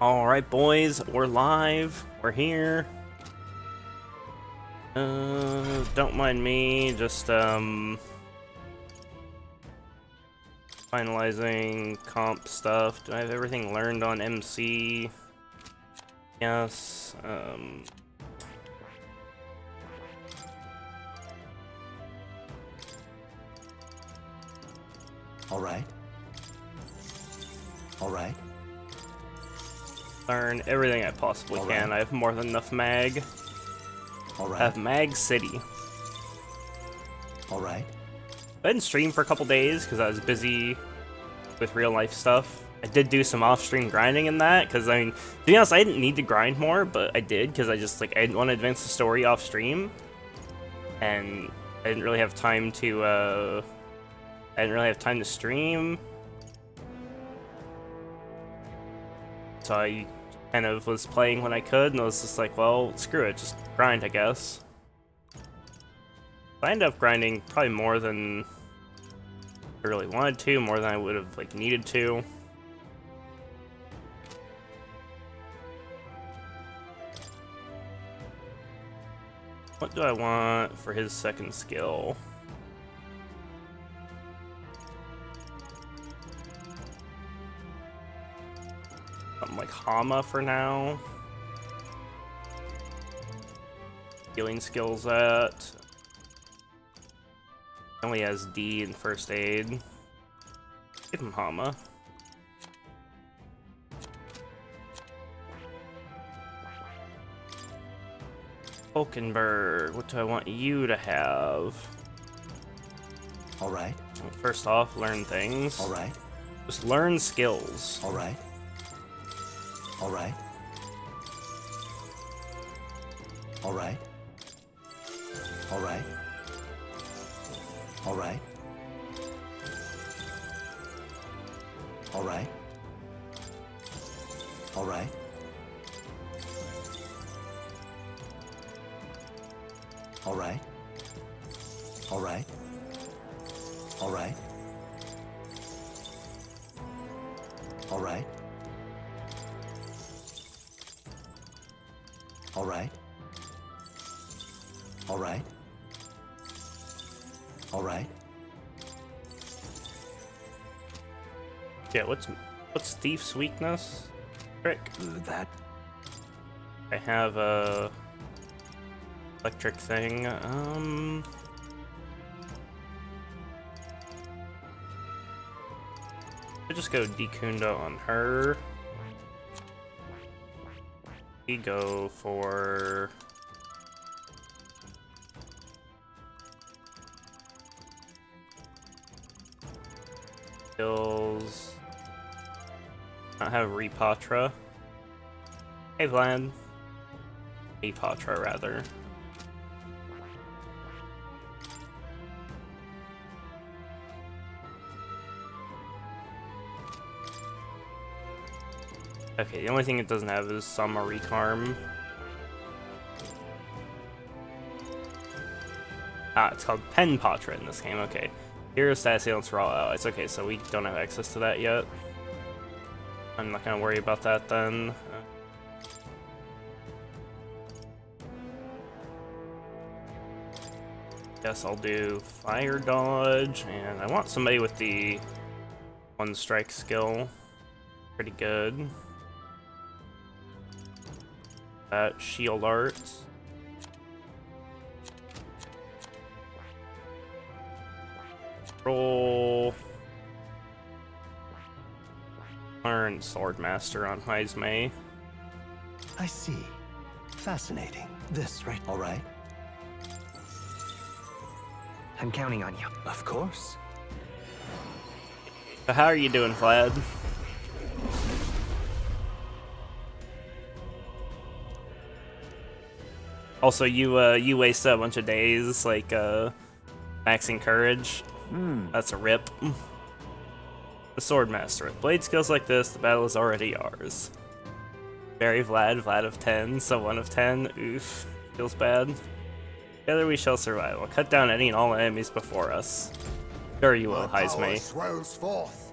Alright, boys, we're live. We're here. Don't mind me, just, finalizing comp stuff. Do I have everything learned on MC? Yes, Alright. Alright. learn everything I possibly All can. right. I have more than enough mag. I have Alright. Mag City. Alright. I didn't stream for a couple days because I was busy with real life stuff. I did do some off-stream grinding in that because, I mean, to be honest, I didn't need to grind more, but I did because I just, like, I didn't want to advance the story off-stream. And I didn't really have time to, stream. So I kind of was playing when I could, and I was just like, well, screw it, just grind, I guess. I ended up grinding probably more than I really wanted to, more than I would have, like, needed to. What do I want for his second skill? Something like Hama for now. Healing skills at. Only has D in first aid. Give him Hama. Hulkenberg, what do I want you to have? Alright. First off, learn things. Alright. Just learn skills. Alright. Alright. Alright. Alright. Alright. Alright. Alright. Alright. Alright. Alright. Alright. Alright. Alright. Alright. Yeah, what's Thief's weakness? Trick. That. I have a electric thing. I just go Dekunda on her. We go for skills. I have Repatra. Hey Vlad. Repatra rather. Okay, the only thing it doesn't have is Sama Recarm. Ah, it's called Pen Patra in this game, okay. Here's Stassilence for all allies. Okay, so we don't have access to that yet. I'm not gonna worry about that then. Guess I'll do Fire Dodge, and I want somebody with the one strike skill. Pretty good. That Shield Arts. Roll. Learn Swordmaster on Heismay. I see. Fascinating. This, right? Alright. I'm counting on you. Of course. So how are you doing, Vlad? Also, you wasted a bunch of days, like, maxing courage. That's a rip. The Swordmaster. With blade skills like this, the battle is already ours. Very Vlad, Vlad of 10, so 1 of 10. Oof. Feels bad. Together we shall survive. We'll cut down any and all enemies before us. Sure you will, Power Heismay. swells forth.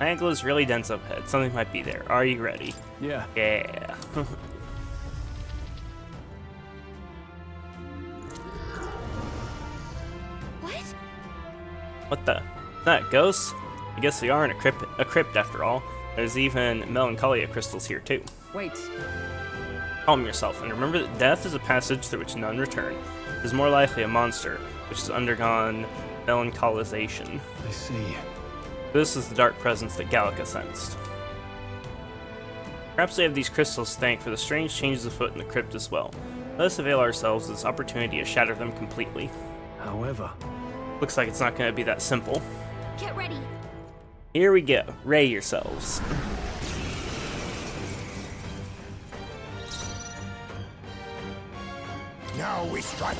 Angle is really dense up ahead. Something might be there. Are you ready? Yeah. Yeah. What? What the? That ghosts? I guess we are in a crypt after all. There's even melancholia crystals here too. Wait. Calm yourself and remember that death is a passage through which none return. It is more likely a monster which has undergone melancholization. I see. This is the dark presence that Gallica sensed. Perhaps we have these crystals to thank for the strange changes afoot in the crypt as well. Let us avail ourselves of this opportunity to shatter them completely. However, Looks like it's not going to be that simple. Get ready. Here we go. Ray yourselves. Now we strike.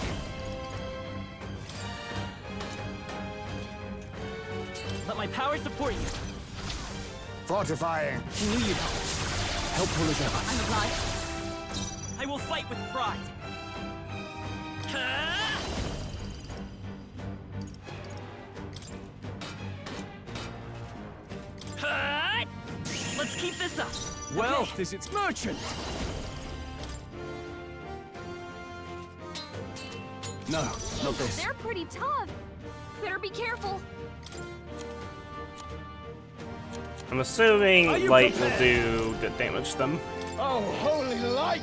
Let my power support you. Fortifying. I knew you'd help. helpful as ever. I'm alive. I will fight with pride. Let's keep this up. Wealth is its merchant. No, not this. They're pretty tough. Better be careful. I'm Are assuming you light will prepared? do good damage to them. Oh, holy light!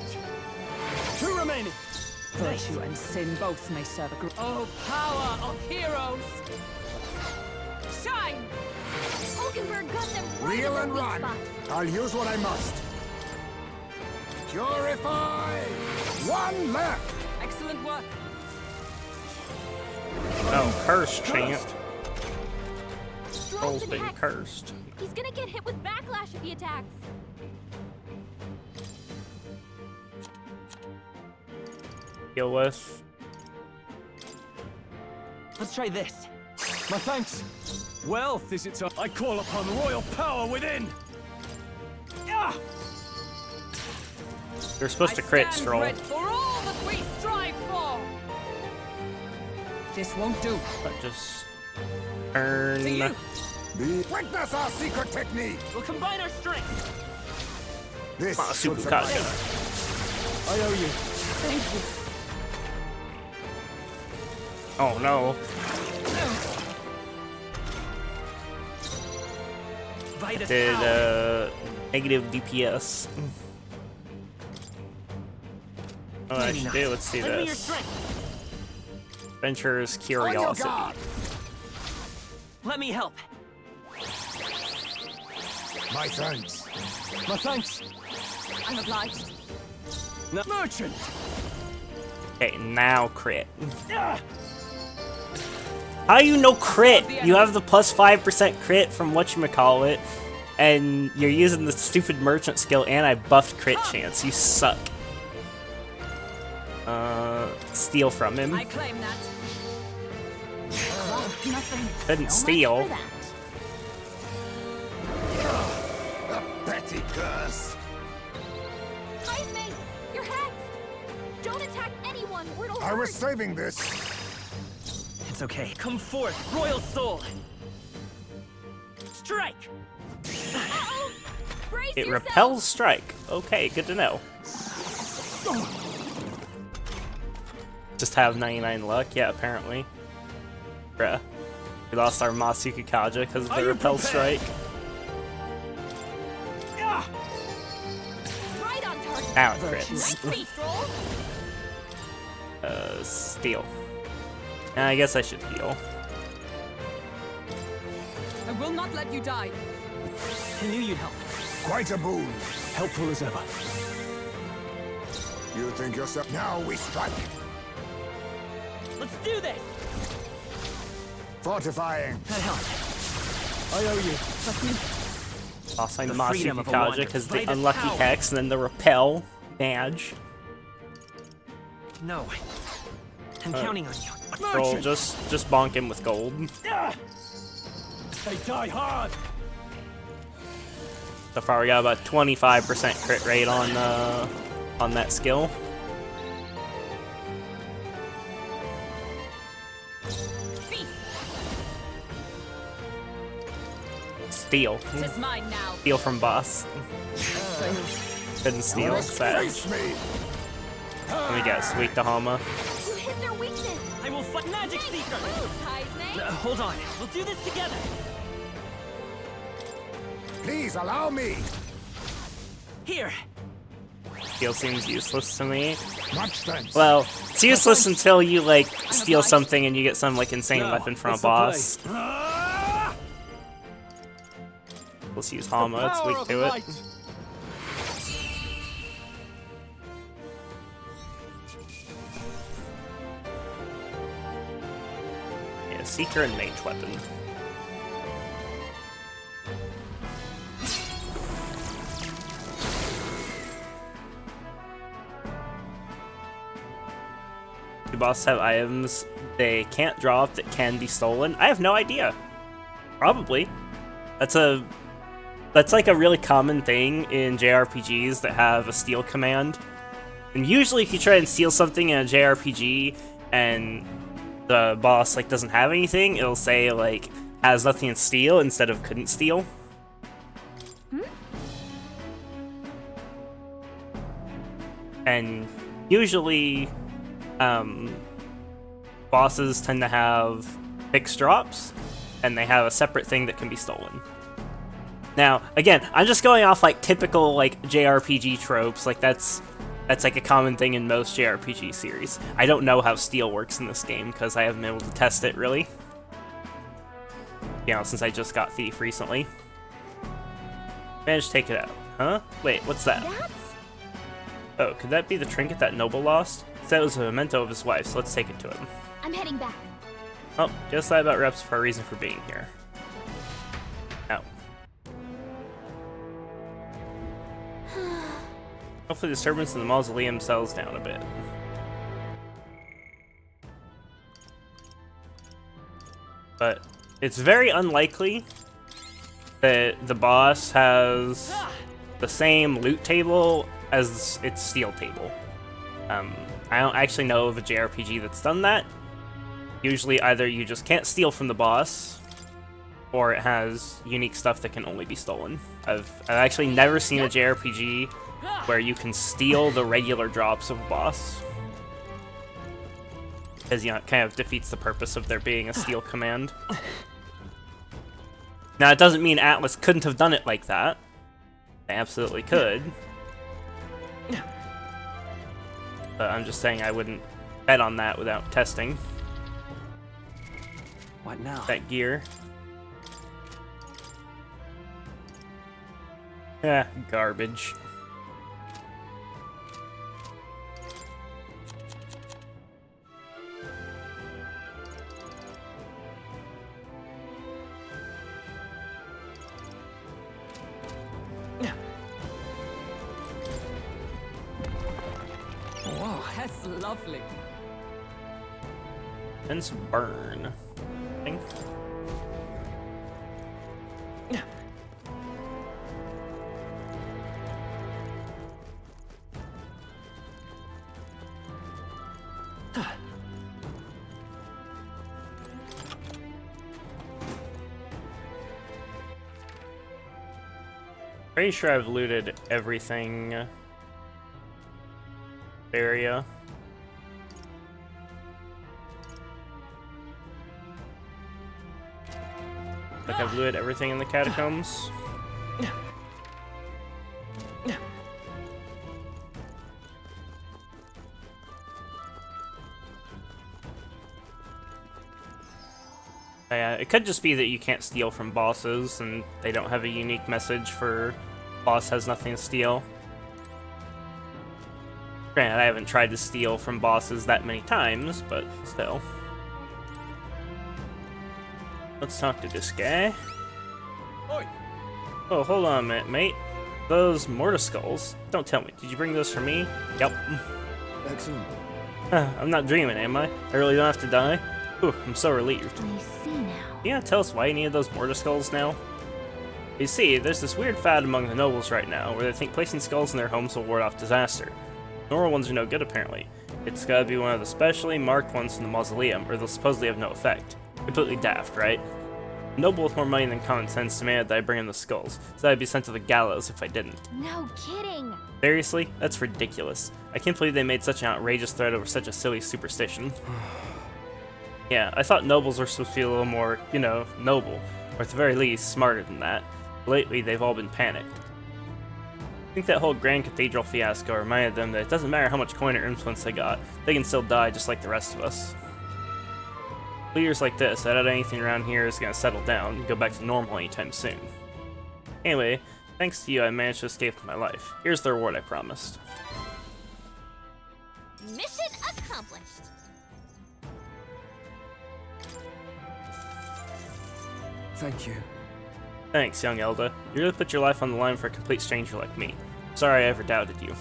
Two remaining. Virtue and sin both may serve a group. Oh, power of heroes! Shine! Hulkenberg got them right Reel in and the weak run. spot. I'll use what I must. Purify! One left! Excellent work. Oh, cursed chant. Stroll's Troll's in been hex. cursed. He's gonna get hit with backlash if he attacks. Deal with. Let's try this. My thanks. Wealth is its own. I call upon royal power within. Ah! You're supposed to crit, Stroll. ready for all that we strive for. This won't do. But just To turn. you. Witness our secret technique! We'll combine our strength. This Masuku should Kaja. suffice. I owe you. Thank you. Oh no. Vitus Did power. negative DPS. Oh, I should do. Let's see Lend me your this. strength. Adventurer's On your Curiosity. guard! Let me help. My thanks. My thanks. I'm obliged. No. Merchant. Okay, now crit. Ah! How you know crit? You have the plus 5% crit from whatchamacallit, and you're using the stupid merchant skill, and I buffed crit chance. You suck. Steal from him. I claim that. Nothing. Couldn't So much steal. for that. A petty curse. Heisman, you're hexed. Don't attack anyone or it'll I hurt. was saving this. It's okay. Come forth, royal soul. Strike. Uh-oh. Brace It yourself. repels strike. Okay, good to know. Just have 99 luck? Yeah, apparently. Bruh. We lost our Masuku Kaja because of Are the you repel prepared? strike. Ah! Right on target. Now it Virtue. crits. Right feet, Stroll. Steal. I guess I should heal. I will not let you die. I knew you'd help. Quite a boon. Helpful as ever. You think yourself. Now we strike. Let's do this. Fortifying. That helped. I owe you. Trust me. Lost my The freedom Masuku of a Kaja wanderer. because the Play this unlucky power. hex and then the repel badge. No. I'm counting on you. Roll, Merchant. just bonk him with gold. Ah! They die hard. So far we got about 25% crit rate on that skill. steal. Tis mine now. Steal from boss. Couldn't steal. Sad. Face me! Let me guess. Weak to Hama. You hit their weakness. I will fight Magic Nice Seeker! moves, Heisman. Hold on. We'll do this together. Please allow me! Here. Steal seems useless to me. Much thanks. Well, it's useless until you, like, steal something and you get some, like, insane weapon from a boss. Let's use Hama, it's weak to it. Yeah, Seeker and Mage weapon. Do bosses have items they can't drop that can be stolen? I have no idea. Probably. That's like a really common thing in JRPGs that have a steal command. And usually if you try and steal something in a JRPG and the boss like doesn't have anything, it'll say like has nothing to steal instead of couldn't steal. And usually bosses tend to have fixed drops, and they have a separate thing that can be stolen. Now, again, I'm just going off like typical like JRPG tropes. Like that's like a common thing in most JRPG series. I don't know how steal works in this game because I haven't been able to test it really. You know, since I just got Thief recently. Managed to take it out. Huh? Wait, what's that? That's... Oh, could that be the trinket that Noble lost? He said it was a memento of his wife, so let's take it to him. I'm heading back. Oh, just thought about reps for a reason for being here. Oh. Hopefully the disturbance in the mausoleum settles down a bit. But it's very unlikely that the boss has the same loot table as its steal table. I don't actually know of a JRPG that's done that. Usually either you just can't steal from the boss, or it has unique stuff that can only be stolen. I've actually never seen a JRPG where you can steal the regular drops of a boss. Because, you know, it kind of defeats the purpose of there being a steal command. Now, it doesn't mean Atlas couldn't have done it like that. They absolutely could. But I'm just saying I wouldn't bet on that without testing What now? that gear. Yeah, garbage. That's lovely. And some burn. I think. Pretty sure I've looted everything area. Like I've looted everything in the catacombs. Yeah, it could just be that you can't steal from bosses and they don't have a unique message for boss has nothing to steal. Granted, I haven't tried to steal from bosses that many times, but still. Let's talk to this guy. Oi. Oh, hold on a minute, mate. Those mortar skulls. Don't tell me. Did you bring those for me? Yep. Excellent. I'm not dreaming, am I? I really don't have to die? Ooh, I'm so relieved. I see now. You gotta tell us why you needed those mortar skulls now? You see, there's this weird fad among the nobles right now, where they think placing skulls in their homes will ward off disaster. Normal ones are no good, apparently. It's gotta be one of the specially marked ones from the mausoleum, or they'll supposedly have no effect. Completely daft, right? Noble with more money than common sense demanded that I bring him the skulls, so I'd be sent to the gallows if I didn't. No kidding. Seriously? That's ridiculous. I can't believe they made such an outrageous threat over such a silly superstition. Yeah, I thought nobles were supposed to be a little more, you know, noble, or at the very least, smarter than that. Lately, they've all been panicked. I think that whole Grand Cathedral fiasco reminded them that it doesn't matter how much coin or influence they got, they can still die just like the rest of us. Leaders like this, I doubt anything around here is gonna settle down and go back to normal anytime soon. Anyway, thanks to you, I managed to escape with my life. Here's the reward I promised. Mission accomplished. Thank you. Thanks, young Elda. You really put your life on the line for a complete stranger like me. Sorry I ever doubted you.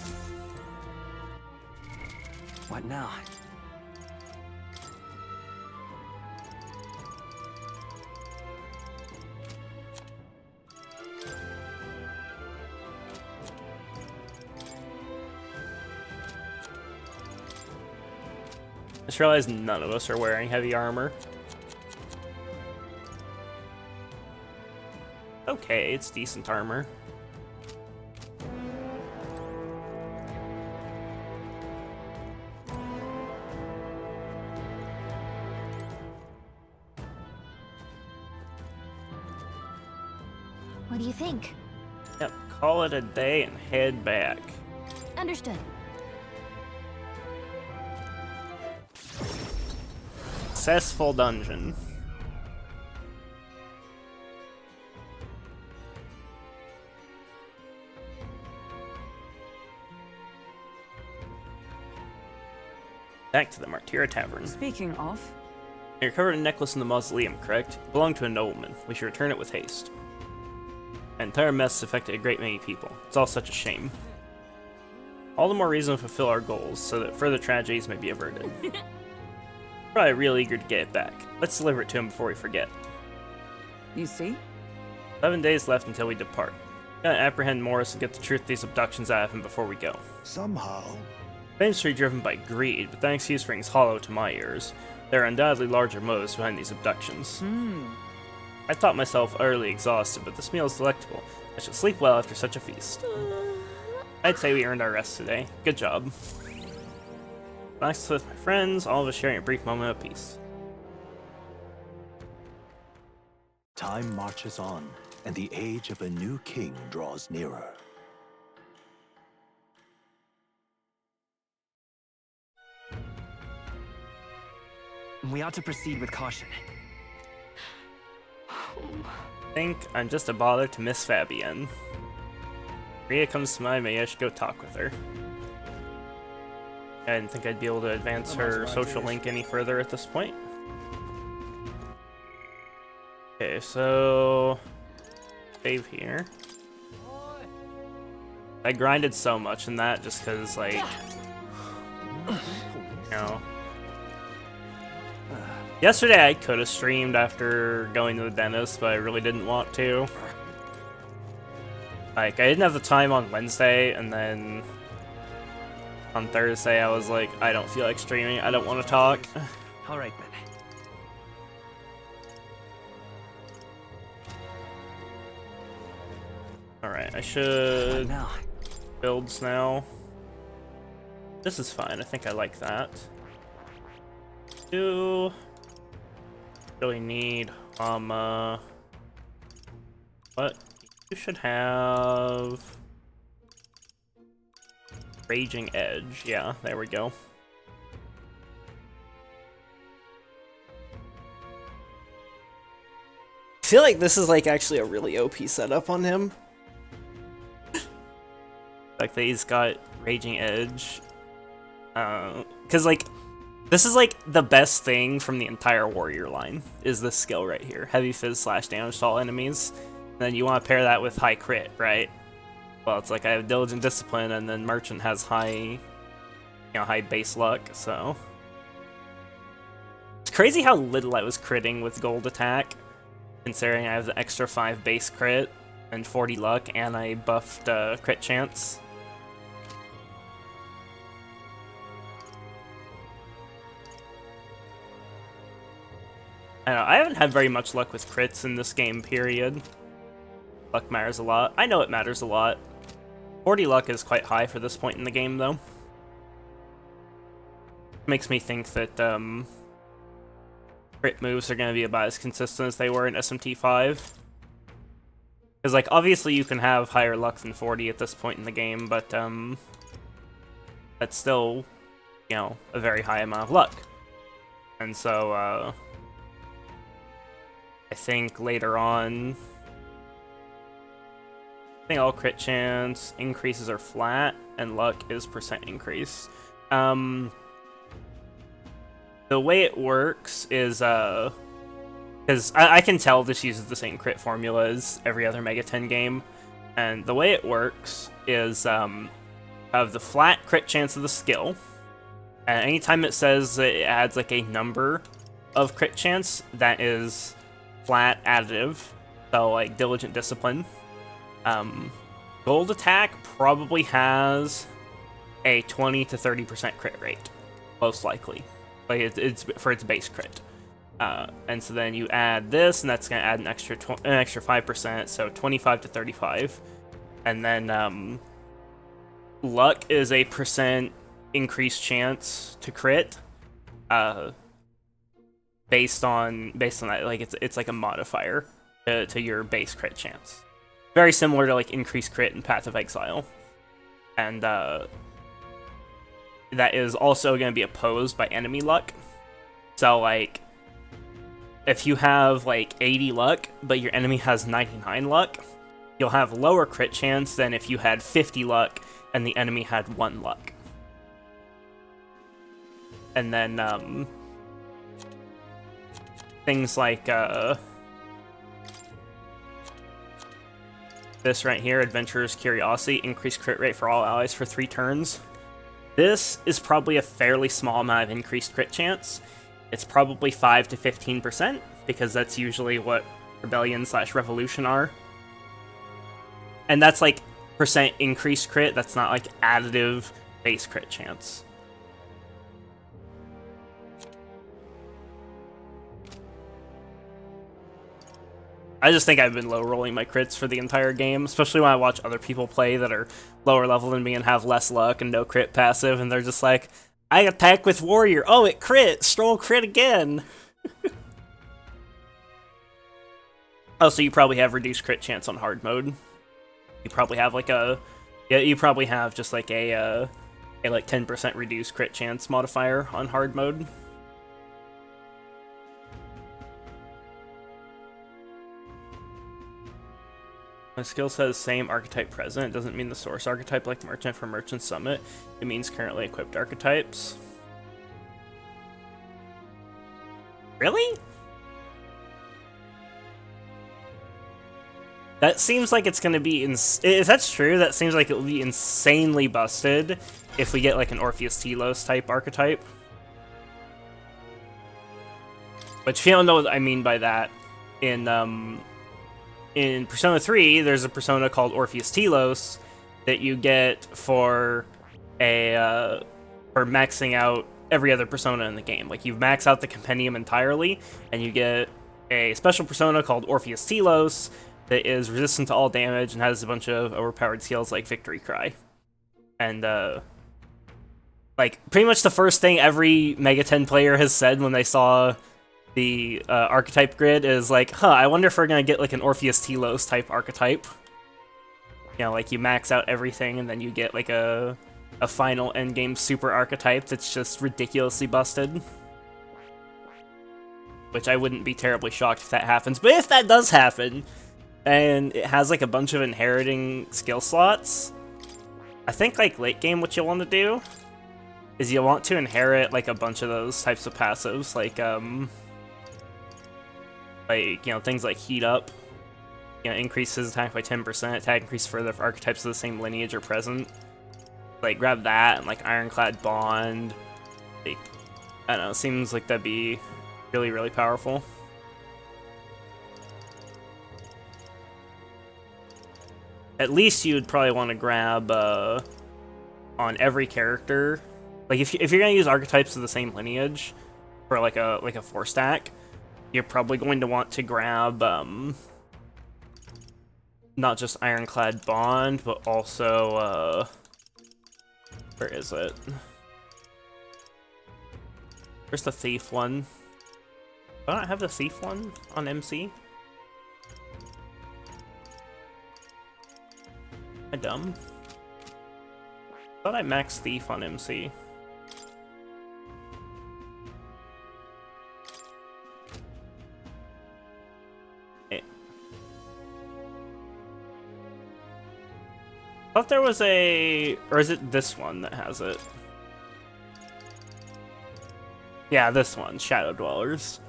What now? I just realized none of us are wearing heavy armor. Okay, it's decent armor. What do you think? Yep, call it a day and head back. Understood. Successful dungeon. Back to the Martyra Tavern. Speaking of, You recovered a necklace in the mausoleum, correct? It belonged to a nobleman. We should return it with haste. An entire mess affected a great many people. It's all such a shame. All the more reason to fulfill our goals, so that further tragedies may be averted. Probably real eager to get it back. Let's deliver it to him before we forget. you see? 11 days left until we depart. Gotta apprehend Morris and get the truth of these abductions out of him before we go. Somehow, Claims to be driven by greed, but that excuse rings hollow to my ears. There are undoubtedly larger motives behind these abductions. I thought myself utterly exhausted, but this meal is delectable. I shall sleep well after such a feast. I'd say we earned our rest today. Good job. Relaxed with my friends, all of us sharing a brief moment of peace. Time marches on, and the age of a new king draws nearer. We ought to proceed with caution. I think I'm just a bother to Miss Fabienne. Rhea comes to mind, maybe I should go talk with her. I didn't think I'd be able to advance her social link any further at this point. Okay, so... save here. I grinded so much in that just because, like... you know... Yesterday I could have streamed after going to the dentist, but I really didn't want to. Like, I didn't have the time on Wednesday, and then on Thursday I was like, I don't feel like streaming, I don't want to talk. All right, then. Alright, I should Now, builds now. This is fine, I think I like that. Do really need what? You should have Raging Edge. Yeah, there we go. I feel like this is like actually a really OP setup on him. Like that he's got Raging Edge. Cause like this is like the best thing from the entire warrior line is this skill right here. Heavy Fizz slash damage to all enemies. And then you want to pair that with high crit, right? Well, it's like I have Diligent Discipline and then Merchant has high, high base luck, so. It's crazy how little I was critting with gold attack, considering I have the extra 5 base crit and 40 luck, and I buffed crit chance. I don't know, I haven't had very much luck with crits in this game, period. Luck matters a lot. I know it matters a lot. 40 luck is quite high for this point in the game, though. Makes me think that, crit moves are going to be about as consistent as they were in SMT5. Because, like, obviously you can have higher luck than 40 at this point in the game, but, that's still, you know, a very high amount of luck. And so, I think later on, I think all crit chance increases are flat, and luck is % increase. The way it works is, because I can tell this uses the same crit formula as every other Mega 10 game, and the way it works is, of the flat crit chance of the skill, and anytime it says it adds like a number of crit chance that is flat additive, so like Diligent Discipline, Gold Attack probably has a 20 to 30% crit rate, most likely. Like it's for its base crit, and so then you add this, and that's gonna add an extra 5%, so 25 to 35, and then luck is a % increased chance to crit, based on that. Like it's like a modifier to your base crit chance, very similar to like increased crit in Path of Exile, and that is also going to be opposed by enemy luck. So, like, if you have, like, 80 luck, but your enemy has 99 luck, you'll have lower crit chance than if you had 50 luck and the enemy had 1 luck. And then, things like, this right here, Adventurer's Curiosity, increased crit rate for all allies for 3 turns. This is probably a fairly small amount of increased crit chance. It's probably 5 to 15%, because that's usually what Rebellion/Revolution are. And that's like % increased crit, that's not like additive base crit chance. I just think I've been low rolling my crits for the entire game, especially when I watch other people play that are lower level than me and have less luck and no crit passive, and they're just like, I attack with Warrior, oh it crit, Stroll crit again! Oh, so you probably have reduced crit chance on hard mode. You probably have like a, yeah, you probably have just like a like 10% reduced crit chance modifier on hard mode. My skill says same archetype present. It doesn't mean the source archetype like Merchant for Merchant Summit. It means currently equipped archetypes. Really? That seems like it's gonna be if that's true, that seems like it will be insanely busted if we get like an Orpheus Telos type archetype. But if you don't know what I mean by that, in Persona 3, there's a persona called Orpheus Telos that you get for maxing out every other persona in the game. Like, you max out the compendium entirely, and you get a special persona called Orpheus Telos that is resistant to all damage and has a bunch of overpowered skills like Victory Cry. And, like, pretty much the first thing every Mega 10 player has said when they saw the archetype grid is like, huh, I wonder if we're gonna get like an Orpheus Telos type archetype. You know, like you max out everything and then you get like a final endgame super archetype that's just ridiculously busted. Which I wouldn't be terribly shocked if that happens, but if that does happen, and it has like a bunch of inheriting skill slots, I think like late game what you'll want to do is you'll want to inherit like a bunch of those types of passives, like you know, things like Heat Up, you know, increases attack by 10%, attack increase further if archetypes of the same lineage are present. Like, grab that, and like Ironclad Bond, like, I don't know, seems like that'd be really, really powerful. At least you'd probably want to grab, on every character, like if you're gonna use archetypes of the same lineage for like a 4-stack, you're probably going to want to grab not just Ironclad Bond, but also where is it? Where's the Thief one? Do I not have the Thief one on MC? Am I dumb? Thought I maxed Thief on MC. I thought there was a... or is it this one that has it? Yeah, this one, Shadow Dwellers.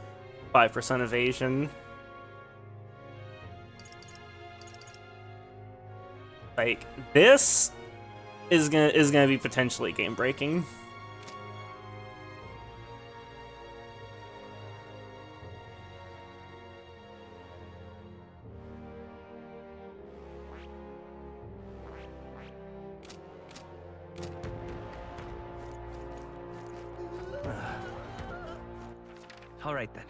5% evasion. Like, this is gonna be potentially game breaking. All right then.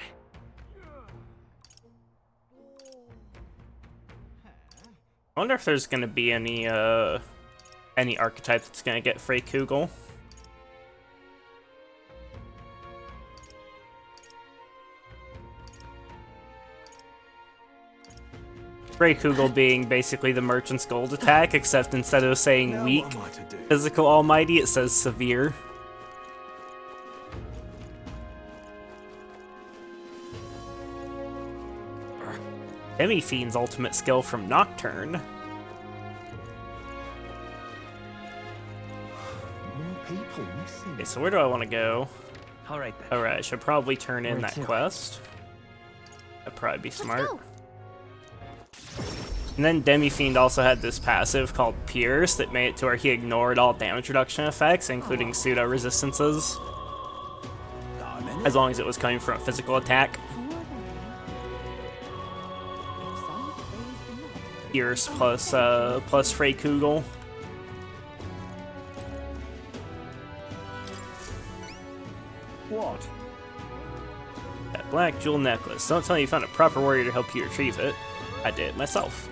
I wonder if there's gonna be any archetype that's gonna get Frey Kugel. Frey Kugel being basically the Merchant's Gold attack, except instead of saying weak, physical almighty, it says severe. Demi-Fiend's ultimate skill from Nocturne. More people missing. Okay, so where do I want to go? All right then. Alright, I should probably turn in Where that to? quest. That'd probably be smart. go. And then Demi-Fiend also had this passive called Pierce that made it to where he ignored all damage reduction effects, including pseudo-resistances. As long as it was coming from a physical attack. Pierce plus Frey Kugel. What? That black jewel necklace. Don't tell me you found a proper warrior to help you retrieve it. I did it myself.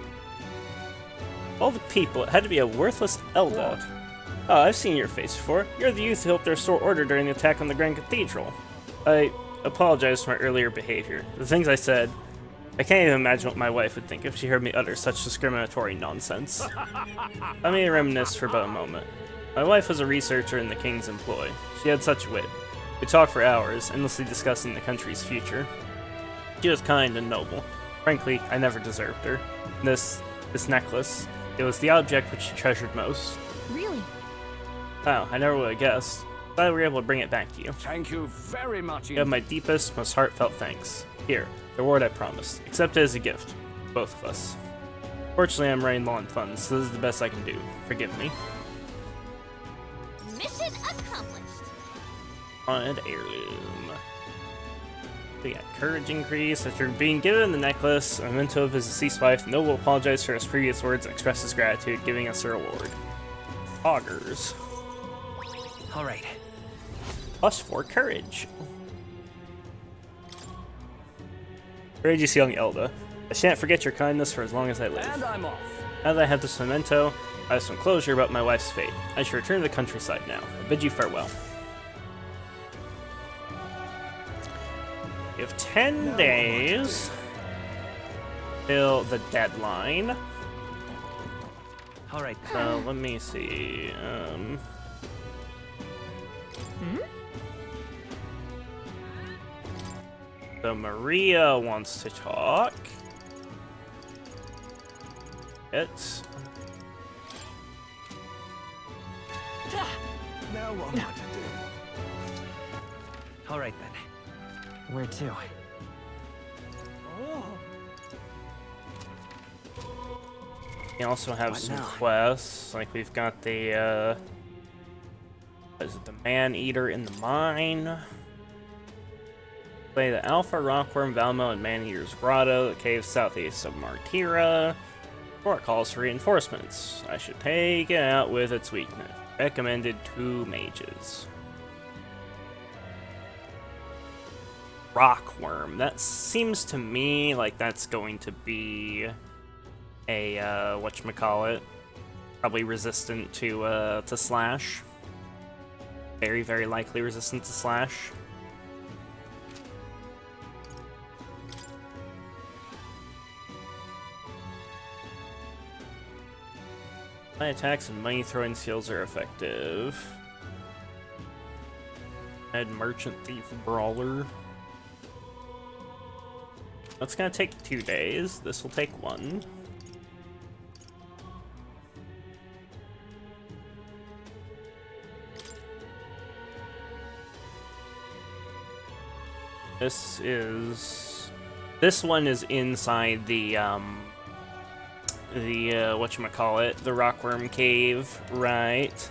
All the people, it had to be a worthless Elda. Oh, I've seen your face before. You're the youth who helped restore order during the attack on the Grand Cathedral. I apologize for my earlier behavior. The things I said, I can't even imagine what my wife would think if she heard me utter such discriminatory nonsense. Let me reminisce for but a moment. My wife was a researcher in the king's employ. She had such wit. We talked for hours, endlessly discussing the country's future. She was kind and noble. Frankly, I never deserved her. This necklace, it was the object which she treasured most. Really? Wow, I never would have guessed. Glad we were able to bring it back to you. Thank you very much. You have my deepest, most heartfelt thanks. Here, the reward I promised. Accept it as a gift. Both of us. Fortunately, I'm running low on funds, so this is the best I can do. Forgive me. Mission accomplished. Haunted heirloom. We got courage increase. After being given the necklace, a memento of his deceased wife, Noble will apologize for his previous words and express his gratitude, giving us a reward. Augurs. All right. +4 courage. Courageous young Elda. I shan't forget your kindness for as long as I live. And I'm off. Now that I have this memento, I have some closure about my wife's fate. I should return to the countryside now. I bid you farewell. You have 10 days till the deadline. All right. So let me see. So Maria wants to talk. It's Now what am I to do? All right then. Where to? we also have What some now? quests. Like we've got the what is it, the Man Eater in the mine. Play the Alpha Rockworm, Valmo, and Man Eater's Grotto, the cave southeast of Martira. Fort calls for reinforcements. I should take it out with its weakness. Recommended 2 mages. Rockworm. That seems to me like that's going to be a whatchamacallit, probably resistant to slash. Very, very likely resistant to slash. My attacks and money throwing skills are effective. Add Merchant Thief Brawler. That's gonna take 2 days. This will take 1. This one is inside the whatchamacallit, the Rockworm Cave, right?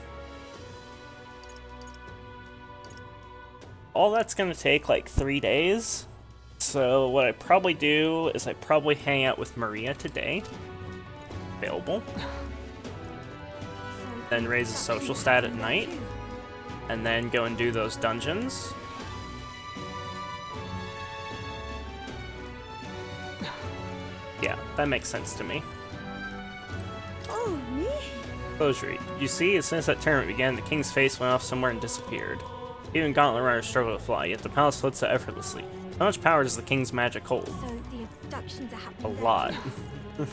All that's gonna take like 3 days. So what I probably do is I probably hang out with Maria today. Available. Then raise a social stat at night. And then go and do those dungeons. Yeah, that makes sense to me. Oh, me? Closure. You see, as soon as that tournament began, the king's face went off somewhere and disappeared. Even Gauntlet Runners struggle to fly, yet the palace floats so effortlessly. How much power does the king's magic hold? So the abductions are A happening. lot. A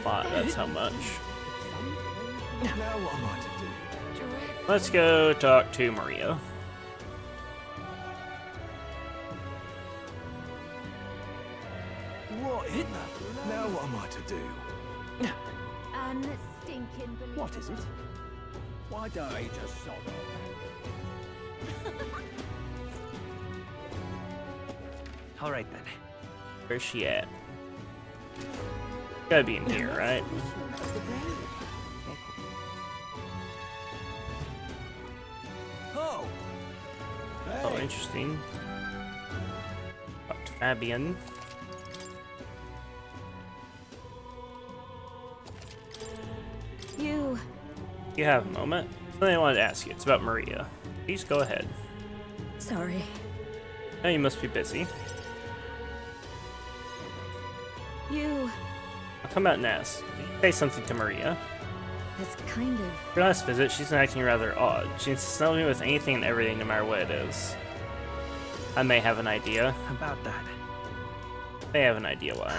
lot, that's how much. Now what am I to do? Let's go talk to Maria. What in the... Now what am I to do? Stinking believer. What is it? Why don't I just sod All right then. Where's she at? Gotta be in here, right? Oh! Oh, interesting. Talk to Fabian. You have a moment. Something I wanted to ask you. It's about Maria. Please go ahead. Sorry. Now you must be busy. I'll come out and ask. Did you say something to Maria? That's kind of... For our last visit, she's been acting rather odd. She insists on me with anything and everything, no matter what it is. I may have an idea. About that. I have an idea why.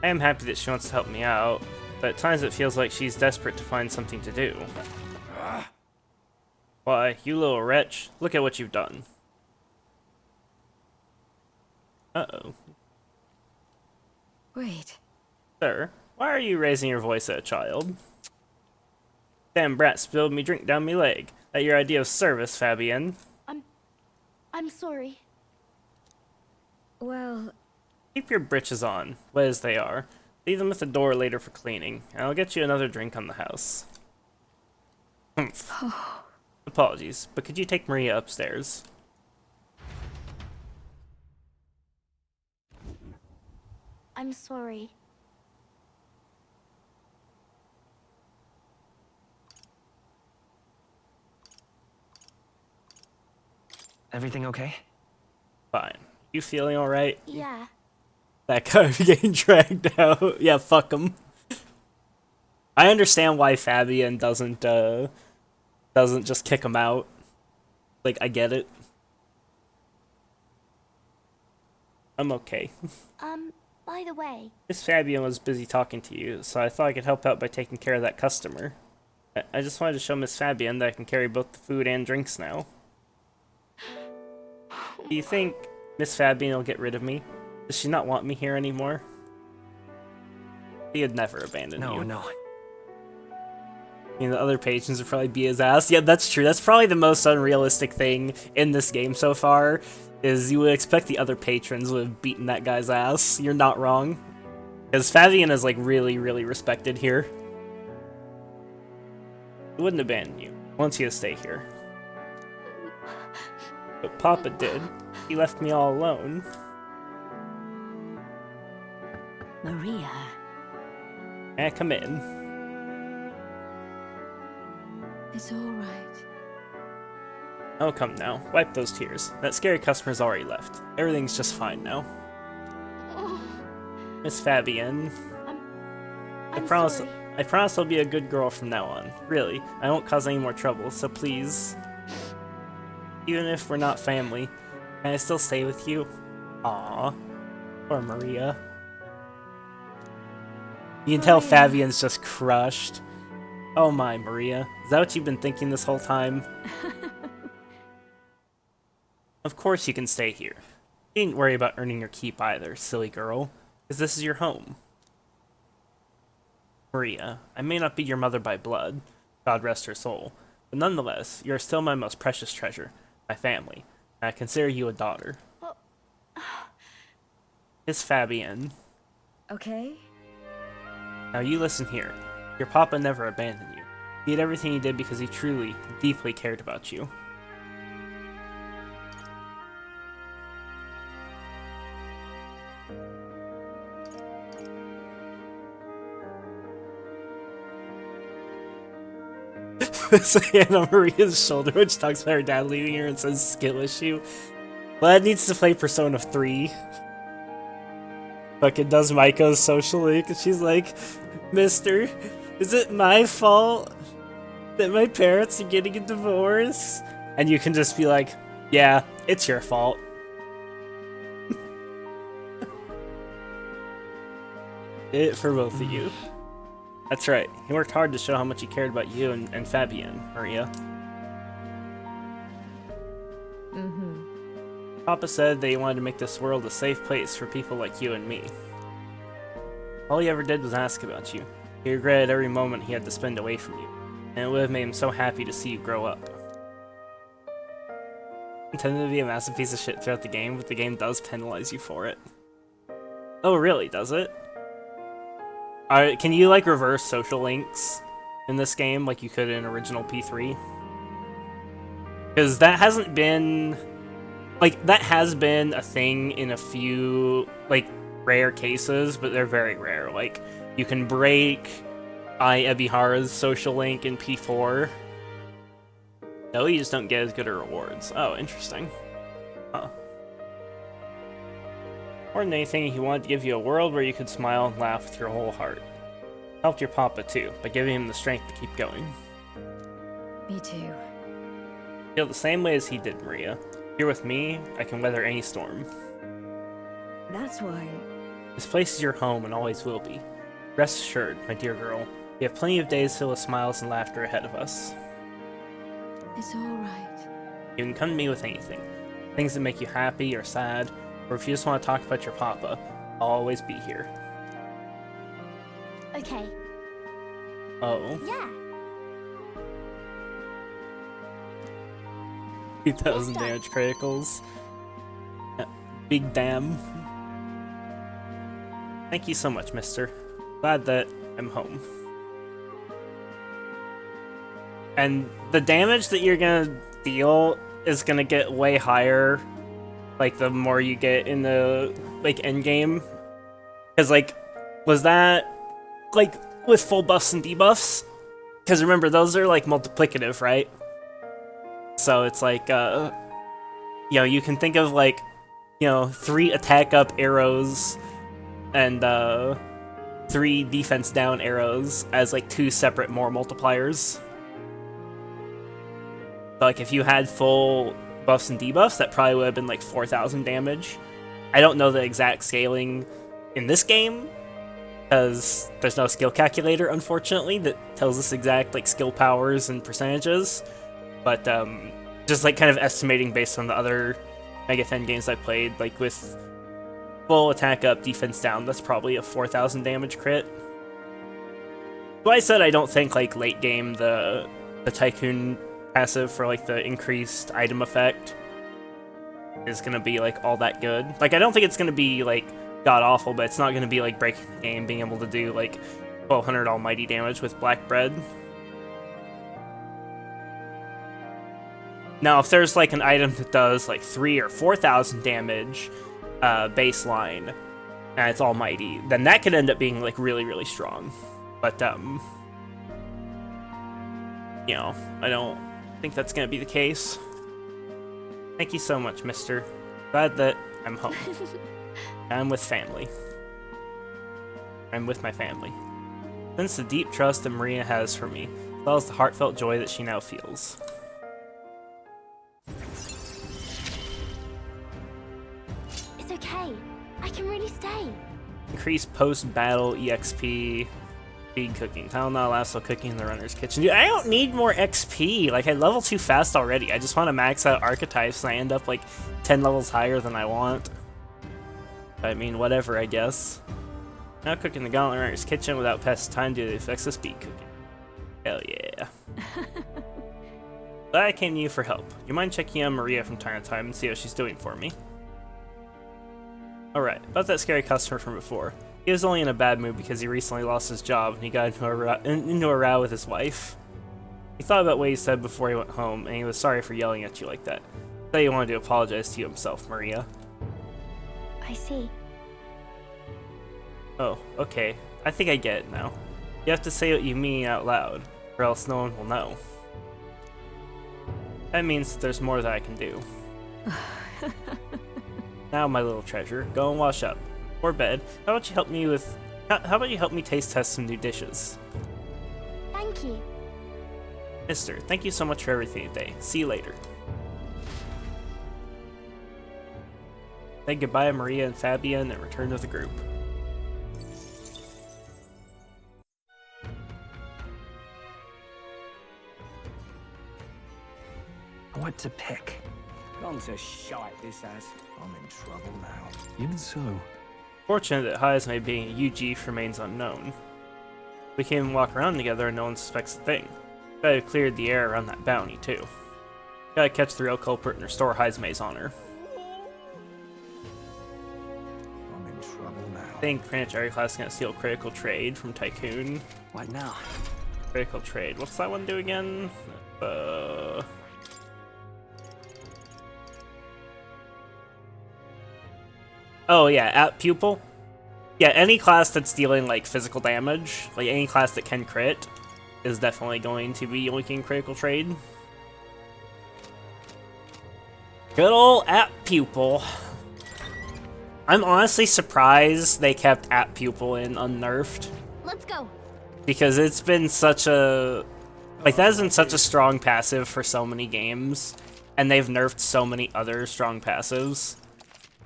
I am happy that she wants to help me out, but at times it feels like she's desperate to find something to do. Why, you little wretch, look at what you've done. Uh-oh. Wait. Sir, why are you raising your voice at a child? Damn brat spilled me drink down me leg. That your idea of service, Fabian? I'm sorry. Well... Keep your britches on, wet as they are. Leave them at the door later for cleaning, and I'll get you another drink on the house. Humph. Apologies, but could you take Maria upstairs? I'm sorry. Everything okay? Fine. You feeling alright? Yeah. That guy getting dragged out. Yeah, fuck him. I understand why Fabian doesn't just kick him out. Like, I get it. I'm okay. By the way... Miss Fabian was busy talking to you, so I thought I could help out by taking care of that customer. I just wanted to show Miss Fabian that I can carry both the food and drinks now. Do you think Miss Fabian will get rid of me? Does she not want me here anymore? He would never abandon you. No. I mean, the other patrons would probably be his ass. Yeah, that's true. That's probably the most unrealistic thing in this game so far, is you would expect the other patrons would have beaten that guy's ass. You're not wrong. Because Fabian is, like, really, really respected here. He wouldn't abandon you. He wants you to stay here. But Papa did. He left me all alone. Maria. Come in. It's all right. Oh, come now. Wipe those tears. That scary customer's already left. Everything's just fine now. Oh, Miss Fabienne. I'm promise sorry. I promise I'll be a good girl from now on. Really. I won't cause any more trouble, so please. Even if we're not family, can I still stay with you? Aww. Poor Maria. You can tell Fabienne's just crushed. Oh my, Maria. Is that what you've been thinking this whole time? Of course you can stay here. You needn't worry about earning your keep either, silly girl, because this is your home. Maria, I may not be your mother by blood, God rest her soul, but nonetheless, you are still my most precious treasure, my family, and I consider you a daughter. Miss Fabienne. Okay. Now you listen here. Your papa never abandoned you. He did everything he did because he truly, deeply cared about you. This hand on Maria's shoulder, which talks about her dad leaving her and says skill issue. Well, it needs to play Persona 3. Fucking does Maiko's social link, and she's like, Mister, is it my fault that my parents are getting a divorce? And you can just be like, yeah, it's your fault. It for both of you. That's right. He worked hard to show how much he cared about you and Fabienne, Maria. Papa said that he wanted to make this world a safe place for people like you and me. All he ever did was ask about you. He regretted every moment he had to spend away from you, and it would have made him so happy to see you grow up. Intended to be a massive piece of shit throughout the game, but the game does penalize you for it. Oh really, does it? Can you, like, reverse social links in this game like you could in original P3? Because that hasn't been... Like, that has been a thing in a few, like, rare cases, but they're very rare. Like, you can break Ai Ebihara's social link in P4. No, you just don't get as good a rewards. Oh, interesting. Huh. More than anything, he wanted to give you a world where you could smile and laugh with your whole heart. Helped your papa too, by giving him the strength to keep going. Me too. Feel the same way as he did, Maria. Here with me, I can weather any storm. That's why. This place is your home and always will be. Rest assured, my dear girl, we have plenty of days filled with smiles and laughter ahead of us. It's alright. You can come to me with anything. Things that make you happy or sad, or if you just want to talk about your papa, I'll always be here. Okay. Oh. Yeah. 2,000 damage criticals. Big damn. Thank you so much, mister. Glad that I'm home. And the damage that you're gonna deal is gonna get way higher, like, the more you get in the, like, endgame. Because, like, was that, like, with full buffs and debuffs? Because remember, those are, like, multiplicative, right? So it's like, you know, you can think of, like, you know, 3 attack up arrows and 3 defense down arrows as, like, 2 separate more multipliers. So, like, if you had full buffs and debuffs, that probably would have been, like, 4,000 damage. I don't know the exact scaling in this game, because there's no skill calculator, unfortunately, that tells us exact, like, skill powers and percentages. But, just, like, kind of estimating based on the other Megaten games I played, like, with full attack up, defense down, that's probably a 4,000 damage crit. So I said I don't think, like, late game, the Tycoon passive for, like, the increased item effect is gonna be, like, all that good. Like, I don't think it's gonna be, like, god-awful, but it's not gonna be, like, breaking the game, being able to do, like, 1,200 almighty damage with Black Bread. Now, if there's, like, an item that does, like, 3,000 or 4,000 damage baseline, and it's almighty, then that could end up being, like, really, really strong. But, you know, I don't think that's gonna be the case. Thank you so much, mister. Glad that I'm home. I'm with family. I'm with my family. Since the deep trust that Maria has for me, as well as the heartfelt joy that she now feels. It's okay. I can really stay. Increase post-battle EXP. Speed cooking. Tile not allows for cooking in the runner's kitchen. Dude, I don't need more XP. Like, I level too fast already. I just want to max out archetypes and I end up like 10 levels higher than I want. I mean, whatever, I guess. Now cooking the gauntlet runner's kitchen without past time due to the effects of speed cooking. Hell yeah. Glad I came to you for help. You mind checking on Maria from time to time and see how she's doing for me? Alright, about that scary customer from before. He was only in a bad mood because he recently lost his job and he got into a row with his wife. He thought about what he said before he went home and he was sorry for yelling at you like that. He said he wanted to apologize to you himself, Maria. I see. Oh, okay. I think I get it now. You have to say what you mean out loud, or else no one will know. That means that there's more that I can do. Now, my little treasure, go and wash up. Or bed. How about you help me with... How about you help me taste test some new dishes? Thank you. Mister, thank you so much for everything today. See you later. Say goodbye to Maria and Fabian and return to the group. What to pick? Gone to shite, this has. I'm in trouble now. Even so, Fortunate that Hazme being a UG remains unknown. We can even walk around together and no one suspects a thing. Gotta clear the air around that bounty, too. Gotta catch the real culprit and restore Hazme's honor. I'm in trouble now. I think Planetary Class is gonna steal Critical Trade from Tycoon. What now? Critical Trade. What's that one do again? Oh yeah, at Pupil. Yeah, any class that's dealing like physical damage, like any class that can crit, is definitely going to be yoinking Critical Trade. Good ol' at Pupil. I'm honestly surprised they kept at Pupil in unnerfed. Let's go. Because it's been such a... Like, that has been such a strong passive for so many games, and they've nerfed so many other strong passives,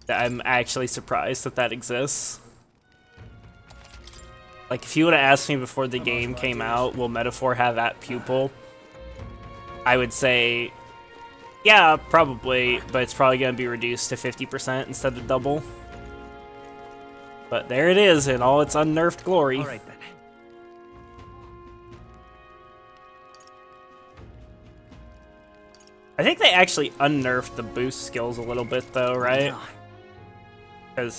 that I'm actually surprised that that exists. Like, if you would have asked me before the game came out, will Metaphor have at Pupil? I would say, yeah, probably, but it's probably going to be reduced to 50% instead of double. But there it is in all its unnerfed glory. All right then. I think they actually unnerfed the boost skills a little bit though, right? Because,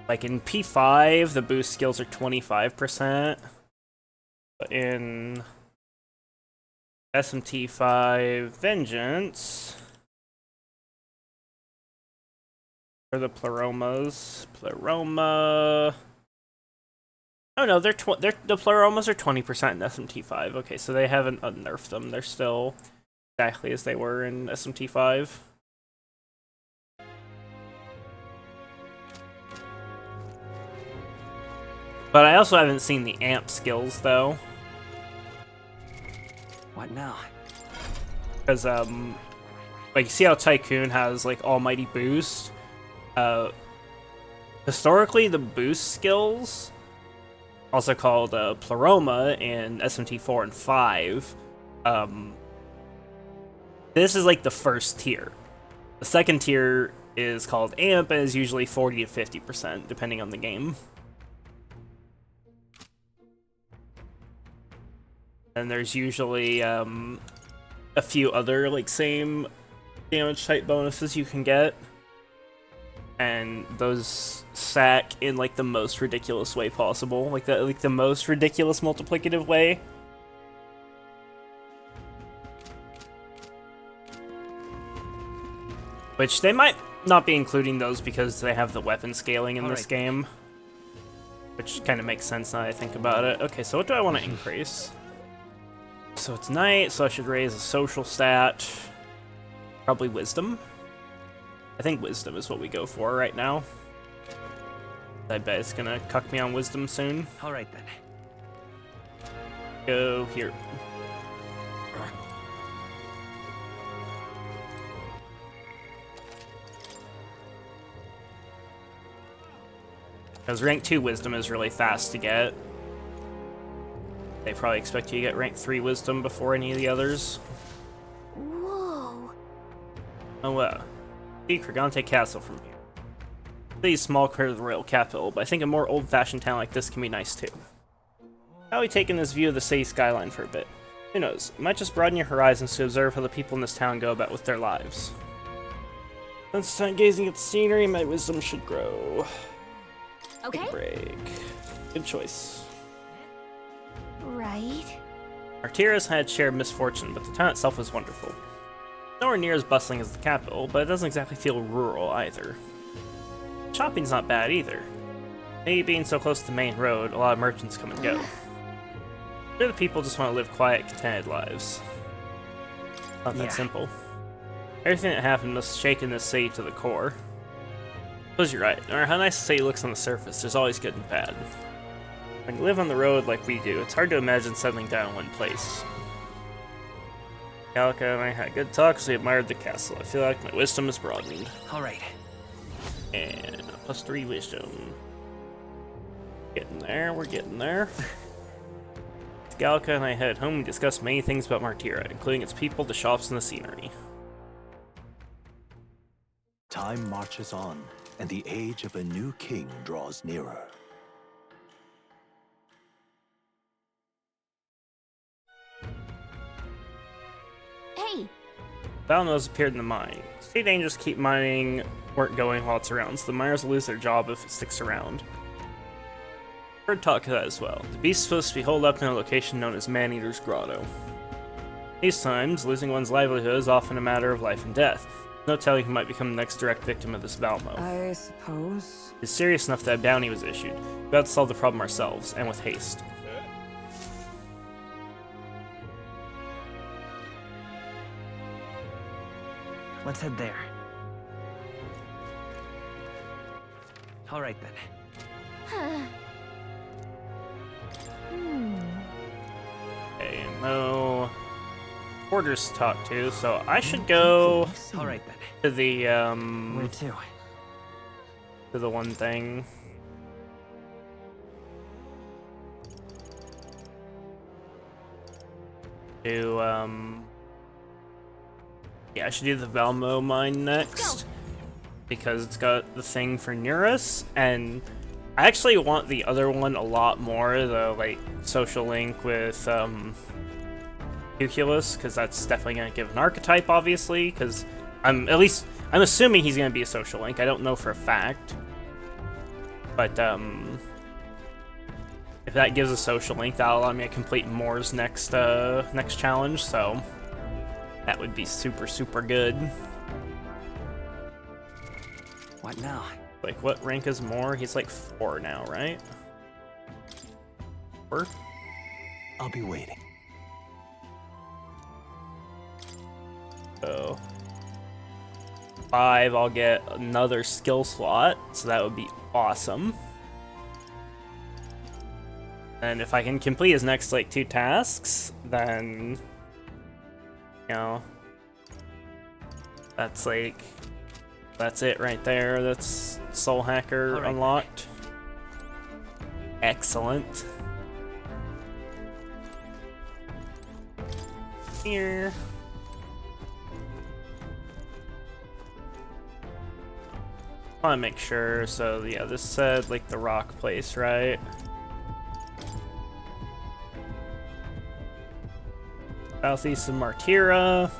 like in P5, the boost skills are 25%. But in SMT5 Vengeance, for the Pleromas, oh no, the Pleromas are 20% in SMT5. Okay, so they haven't unnerfed them. They're still exactly as they were in SMT5. But I also haven't seen the amp skills though. What now? Because like you see how Tycoon has like Almighty Boost. Historically, the boost skills, also called Pleroma in SMT4 and 5, this is like the first tier. The second tier is called Amp and is usually 40 to 50%, depending on the game. And there's usually a few other like same damage type bonuses you can get. And those stack in like the most ridiculous way possible, like the most ridiculous multiplicative way. Which they might not be including those because they have the weapon scaling in this game. Which kind of makes sense now that I think about it. Okay, so what do I want to increase? So it's night, so I should raise a social stat. Probably wisdom. I think wisdom is what we go for right now. I bet it's gonna cuck me on wisdom soon. All right then. Go here. Because rank 2 wisdom is really fast to get. They probably expect you to get rank 3 wisdom before any of the others. Whoa. Oh, see Kragante Castle from here. City's small compared to the royal capital, but I think a more old-fashioned town like this can be nice too. How are we taking this view of the city skyline for a bit? Who knows, it might just broaden your horizons to observe how the people in this town go about with their lives. Since time gazing at the scenery, my wisdom should grow. Okay. Take a break. Good choice. Right. Martira's had shared misfortune, but the town itself was wonderful. Nowhere near as bustling as the capital, but it doesn't exactly feel rural either. Shopping's not bad either. Maybe being so close to the main road, a lot of merchants come and go. Sure, the people just want to live quiet, contented lives. Not that simple. Everything that happened must have shaken this city to the core. Suppose you're right. No matter how nice the city looks on the surface, there's always good and bad. When you live on the road like we do, it's hard to imagine settling down in one place. Gallica and I had good talks, we admired the castle. I feel like my wisdom is broadened. All right. And +3 wisdom. Getting there, we're getting there. Gallica and I headed home and discussed many things about Martira, including its people, the shops, and the scenery. Time marches on, and the age of a new king draws nearer. Hey. Valnos appeared in the mine. State dangers to keep mining weren't going while it's around, so the miners will lose their job if it sticks around. Heard talk of that as well. The beast is supposed to be holed up in a location known as Man-Eater's Grotto. These times, losing one's livelihood is often a matter of life and death. No telling who might become the next direct victim of this Valmo. I suppose. It's serious enough that a bounty was issued. We have to solve the problem ourselves, and with haste. Let's head there. All right then. Okay, no orders to talk to, so I should go All right then. to the Where to? to the one thing. To yeah, I should do the Valmo mine next because it's got the thing for Neurus, and I actually want the other one a lot more, the like social link with Cuculus, because that's definitely gonna give an archetype, obviously, because I'm assuming he's gonna be a social link. I don't know for a fact, but if that gives a social link, that'll allow me to complete Moore's next next challenge. So that would be super good. What now? Like, what rank is Moore? He's like 4 now, right? 4? I'll be waiting. So 5, I'll get another skill slot, so that would be awesome. And if I can complete his next like 2 tasks, then you know, that's it right there. That's Soul Hacker unlocked. Excellent. Here. I want to make sure. So yeah, this said like the rock place, right? Southeast of Martira.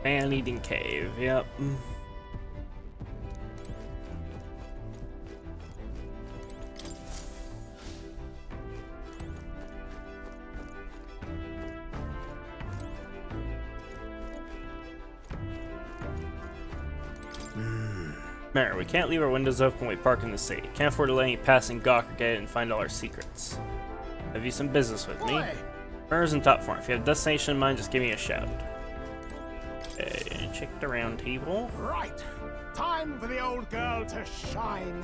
Man-Eating Cave, yep. Mayor, we can't leave our windows open when we park in the city. Can't afford to let any passing gawker get in and find all our secrets. Have you some business with me? Murder's in top form. If you have a destination in mind, just give me a shout. Okay. check the round table. Right. Time for the old girl to shine.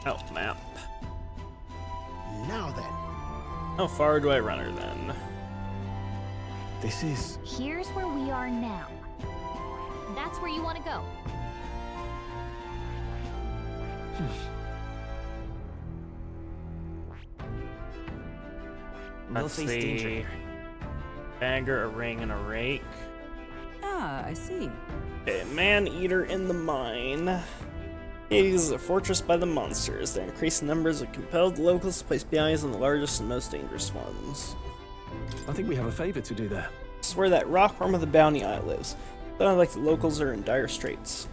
Oh, map. Now then. How far do I run her then? This is... Here's where we are now. That's where you want to go. We'll That's face danger the here. dagger, a ring, and a rake. Ah, I see. Okay, Man-Eater in the Mine. Hades is a fortress by the monsters. They increase the numbers of compelled locals to place bounties on the largest and most dangerous ones. I think we have a favor to do there. It's where that rockworm of the Bounty Eye lives. But like the locals are in dire straits.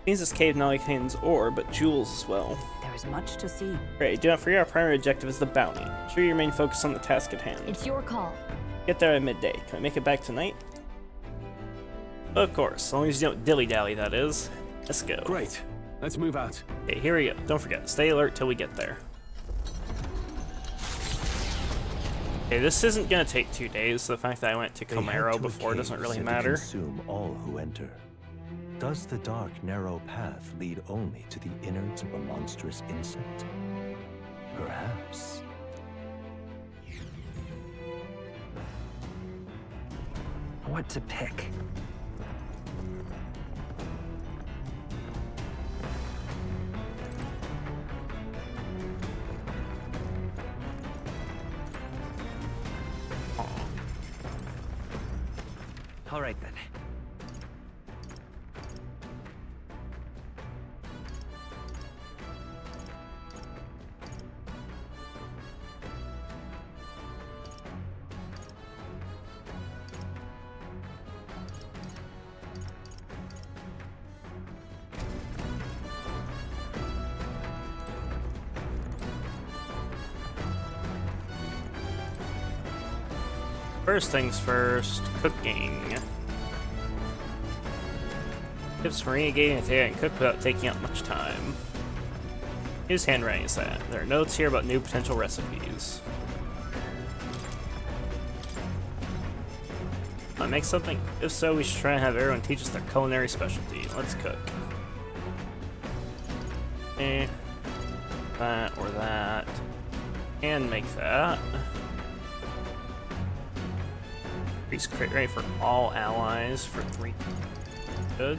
Means this cave not only contains ore, but jewels as well. There is much to see. Great, do not forget our primary objective is the bounty. Ensure you remain focused on the task at hand. It's your call. Get there at midday. Can I make it back tonight? Of course, as long as you don't dilly-dally, that is. Let's go. Great. Let's move out. Okay, here we go. Don't forget, stay alert till we get there. Okay, this isn't gonna take 2 days, so the fact that I went to They head Komaro to a before cave doesn't really said to matter. Consume all who enter. Does the dark, narrow path lead only to the innards of a monstrous insect? Perhaps. What to pick? All right then. First things first, cooking. Tips for regating if they can cook without taking up much time. Whose handwriting is that? There are notes here about new potential recipes. Want to make something? If so, we should try and have everyone teach us their culinary specialty. Let's cook. That or that. And make that. Increase crit rate for all allies for 3. Good.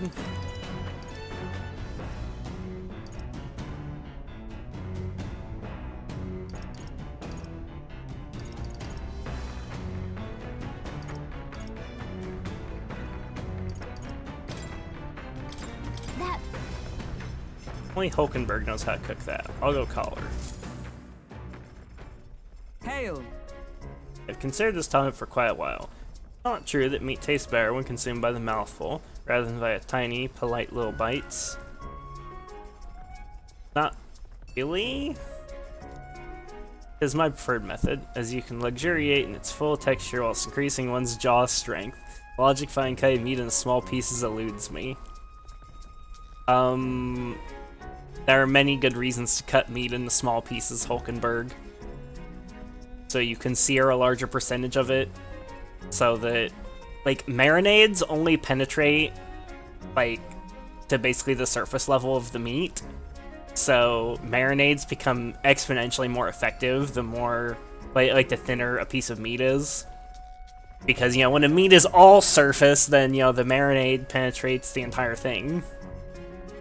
That Only Hulkenberg knows how to cook that. I'll go call her. Hail! I've considered this topic for quite a while. It's not true that meat tastes better when consumed by the mouthful, rather than via tiny, polite little bites. Not really. It is my preferred method, as you can luxuriate in its full texture whilst increasing one's jaw strength. The logic behind cutting meat into small pieces eludes me. There are many good reasons to cut meat into small pieces, Hulkenberg. So you can sear a larger percentage of it, so that, like, marinades only penetrate, like, to basically the surface level of the meat. So marinades become exponentially more effective the more, like the thinner a piece of meat is. Because, you know, when a meat is all surface, then, you know, the marinade penetrates the entire thing.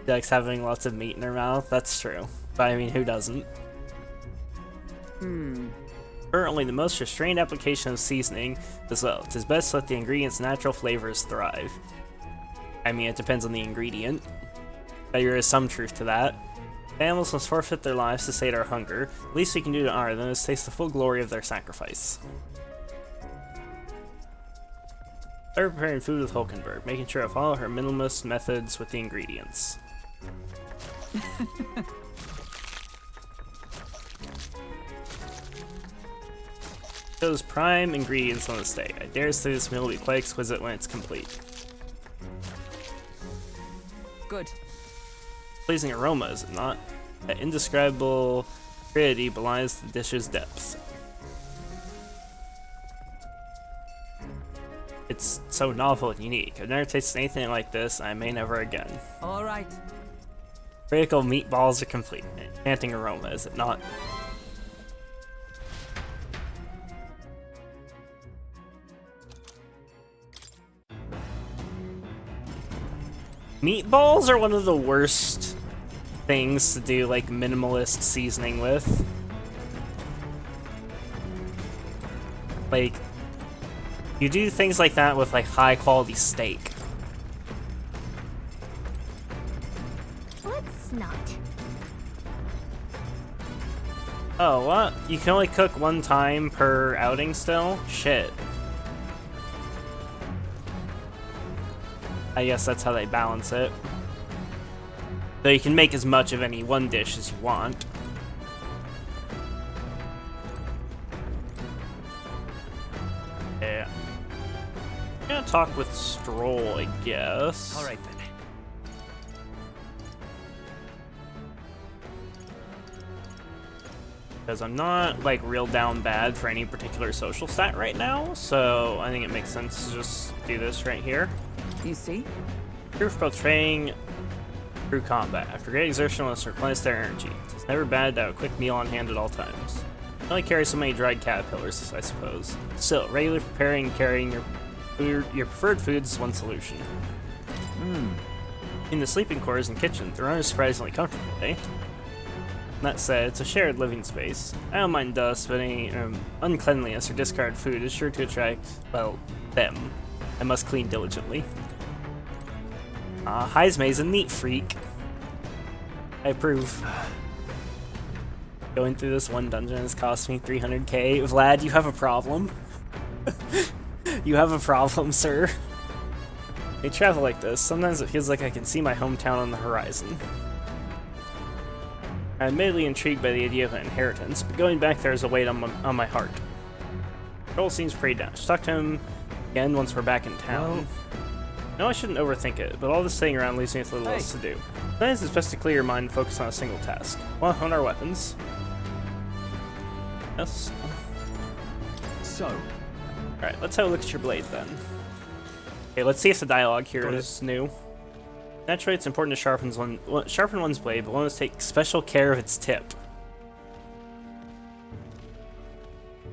She likes having lots of meat in her mouth, that's true. But I mean, who doesn't? Currently, the most restrained application of seasoning is well. It is best to let the ingredients' natural flavors thrive. I mean, it depends on the ingredient. There is some truth to that. Animals must forfeit their lives to sate our hunger. The least we can do to honor them is taste the full glory of their sacrifice. Start preparing food with Hulkenberg, making sure I follow her minimalist methods with the ingredients. Shows prime ingredients on the steak. I dare say this meal will be quite exquisite when it's complete. Good. Pleasing aroma, is it not? That indescribable purity belies the dish's depth. It's so novel and unique. I've never tasted anything like this, and I may never again. All right. Critical meatballs are complete. Enchanting aroma, is it not? Meatballs are one of the worst things to do like minimalist seasoning with. Like, you do things like that with like high quality steak. Let's not. Oh, what? You can only cook one time per outing still? Shit. I guess that's how they balance it. So you can make as much of any one dish as you want. Yeah. I'm gonna talk with Stroll, I guess. All right then. Because I'm not, like, real down bad for any particular social stat right now, so I think it makes sense to just do this right here. You see? Proof both training through combat. After great exertion, let's replenish their energy. It's never bad to have a quick meal on hand at all times. You only carry so many dried caterpillars, I suppose. Still, regularly preparing and carrying your preferred foods is one solution. In the sleeping quarters and kitchen, the run is surprisingly comfortable, eh? That said, it's a shared living space. I don't mind dust, but any uncleanliness or discarded food is sure to attract, well, them. I must clean diligently. Heismay's a neat freak. I approve. Going through this one dungeon has cost me 300k. Vlad, you have a problem. You have a problem, sir. I travel like this. Sometimes it feels like I can see my hometown on the horizon. I'm admittedly intrigued by the idea of an inheritance, but going back there is a weight on my heart. Joel seems pretty down. Just talk to him again once we're back in town. No, I shouldn't overthink it, but all this sitting around leaves me with little else to do. Sometimes it's best to clear your mind and focus on a single task. Well, on our weapons. Yes. So, Alright, let's have a look at your blade then. Okay, let's see if the dialogue here is new. Naturally, it's important to sharpen one's blade, but one must take special care of its tip.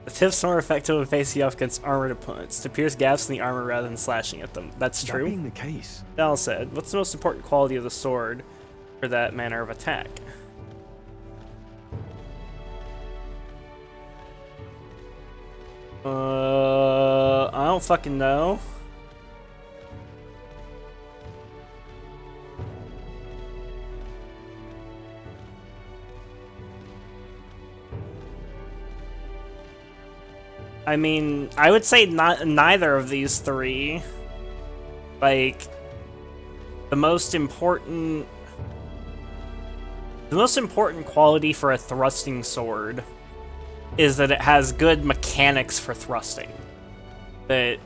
The tip's more effective when facing off against armored opponents, to pierce gaps in the armor rather than slashing at them. That's that true. being the case, Dal said, what's the most important quality of the sword for that manner of attack? I don't fucking know. I mean, I would say neither of these three. Like, the most important quality for a thrusting sword is that it has good mechanics for thrusting. That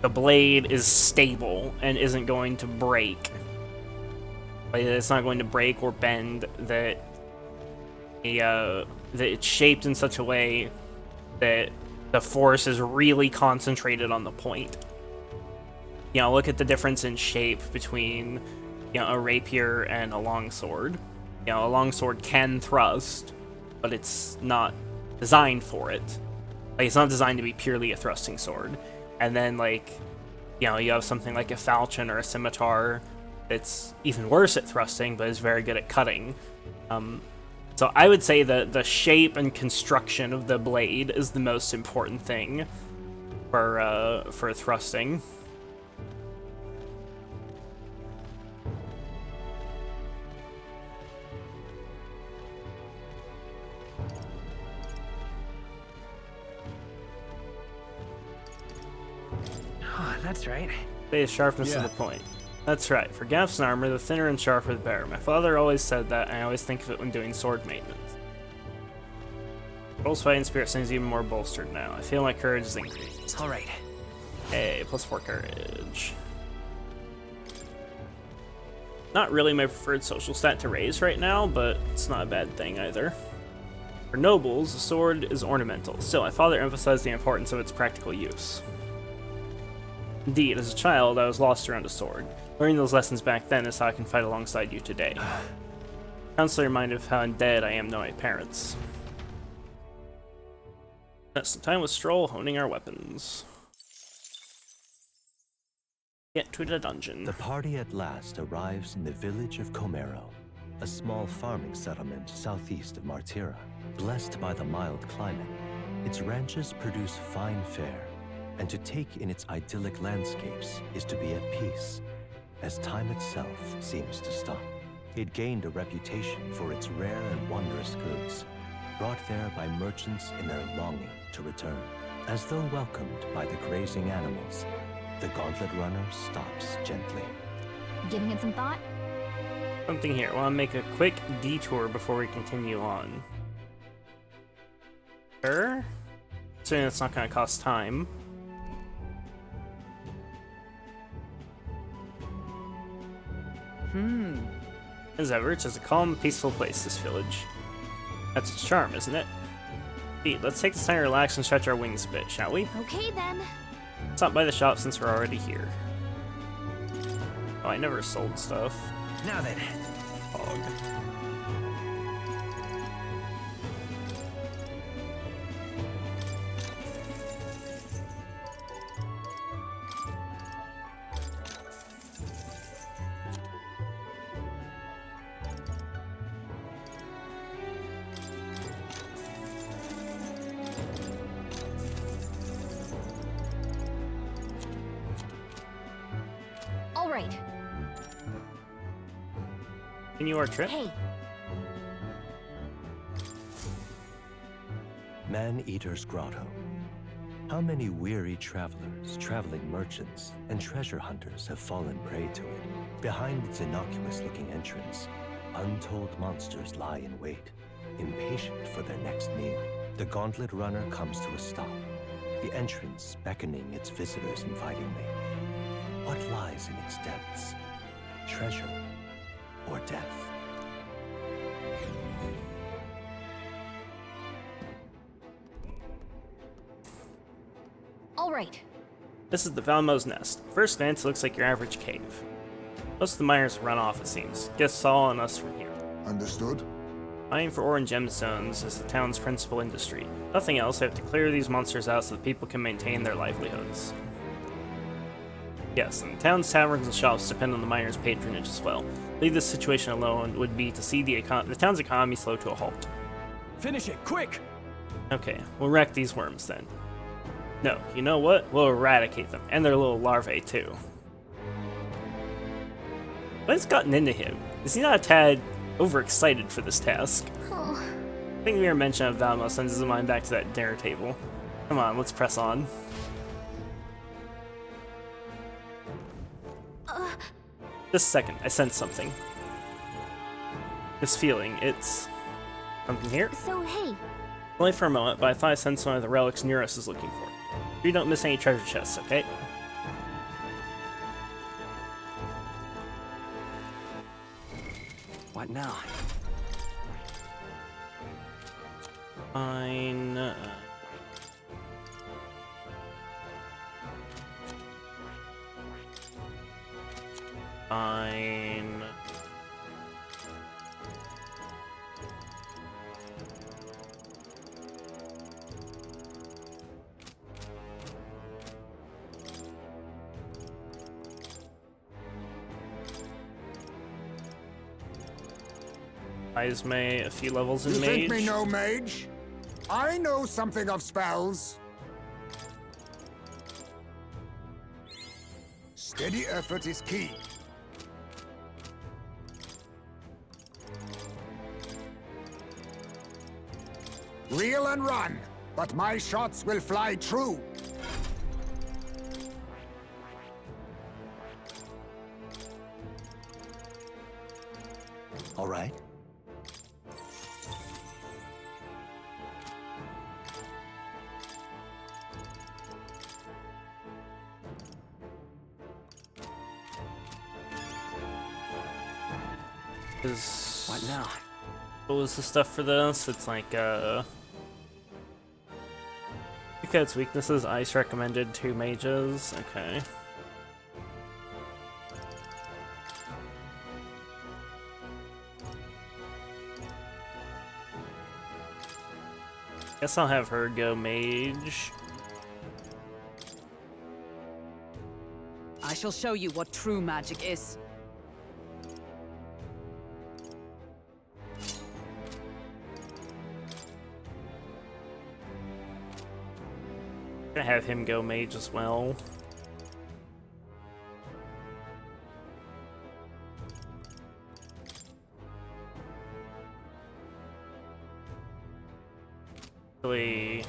the blade is stable and isn't going to break. Like, it's not going to break or bend. That it's shaped in such a way that the force is really concentrated on the point. You know, look at the difference in shape between, you know, a rapier and a longsword. You know, a longsword can thrust, but it's not designed for it. Like, it's not designed to be purely a thrusting sword. And then, like, you know, you have something like a falchion or a scimitar that's even worse at thrusting, but is very good at cutting. So I would say that the shape and construction of the blade is the most important thing for thrusting. Oh, that's right. The sharpness of the point. That's right. For gaps in armor, the thinner and sharper the better. My father always said that, and I always think of it when doing sword maintenance. Joel's fighting spirit seems even more bolstered now. I feel my courage is increased. All right. Hey, +4 courage. Not really my preferred social stat to raise right now, but it's not a bad thing either. For nobles, a sword is ornamental. Still, my father emphasized the importance of its practical use. Indeed, as a child, I was lost around a sword. Learning those lessons back then is how I can fight alongside you today. Constantly reminded of how indebted I am to my parents. That's some time with Stroll honing our weapons. Get to the dungeon. The party at last arrives in the village of Comero, a small farming settlement southeast of Martira. Blessed by the mild climate, its ranches produce fine fare, and to take in its idyllic landscapes is to be at peace, as time itself seems to stop. It gained a reputation for its rare and wondrous goods, brought there by merchants in their longing to return. As though welcomed by the grazing animals, the Gauntlet Runner stops gently. Giving it some thought? Something here. I want to make a quick detour before we continue on. Sure. Assuming it's not going to cost time. As ever, it's just a calm, peaceful place, this village. That's its charm, isn't it? Pete, let's take this time to relax and stretch our wings a bit, shall we? Okay then. Stop by the shop since we're already here. Oh, I never sold stuff. Now then. Hog. All right. Continue our trip? Hey, Man-Eater's Grotto. How many weary travelers, traveling merchants, and treasure hunters have fallen prey to it? Behind its innocuous-looking entrance, untold monsters lie in wait, impatient for their next meal. The Gauntlet Runner comes to a stop, the entrance beckoning its visitors invitingly. What lies in its depths? Treasure or death? all right. This is the Valmo's Nest. First glance, it looks like your average cave. Most of the miners have run off, it seems. Guess Saul and us from here. Understood? Mining for ore and gemstones is the town's principal industry. Nothing else, they have to clear these monsters out so that people can maintain their livelihoods. Yes, and the town's taverns and shops depend on the miners' patronage as well. Leave this situation alone would be to see the town's economy slow to a halt. Finish it, quick! Okay, we'll wreck these worms then. No, you know what? We'll eradicate them, and their little larvae too. What has gotten into him? Is he not a tad overexcited for this task? Oh, I think mere mention of Valmo sends his mind back to that dinner table. Come on, let's press on. Just a second, I sense something. This feeling, it's... something here? so hey, Only for a moment, but I thought I sensed one of the relics Neuros is looking for. You don't miss any treasure chests, okay? What now? Fine. Fine. Isme, a few levels in You mage. think me no mage? I know something of spells. Steady effort is key. Reel and run, but my shots will fly true. All right. What now? What was the stuff for this? It's like, Because its weaknesses, ice recommended 2 mages. Okay. Guess I'll have her go mage. I shall show you what true magic is. Gonna have him go mage as well. Actually,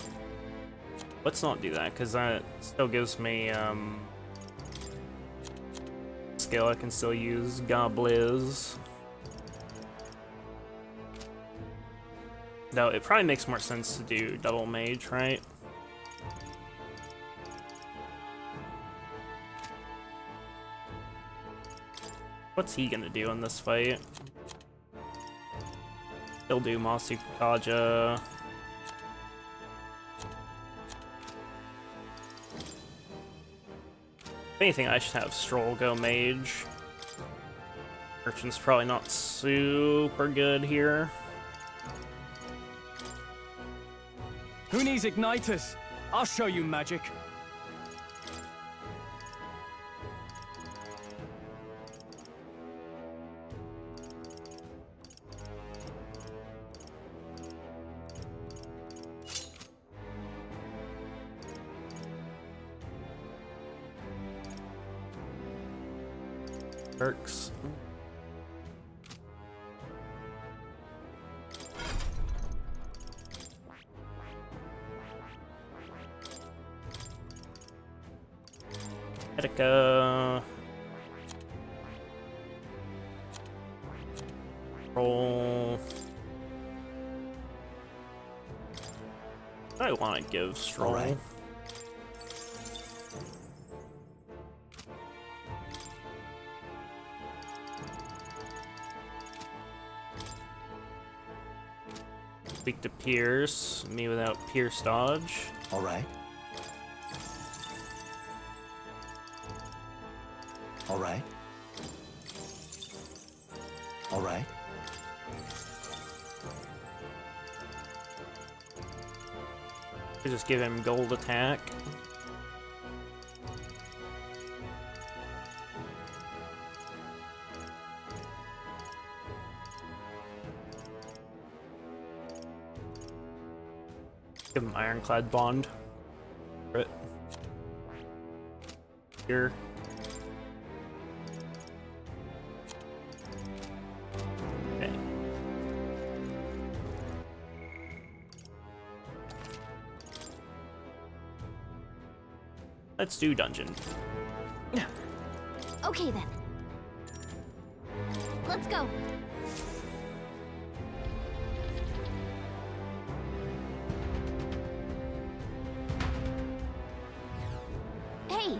let's not do that because that still gives me skill I can still use. Goblins. No, it probably makes more sense to do double mage, right? What's he gonna do in this fight? He'll do Masu Kaja. If anything, I should have Stroll go mage. Merchant's probably not super good here. Who needs igniters? I'll show you magic. Perks. Etika. Roll. I want to give Stroll. All right. Speak to Pierce. Me without Pierce dodge. All right. All right. All right. I just give him gold attack. Give him Ironclad Bond. Crit. Here. Okay. Let's do dungeon. Okay then. Let's go. Hey,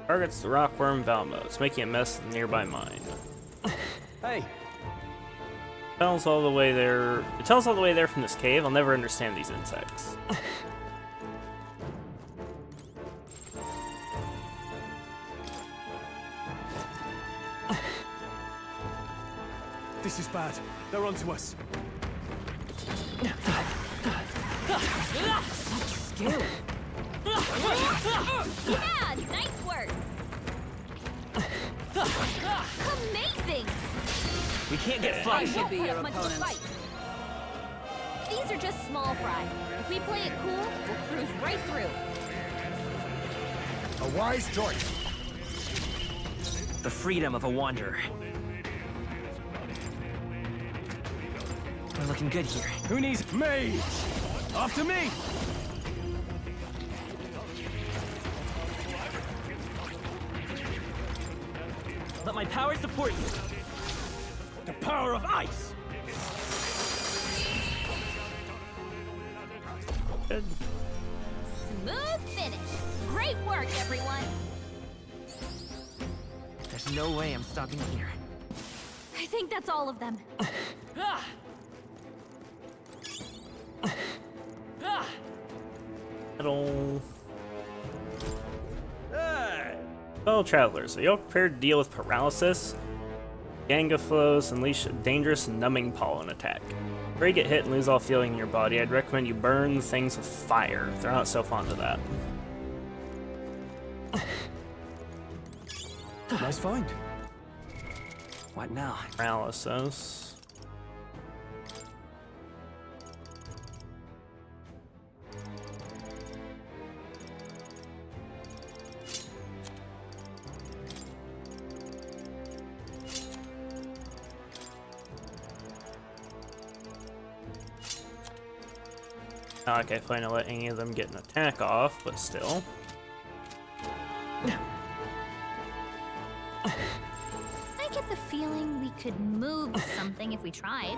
Targets the rockworm Valmos, making a mess of the nearby mine. Hey, Tunnels all the way there. It tunnels all the way there from this cave. I'll never understand these insects. this is bad. They're onto us. Skill. yeah, nice work. Amazing. We can't get I fucked. should be Put your up much of a opponent. fight. These are just small fry. If we play it cool, we'll cruise right through. A wise choice. The freedom of a wanderer. We're looking good here. Who needs mage? After me! Let my power support you. The power of ice! Good. Smooth finish. Great work, everyone. There's no way I'm stopping here. I think that's all of them. Little. Fellow travelers, are you all prepared to deal with paralysis? Ganga flows unleash a dangerous numbing pollen attack. Before you get hit and lose all feeling in your body, I'd recommend you burn things with fire. They're not so fond of that. Nice find. What now? Paralysis. Not like I plan to let any of them get an attack off, but still. I get the feeling we could move something if we tried.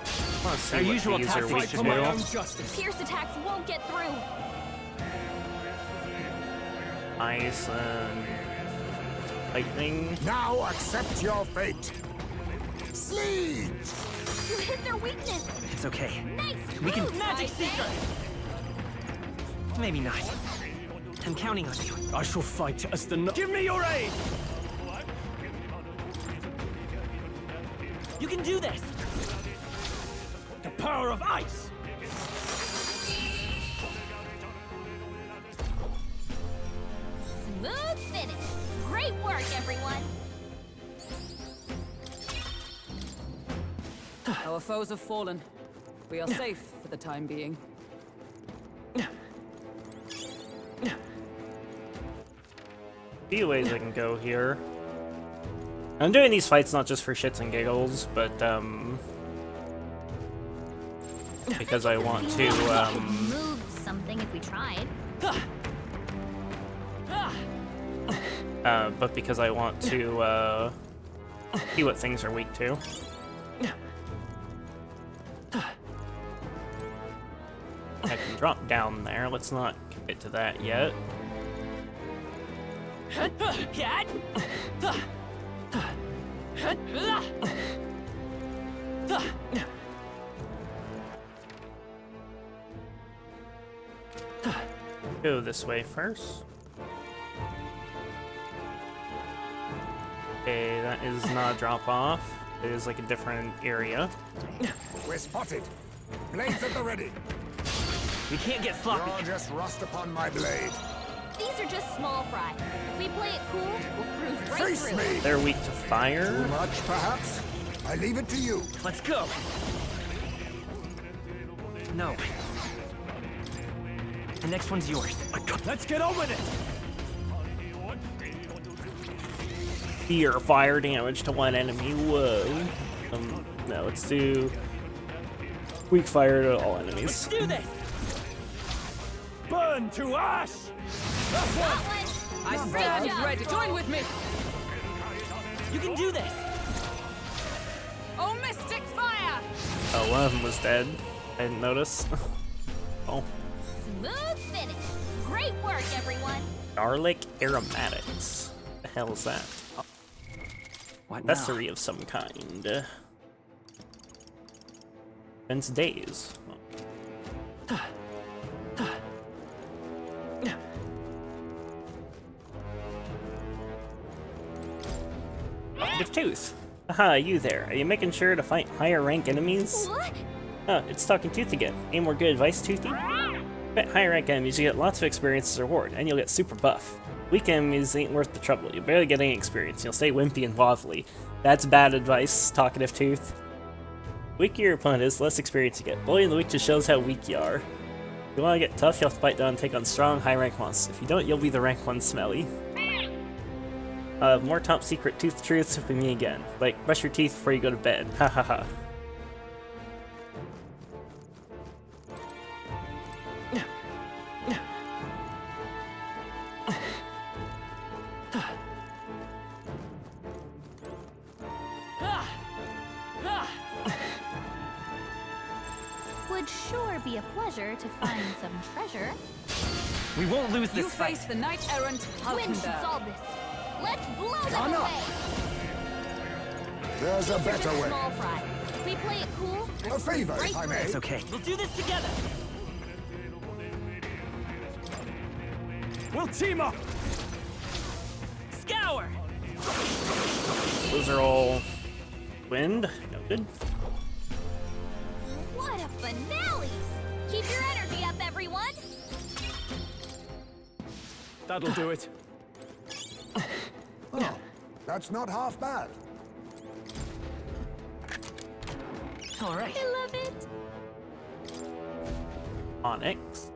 I want to see Our what usual these are tactics weak Fight to. for my own justice. Pierce attacks won't get through. Ice and lightning. Now accept your fate. Sleep! You hit their weakness. It's okay. Nice. We can- move, Magic I say. Seeker! Maybe not. I'm counting on you. I shall fight as the. Give me your aid. You can do this! The power of ice. Smooth finish. Great work, everyone. Our foes have fallen. We are safe for the time being. Few ways I can go here. I'm doing these fights not just for shits and giggles, but because I want to We could move something if we tried. but because I want to see what things are weak to. I can drop down there. Let's not commit to that yet. Go this way first. Okay, that is not a drop off. It is like a different area. We're spotted. Blades at the ready. We can't get sloppy. You're just rust upon my blade. These are just small fry. If we play it cool, we'll cruise right Face through. me! They're weak to Too fire. much, perhaps? I leave it to you. Let's go. No. The next one's yours. Let's get on with it. Fear fire damage to one enemy. Whoa. No, let's do weak fire to all enemies. Do this! Burn to ash. That's Got one. one. I Great stand job. ready. Join with me. You can do this! Oh, mystic fire! Oh, one of them was dead. I didn't notice. Oh, Smooth finish. Great work, everyone. garlic aromatics. The hell is that? Oh, What now? accessory of some kind. Spends days. Talkative Tooth. Haha, you there. Are you making sure to fight higher rank enemies? What? It's Talking Tooth again. Any more good advice, Toothy? Fight higher rank enemies, you get lots of experience as a reward, and you'll get super buff. Weak enemies ain't worth the trouble. You'll barely get any experience. You'll stay wimpy and wobbly. That's bad advice, Talkative Tooth. The weaker your opponent is, the less experience you get. Bullying the weak just shows how weak you are. If you want to get tough, you'll have to fight down and take on strong, high-rank monsters. If you don't, you'll be the rank 1 smelly. More top secret tooth truths with me again. Like, brush your teeth before you go to bed. Ha ha ha. Would sure be a pleasure to find some treasure. We won't lose You this fight. face the knight-errant Quinn should Halkenberg. solve this. Let's blow them Anna! away. There's a These are better just way. small fry. If we play it cool, we'll A favor, right if I through. may. It's okay. We'll do this together! We'll team up. Scour! Those are all wind. Noted. What a finale! Keep your energy up, everyone! That'll do it. Oh, that's not half bad. All right. I love it! Onyx.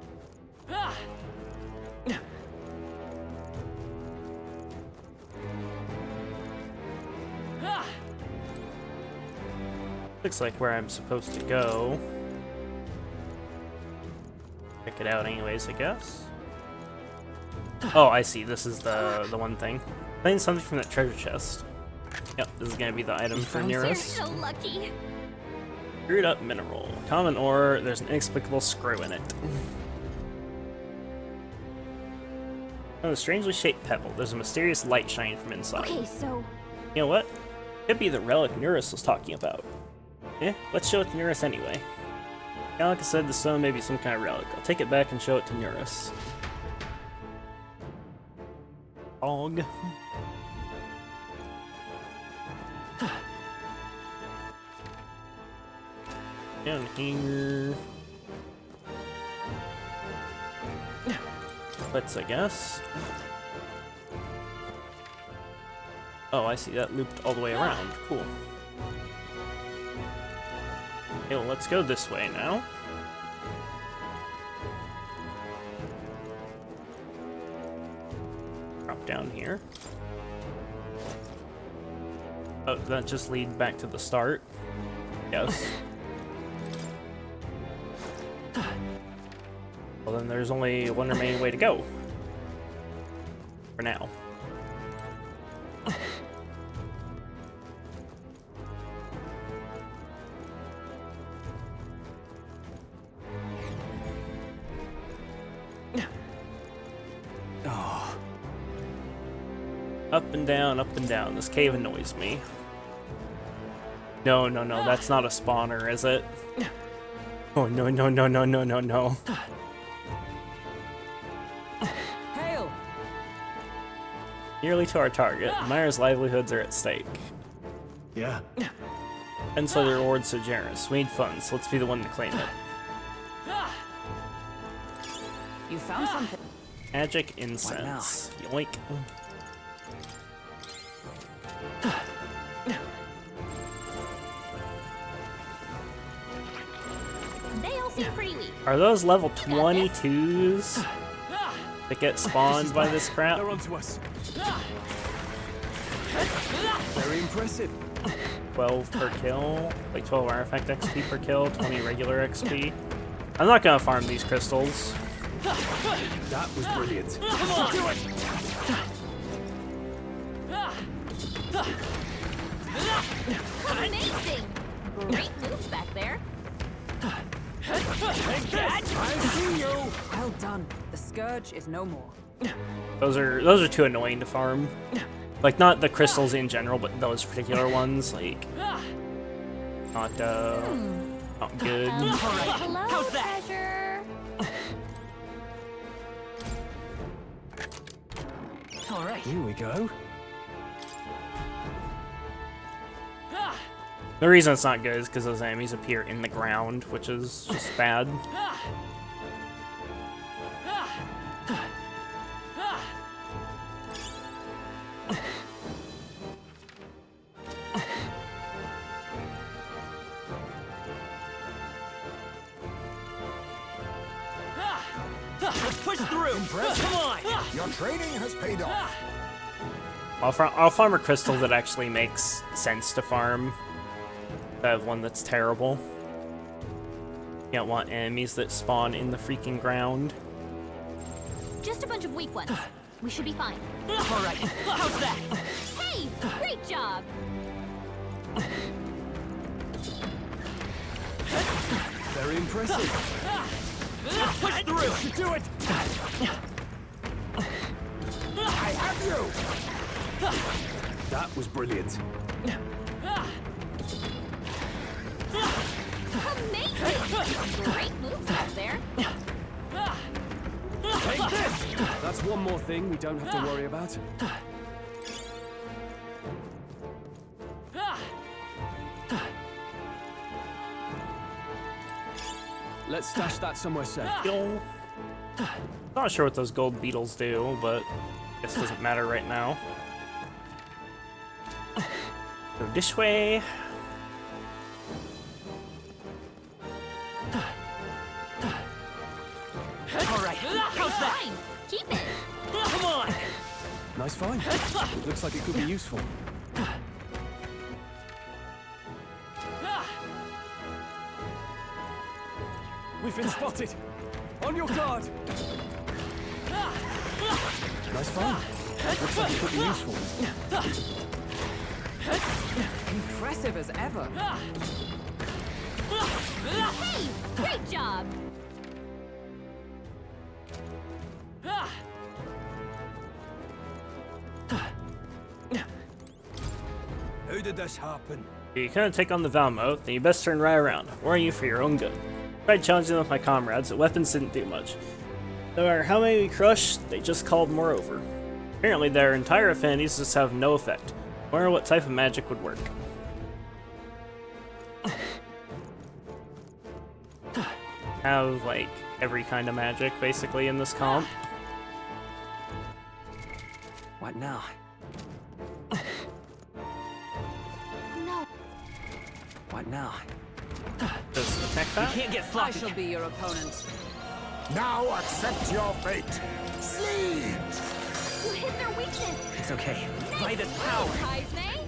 Looks like where I'm supposed to go. Check it out anyways, I guess. Oh, I see. This is the one thing. I think something from that treasure chest. Yep, this is gonna be the item for You're Nearest. so lucky. Screwed up mineral. Common ore, there's an inexplicable screw in it. Oh, a strangely shaped pebble. There's a mysterious light shining from inside. Okay, so You know what? Could be the relic Nearest was talking about. Let's show it to Nearest anyway. Gallica said the stone may be some kind of relic. I'll take it back and show it to Nearest. Og. Down here. Let's, I guess. Oh, I see. That looped all the way around. Cool. Okay, well, let's go this way now. Drop down here. Oh, that just lead back to the start. Yes. Well, then there's only one remaining way to go. For now. Up and down, up and down. This cave annoys me. No, that's not a spawner, is it? Oh, no. Hail! Nearly to our target. Myra's livelihoods are at stake. Yeah. And so the reward's so generous. We need funds, so let's be the one to claim it. You found something. Magic incense. Yoink. they all seem pretty weak. Are those level 22s that get spawned by this crap? They're onto us. Very impressive. 12 per kill, like 12 artifact XP per kill, 20 regular XP. I'm not gonna farm these crystals. That was brilliant. Come on! Do it! Amazing! Great moves back there. I see you. Well done. The scourge is no more. Those are too annoying to farm. Like, not the crystals in general, but those particular ones, like, not good. Hello, How's that? treasure. All right. Here we go. The reason it's not good is because those enemies appear in the ground, which is just bad. Let's push through. Come on. Your training has paid off. I'll farm a crystal that actually makes sense to farm. I have one that's terrible. You don't want enemies that spawn in the freaking ground. Just a bunch of weak ones. We should be fine. All right. How's that? Hey, great job. Very impressive. Let's push through. You do it. I have you. That was brilliant. Amazing! Great moves out there. Take this. That's one more thing we don't have to worry about. Let's stash that somewhere safe. Beetle. Not sure what those gold beetles do, but I guess it doesn't matter right now. Go this way. Alright, how's that? Fine. Keep it. Come on! Nice find. Looks like it could be useful. We've been spotted. On your guard. Nice find. Looks like it could be useful. Impressive as ever. Hey, great job. How did this happen? If you couldn't take on the Valmo, then you best turn right around. Where are you for your own good? I tried challenging them with my comrades, but weapons didn't do much. No matter how many we crushed, they just called more over. Apparently their entire affinities just have no effect. I wonder what type of magic would work. Have, like, every kind of magic, basically, in this comp. What now? No. What now? Just attack that. Can't get I sloppy. shall be your opponent. Now accept your fate. Sleep! You hit their weakness. It's okay. By this power. Kaizme.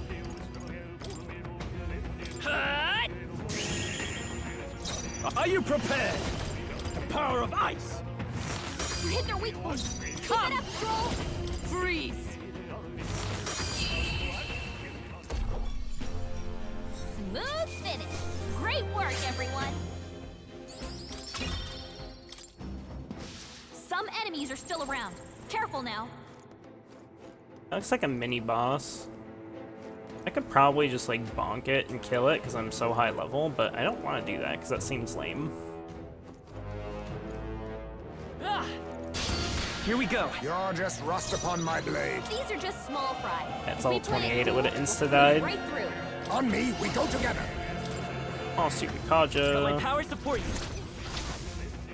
Are you prepared? The power of ice. You hit their weakness. Keep it up, Stroll. Freeze! Smooth finish. Great work, everyone. Some enemies are still around. Careful now. That looks like a mini boss. I could probably just like bonk it and kill it because I'm so high level, but I don't want to do that because that seems lame. Here we go. You're just rust upon my blade. These are just small fry. That's If all we play 28, it cool, would've we'll insta-died. squeeze right through. On me, we go together. Oh, Super My Kaja. power support you.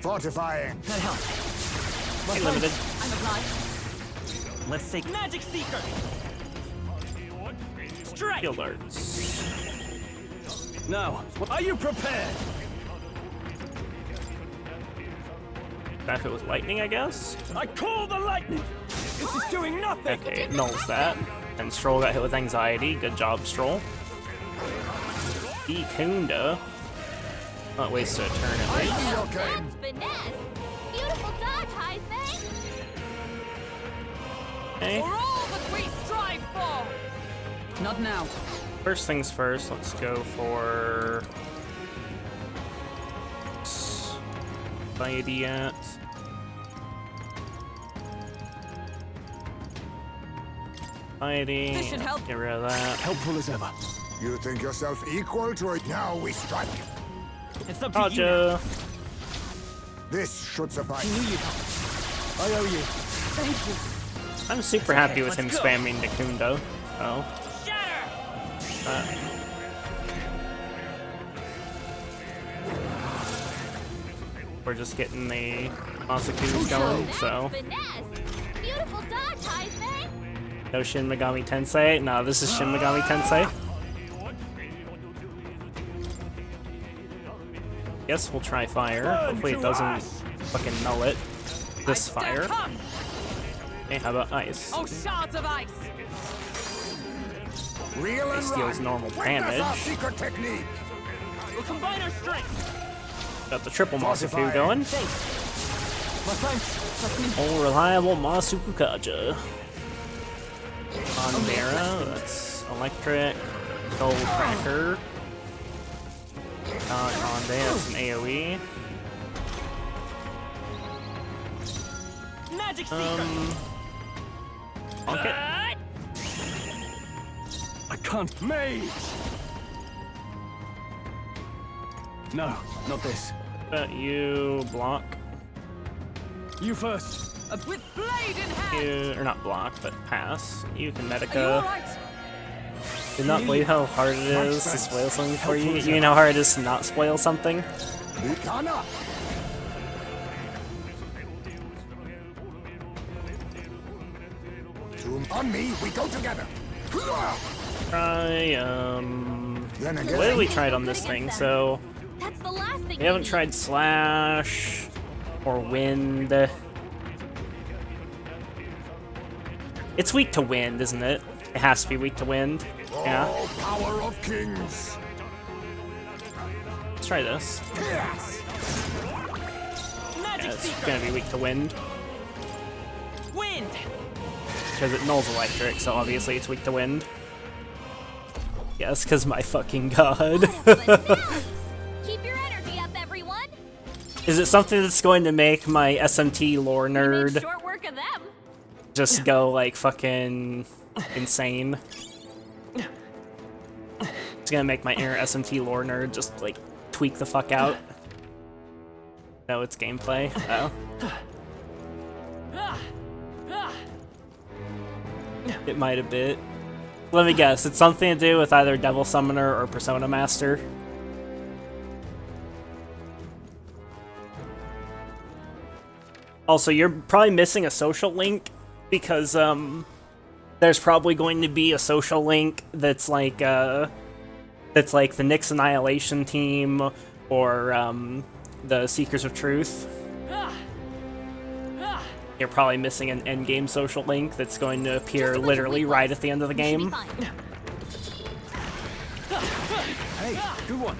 Fortifying. That helps. Hey, limited. I'm obliged. Let's take Magic Seeker! Strike! Field arts. Now, are you prepared? Back it with lightning, I guess. I call the lightning. This is doing nothing. Okay, it nulls that. And Stroll got hit with anxiety. Good job, Stroll. Kunda. Not waste a turn at least. Okay. That's finesse. Beautiful dodge, Heisman. Okay. For all that we strive for! Not now. First things first, let's go for Society at Society. This should help. Get rid of that. Helpful as ever. You think yourself equal to it? Now we strike. It's up to you now. Kaja. This should suffice. I owe you. Thank you. I'm super happy with him let's go. spamming Nakundo. So Shatter! we're just getting the Masakus going. So Finesse. Beautiful dodge, Heisman. no Shin Megami Tensei. No, this is Shin Megami Tensei. Guess we'll try fire. Hopefully it doesn't fucking null it. This fire. Come! Okay, how about ice? Oh, shards of ice! Reel and Steals run. normal Witness damage. our secret technique. We'll combine our strengths! Got the triple Masaku Fortifying. going. My thanks. All reliable Masuku Kaja. Ondera, that's electric. Gold Cracker. Onde, that's an AoE. Magic Seeker! Bonk it. I can't. Mage. No, not this. You block. You first. With blade in hand! You, or not block, but pass. You can Are you Medica. alright? Did not believe how hard it is to spoil something for you. You know how hard it is to not spoil something? Ikana. On me, we go together. Try, Then what again, did we try on this thing? So, That's the last thing we haven't need. tried Slash or Wind. It's weak to Wind, isn't it? It has to be weak to Wind. Yeah, oh, power of kings. let's try this. Yes. Magic Yeah, it's Seeker! gonna be weak to Wind Wind! because it nulls Electric, so obviously it's weak to Wind. Yes, because my fucking god. Keep your energy up, everyone. Is it something that's going to make my SMT lore We made nerd short work of them. just go like fucking insane? It's gonna make my inner SMT lore nerd just like tweak the fuck out. No, it's gameplay. Oh. It might have been. Let me guess, it's something to do with either Devil Summoner or Persona Master. Also, you're probably missing a social link because there's probably going to be a social link that's like the Nyx Annihilation team or the Seekers of Truth. You're probably missing an endgame social link that's going to appear literally right at the end of the We should be game. fine. Hey, good one.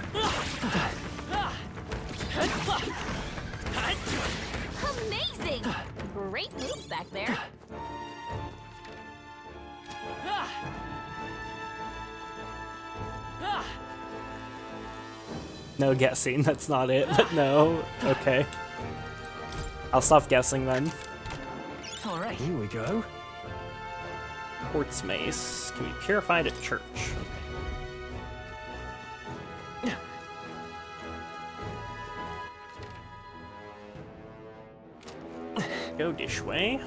Amazing! Great moves back there. No guessing, that's not it, but no. Okay. I'll stop guessing then. All right. Here we go. Quartz mace can be purified at church. Go this way.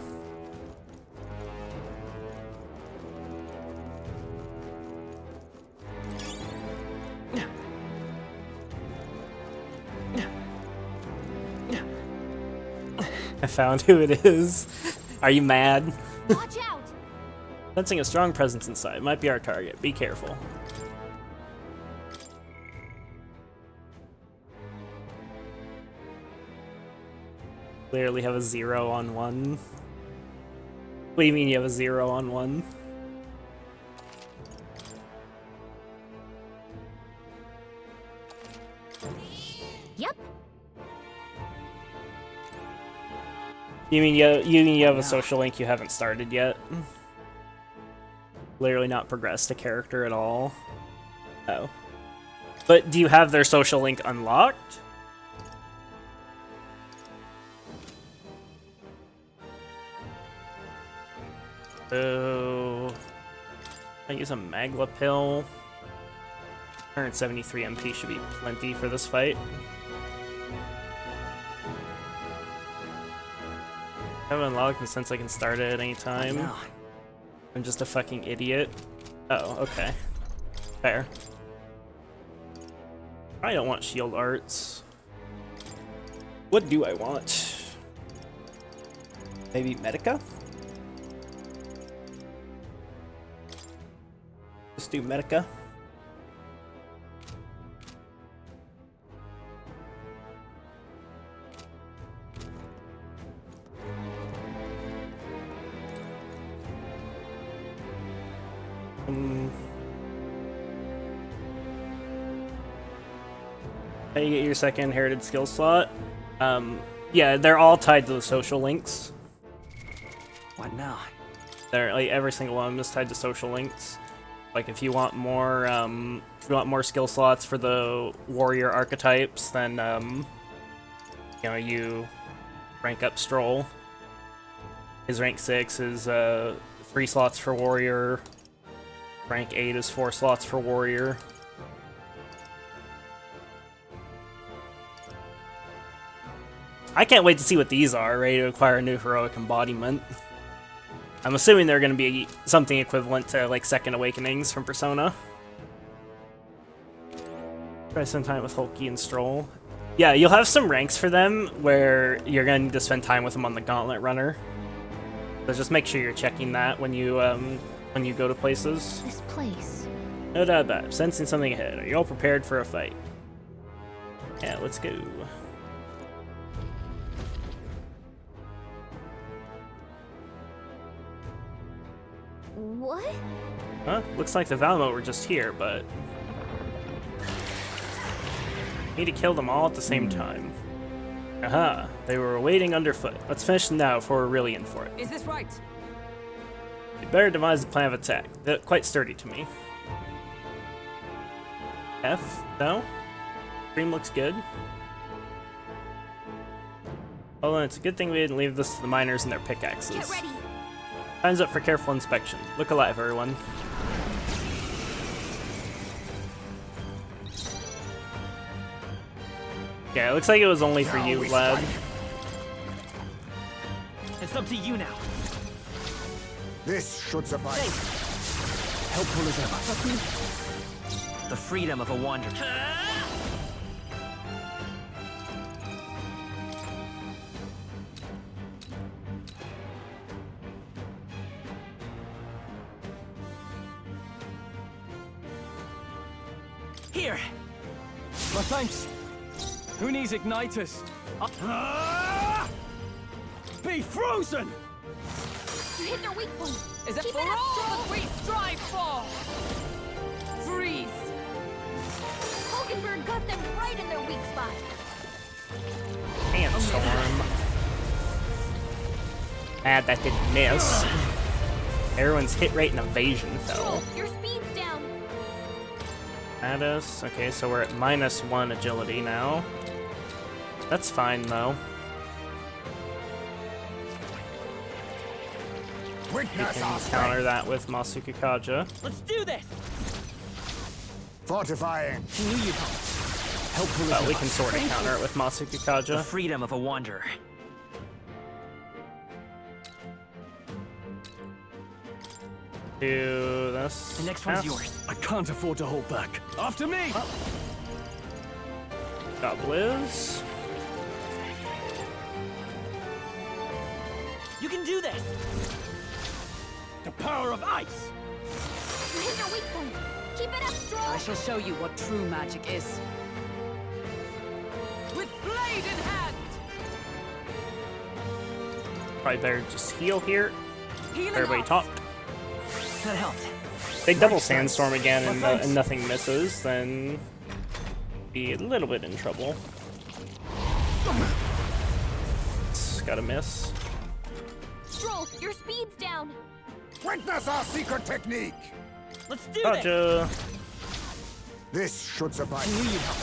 I found who it is. Are you mad? Watch out! Sensing a strong presence inside. Might be our target. Be careful. Clearly have a 0 on 1. What do you mean you have a 0 on 1? Yep. You mean you have a social link you haven't started yet? Literally not progressed a character at all. Oh. But do you have their social link unlocked? So I use a Magla pill. 173 MP should be plenty for this fight. I haven't unlocked and since I can start it at any time. Now. I'm just a fucking idiot. Oh, okay. Fair. I don't want shield arts. What do I want? Maybe Medica? Let's do Medica. How you get your second inherited skill slot? Yeah, they're all tied to the social links. What now? They're like every single one of them is tied to social links. Like if you want more skill slots for the warrior archetypes, then you know, you rank up Stroll. His rank 6 is 3 slots for warrior. Rank 8 is 4 slots for warrior. I can't wait to see what these are, ready to acquire a new heroic embodiment. I'm assuming they're going to be something equivalent to like Second Awakenings from Persona. Try some time with Hulky and Stroll. Yeah, you'll have some ranks for them where you're going to need to spend time with them on the Gauntlet Runner. So just make sure you're checking that when you go to places. This place. No doubt about it. Sensing something ahead. Are you all prepared for a fight? Yeah, let's go. What? Huh? Looks like the Valmo were just here, but... Need to kill them all at the same time. Aha, they were waiting underfoot. Let's finish them now before we're really in for it. Is this right? You better devise a plan of attack. They're quite sturdy to me. F? No? Green looks good. Although it's a good thing we didn't leave this to the miners and their pickaxes. Get ready. Time's up for careful inspection. Look alive, everyone. Yeah, it looks like it was only for you, lad. It's up to you now. This should suffice. Helpful as ever. The freedom of a wanderer. Here. My thanks. Who needs Ignitus? Be frozen! You hit their weak point. Is it Keep for it up, all Stroll. that we strive for? Freeze! Hulkenberg got them right in their weak spot. Sandstorm. Ah, that didn't miss. Everyone's hit rate and evasion Stroll, fell. your speed's down. At us. Okay, so we're at -1 agility now. That's fine though. We Witness can our counter strength. that with Masuka Kaja. Let's do this. Fortifying. Knew you'd help. Helpful as We ever. can sort of counter it with Masuka The Kaja. freedom of a wanderer. Do this. The next one's pass. yours. I can't afford to hold back. After me! Got Blizz. You can do this. The power of ice! You hit their weak point. Keep it up, Stroll. I shall show you what true magic is. With blade in hand! Probably better just heal here. Healing Everybody off. talked. That helped. They double Sandstorm again and nothing misses, then be a little bit in trouble. It's gotta miss. Stroll, your speed's down. Witness our secret technique. Let's do this. Kaja. This should suffice. Knew you'd help.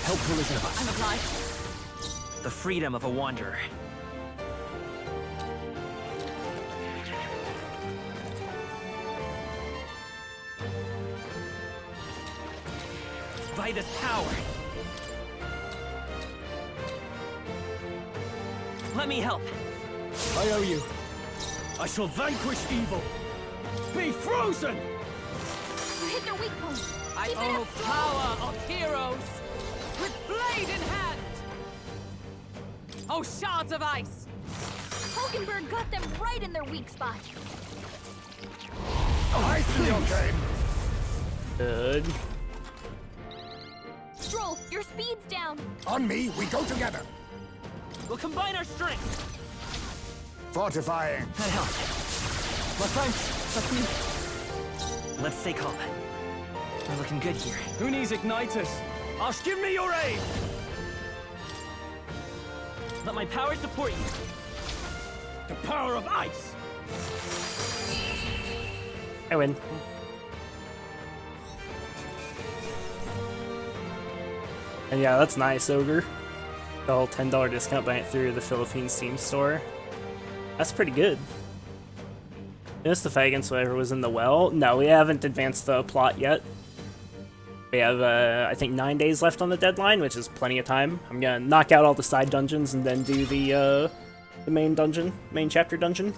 Helpful as ever. I'm obliged. The freedom of a wanderer. Vitus power. Let me help. I owe you. I shall vanquish evil. Be frozen! You hit their weak point. I Keep it owe up, Stroll. power of heroes with blade in hand. Oh, shards of ice! Hulkenberg got them right in their weak spot. I see your game. Good. Stroll, your speed's down. On me, we go together. We'll combine our strength. Fortifying. That helped. My thanks. That's me. Let's stay calm. We're looking good here. Who needs Ignitus? Ask, give me your aid! Let my power support you. The power of ice! I win. And yeah, that's nice, Ogre. The whole $10 discount buying it through the Philippines Steam store. That's pretty good. Missed the fight against whoever was in the well. No, we haven't advanced the plot yet. We have, I think, 9 days left on the deadline, which is plenty of time. I'm gonna knock out all the side dungeons and then do the main dungeon, main chapter dungeon.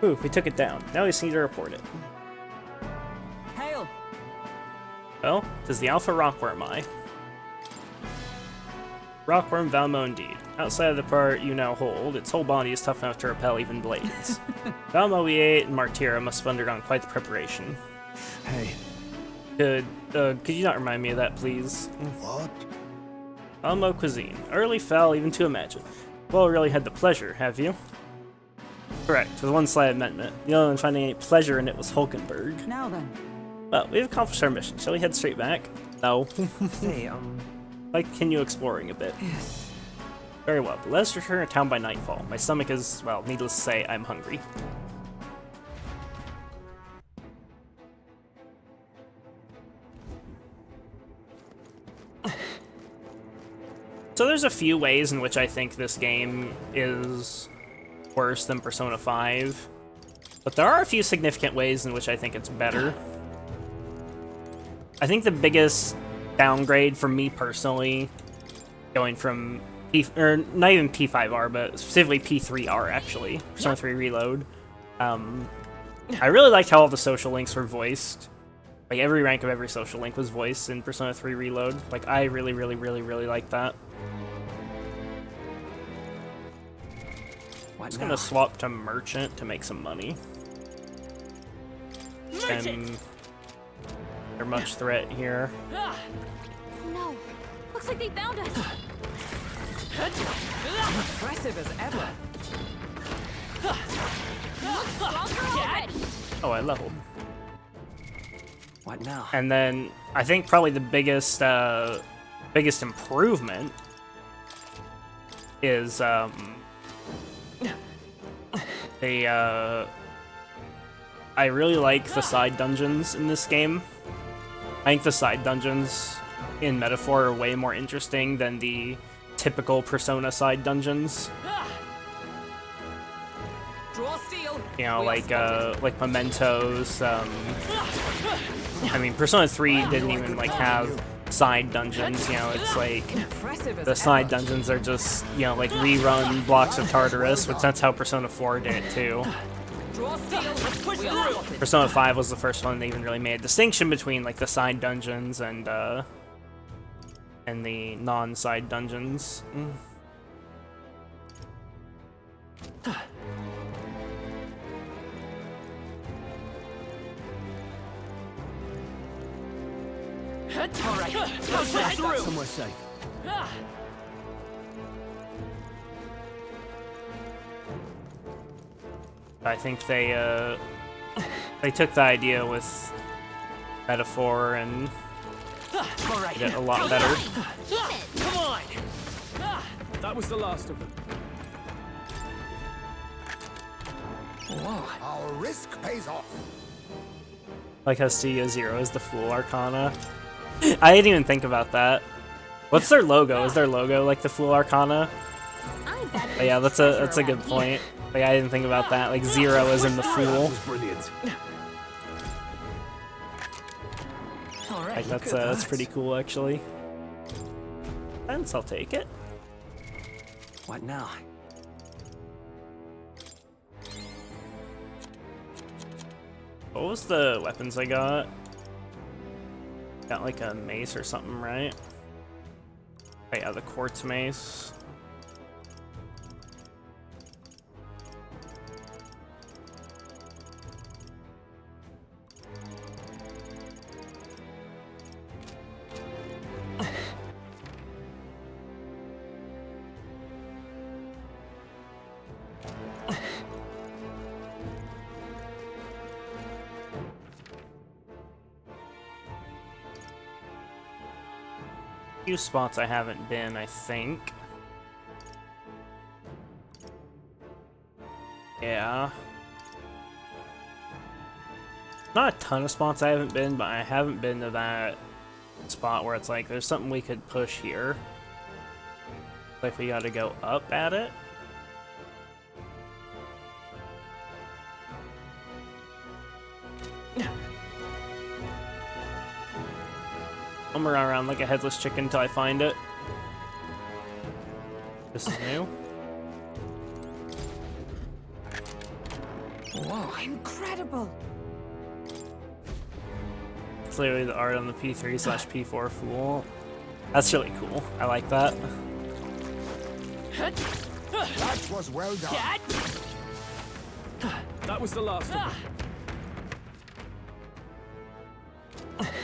Ooh, we took it down. Now we just need to report it. Hail! Well, does the Alpha Rockworm eye? Rockworm Valmo indeed. Outside of the part you now hold, its whole body is tough enough to repel even blades. Valmo E8 and Martira must have undergone quite the preparation. Hey, Could you not remind me of that, please? What? Valmo cuisine. Early foul even to imagine. Well, really had the pleasure, have you? Correct, with one slight amendment. The only one finding any pleasure in it was Hulkenberg. Now then. Well, we've accomplished our mission. Shall we head straight back? No. Say, Like, continue exploring a bit. Very well, but let us return to town by nightfall. My stomach is, well, needless to say, I'm hungry. So there's a few ways in which I think this game is worse than Persona 5, but there are a few significant ways in which I think it's better. I think the biggest downgrade for me personally, going from not even P5R, but specifically P3R actually, Persona 3 Reload. I really liked how all the social links were voiced. Like every rank of every social link was voiced in Persona 3 Reload. Like I really liked that. I'm just gonna swap to Merchant to make some money. And they're much threat here. No. Looks like they found us. Impressive as ever. Looks stronger already. Oh, I leveled. what now? And then I think probably the biggest improvement is I really like the side dungeons in this game. I think the side dungeons in Metaphor are way more interesting than the typical Persona side dungeons. Draw steel. You know, like Mementos. I mean, Persona 3 didn't even like have side dungeons. You know, it's like Impressive as the side dungeons are just, you know, like rerun blocks of Tartarus, which that's how Persona 4 did it too. Draw steel. Let's push through. Persona 5 was the first one that even really made a distinction between like the side dungeons and the non-side dungeons. All right. Push through. somewhere safe. I think they took the idea with Metaphor and did it a lot better. Come on. That was the last of them. Our risk pays off. Like how Studio Zero is the Fool Arcana. I didn't even think about that. What's their logo? Is their logo like the Fool Arcana? I bet But yeah, that's a good point. Like I didn't think about that. Like Zero is in the Fool. Brilliant. All right. Like that's pretty cool actually. Hence, I'll take it. What now? What was the weapons I got? Got like a mace or something, right? Oh yeah, the quartz mace. Few spots I haven't been, I think. Yeah. Not a ton of spots I haven't been, but I haven't been to that spot where it's like, there's something we could push here. Like we gotta go up at it. I'm around like a headless chicken until I find it. This is new. Whoa. Incredible. Clearly the art on the P3/P4 Fool. That's really cool. I like that. That was well done. That was the last of them.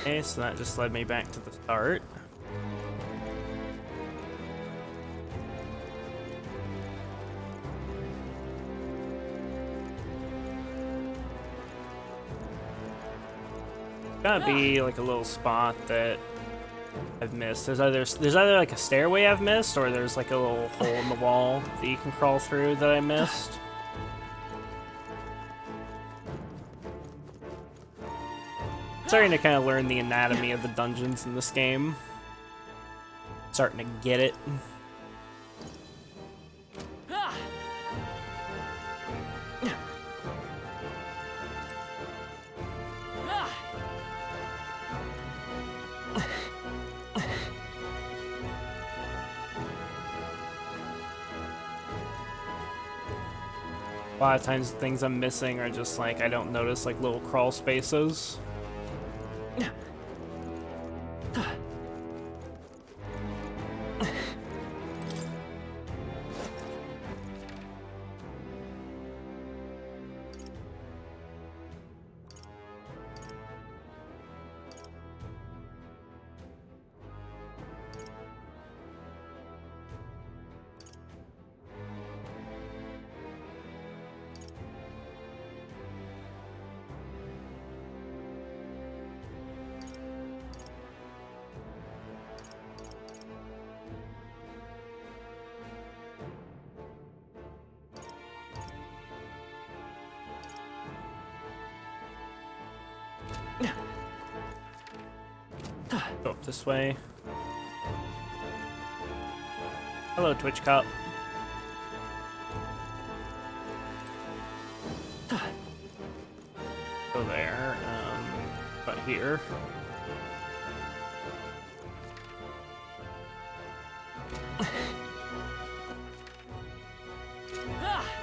Okay, so that just led me back to the start. Gotta be like a little spot that I've missed. There's either like a stairway I've missed, or there's like a little hole in the wall that you can crawl through that I missed. Starting to kind of learn the anatomy of the dungeons in this game. Starting to get it. A lot of times things I'm missing are just like I don't notice like little crawl spaces. Go up this way. Hello, Twitch Cop. Go there. But here.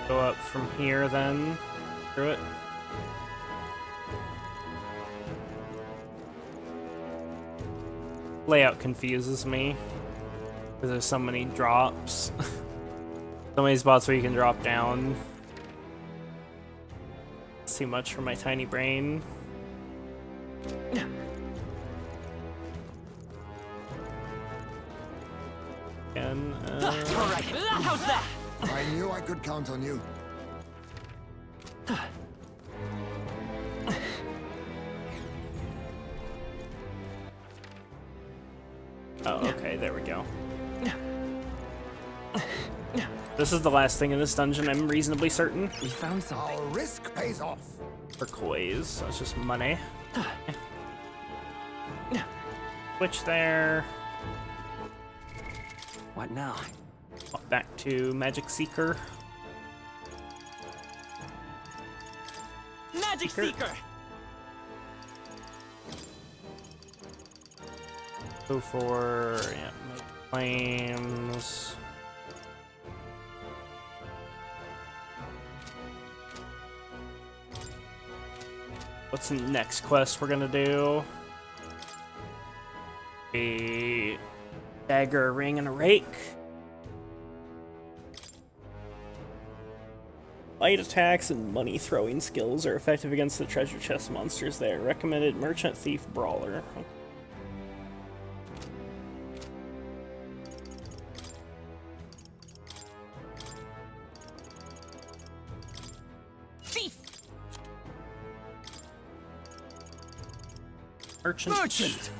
Go up from here then. Through it. Layout confuses me because there's so many drops. So many spots where you can drop down. It's too much for my tiny brain. Again, How's that? I knew I could count on you. oh, okay, there we go. This is the last thing in this dungeon, I'm reasonably certain. We found something. Our risk pays off. Turquoise, so it's just money. Switch there. What now? Walk back to Magic Seeker. Magic Seeker! Go for flames. What's the next quest we're gonna do? A dagger, a ring, and a rake. Light attacks and money throwing skills are effective against the treasure chest monsters there. Recommended merchant, thief, brawler. Merchant.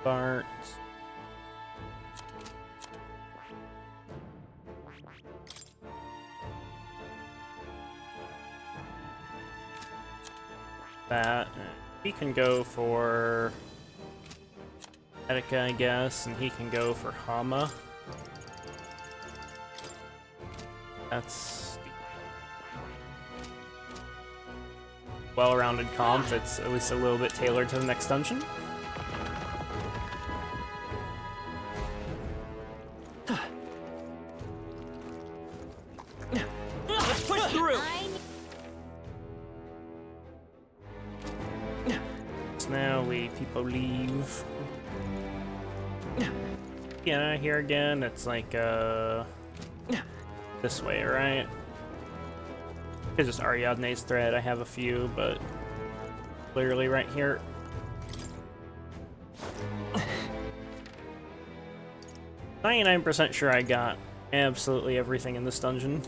Bart. That. He can go for Etika, I guess, and he can go for Hama. That's well-rounded comp that's at least a little bit tailored to the next dungeon. people leave. Yeah, here again, it's like, this way, right? It's just Ariadne's thread. I have a few, but clearly right here. 99% sure I got absolutely everything in this dungeon.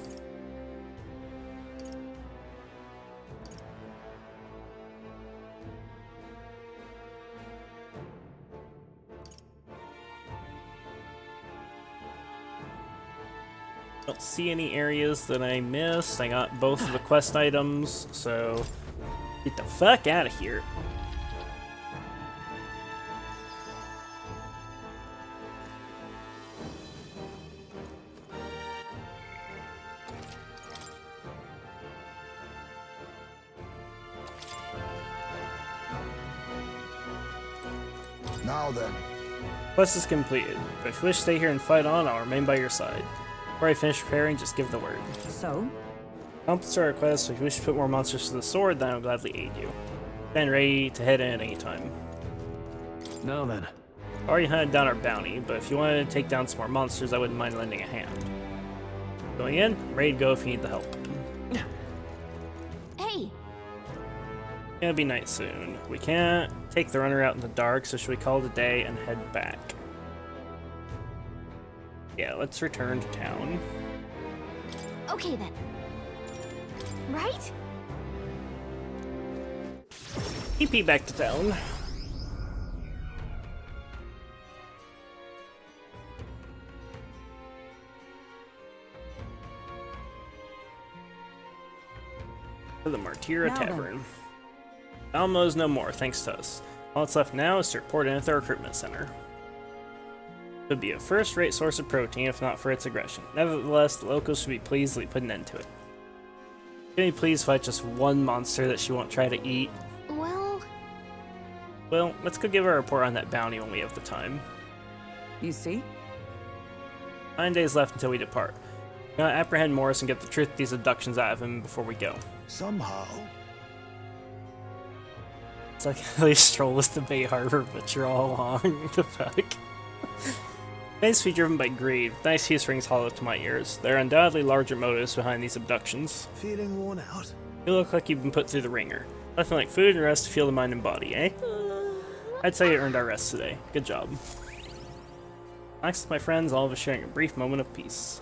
Don't see any areas that I missed. I got both of the quest items, so get the fuck out of here. Now then, Quest is completed, but if you wish to stay here and fight on, I'll remain by your side. Before I finish preparing, just give the word. So? Accomplish our request. If you wish to put more monsters to the sword, then I'll gladly aid you. Stand ready to head in at any time. Now then. Already hunted down our bounty, but if you wanted to take down some more monsters, I wouldn't mind lending a hand. Going in, ready to go if you need the help. Hey, It'll be night soon. We can't take the runner out in the dark, so should we call it a day and head back? Yeah, let's return to town. okay then. Right? TP back to town. To the Martyra Now then. Tavern. Almo's no more, thanks to us. All that's left now is to report in at the recruitment center. It would be a first-rate source of protein if not for its aggression. Nevertheless, the locals should be pleased that we put an end to it. Can you please fight just one monster that she won't try to eat? Well, let's go give her a report on that bounty when we have the time. You see? 9 days left until we depart. We gotta apprehend Morris and get the truth of these abductions out of him before we go. somehow, It's like they stroll us to Bay Harbor, but you're all along. The fuck? Thanks to be driven by greed. Nice use rings hollow to my ears. There are undoubtedly larger motives behind these abductions. feeling worn out. You look like you've been put through the ringer. Nothing like food and rest to feel the mind and body, eh? I'd say you earned our rest today. Good job. Thanks, my friends, all of us sharing a brief moment of peace.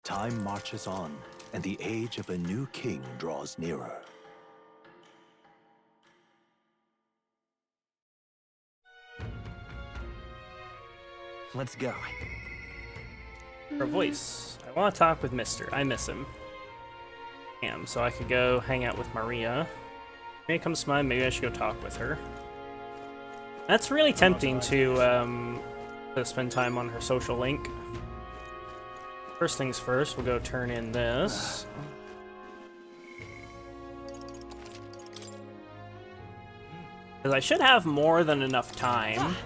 Time marches on, and the age of a new king draws nearer. Let's go. Her voice. I want to talk with Mister. I miss him. Damn, so I could go hang out with Maria. Maybe comes to mind, maybe I should go talk with her. That's really tempting to spend time on her social link. First things first, we'll go turn in this. Because I should have more than enough time,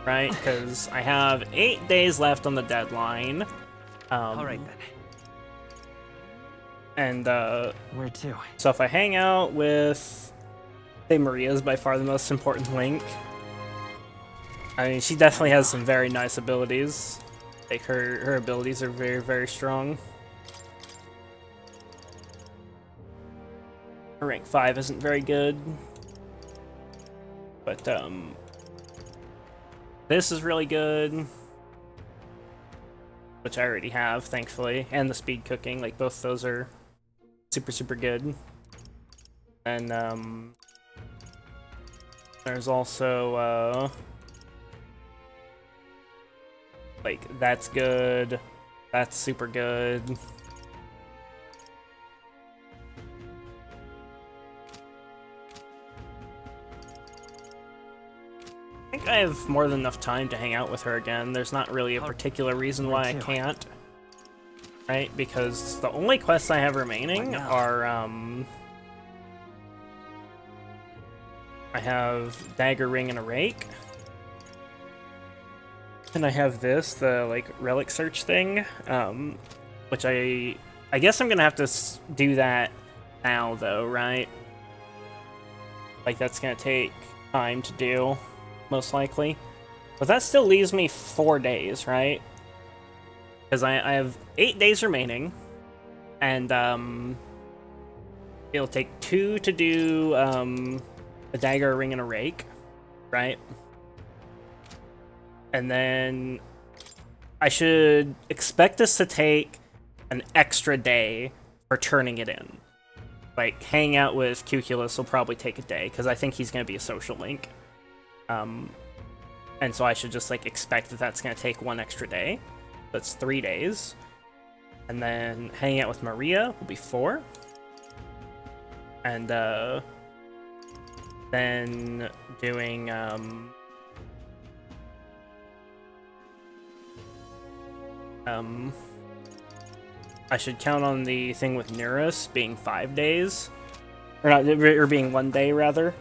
right? Because I have 8 days left on the deadline. Alright then. And, Where to? so if I hang out with, say, Maria is by far the most important link. I mean, she definitely has some very nice abilities. Like, her abilities are very, very strong. Her rank 5 isn't very good. But, this is really good. Which I already have, thankfully. And the speed cooking, like, both those are super, super good. And, there's also, like, that's good. That's super good. I think I have more than enough time to hang out with her again. There's not really a particular reason why I can't. Right? Because the only quests I have remaining are, I have Dagger Ring and a Rake. And I have this, the, like, relic search thing, which I guess I'm gonna have to do that now, though, right? Like, that's gonna take time to do, most likely. But that still leaves me 4 days, right? Because I have 8 days remaining, and it'll take 2 to do a dagger, a ring, and a rake, right? And then I should expect this to take an extra day for turning it in. Like, hanging out with Cuculus will probably take a day, because I think he's going to be a social link. And so I should just, like, expect that that's going to take 1 extra day. That's 3 days. And then hanging out with Maria will be 4. And, then doing, I should count on the thing with Neurus being 5 days. Or not, or being 1 day, rather.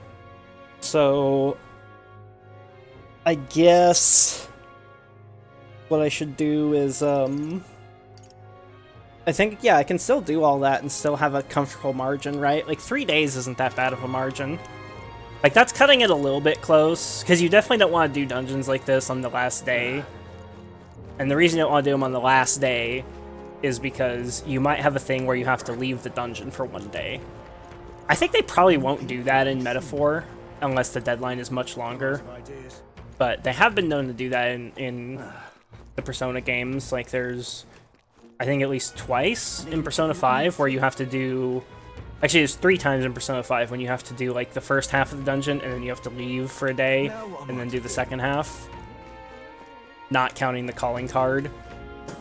So, I guess what I should do is, I think, yeah, I can still do all that and still have a comfortable margin, right? Like, 3 days isn't that bad of a margin. Like, that's cutting it a little bit close, because you definitely don't want to do dungeons like this on the last day. And the reason you don't want to do them on the last day is because you might have a thing where you have to leave the dungeon for 1 day. I think they probably won't do that in Metaphor, unless the deadline is much longer. But they have been known to do that in the Persona games. Like, there's, I think, at least twice in Persona 5 where you have to do... Actually, there's 3 times in Persona 5 when you have to do, like, the first half of the dungeon, and then you have to leave for a day, and then do the second half. Not counting the calling card.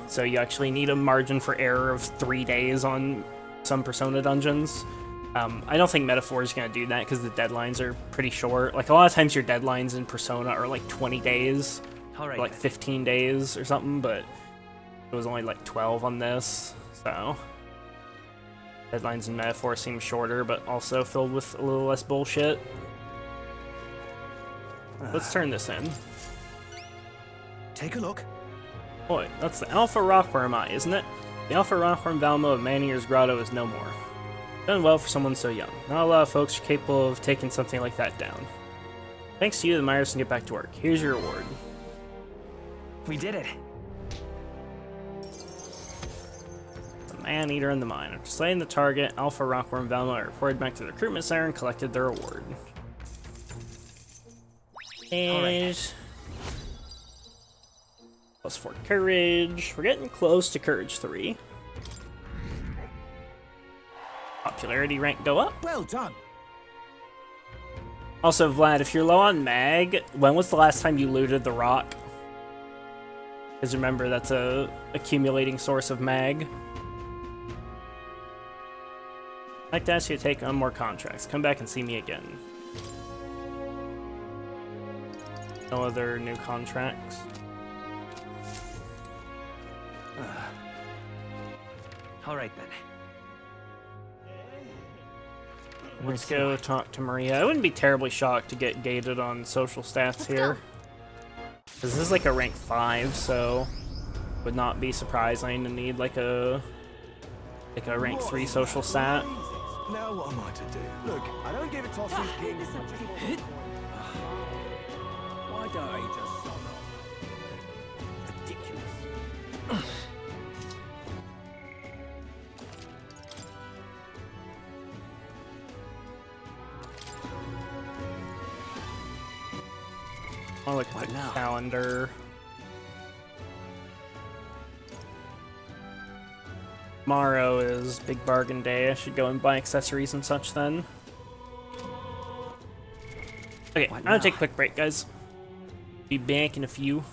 So you actually need a margin for error of 3 days on some Persona dungeons. I don't think Metaphor is going to do that because the deadlines are pretty short. Like, a lot of times your deadlines in Persona are like 20 days, or like 15 days or something, but it was only like 12 on this, so... Deadlines in Metaphor seem shorter, but also filled with a little less bullshit. Let's turn this in. Take a look. Boy, that's the Alpha Rockworm Eye, isn't it? The Alpha Rockworm Valmo of Manier's Grotto is no more. Done well for someone so young. Not a lot of folks are capable of taking something like that down. Thanks to you, the Myers can get back to work. Here's your reward. We did it. The Man-Eater in the Mine. After slaying the target, Alpha Rockworm Valmo are reported back to the recruitment center and collected their reward. And... +4 courage. We're getting close to courage 3. Popularity rank go up. Well done. Also, Vlad, if you're low on mag, when was the last time you looted the rock? Because remember, that's a accumulating source of mag. I'd like to ask you to take on more contracts. Come back and see me again. No other new contracts. All right then. Let's go talk to Maria. I wouldn't be terribly shocked to get gated on social stats here. Because this is like a rank 5, so would not be surprising to need like a rank 3 social stat. Now what am I to do? Look, I don't give a toss who's king. Why don't I just son off? Ridiculous. I'll look at the calendar. Tomorrow is big bargain day. I should go and buy accessories and such then. Okay, I'm gonna take a quick break, guys. Be back in a few.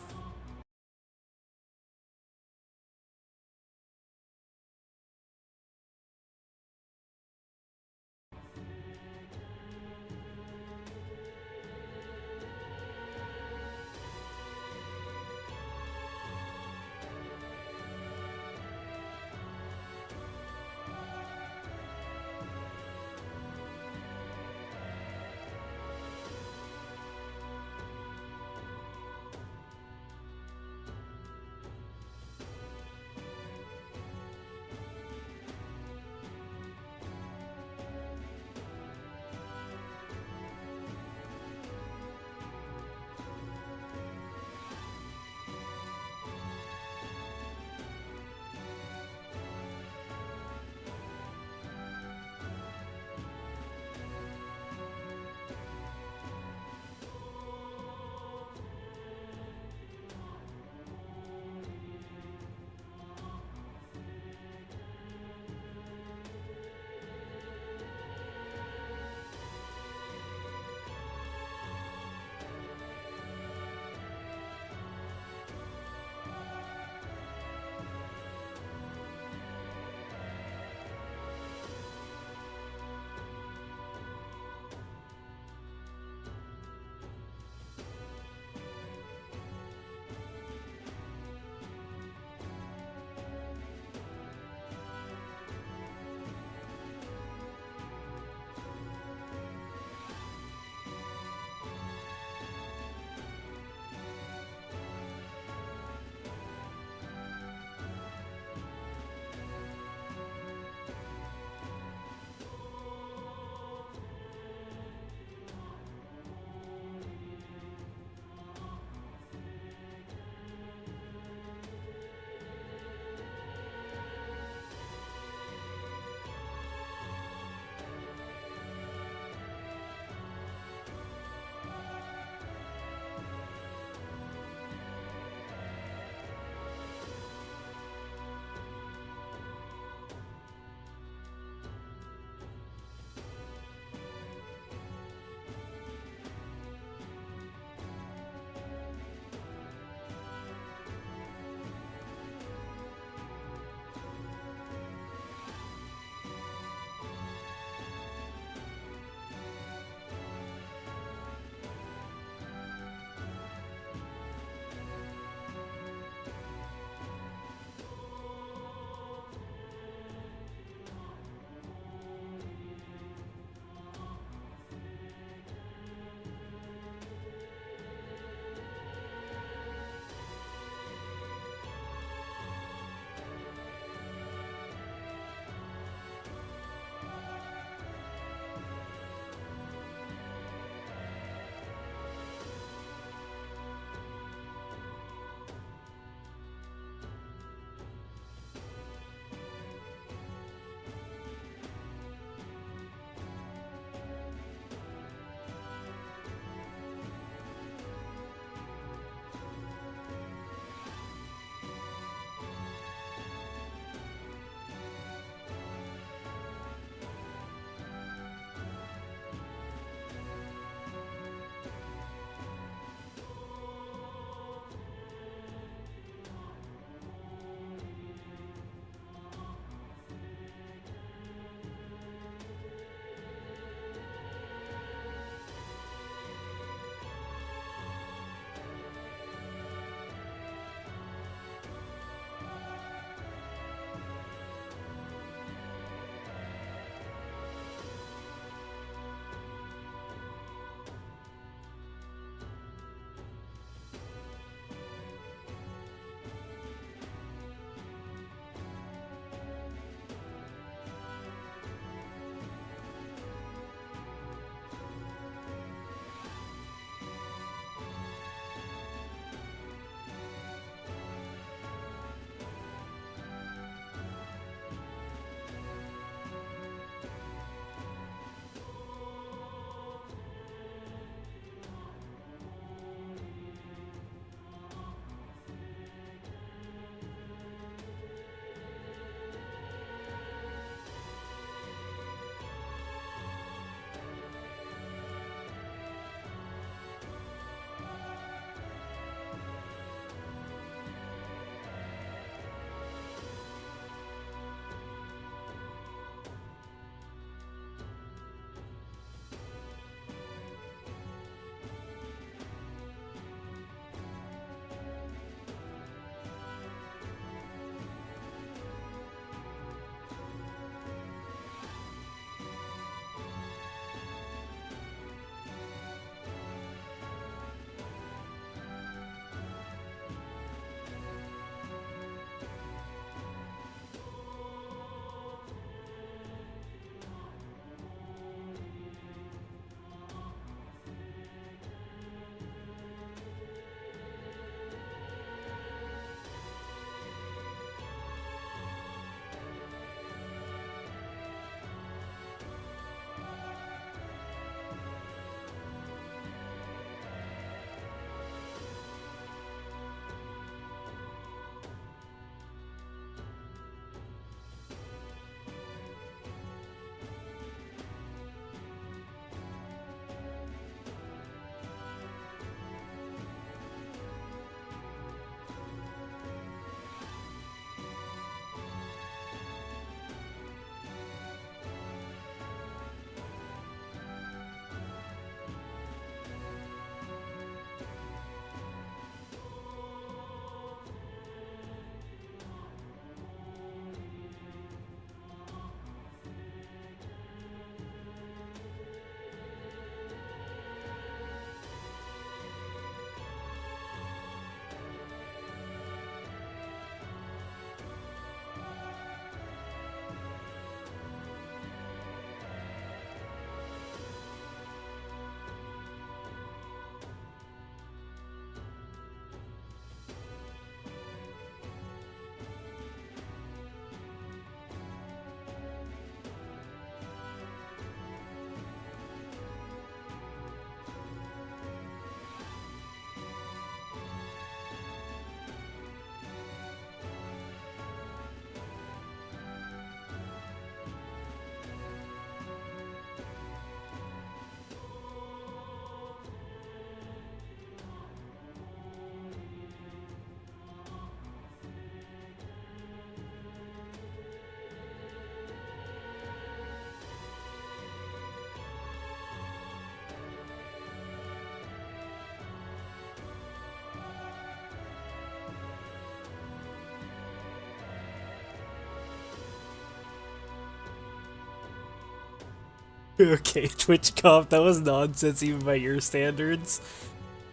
Okay, Twitch comp, that was nonsense even by your standards.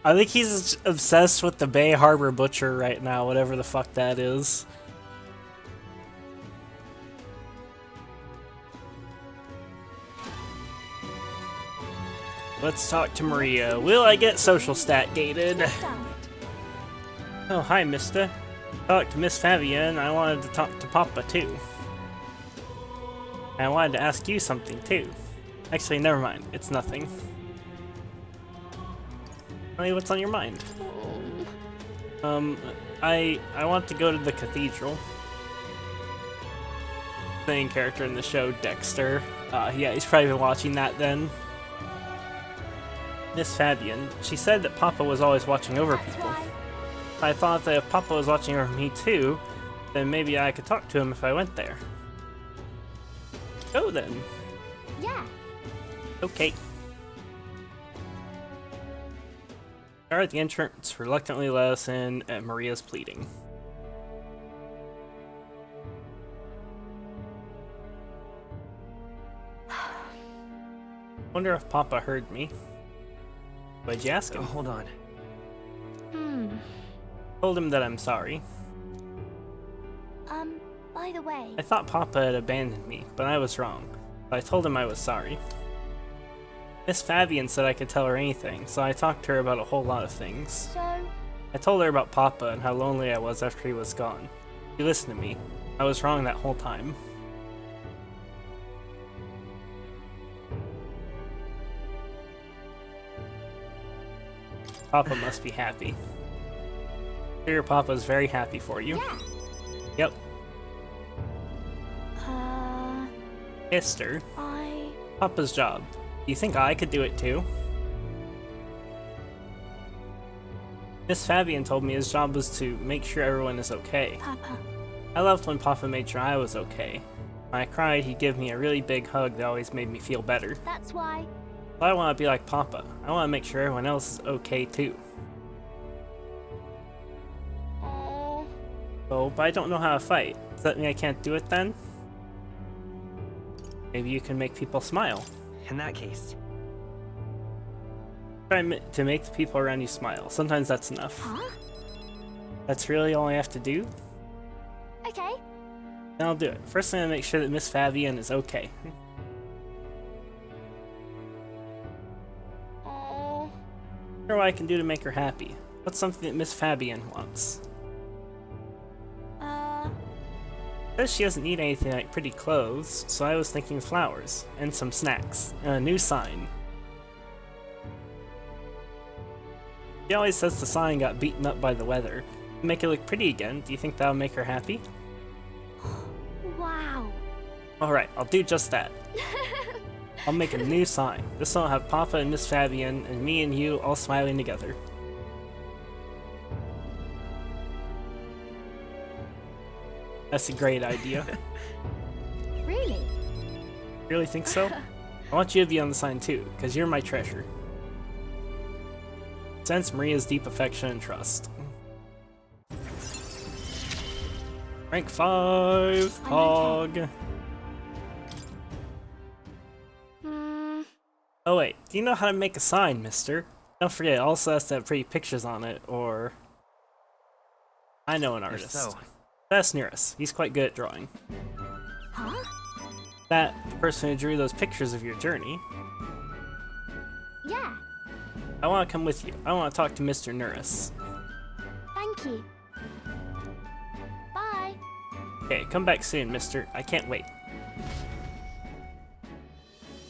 I think he's obsessed with the Bay Harbor Butcher right now, whatever the fuck that is. Let's talk to Maria. Will I get social stat gated? Oh, hi, mister. Talk to Miss Fabian. I wanted to talk to Papa, too. And I wanted to ask you something, too. Actually, never mind. It's nothing. Tell me what's on your mind. I want to go to the cathedral. Main character in the show, Dexter. Yeah, he's probably been watching that then. Miss Fabian, she said that Papa was always watching over people. I thought that if Papa was watching over me too, then maybe I could talk to him if I went there. Go then. Yeah. Okay. Guard at the entrance reluctantly let us in at Maria's pleading. Wonder if Papa heard me. Why'd you ask him? Hold on. Told him that I'm sorry. By the way... I thought Papa had abandoned me, but I was wrong. I told him I was sorry. Miss Fabian said I could tell her anything, so I talked to her about a whole lot of things. So... I told her about Papa and how lonely I was after he was gone. She listened to me. I was wrong that whole time. Papa must be happy. Your Papa's very happy for you. Yeah. Yep. Mister. Papa's job. Do you think I could do it too? Miss Fabian told me his job was to make sure everyone is okay. Papa. I loved when Papa made sure I was okay. When I cried, he'd give me a really big hug that always made me feel better. That's why... But I want to be like Papa. I want to make sure everyone else is okay too. Oh, but I don't know how to fight. Does that mean I can't do it then? Maybe you can make people smile. In that case. Try to make the people around you smile. Sometimes that's enough. Huh? That's really all I have to do? Okay. Then I'll do it. First, I'm gonna make sure that Miss Fabian is okay. Oh. What I can do to make her happy? What's something that Miss Fabian wants? Says she doesn't need anything like pretty clothes, so I was thinking flowers, and some snacks, and a new sign. She always says the sign got beaten up by the weather. To make it look pretty again, do you think that'll make her happy? Wow. Alright, I'll do just that. I'll make a new sign. This one will have Papa and Miss Fabian, and me and you all smiling together. That's a great idea. Really? Really think so? I want you to be on the sign too, because you're my treasure. Sense Maria's deep affection and trust. Rank 5, Hog. Oh wait, do you know how to make a sign, mister? Don't forget, it also has to have pretty pictures on it, or... I know an artist. So. That's Nearest. He's quite good at drawing. Huh? That person who drew those pictures of your journey. Yeah. I want to come with you. I want to talk to Mr. Nearest. Thank you. Bye. Okay, come back soon, mister. I can't wait.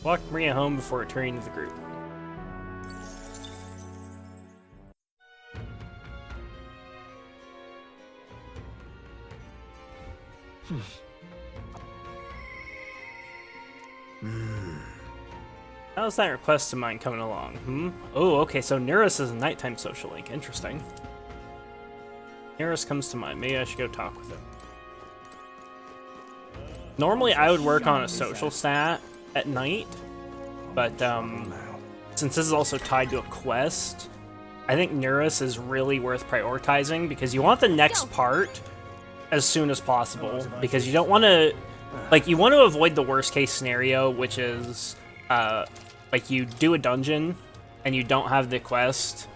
Walk Maria home before returning to the group. How's that request of mine coming along? Oh, okay, so Nearest is a nighttime social link. Interesting. Nearest comes to mind. Maybe I should go talk with him. Normally, I would work on a social stat at night, but since this is also tied to a quest, I think Nearest is really worth prioritizing because you want the next part as soon as possible because you don't want to, like, you want to avoid the worst case scenario, which is like you do a dungeon and you don't have the quest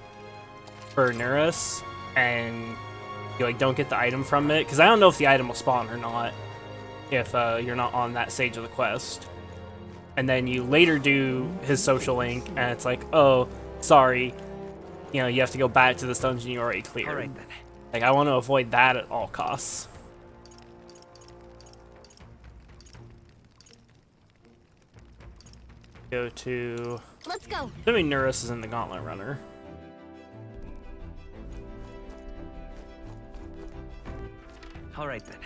for Neurus, and you like don't get the item from it, because I don't know if the item will spawn or not if you're not on that stage of the quest. And then you later do his social link, and it's like, oh, sorry, you know, you have to go back to this dungeon you already cleared. All right then. Like, I want to avoid that at all costs. Go to... Let's go. Assuming Neurus is in the Gauntlet Runner. All right then.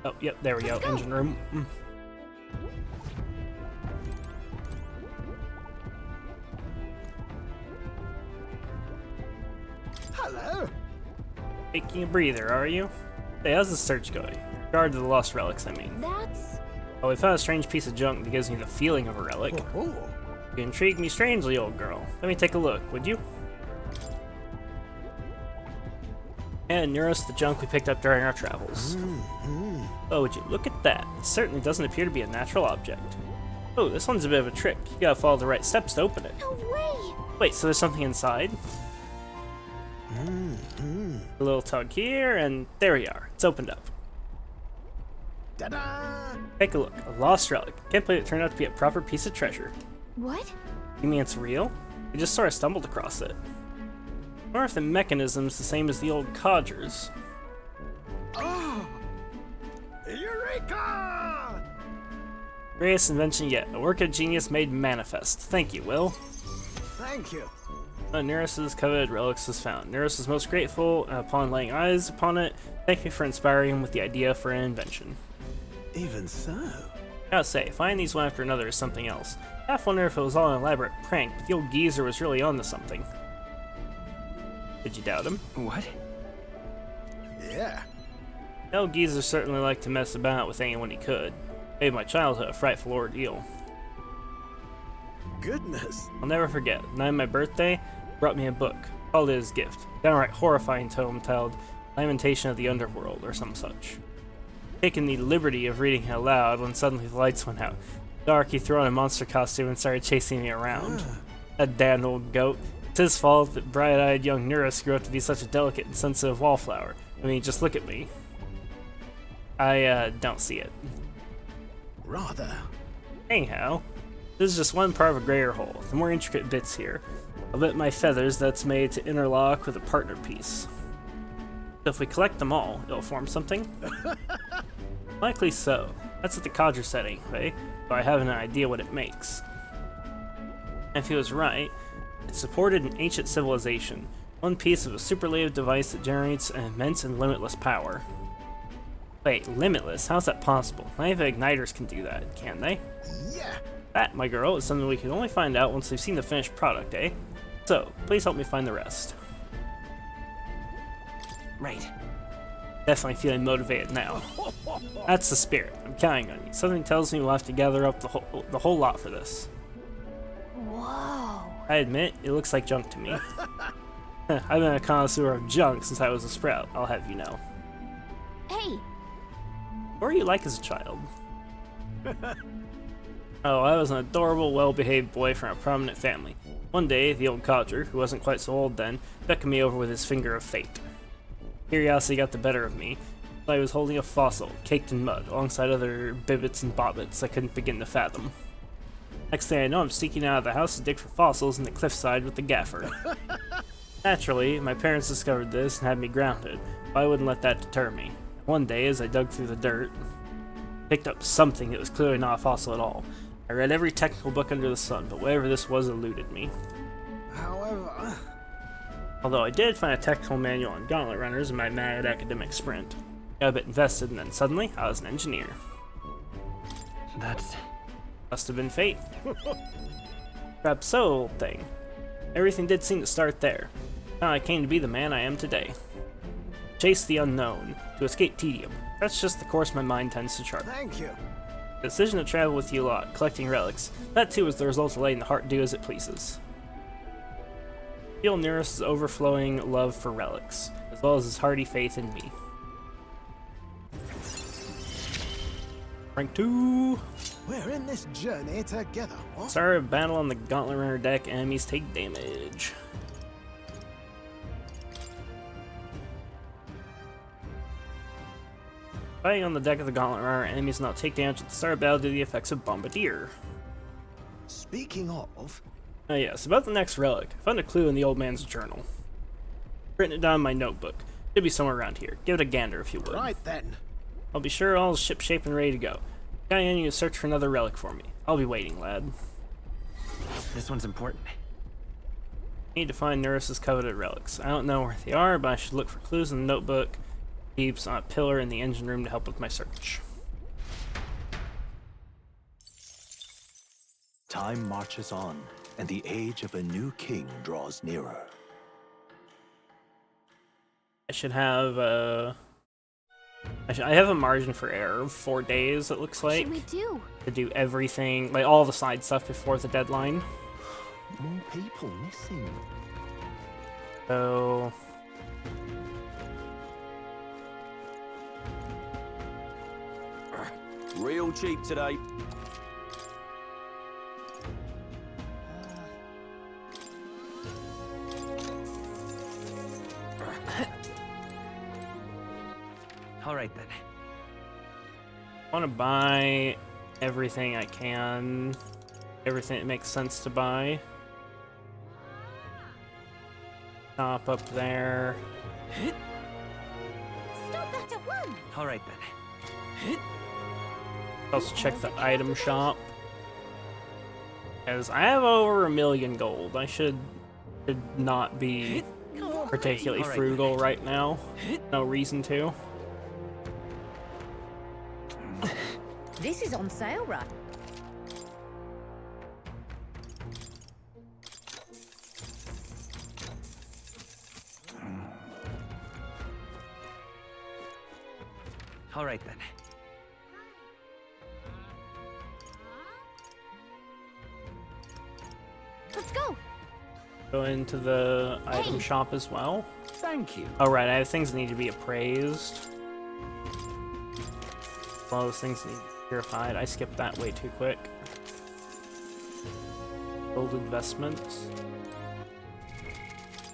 Oh, yep, there we go. Let's go. Engine room. Hello. Taking a breather, are you? Hey, how's the search going? Regard to the lost relics, I mean. That's... Oh, we found a strange piece of junk that gives me the feeling of a relic. Oh. You intrigue me strangely, old girl. Let me take a look, would you? And Neurus, the junk we picked up during our travels. Oh, would you look at that? It certainly doesn't appear to be a natural object. Oh, this one's a bit of a trick. You gotta follow the right steps to open it. No way. Wait, so there's something inside? A little tug here, and there we are. It's opened up. Ta-da! Take a look. A lost relic. Can't believe it turned out to be a proper piece of treasure. What? You mean it's real? I just sort of stumbled across it. I wonder if the mechanism's the same as the old codgers. Oh! Eureka! Greatest invention yet. A work of genius made manifest. Thank you, Will. Thank you. Neurus's coveted relics was found. Neurus was most grateful upon laying eyes upon it. Thank me for inspiring him with the idea for an invention. Even so. Gotta say, finding these one after another is something else. I half wonder if it was all an elaborate prank, but the old geezer was really onto something. Did you doubt him? What? Yeah. The old geezer certainly liked to mess about with anyone he could. Made my childhood a frightful ordeal. Goodness. I'll never forget. The night of my birthday, he brought me a book. Called it his gift. Downright horrifying tome titled Lamentation of the Underworld or some such. Taking the liberty of reading it aloud when suddenly the lights went out. Dark, he threw on a monster costume and started chasing me around. That damned old goat. It's his fault that bright-eyed young Neurus grew up to be such a delicate and sensitive wallflower. I mean, just look at me. I don't see it. Rather. Anyhow, this is just one part of a greater whole. The more intricate bits here. I'll bet my feathers that's made to interlock with a partner piece. So if we collect them all, it'll form something? Likely so. That's what the codger said anyway, but I have an idea what it makes. And if he was right, it supported an ancient civilization, one piece of a superlative device that generates an immense and limitless power. Wait, limitless? How's that possible? Not even igniters can do that, can they? Yeah. That, my girl, is something we can only find out once we've seen the finished product, eh? So, please help me find the rest. Right. Definitely feeling motivated now. That's the spirit. I'm counting on you. Something tells me we'll have to gather up the whole lot for this. Whoa. I admit, it looks like junk to me. I've been a connoisseur of junk since I was a sprout, I'll have you know. Hey. What were you like as a child? Oh, I was an adorable, well-behaved boy from a prominent family. One day, the old codger, who wasn't quite so old then, beckoned me over with his finger of fate. Curiosity got the better of me. I was holding a fossil, caked in mud, alongside other bibbits and bobbits I couldn't begin to fathom. Next thing I know, I'm sneaking out of the house to dig for fossils in the cliffside with the gaffer. Naturally, my parents discovered this and had me grounded, but I wouldn't let that deter me. One day, as I dug through the dirt, I picked up something that was clearly not a fossil at all. I read every technical book under the sun, but whatever this was eluded me. However. Although I did find a technical manual on gauntlet runners in my mad academic sprint. Got a bit invested, and then suddenly, I was an engineer. That's... Must have been fate. Perhaps so, old thing. Everything did seem to start there. How I came to be the man I am today. Chase the unknown, to escape tedium. That's just the course my mind tends to chart. Thank you. The decision to travel with you a lot, collecting relics, that too was the result of letting the heart do as it pleases. Feel Neurus' overflowing love for relics, as well as his hearty faith in me. Rank 2. We're in this journey together. What? Start a battle on the Gauntlet Runner deck. Enemies take damage. Fighting on the deck of the Gauntlet Runner, enemies not take damage at the start of battle due to the effects of Bombardier. Speaking of, Oh yes, about the next relic. I found a clue in the old man's journal. Written it down in my notebook. Should be somewhere around here. Give it a gander if you would. right then. I'll be sure all is shipshape and ready to go. Guy, you need to search for another relic for me. I'll be waiting, lad. This one's important. I need to find Neris's coveted relics. I don't know where they are, but I should look for clues in the notebook. Keeps on a pillar in the engine room to help with my search. Time marches on, and the age of a new king draws nearer. I should have I have a margin for error of 4 days, it looks like, What should we do? to do everything, like all the side stuff before the deadline. More people missing. So Real cheap today. All right then. I want to buy everything I can, everything that makes sense to buy. Stop up there. Stop that at once! All right then. Also check the item shop. As I have over 1 million gold. I should not be particularly Alright. frugal right now. No reason to. This is on sale, right? All right then. Let's go! Go into the item shop as well. Thank you. Oh right, I have things that need to be appraised. All those things need to be purified. I skipped that way too quick. Gold investments.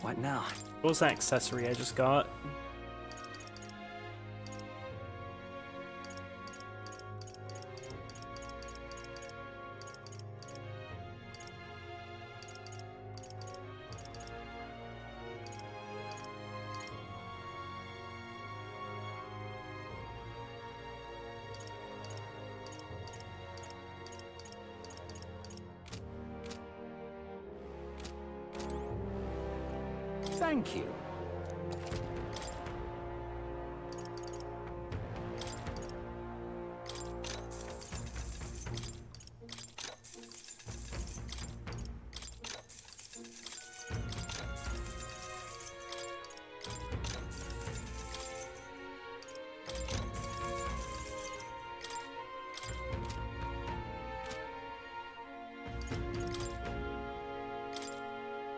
What now? What was that accessory I just got? Thank you.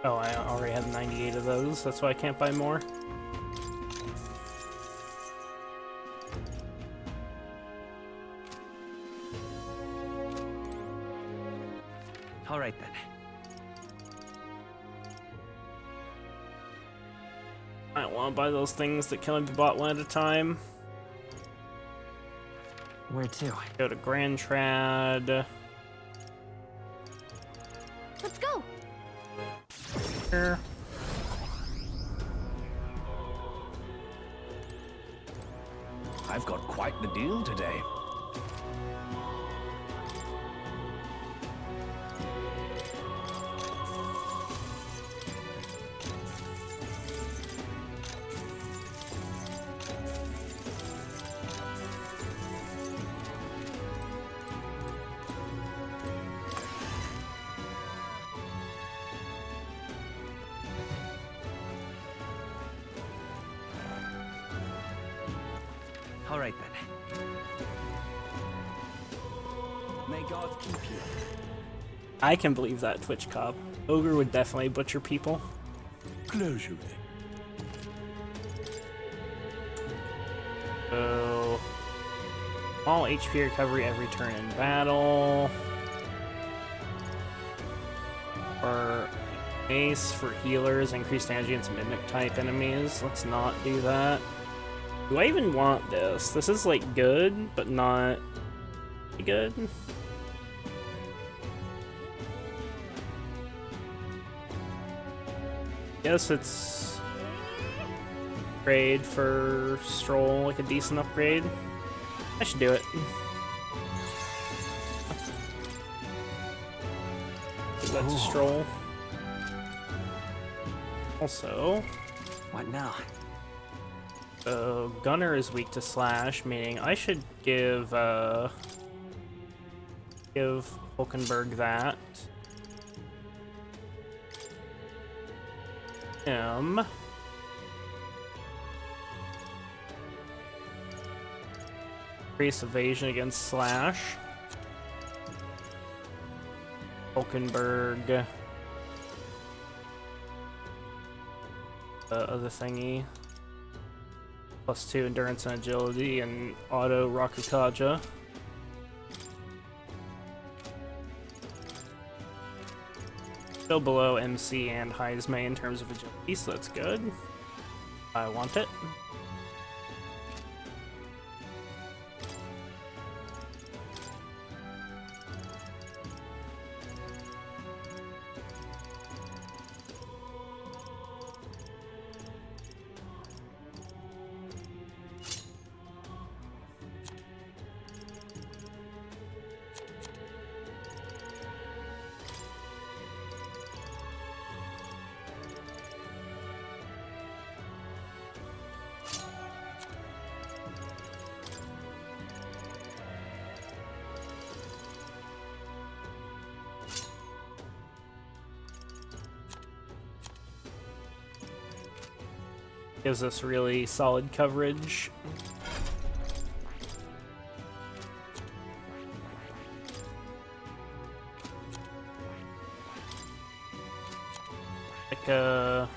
Oh, I already have 98 of those. That's why I can't buy more. All right then. I don't want to buy those things that can only be bought one at a time. Where to? Go to Grand Trad. Let's go! Here. I've got quite the deal today. All right then. May God keep you. I can believe that, Twitch Cop. Ogre would definitely butcher people. Closure. So All HP recovery every turn in battle. Or Ace for healers, increased damage against Mimic type enemies. Let's not do that. Do I even want this? This is like good, but not good. Guess it's upgrade for Stroll, like a decent upgrade. I should do it. Give that to Stroll. Also, What now? Gunner is weak to slash, meaning I should give Hulkenberg that. Him. Increase evasion against slash. Hulkenberg. Other thingy. +2 endurance and agility, and auto Rakukaja. Still below MC and Heismay in terms of agility, so that's good. I want it. Gives us really solid coverage. Like,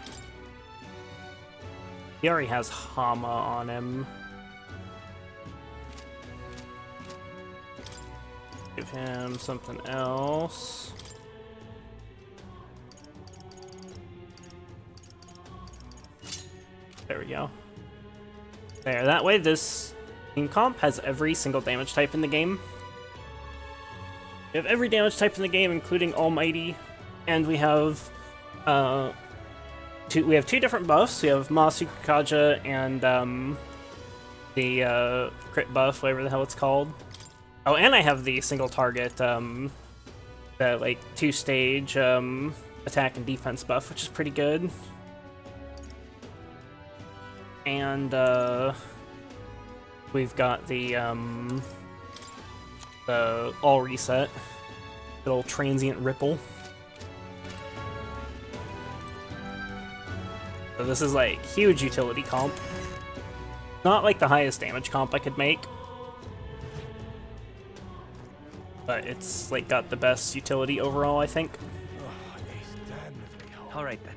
he already has Hama on him. Give him something else. There we go. There, that way this team comp has every single damage type in the game. We have every damage type in the game, including Almighty, and we have two different buffs. We have Masu Kaja and the crit buff, whatever the hell it's called. Oh, and I have the single target, the like 2-stage attack and defense buff, which is pretty good. And we've got the all reset, little transient ripple. So this is like huge utility comp. Not like the highest damage comp I could make, but it's like got the best utility overall, I think. All right then.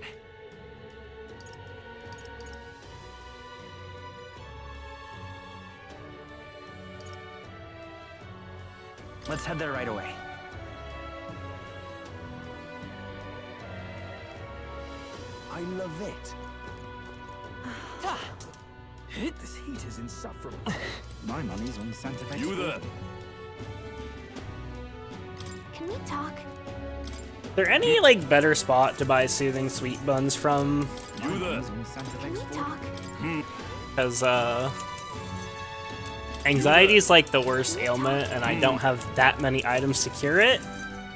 Let's head there right away. I love it. This heat is insufferable. My money's on Santa Fe. You there? Can we talk? Is there any like better spot to buy soothing sweet buns from? You there? Can we talk? Because anxiety is like the worst ailment, and I don't have that many items to cure it.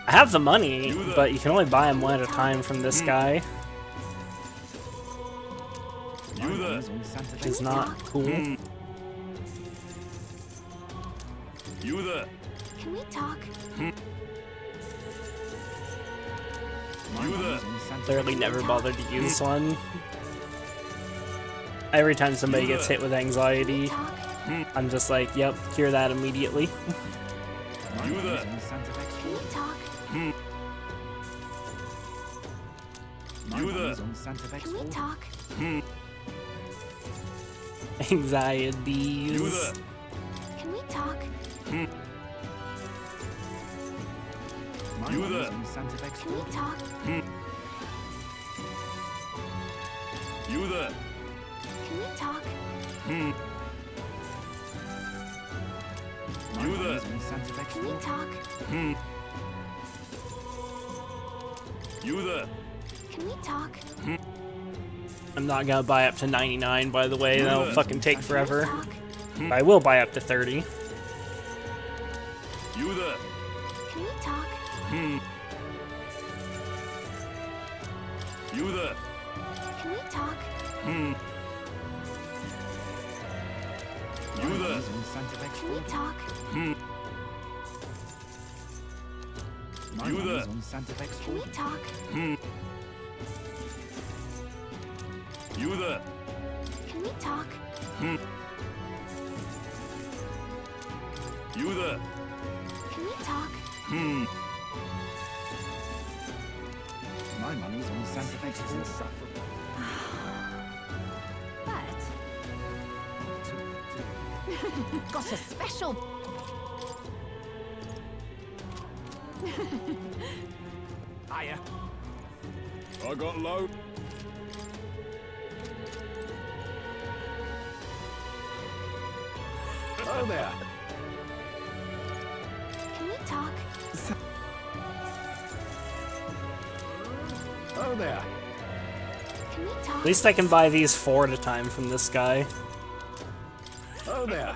I have the money, but you can only buy them one at a time from this guy. You there? Which is not cool. You there? Can we talk? You there? Literally never bothered to use this one. Every time somebody gets hit with anxiety, Talk? I'm just like, yep, cure that immediately. You there? Can we talk? You there? Can we talk? Anxieties. You there? Can we talk? My You money's there. on Santa Fe's Can we food. talk? You there. Can we talk? My You money's there. on Santa Fe's Can we food. talk? You there. Can we talk? I'm not gonna buy up to 99, by the way. That'll fucking take Can we forever. talk? I will buy up to 30. You there. Can we talk? You there. Can we talk? My You there. money's on Santa Fe's Can we food. talk? My You money's there. on Santa Fe's Can we food. talk? You there. Can we talk? You there. Can we talk? My money's on Santa Fe's food. But... Got a special... Hiya. I got low. Oh there. Can we talk? Oh there. Can we talk? At least I can buy these 4 at a time from this guy. Oh there.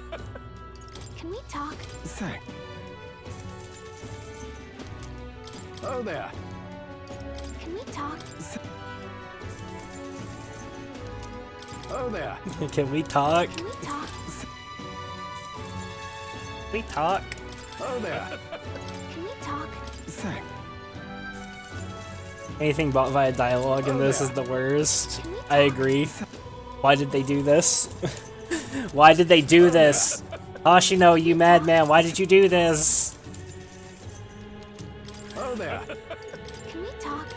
Can we talk? Thank. Oh there. Can we talk? Oh there. Can we talk? Can we talk? We talk? Oh there. Can we talk? Thank. Anything bought via dialogue in this is the worst. Can we talk? I agree. Why did they do this? Why did they do this? Ashino, you madman, why did you do this? Oh there. Can we talk?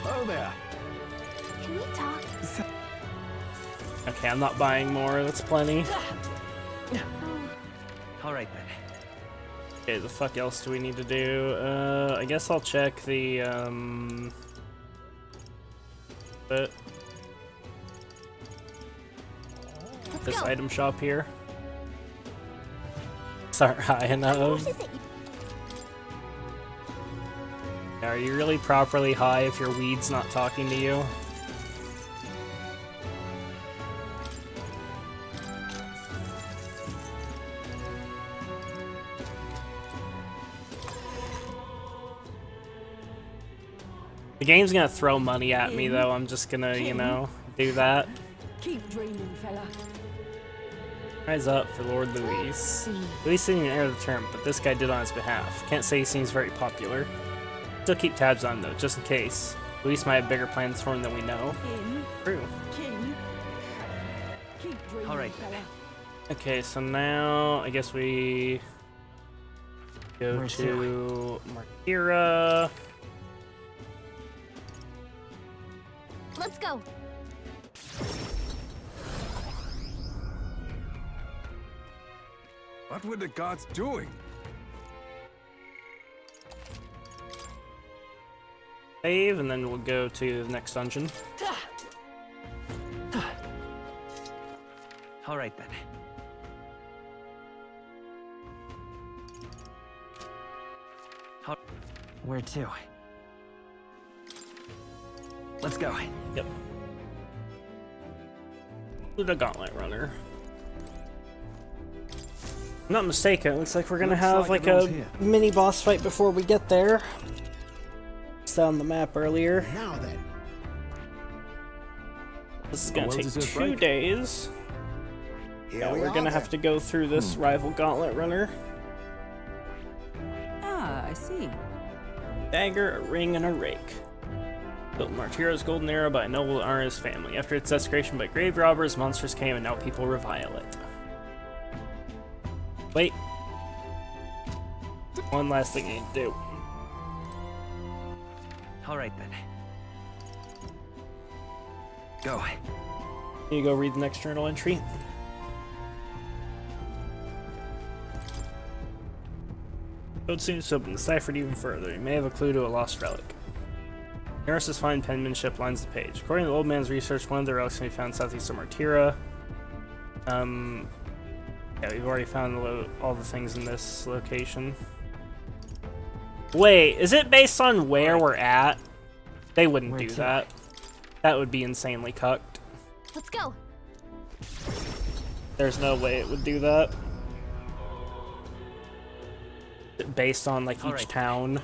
Oh there. Can we talk? Okay, I'm not buying more, that's plenty. All right then. Okay, the fuck else do we need to do? I guess I'll check the, but this go. item shop here. Start high enough. What is it? Are you really properly high if your weed's not talking to you? The game's gonna throw money at me though, I'm just gonna, you know, do that. Keep dreaming, fella. Rise up for Lord Luis. Luis didn't enter the term, but this guy did on his behalf. Can't say he seems very popular. Still keep tabs on him though, just in case. Luis might have bigger plans for him than we know. King, True. king. Keep dreaming, All right, fella. Okay, so now I guess we go Where to Markira. Let's go. What were the gods doing? Save, and then we'll go to the next dungeon. All right then. Where to? Let's go. Yep. The Gauntlet Runner. I'm not mistaken, it looks like we're gonna Looks have like like it was a here. mini boss fight before we get there. It's on the map earlier. Now then, This is gonna take well-deserved 2 break. days. here Yeah, we we're are gonna then. have to go through this rival Gauntlet Runner. Ah, I see. Dagger, a ring, and a rake. Built in Martira's golden era by a noble Ara's family. After its desecration by grave robbers, monsters came and now people revile it. Wait. One last thing I need to do. All right then. Go. Can you go read the next journal entry? Code seems to open deciphered even further. You may have a clue to a lost relic. Nearest fine penmanship lines the page. According to the old man's research, one of the relics can be found southeast of Martira. Yeah, we've already found all the things in this location. Wait, is it based on where we're at? They wouldn't do that. That would be insanely cucked. Let's go. There's no way it would do that. Based on like each town.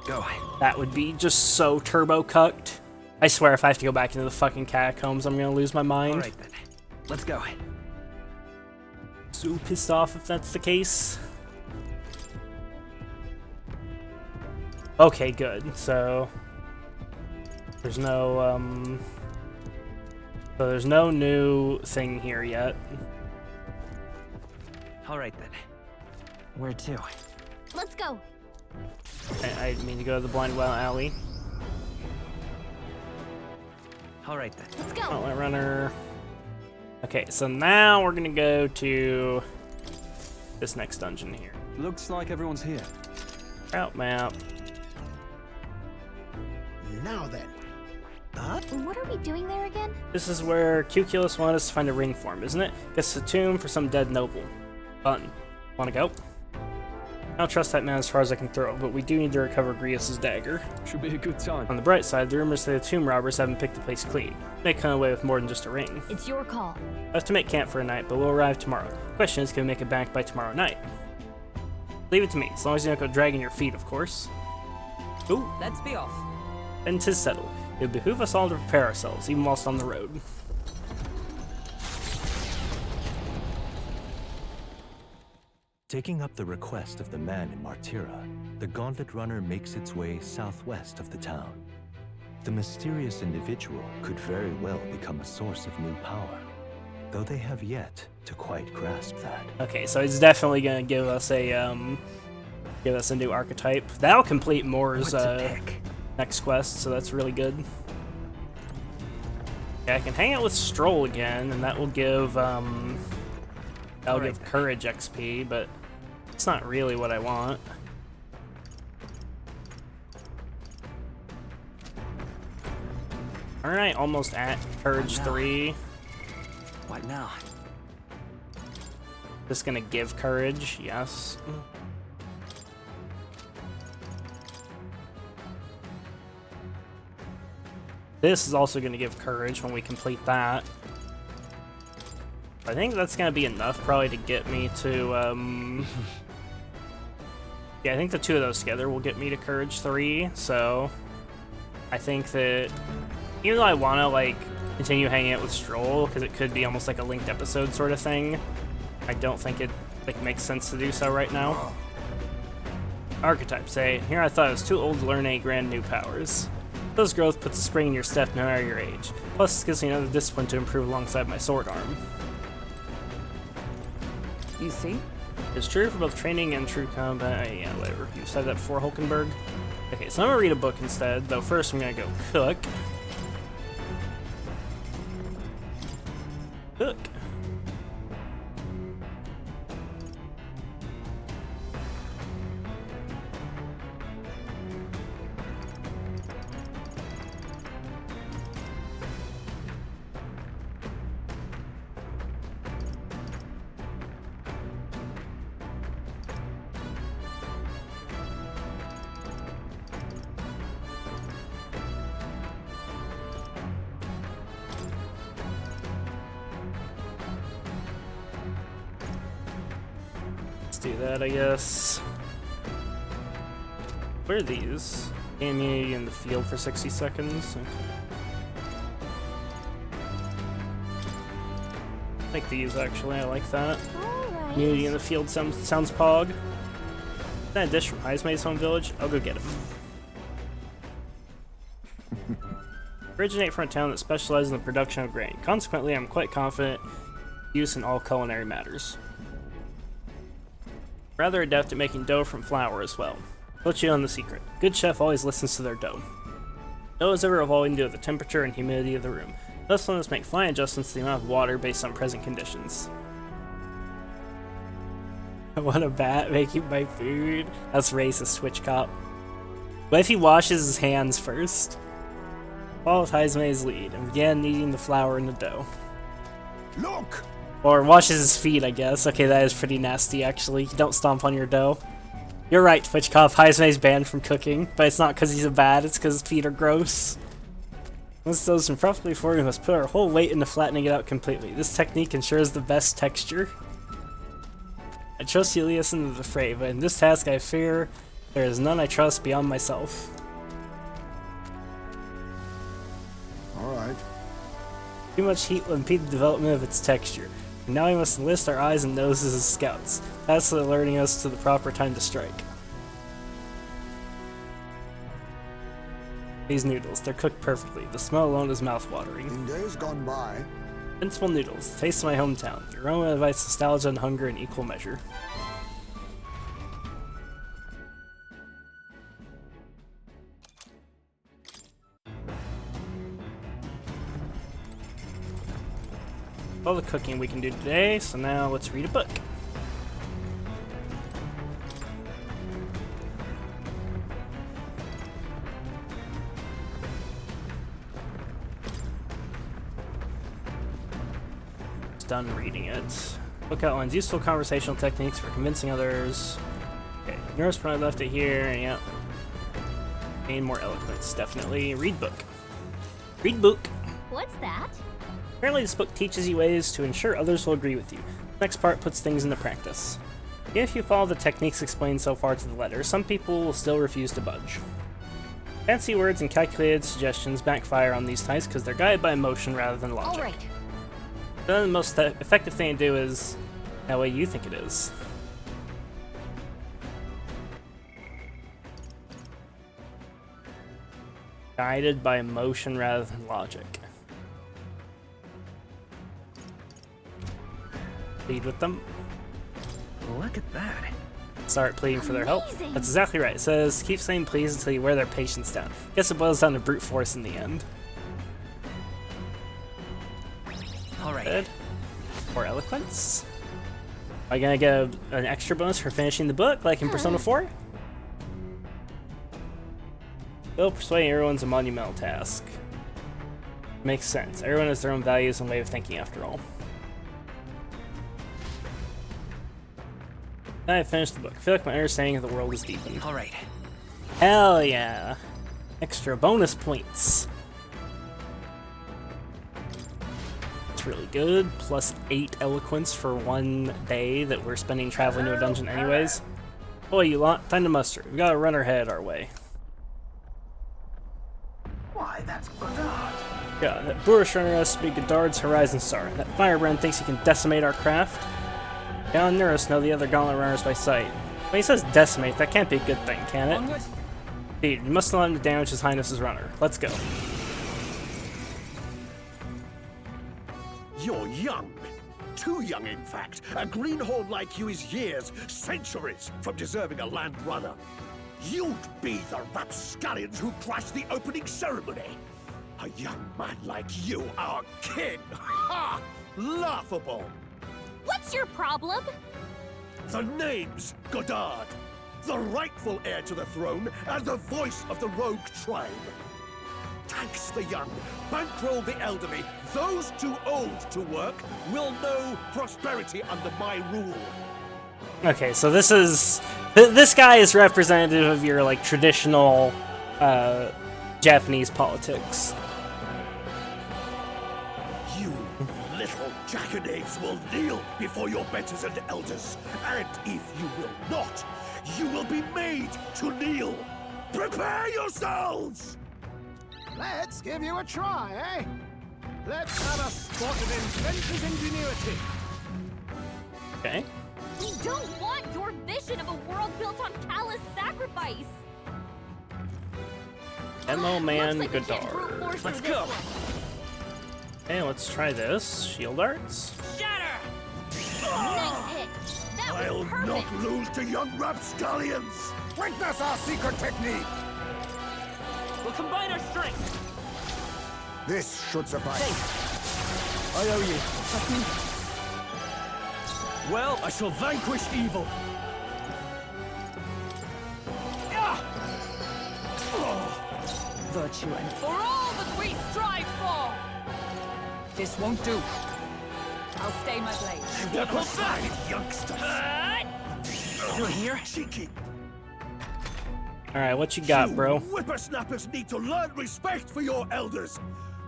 Go. That would be just so turbo cucked. I swear if I have to go back into the fucking catacombs, I'm gonna lose my mind. Alright then. Let's go. So pissed off if that's the case. Okay, good. So there's no there's no new thing here yet. Alright then. Where to? Let's go. I mean to go to the Blind Well Alley. Alright then. Let's go. Outlet Runner. Okay, so now we're gonna go to this next dungeon here. Looks like everyone's here. Route map. Now then. What are we doing there again? This is where Cuculus wanted us to find a ring form, isn't it? Guess it's a tomb for some dead noble. Fun. Wanna go? I don't trust that man as far as I can throw, but we do need to recover Grievous' dagger. Should be a good time. On the bright side, the rumors say the tomb robbers haven't picked the place clean. They come away with more than just a ring. It's your call. I have to make camp for a night, but we'll arrive tomorrow. Question is, can we make it back by tomorrow night? Leave it to me, as long as you don't go dragging your feet, of course. Ooh, Let's be off. and 'tis settled. It would behoove us all to prepare ourselves, even whilst on the road. Taking up the request of the man in Martira, the Gauntlet Runner makes its way southwest of the town. The mysterious individual could very well become a source of new power, though they have yet to quite grasp that. Okay, so it's definitely gonna give us a new archetype. That'll complete Moore's next quest, so that's really good. Yeah, I can hang out with Stroll again, and that will give give courage XP, but it's not really what I want. Alright, almost at courage 3. What now? This gonna give courage, yes. This is also gonna give courage when we complete that. I think that's gonna be enough probably to get me to, yeah, I think the two of those together will get me to courage 3, so I think that even though I wanna, like, continue hanging out with Stroll, because it could be almost like a linked episode sort of thing, I don't think it, like, makes sense to do so right now. Archetypes, say, here I thought I was too old to learn any grand new powers. Those growth puts a spring in your step no matter your age. Plus, it gives me another discipline to improve alongside my sword arm. You see? It's true for both training and true combat. Yeah, whatever. You said that before, Hulkenberg? Okay, so I'm gonna read a book instead, though first I'm gonna go cook. Cook. Do that, I guess. What are these? Immunity in the field for 60 seconds. Okay. I like these actually, I like that. Alright. Immunity in the field sounds pog. Is that a dish from Heismaid's home village? I'll go get him. Originate from a town that specializes in the production of grain. Consequently, I'm quite confident use in all culinary matters. Rather adept at making dough from flour as well. Let you on the secret. Good chef always listens to their dough. Dough is ever evolving due to the temperature and humidity of the room. Thus let us make fine adjustments to the amount of water based on present conditions. I want a bat making my food. That's racist, Switch Cop. What if he washes his hands first? Follow Heismay's lead and began kneading the flour in the dough. Look! Or washes his feet, I guess. Okay, that is pretty nasty, actually. Don't stomp on your dough. You're right, Twitch Cop. Heismay's banned from cooking, but it's not because he's a bad, it's because his feet are gross. Once those are properly formed, we must put our whole weight into flattening it out completely. This technique ensures the best texture. I trust Julius into the fray, but in this task I fear there is none I trust beyond myself. Alright. Too much heat will impede the development of its texture. And now we must enlist our eyes and noses as scouts. That's alerting us to the proper time to strike. These noodles, they're cooked perfectly. The smell alone is mouth-watering. In days gone by, Invincible noodles, taste of my hometown. The aroma invites nostalgia and hunger in equal measure. All the cooking we can do today, so now let's read a book. Done reading it. Book outlines useful conversational techniques for convincing others. Okay, nurse probably left it here. Yeah. Gain more eloquence, definitely. Read book. Read book. What's that? Apparently this book teaches you ways to ensure others will agree with you. Next part puts things into practice. Even if you follow the techniques explained so far to the letter, some people will still refuse to budge. Fancy words and calculated suggestions backfire on these types because they're guided by emotion rather than logic. All right. Then the most effective thing to do is that way you think it is. Guided by emotion rather than logic. Plead with them. Look at that. Start pleading for their help. Amazing. That's exactly right. It says keep saying please until you wear their patience down. Guess it boils down to brute force in the end. All Good. Or eloquence. Am I gonna get an extra bonus for finishing the book, like in Persona 4? Still, persuading everyone's a monumental task. Makes sense. Everyone has their own values and way of thinking, after all. Now I finished the book. I feel like my understanding of the world is deepened. All right. Hell yeah! Extra bonus points. It's really good. Plus 8 eloquence for one day that we're spending traveling to a dungeon anyways. Boy, you lot, time to muster. We gotta run our head our way. Why, that's Godard. Yeah, that boorish runner has to be Godard's Horizon Star. That firebrand thinks he can decimate our craft. Down Neurus know the other gauntlet runners by sight. When he says decimate, that can't be a good thing, can it? Indeed, you must not let him damage His Highness's runner. Let's go. You're young. Too young, in fact. A greenhorn like you is years, centuries from deserving a land runner. You'd be the rapscallions who crashed the opening ceremony. A young man like you, our king. Ha! Laughable. What's your problem? The name's Godard, the rightful heir to the throne and the voice of the rogue tribe. Tax the young, bankroll the elderly. Those too old to work will know prosperity under my rule. Okay, so this is... This guy is representative of your, like, traditional, Japanese politics. You little jackanapes will kneel before your betters and elders. And if you will not, you will be made to kneel. Prepare yourselves! let's give you a try, eh? Let's have a spot of inventor's ingenuity. Okay. We don't want your vision of a world built on callous sacrifice. Demo Man Looks like we can't brute Godard. force Let's through go. this one. Okay, let's try this. Shield arts. Shatter! Nice hit. That was I'll perfect. not lose to young rapscallions! Witness our secret technique! We'll combine our strength. This should suffice. I owe you. Trust me. Well, I shall vanquish evil. Virtue and For all that we strive for! this won't do. I'll stay my blade. Step aside, youngster. Through here? Cheeky. Alright, what you got, bro? Whippersnappers need to learn respect for your elders.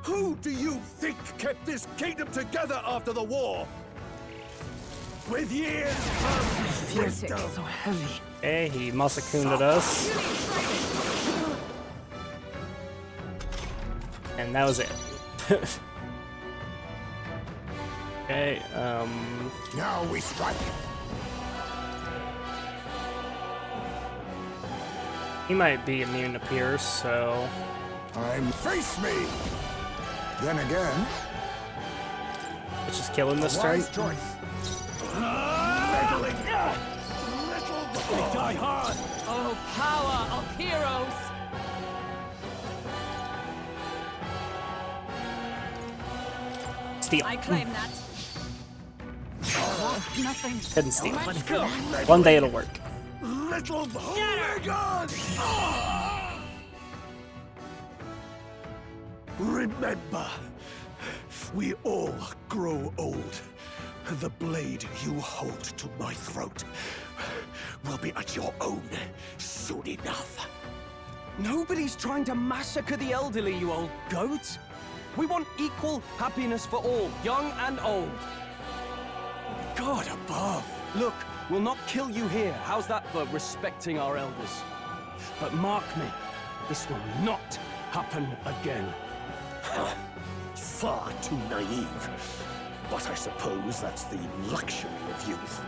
Who do you think kept this kingdom together after the war? With years of wisdom. So heavy. Hey, he Masakuna'd us. And that was it. Okay, Now we strike. he might be immune to Pierce, so... Face me! Then again, let's just kill him this turn. wise choice. Meddling. They die hard. Oh, power of heroes! Steal. I claim that. Nothing. Couldn't steal. Let's go. One day it'll work. Little hooligan! Remember, we all grow old. The blade you hold to my throat will be at your own soon enough. Nobody's trying to massacre the elderly, you old goat. We want equal happiness for all, young and old. God above. Look, we'll not kill you here. How's that for respecting our elders? But mark me, this will not happen again. Far too naive. But I suppose that's the luxury of youth.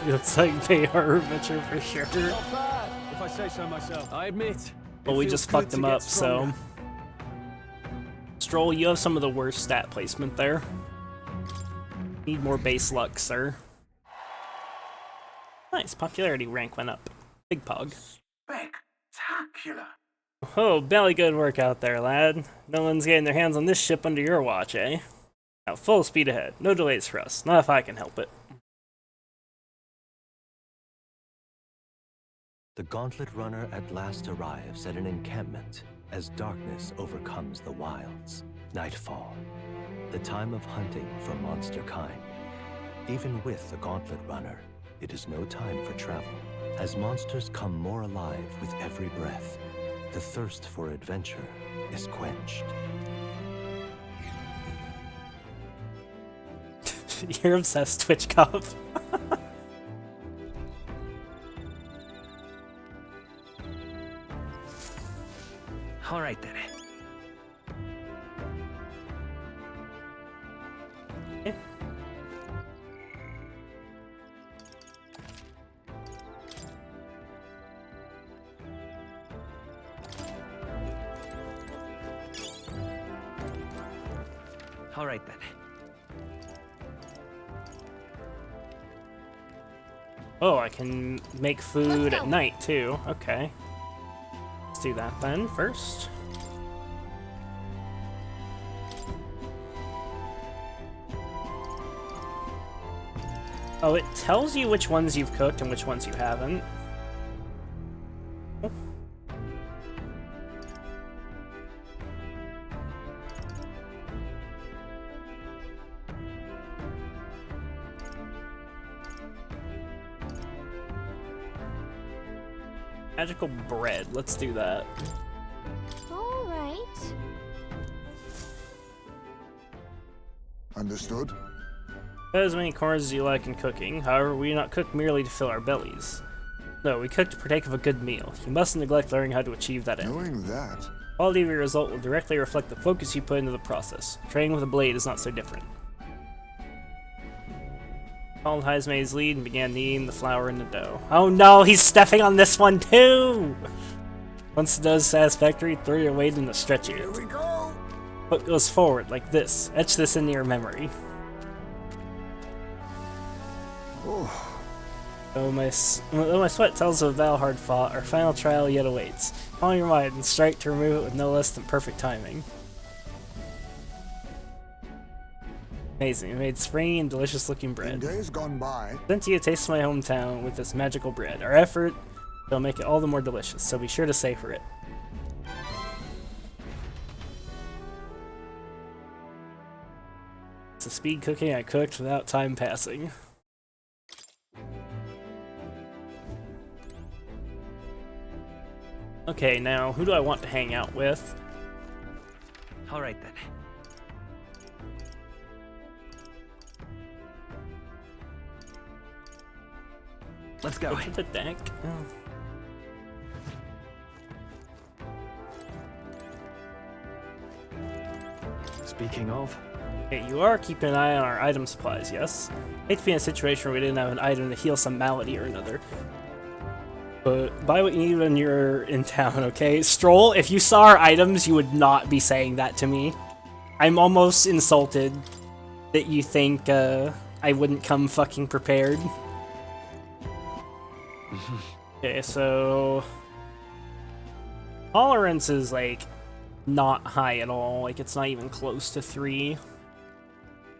Looks like they are mature for sure. Not bad, if I say so myself. I admit. Well, it we feels just good fucked to them get up, so... stronger. Stroll, you have some of the worst stat placement there. Need more base luck, sir. Nice, popularity rank went up. Big pog. Spectacular. Oh, belly good work out there, lad. No one's getting their hands on this ship under your watch, eh? Now, full speed ahead. No delays for us. Not if I can help it. The Gauntlet Runner at last arrives at an encampment as darkness overcomes the wilds. Nightfall, the time of hunting for monster kind. Even with the Gauntlet Runner, it is no time for travel. As monsters come more alive with every breath, the thirst for adventure is quenched. You're obsessed, Twitch Cop. All right then. All right then. Oh, I can make food at night too. Okay. Let's do that then first. Oh, it tells you which ones you've cooked and which ones you haven't. Magical bread. Let's do that. All right. Understood? Put as many corns as you like in cooking. However, we do not cook merely to fill our bellies. No, we cook to partake of a good meal. You mustn't neglect learning how to achieve that end. Knowing that, Quality of your result will directly reflect the focus you put into the process. Training with a blade is not so different. Followed Heismay's lead and began kneading the flour in the dough. Oh no, he's stepping on this one too! Once the dough is satisfactory, throw your weight in the stretch it. here we go! Foot goes forward, like this. Etch this into your memory. Oh, Though my sweat tells of a battle hard fought, our final trial yet awaits. Calm your mind and strike to remove it with no less than perfect timing. Amazing. We made springy and delicious looking In bread. days gone by, Sent to you a taste of my hometown with this magical bread. Our effort will make it all the more delicious, so be sure to savor it. It's a speed cooking I cooked without time passing. Okay, now who do I want to hang out with? All right then. Let's go. Go to the deck. Oh. Speaking of, Okay, you are keeping an eye on our item supplies, yes? Hate to be in a situation where we didn't have an item to heal some malady or another. But buy what you need when you're in town, okay? Stroll, if you saw our items, you would not be saying that to me. I'm almost insulted that you think I wouldn't come fucking prepared. Okay, so... Tolerance is, like, not high at all. Like, it's not even close to 3.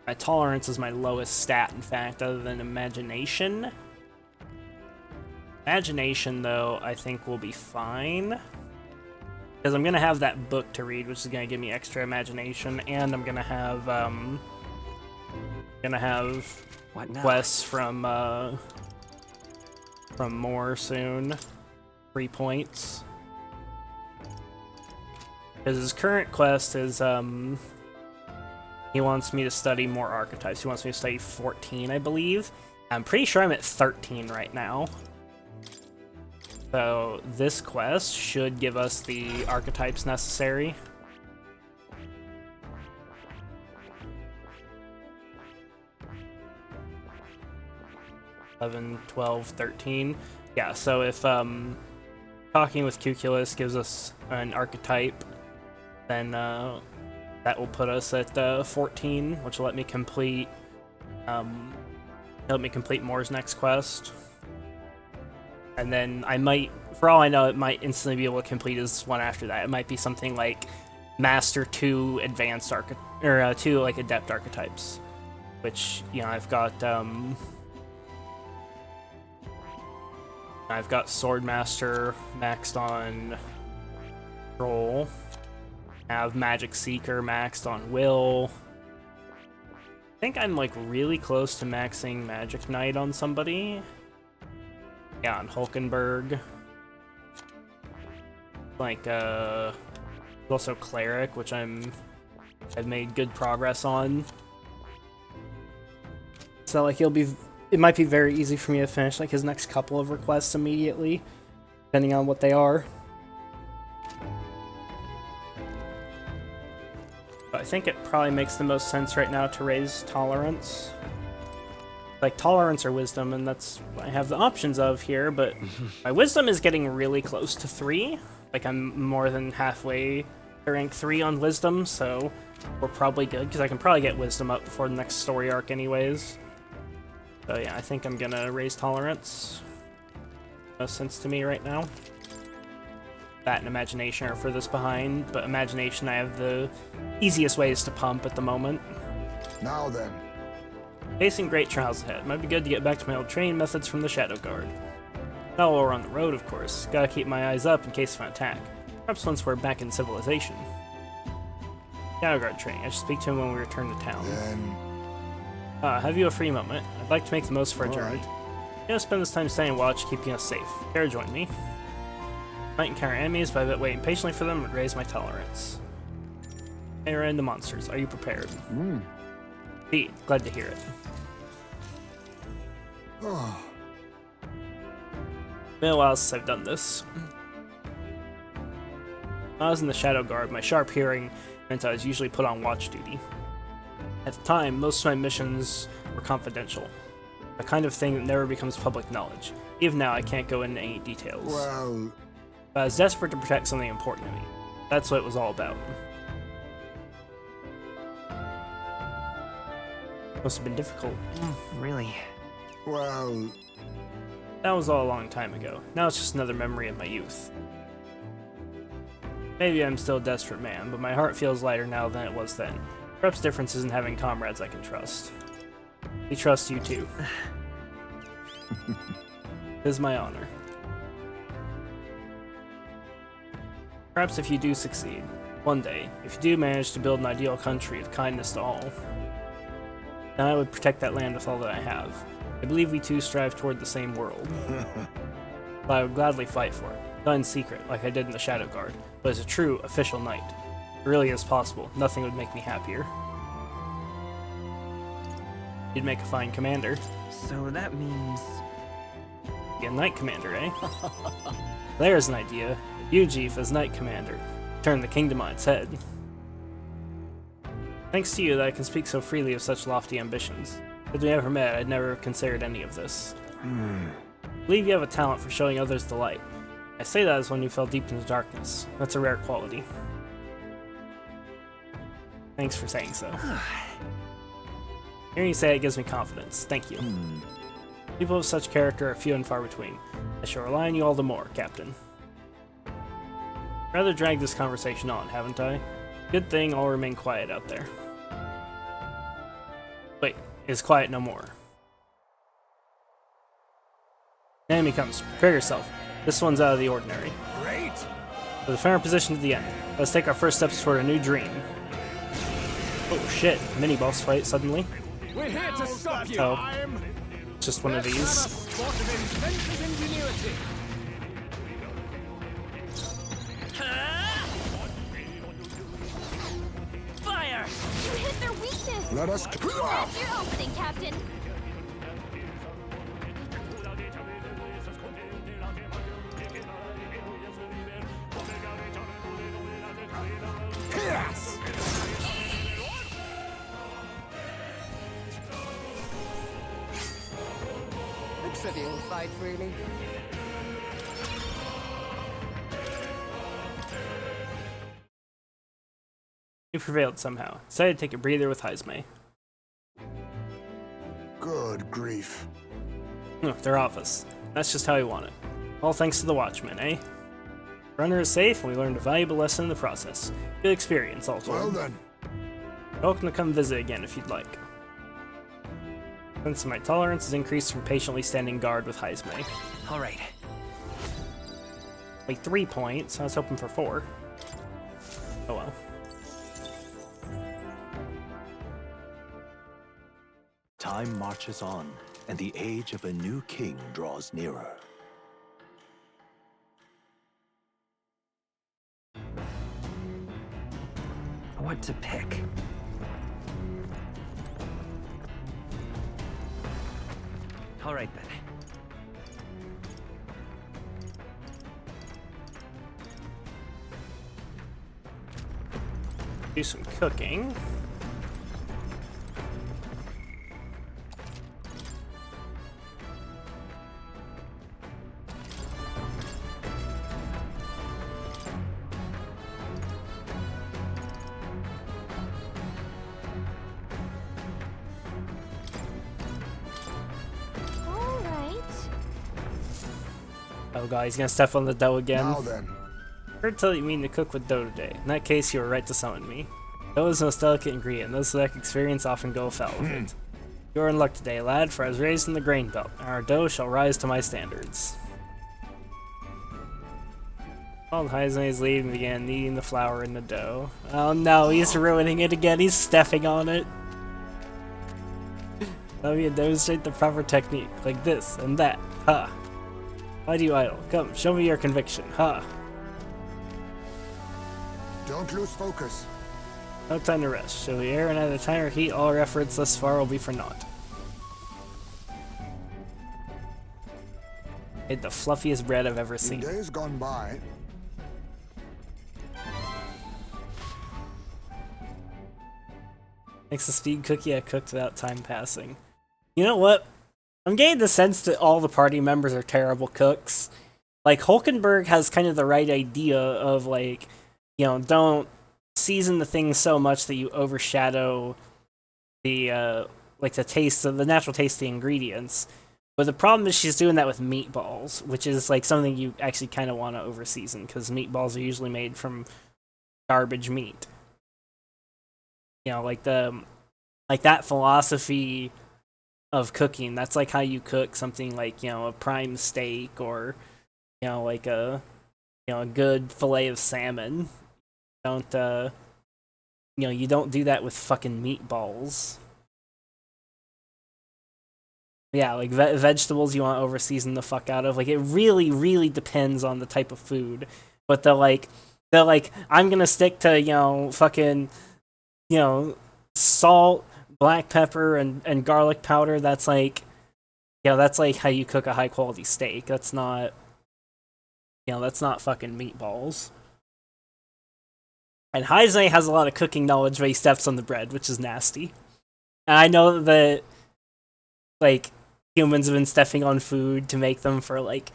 My tolerance is my lowest stat, in fact, other than imagination. Imagination, though, I think will be fine. Because I'm going to have that book to read, which is going to give me extra imagination, and I'm going to have, what now? quests from Moore soon. 3 points. Because his current quest is, he wants me to study more archetypes. He wants me to study 14, I believe. I'm pretty sure I'm at 13 right now. So this quest should give us the archetypes necessary. (11, 12, 13). Yeah, so if talking with Cuculus gives us an archetype, then that will put us at 14, which will let me complete Moore's next quest. And then I might, for all I know, it might instantly be able to complete his one after that. It might be something like Master 2 Advanced or 2 like Adept Archetypes, which, you know, I've got Swordmaster maxed on Troll. I have Magic Seeker maxed on Will. I think I'm like really close to maxing Magic Knight on somebody. Yeah, on Hulkenberg. Like also Cleric, which I've made good progress on. So like it might be very easy for me to finish like his next couple of requests immediately, depending on what they are. But I think it probably makes the most sense right now to raise Tolerance. Like Tolerance or Wisdom, and that's what I have the options of here, but my Wisdom is getting really close to 3. Like I'm more than halfway to rank 3 on Wisdom, so we're probably good, because I can probably get Wisdom up before the next story arc anyways. So yeah, I think I'm gonna raise Tolerance. No sense to me right now. That and Imagination are furthest behind, but Imagination I have the easiest ways to pump at the moment. Now then. Facing great trials ahead. Might be good to get back to my old training methods from the Shadow Guard. Not while we're on the road, of course. Gotta keep my eyes up in case of an attack. Perhaps once we're back in civilization. Shadow Guard training. I should speak to him when we return to town. Then... have you a free moment? I'd like to make the most of our All journey. right. I'm gonna spend this time standing watch, keeping us safe. Care to join me? Might encounter enemies, but I bet waiting patiently for them would raise my tolerance. Hey, we're into monsters. Are you prepared? Indeed. Glad to hear it. Been a while since I've done this. When I was in the Shadow Guard, my sharp hearing meant I was usually put on watch duty. At the time, most of my missions were confidential, a kind of thing that never becomes public knowledge. Even now, I can't go into any details. Well... But I was desperate to protect something important to me. That's what it was all about. Must have been difficult. Really? Well... That was all a long time ago. Now it's just another memory of my youth. Maybe I'm still a desperate man, but my heart feels lighter now than it was then. Perhaps difference is in having comrades I can trust. We trust you too. It is my honor. Perhaps if you do succeed, one day, if you do manage to build an ideal country of kindness to all, then I would protect that land with all that I have. I believe we two strive toward the same world. But I would gladly fight for it, not in secret, like I did in the Shadow Guard, but as a true, official knight. Really as possible, nothing would make me happier. You'd make a fine commander. So that means... Be a knight commander, eh? There's an idea. You, Jeef, as knight commander. Turn the kingdom on its head. Thanks to you that I can speak so freely of such lofty ambitions. If we ever met, I'd never have considered any of this. I believe you have a talent for showing others the light. I say that as one who fell deep into darkness. That's a rare quality. Thanks for saying so. Hearing you say it gives me confidence. Thank you. People of such character are few and far between. I shall rely on you all the more, Captain. Rather drag this conversation on, haven't I? Good thing I'll remain quiet out there. Wait, is quiet no more? Enemy comes. Prepare yourself. This one's out of the ordinary. Great! With a firm position to the end, let's take our first steps toward a new dream. Oh shit, mini-boss fight suddenly. We're here to stop you! Oh, just one of these. Spot of inventive ingenuity! Fire! You hit their weakness! Let us... That's your opening, Captain! Yes! A trivial fight, really. You prevailed somehow. Decided to take a breather with Heismay. Good grief. They're off us. That's just how we want it. All thanks to the Watchmen, eh? Runner is safe, and we learned a valuable lesson in the process. Good experience, all told. Well then. You're welcome to come visit again if you'd like. Since my tolerance is increased from patiently standing guard with Heismay. Alright. Wait, 3 points. I was hoping for 4. Oh well. Time marches on, and the age of a new king draws nearer. What to pick? Alright then. Do some cooking. Oh god, he's gonna step on the dough again. Now then. Heard tell you mean to cook with dough today. In that case, you were right to summon me. Dough is the most delicate ingredient, those who lack experience often go afoul of it. You're in luck today, lad, for I was raised in the grain belt, and our dough shall rise to my standards. While Heismay's leaving, began kneading the flour in the dough. Oh no, he's ruining it again, he's stepping on it. Let me demonstrate the proper technique, like this and that, ha. Why do you idle? Come, show me your conviction, ha. Don't lose focus. No time to rest. Shall we err and either time or heat? All our efforts thus far will be for naught. Made the fluffiest bread I've ever In seen. days gone by, Makes a speed cookie I cooked without time passing. You know what? I'm getting the sense that all the party members are terrible cooks. Like, Hulkenberg has kind of the right idea of, like, you know, don't season the thing so much that you overshadow the, like, the taste of the natural taste of the ingredients. But the problem is she's doing that with meatballs, which is, like, something you actually kind of want to overseason, because meatballs are usually made from garbage meat. you know, like that philosophy of cooking. That's like how you cook something like, you know, a prime steak, or, you know, like a good fillet of salmon. Don't you know, you don't do that with fucking meatballs. Yeah, like vegetables you want to over-season the fuck out of. Like, it really, really depends on the type of food. But they're like, I'm gonna stick to, you know, fucking, you know, salt, black pepper, and garlic powder. That's like, you know, that's like how you cook a high-quality steak. That's not, you know, that's not fucking meatballs. And Heisei has a lot of cooking knowledge, but he steps on the bread, which is nasty. And I know that, like, humans have been stepping on food to make them for, like,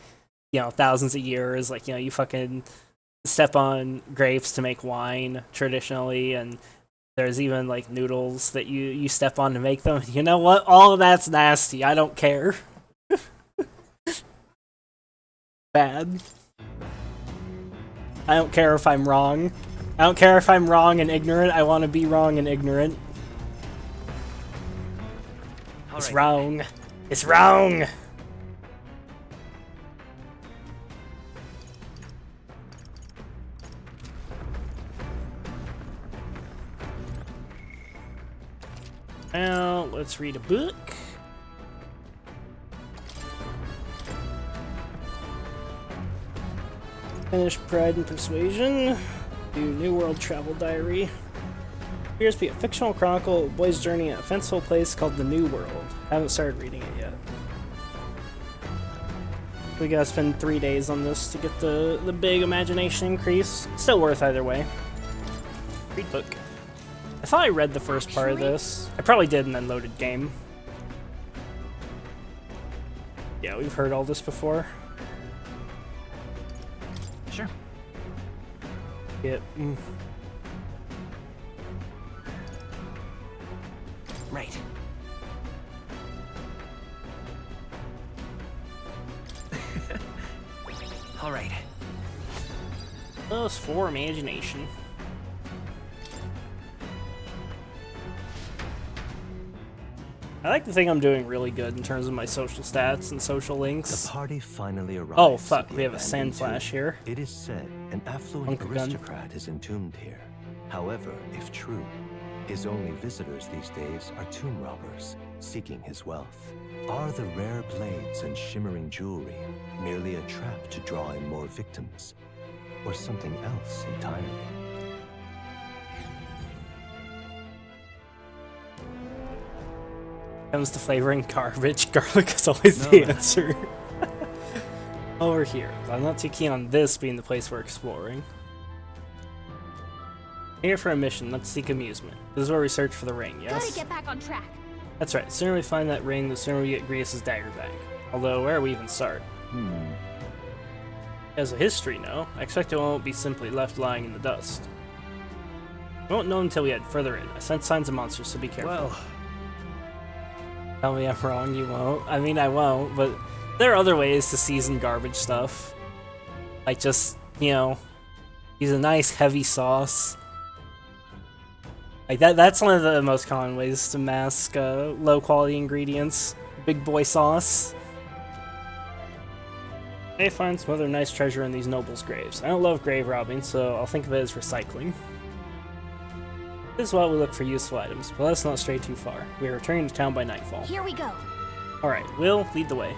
you know, thousands of years. Like, you know, you fucking step on grapes to make wine traditionally, and there's even, like, noodles that you step on to make them. You know what? All of that's nasty. I don't care. Bad. I don't care if I'm wrong. I don't care if I'm wrong and ignorant. I want to be wrong and ignorant. It's wrong. It's wrong! Now, let's read a book. Finish Pride and Persuasion. Do New World Travel Diary. Appears to be a fictional chronicle of a boy's journey at a fanciful place called the New World. Haven't started reading it yet. We gotta spend 3 days on this to get the big imagination increase. Still worth either way. Read book. I thought I read the first part of this. I probably did and then loaded game. Yeah, we've heard all this before. Sure. Yep. Right. All right. +4 imagination. I like to think I'm doing really good in terms of my social stats and social links. The party finally arrives. Oh fuck, we have a sand flash here. It is said an affluent aristocrat is entombed here. However, if true, his only visitors these days are tomb robbers, seeking his wealth. Are the rare blades and shimmering jewelry merely a trap to draw in more victims, or something else entirely? Comes to flavoring garbage, garlic is always the answer. Over here. I'm not too keen on this being the place we're exploring. Here for a mission, let's seek amusement. This is where we search for the ring, yes? Gotta get back on track. That's right, the sooner we find that ring, the sooner we get Grievous' dagger back. Although, where do we even start? As a history, no. I expect it won't be simply left lying in the dust. We won't know until we head further in. I sense signs of monsters, so be careful. Well, tell me I'm wrong, you won't. I mean, I won't, but there are other ways to season garbage stuff. Like just, you know, use a nice heavy sauce. Like that's one of the most common ways to mask low quality ingredients. Big boy sauce. May find some other nice treasure in these nobles' graves. I don't love grave robbing, so I'll think of it as recycling. This is why we look for useful items, but let's not stray too far. We are returning to town by nightfall. Here we go. Alright, Will, lead the way.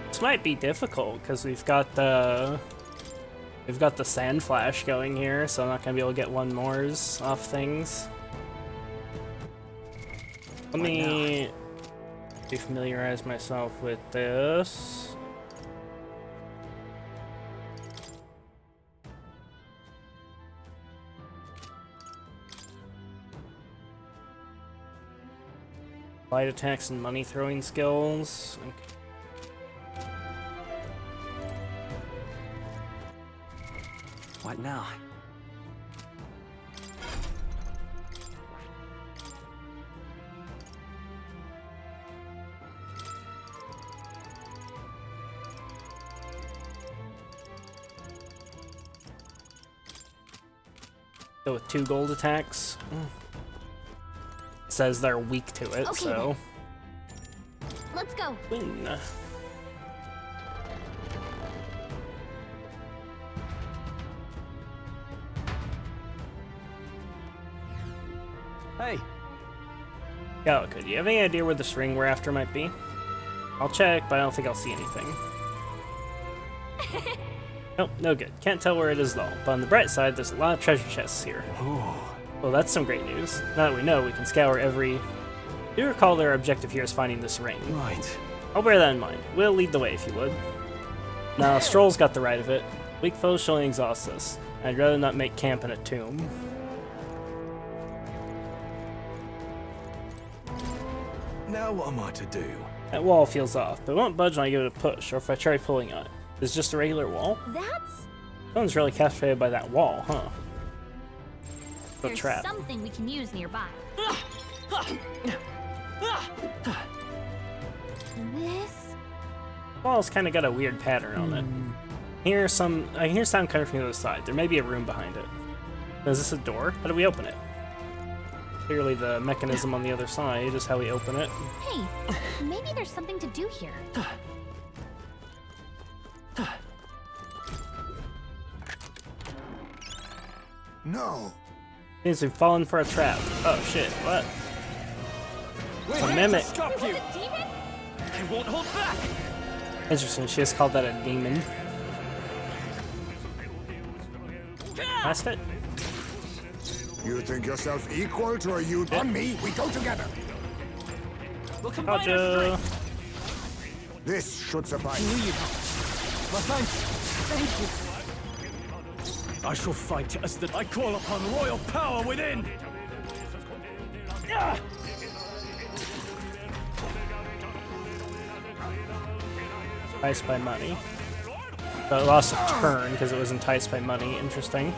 This might be difficult because we've got the sand flash going here, so I'm not gonna be able to get one mores off things. Let me familiarize myself with this. Light attacks and money throwing skills. Okay. what now? Go with 2 gold attacks. It says they're weak to it, Okay, so Let's go. win. Hey, Galaga, do you have any idea where this ring we're after might be? I'll check, but I don't think I'll see anything. Nope, no good. Can't tell where it is though. But on the bright side, there's a lot of treasure chests here. Well, that's some great news. Now that we know, we can scour every... Do recall their objective here is finding this ring. right. I'll bear that in mind. We'll lead the way if you would. Now, Stroll's got the right of it. Weak foes shall only exhaust us. I'd rather not make camp in a tomb. Now what am I to do? That wall feels off, but it won't budge when I give it a push, or if I try pulling on it. It's just a regular wall? That's... Someone's really captivated by that wall, huh? The There's trap. something we can use nearby. This... Wall's kind of got a weird pattern on it. I hear sound coming from the other side. There may be a room behind it. Is this a door? How do we open it? Clearly the mechanism on the other side is how we open it. Hey, maybe there's something to do here. No. Seems we've fallen for a trap. Oh shit, what? A mimic. Stop Was you! it demon? I won't hold back! Interesting, she just called that a demon. That's it. You think yourself equal to a youth? On me, we go together. We'll combine our Gotcha. strength. This should suffice. My thanks. Thank you. I shall fight as the... I call upon royal power within! Enticed by money. But it lost a turn because it was enticed by money. Interesting.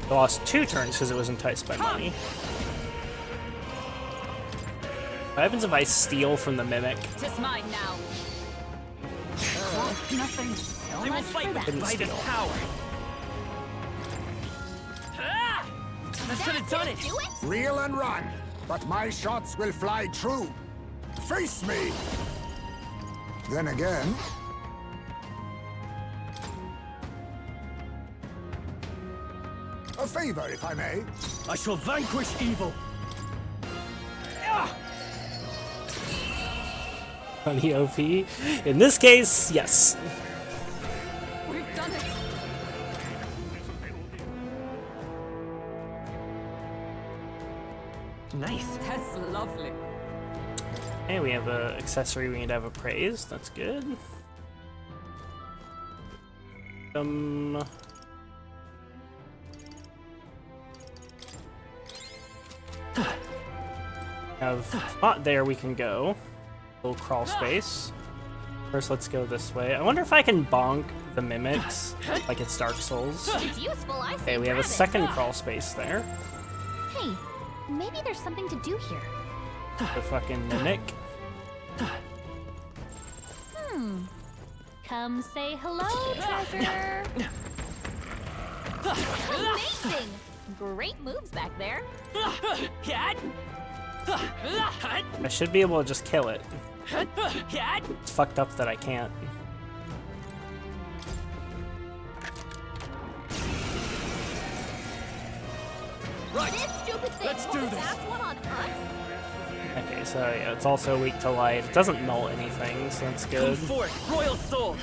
It lost 2 turns because it was enticed by money. What happens if I steal from the mimic? Tis mine now. Nothing so I will much fight for with that. the might of power. Ah! That should have done it! Do it? Reel and run, but my shots will fly true. Face me! Then again... A favor, if I may. I shall vanquish evil! Money OP. In this case, yes. We've done it. Nice. That's lovely. Hey, we have a accessory we need to have appraised. That's good. Have spot there we can go. Little crawl space. First, let's go this way. I wonder if I can bonk the mimics like it's Dark Souls. It's useful, I say. Okay, we have a grab it. second crawl space there. Hey, maybe there's something to do here. The fucking mimic. Come say hello, treasure. Amazing! Great moves back there. Cat! I should be able to just kill it. Cat! It's fucked up that I can't. This stupid thing. Let's won't do the this. last one on us? Okay, so yeah, it's also weak to light. It doesn't null anything, so that's Come good. forth, royal soul!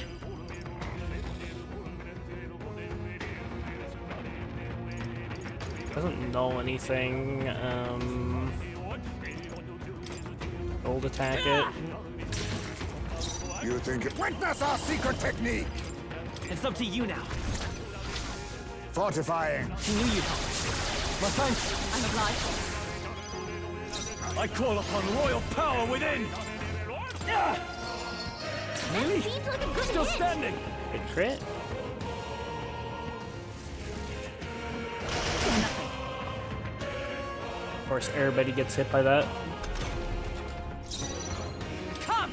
Doesn't null anything. Gold attack it. You think it... Witness our secret technique! It's up to you now. Fortifying. I knew you'd help. My thanks. I'm obliged. I call upon royal power within! Really? Seems like a good Still hit. standing! Good crit. Of course, everybody gets hit by that. Come!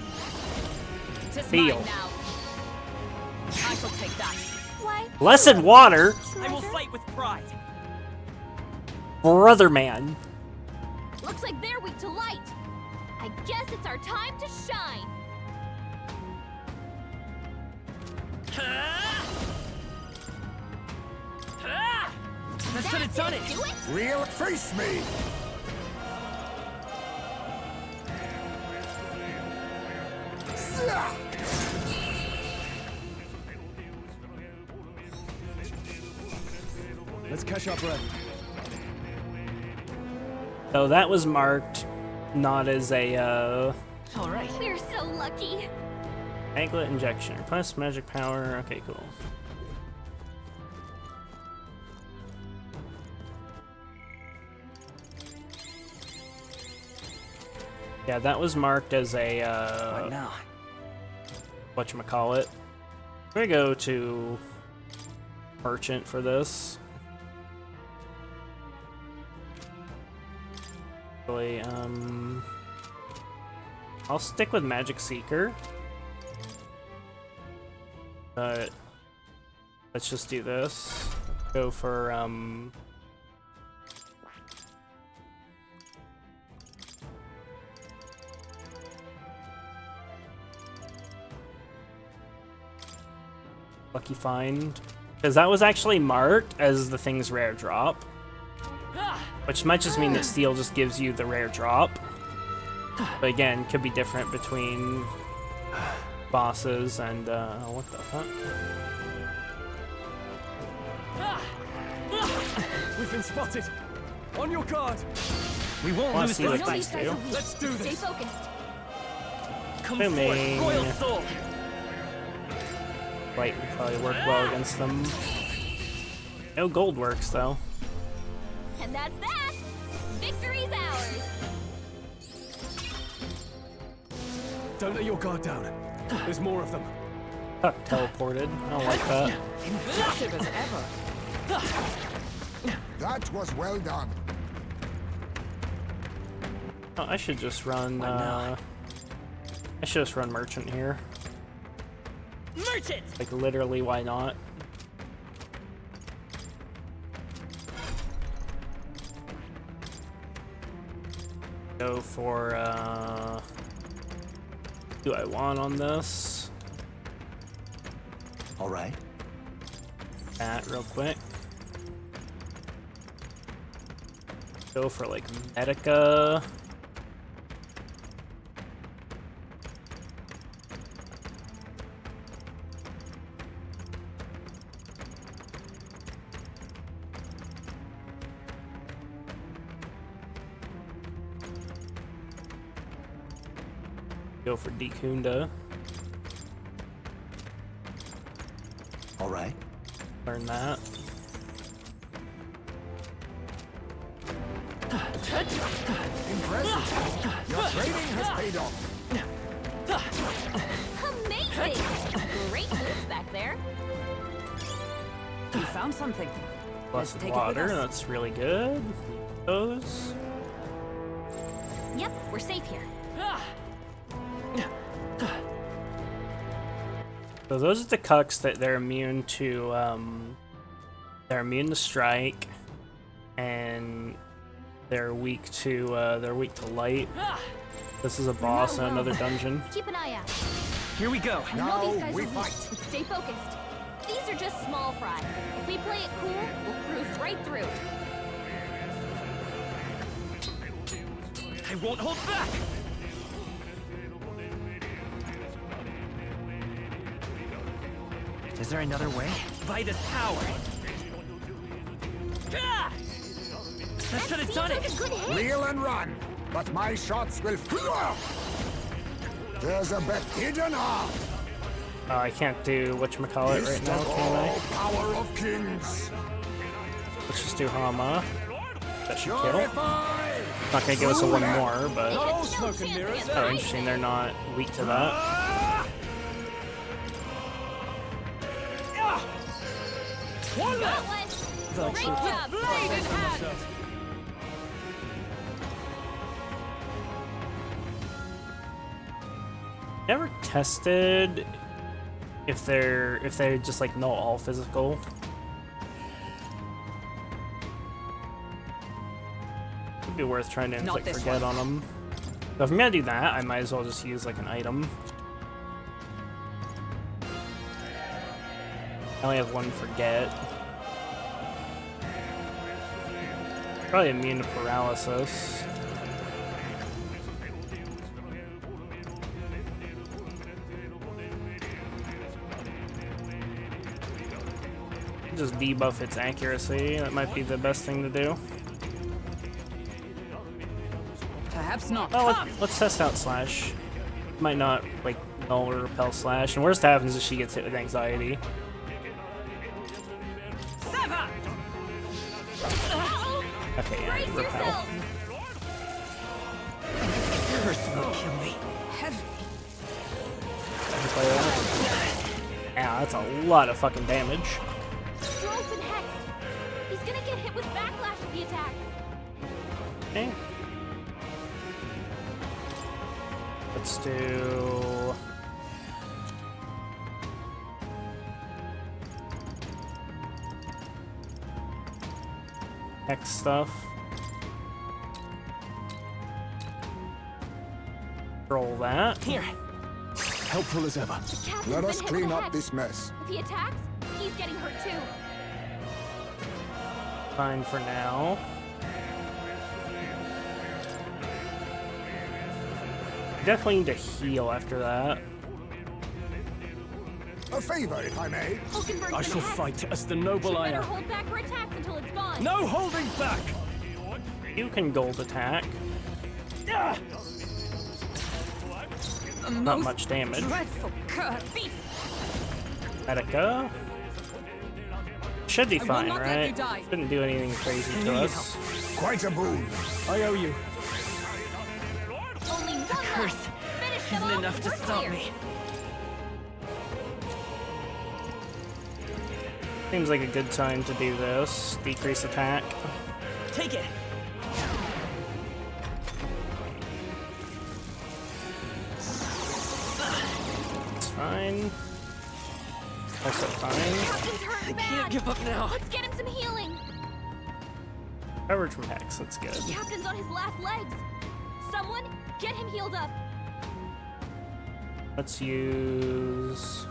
Tis Feel. mine now. I shall take that. Why? Blessed water! I will fight with pride. Brother man. Looks like they're weak to light. I guess it's our time to shine. That should have done it. Do it? Real face me! Zah! Let's catch our breath. So that was marked not as a All right. We're so lucky. anklet injection. Request magic power. Okay, cool. Yeah, that was marked as a What now? whatchamacallit. We're gonna go to merchant for this. Really, I'll stick with Magic Seeker. But let's just do this. Go for Lucky Find. Because that was actually marked as the thing's rare drop. Which might just mean that Steel just gives you the rare drop. But again, could be different between bosses and, what the fuck? We've been spotted. On your guard. We won't Wanna lose see this what know fight. these guys are weak. Let's do Stay this. focused. Come Booming. forth, Royal Soul. Light would probably work well against them. No gold works though. And that's that. Victory's ours. Don't let your guard down. There's more of them. Fuck, teleported. I don't like that. Impressive as ever. That was well done. Oh, I should just run, I should just run merchant here. Merchant! Like, literally, why not? Go for, do I want on this? All right. That real quick. Go for, like, Medica. Go for Dekunda. All right. Learn that. Impressive. Your training has paid off. Amazing. Great moves back there. You found something. Blessed take it with water, us. that's really good. Those. Yep, we're safe here. So those are the cucks that they're immune to, strike, and they're weak to light. This is a boss in another dungeon. Keep an eye out. Here we go. I know Now these guys we are weak, fight. but stay focused. These are just small fry. If we play it cool, we'll cruise right through. I won't hold back! Is there another way? Vitus power! Ah! That should have done Seems it! like a good hit. Reel and run, but my shots will. There's a bet hidden heart. I can't do whatchamacallit right now, can I? Power of kings. Let's just do Hama. That should kill. Purify. Not gonna give us a one more, but They had no smoke and chance mirrors. against oh, Ice interesting. Man. They're not weak to that. Got one. Great job. Blade in hand. Never tested if they're just like no all physical. Be worth trying to Not inflict this forget one. on him. So if I'm gonna do that, I might as well just use like an item. I only have one forget. Probably immune to paralysis. Just debuff its accuracy. That might be the best thing to do. Perhaps not. Oh, let's test out Slash. Might not, like, null or repel Slash. And worst happens is she gets hit with anxiety. Sever! Okay, yeah, Brace repel. yourselves! Curse will kill me. Heavy. Yeah, that's a lot of fucking damage. Droll's been hexed. He's gonna get hit with backlash if he attacks. Okay. Let's do... Hex stuff. Roll that. Here. Helpful as ever. The captain's Let been us hit clean with a up hex. this mess. If he attacks, he's getting hurt too. Fine for now. Definitely need to heal after that. A favor, if I may. Hulkenberg's I been shall hexed. fight as the noble She'd I better am. hold back her attacks until it's gone. No holding back! You can gold attack. Ah! A Not most much damage. Dreadful curse. Medica. Should be I will fine, not let you right? die. Shouldn't do anything crazy to Need us. Quite a boon. I owe you. Only one curse left. Finish them isn't off. enough to We're stop clear. me. Seems like a good time to do this. Decrease attack. Take it. It's fine. Also fine. Captain's hurt I bad. can't give up now. Let's get him some healing. Coverage from Hex, that's good. Captain's on his last legs. Someone get him healed up. Let's use...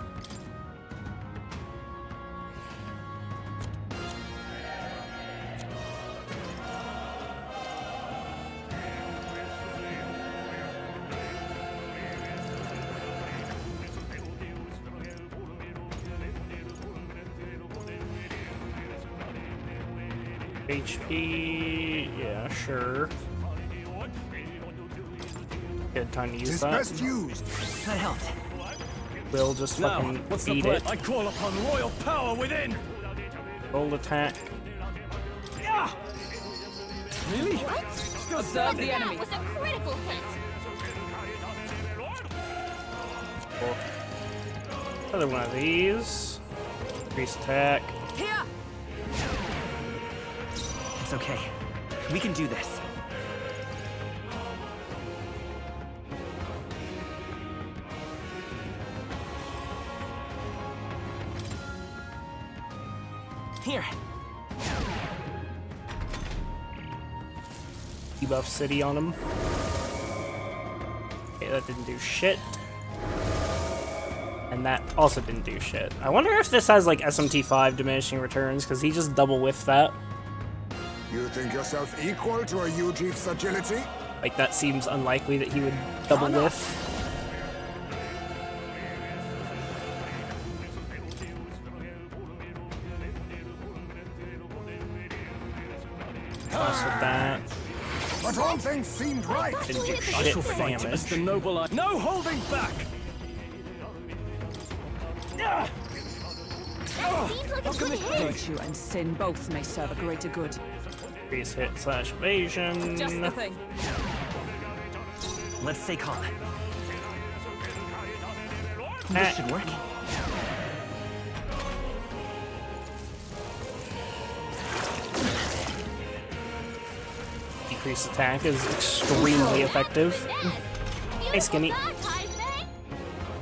HP, yeah, sure. Good time to use Tis that. best used. That helped. We'll just Now, fucking what's the beat plan? it. I call upon royal power within. Gold attack. Ah! Really? Observe Still the standing. enemy. That was a critical hit. Cool. Another one of these. Increase attack. Here! It's okay. We can do this. Here. Debuff City on him. Okay, that didn't do shit. And that also didn't do shit. I wonder if this has like SMT5 diminishing returns, because he just double whiffed that. You think yourself equal to a Ujeef's agility? Like, that seems unlikely that he would double whiff. Plus with that. But all things seemed right. Didn't do I shit shall for fight as the damage. noble I. No holding back. Ah! That seems like a good hit. Virtue and sin both may serve a greater good. Increase hit slash evasion. Just the thing. Let's stay calm. Ah. This should work. Decrease attack is extremely effective. Hey, Skinny.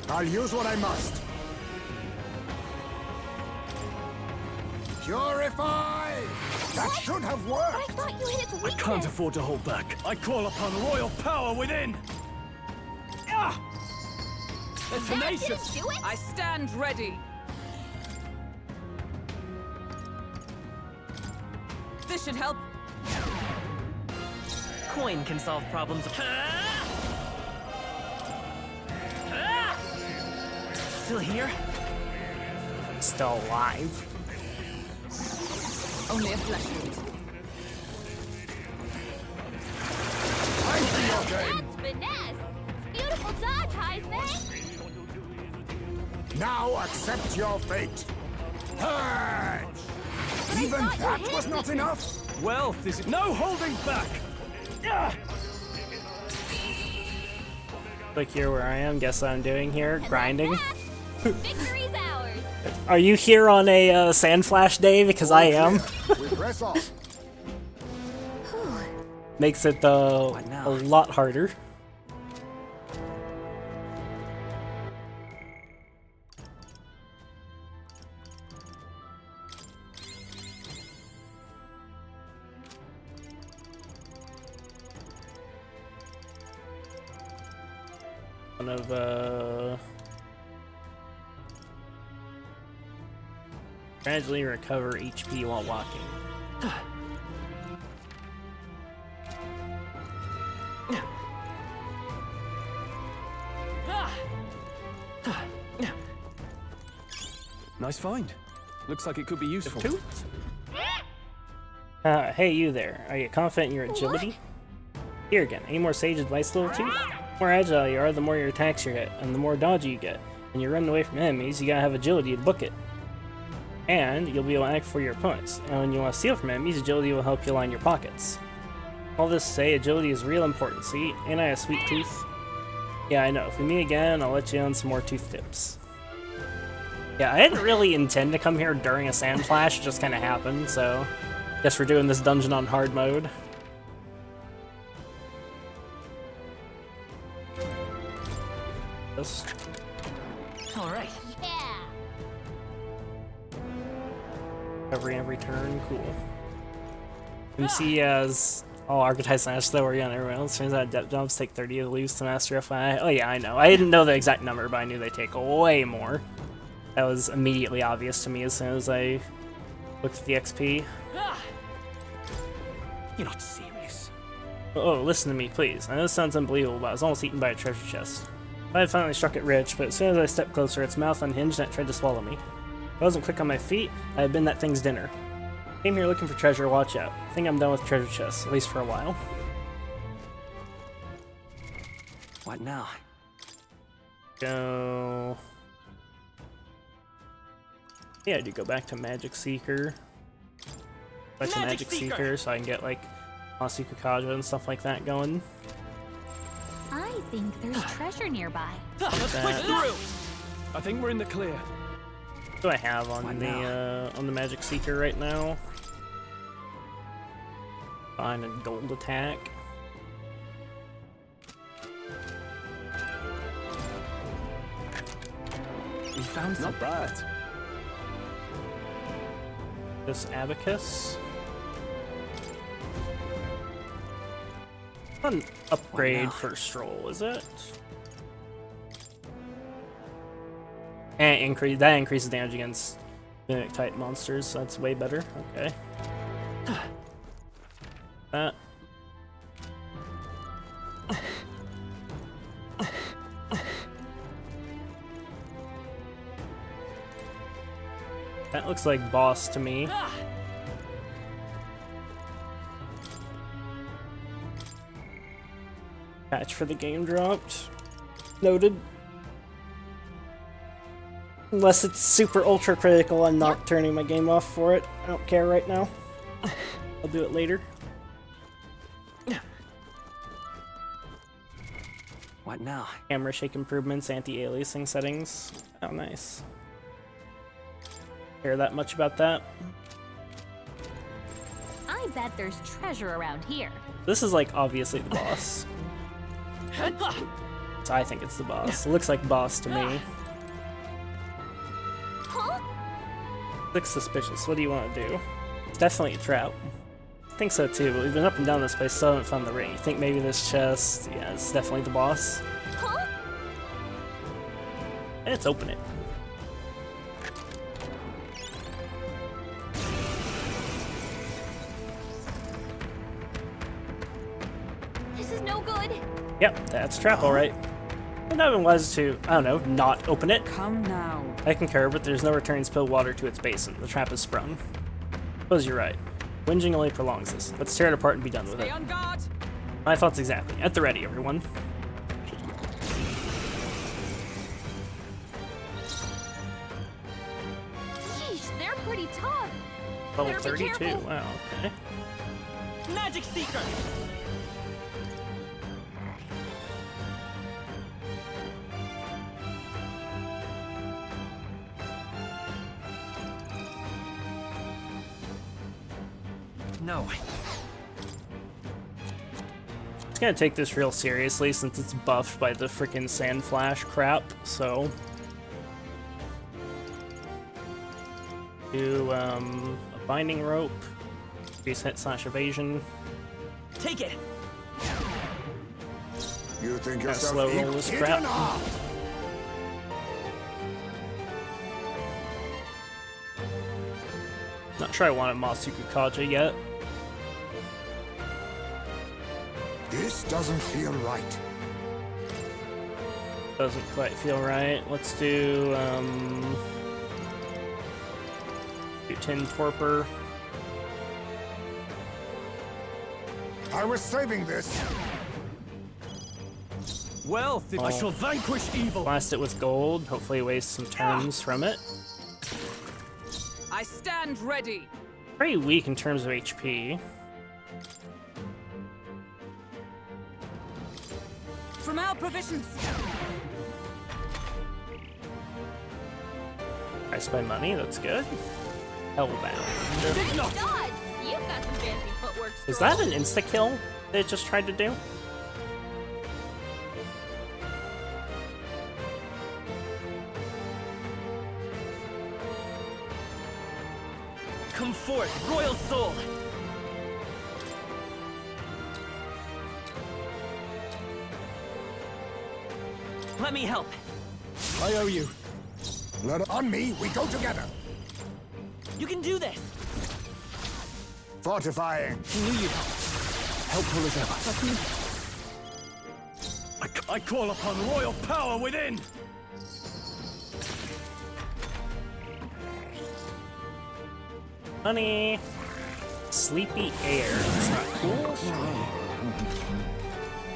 I'll use what I must. Purify! That should have worked! I thought you hit its I weakness! can't afford to hold back. I call upon royal power within! Ah! They're That tenacious! didn't do it? I stand ready. This should help. Coin can solve problems. Still here? Still alive. Only a flesh wound. I see your game! That's finesse! Beautiful dodge, Heisman! Now accept your fate! Purge! Even thought you that hit was not enough? Wealth is no holding back! Ah! Look here where I am. Guess what I'm doing here? Grinding. Victory's ours! Are you here on a sand flash day? Because I am. We press on. Makes it What now? a lot harder. One of gradually recover HP while walking. Nice find. Looks like it could be useful. Hey you there. Are you confident in your agility? Here again. Any more sage advice, little tooth? The more agile you are, the more your attacks you hit, and the more dodgy you get. When you're running away from enemies, you gotta have agility to book it. And you'll be able to act for your opponents. And when you want to steal from enemies, agility will help you line your pockets. All this to say, agility is real important, see? Ain't I a sweet tooth? Yeah, I know. If we meet again, I'll let you on some more tooth tips. Yeah, I didn't really intend to come here during a sand flash, it just kind of happened, so... Guess we're doing this dungeon on hard mode. This. Alright. Yeah! Every turn, cool. You can see as all archetypes master that were on everyone else. Turns out depth jumps take 30 of the leaves to master FI. Oh yeah, I know. I didn't know the exact number, but I knew they take way more. That was immediately obvious to me as soon as I looked at the XP. You're not serious. Oh, listen to me, please. I know this sounds unbelievable, but I was almost eaten by a treasure chest. I had finally struck it rich, but as soon as I stepped closer, its mouth unhinged and it tried to swallow me. If I wasn't quick on my feet, I had been that thing's dinner. Came here looking for treasure, watch out. I think I'm done with treasure chests, at least for a while. What now? Go... Yeah, I do go back to Magic Seeker. Back to Magic Seeker so I can get, like, Masuku Kaja and stuff like that going. I think there's treasure nearby. Let's push through! I think we're in the clear. What do I have on the Magic Seeker right now? Find a gold attack. We found Not bad. This Abacus. Not an upgrade for Stroll, is it? And that increases damage against mimic type monsters, so that's way better. Okay. That. That looks like boss to me. Patch for the game dropped. Noted. Unless it's super ultra critical, I'm not turning my game off for it. I don't care right now. I'll do it later. What now? Camera shake improvements, anti-aliasing settings. Oh, nice. Care that much about that? I bet there's treasure around here. This is like obviously the boss. So I think it's the boss. It looks like boss to me. Huh? Looks suspicious. What do you want to do? It's definitely a trap. I think so too, but we've been up and down this place, still haven't found the ring. You think maybe this chest? Yeah, it's definitely the boss. Huh? And let's open it. This is no good. Yep, that's a trap, alright. It not even was to, I don't know, not open it. Come now. I concur, but there's no returning spilled water to its basin. The trap is sprung. Suppose you're right. Whinging only prolongs this. Let's tear it apart and be done with Stay it. on guard. My thoughts exactly. At the ready, everyone. Yeesh, they're pretty tough. Level Better be 32. careful. Wow, okay. Magic Seeker! No. It's gonna take this real seriously since it's buffed by the freaking sand flash crap, so. Do, a binding rope. Increase hit slash evasion. Take it! You think Gotta yourself slow roll this crap. Not sure I wanted Masuku Kaja yet. This doesn't feel right. Doesn't quite feel right. Let's do, Tin Torpor. I was saving this. Wealth, I shall vanquish evil. Blast it with gold. Hopefully waste some turns from it. I stand ready. Pretty weak in terms of HP. From our provisions. I spend money, that's good. Hellbound. Nice dodge. You've got some fancy footwork. Is that an insta-kill they just tried to do? Come forth, Royal Soul! Let me help. I owe you. On me, we go together. You can do this! Fortifying. Knew you'd help. Helpful as ever. I call upon royal power within. Money. Sleepy air. That's not cool.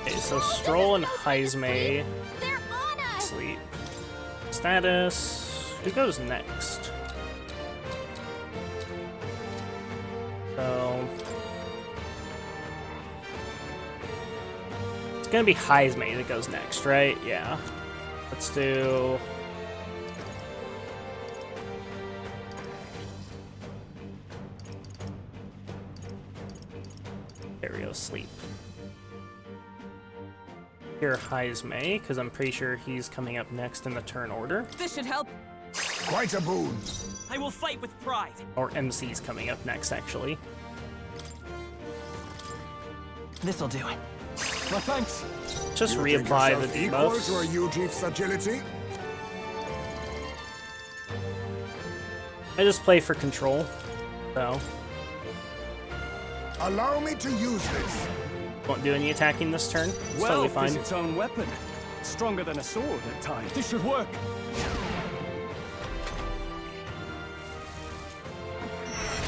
Okay, so Stroll and Heismay They're on us. sleep. Status. Who goes next? So it's gonna be Heismay that goes next, right? Yeah. Let's do. Aerial sleep. Here, Heismay, because I'm pretty sure he's coming up next in the turn order. This should help. Quite a boon. I will fight with pride. Or MC's coming up next, actually. This'll do. My thanks. Just You think reapply the yourself equal to a debuffs. Yuji's agility? I just play for control, so Allow me to use this. won't do any attacking this turn. It's totally Wealth fine. is its own weapon. Stronger than a sword at times. This should work.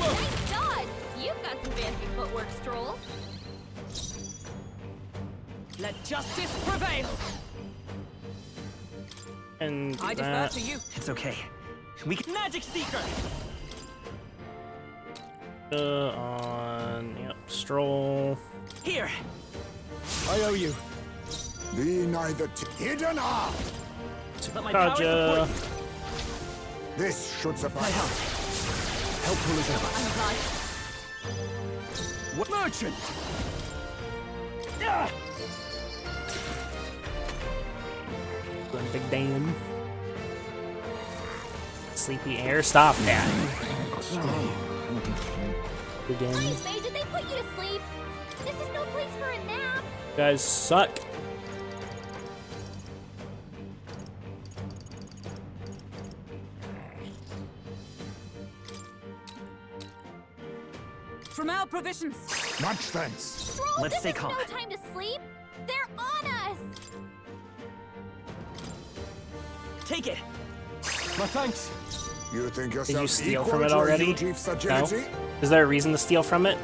Nice dodge. You've got some fancy footwork, Stroll. Let justice prevail. And do I defer that. to you. It's okay. We can. Magic Seeker! On Stroll. Here! I owe you. Be neither hidden are. Let my power Kaja. support This should suffice. Helpful as ever. I'm obliged. Merchant. Going Big Dan. Sleepy air. Stop that. Again. Ice Mage, did they put you to sleep? This is no place for a nap. You guys suck. From our provisions. Much thanks. Stroll, Let's this stay is calm. no time to sleep. They're on us. Take it. My thanks. You think yourself Did you steal equal from it to a already? Ujief's No. agility? Is there a reason to steal from it?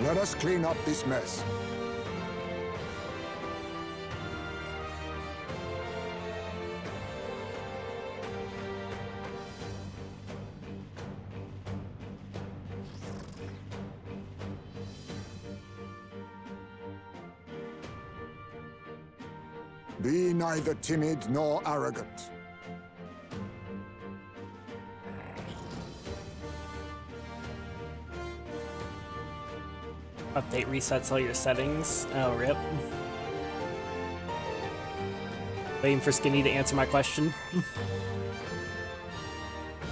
Let us clean up this mess. Be neither timid nor arrogant. Update resets all your settings. Oh, rip. Waiting for Skinny to answer my question.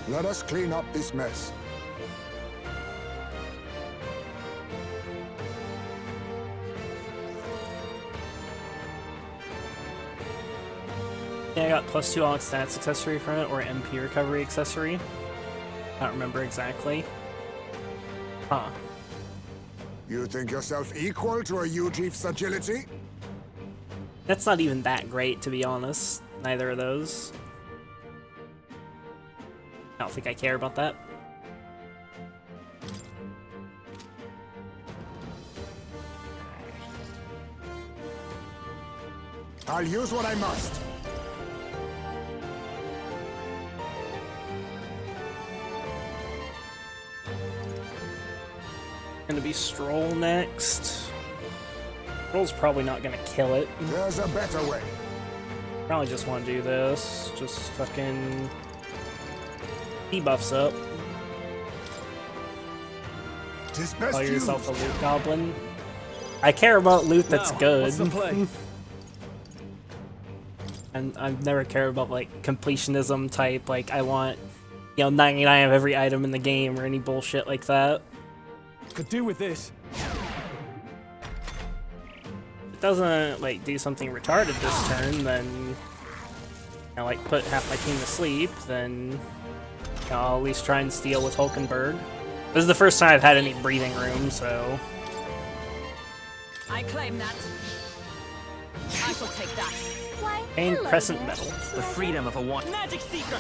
Let us clean up this mess. Yeah, I got +2 on stats accessory from it, or MP recovery accessory. I don't remember exactly. Huh. You think yourself equal to a Ujief's agility? That's not even that great, to be honest. Neither of those. I don't think I care about that. I'll use what I must. Gonna be Stroll next. Stroll's probably not gonna kill it. There's a better way. Probably just want to do this. Just fucking debuffs up. Tis best Call yourself a used. loot goblin. I care about loot that's Now, good. what's the play? And I've never cared about like completionism type, like I want, 99 of every item in the game or any bullshit like that. Could do with this. If it doesn't like do something retarded this turn, then like put half my team to sleep, then I'll at least try and steal with Hulkenberg. This is the first time I've had any breathing room, so I claim that. I shall take that. Why, Pain hello Crescent there. Metal. The freedom of a one. Magic Seeker!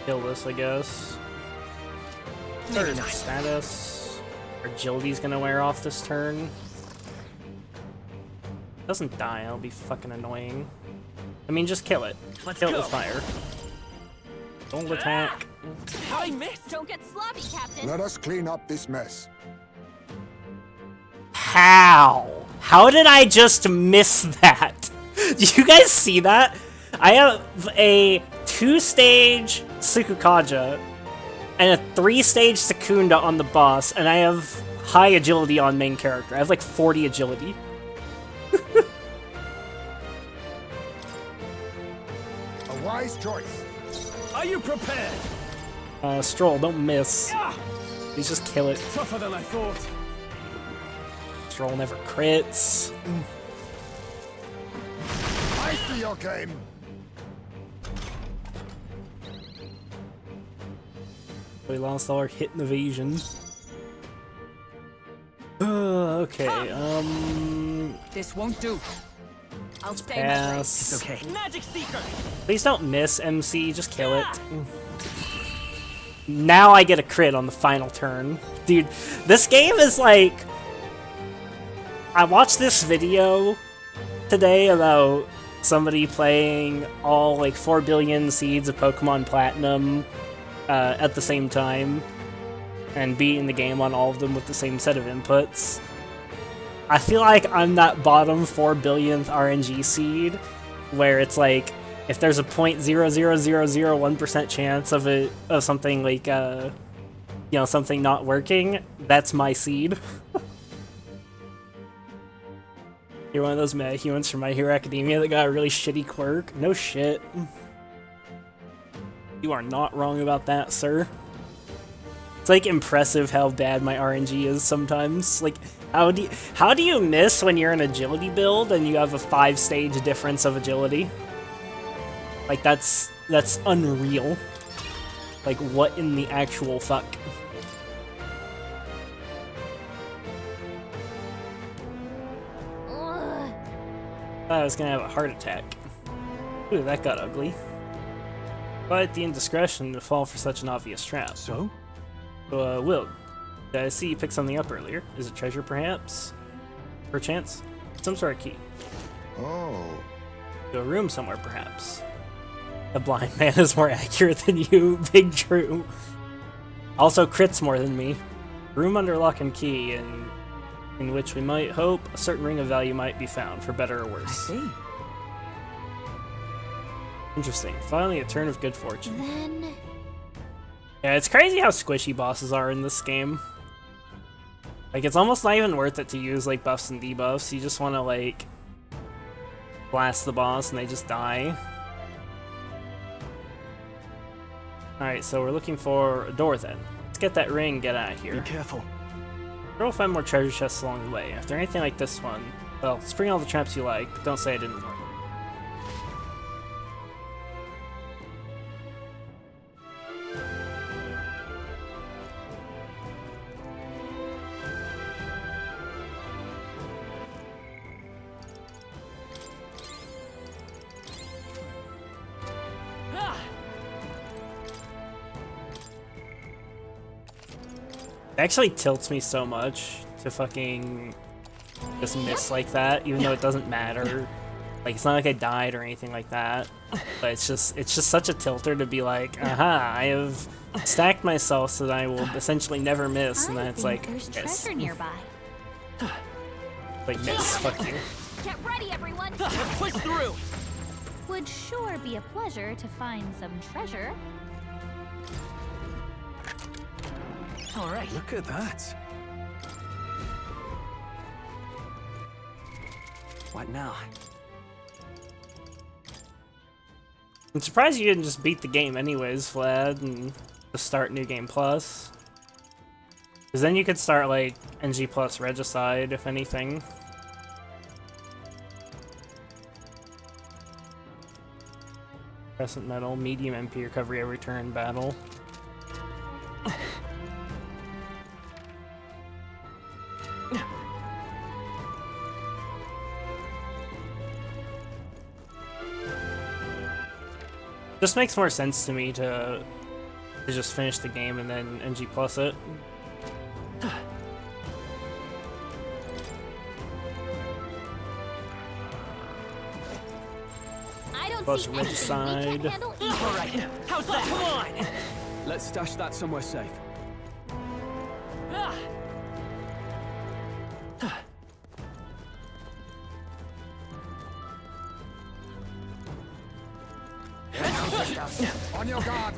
Kill this, I guess. Maybe Third not. status. Agility's gonna wear off this turn. Doesn't die, that'll be fucking annoying. I mean, just kill it. Let's Kill it go. with fire. Don't attack. I missed! Don't get sloppy, Captain. Let us clean up this mess. How? How did I just miss that? Do you guys see that? I have a 2-stage Sukukaja and a 3-stage Secunda on the boss, and I have high agility on main character. I have like 40 agility. A wise choice. Are you prepared? Stroll, don't miss. Ah, Please just kill it. tougher than I thought. Stroll never crits. I see your game. We lost all our hit and evasion. Okay, This won't do. I'll stay my place. pass. It's okay. Magic Seeker! Please don't miss, MC. Just kill it. Now I get a crit on the final turn. Dude, this game is like... I watched this video today about somebody playing all like 4 billion seeds of Pokemon Platinum at the same time and beating the game on all of them with the same set of inputs. I feel like I'm that bottom 4 billionth RNG seed where it's like if there's a 0.00001% chance of something like you know, something not working, that's my seed. You're one of those metahumans from My Hero Academia that got a really shitty quirk? No shit. You are not wrong about that, sir. It's like impressive how bad my RNG is sometimes. Like, how do you miss when you're an agility build and you have a 5-stage difference of agility? Like, that's unreal. Like, what in the actual fuck? I was gonna have a heart attack. Ooh, that got ugly. Quite the indiscretion to fall for such an obvious trap. So? Will, did I see you pick something up earlier? Is it treasure, perhaps? Perchance? Some sort of key. Oh. To a room somewhere, perhaps. A blind man is more accurate than you, Big True. Also crits more than me. Room under lock and key, in which we might hope a certain ring of value might be found, for better or worse. I see. Interesting. Finally, a turn of good fortune. Then... Yeah, it's crazy how squishy bosses are in this game. Like, it's almost not even worth it to use, like, buffs and debuffs. You just want to, like, blast the boss and they just die. Alright, so we're looking for a door then. Let's get that ring, get out of here. Be careful. We'll find more treasure chests along the way. If they're anything like this one, well, spring all the traps you like, but don't say I didn't warn you. It actually tilts me so much to fucking just miss like that, even though it doesn't matter. Like, it's not like I died or anything like that, but it's just such a tilter to be like, aha, I have stacked myself so that I will essentially never miss, and then it's like, there's miss. treasure nearby. Like, miss, fuck you. Get ready, everyone! Let's push through! Would sure be a pleasure to find some treasure. All right. Look at that. What now? I'm surprised you didn't just beat the game anyways, Vlad, and just start New Game Plus. Because then you could start, like, NG Plus Regicide, if anything. Crescent Medal, medium MP recovery every turn battle. Just makes more sense to me to just finish the game and then NG plus it. I don't Plus see anything we Regicide. can't handle either. All right. How's that? Come on! Let's stash that somewhere safe. Ah! On your guard!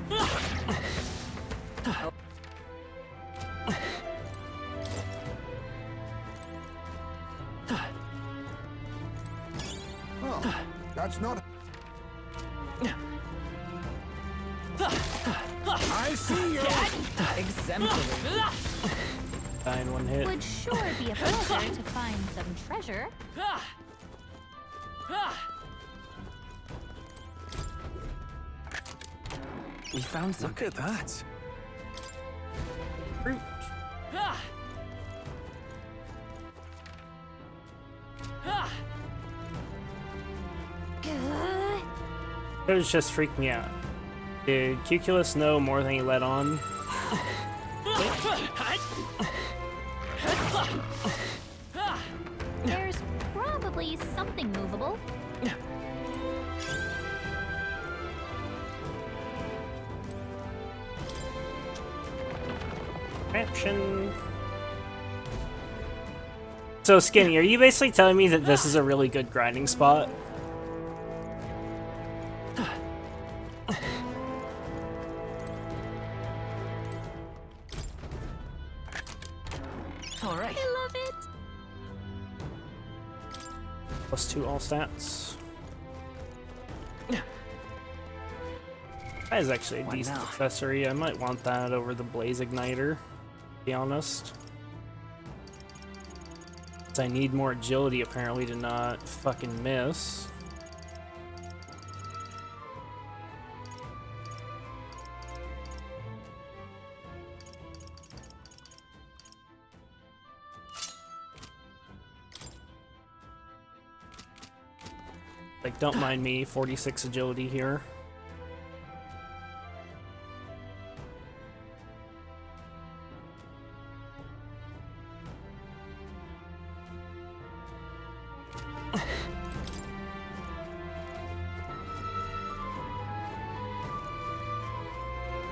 Oh, that's not... I see you! Exemplary. Die in one hit. Would sure be a pleasure to find some treasure. Ah! Ah! We found some. Look at that. Fruit. Ah! Ah! Those just freaked me out. Did Cuculus know more than he let on? There's probably something movable. Action. So, Skinny, are you basically telling me that this is a really good grinding spot? All right. I love it. +2 all stats. That is actually a What decent now? accessory. I might want that over the Blaze Igniter, to be honest. 'Cause I need more agility, apparently, to not fucking miss. Like, don't mind me, 46 agility here.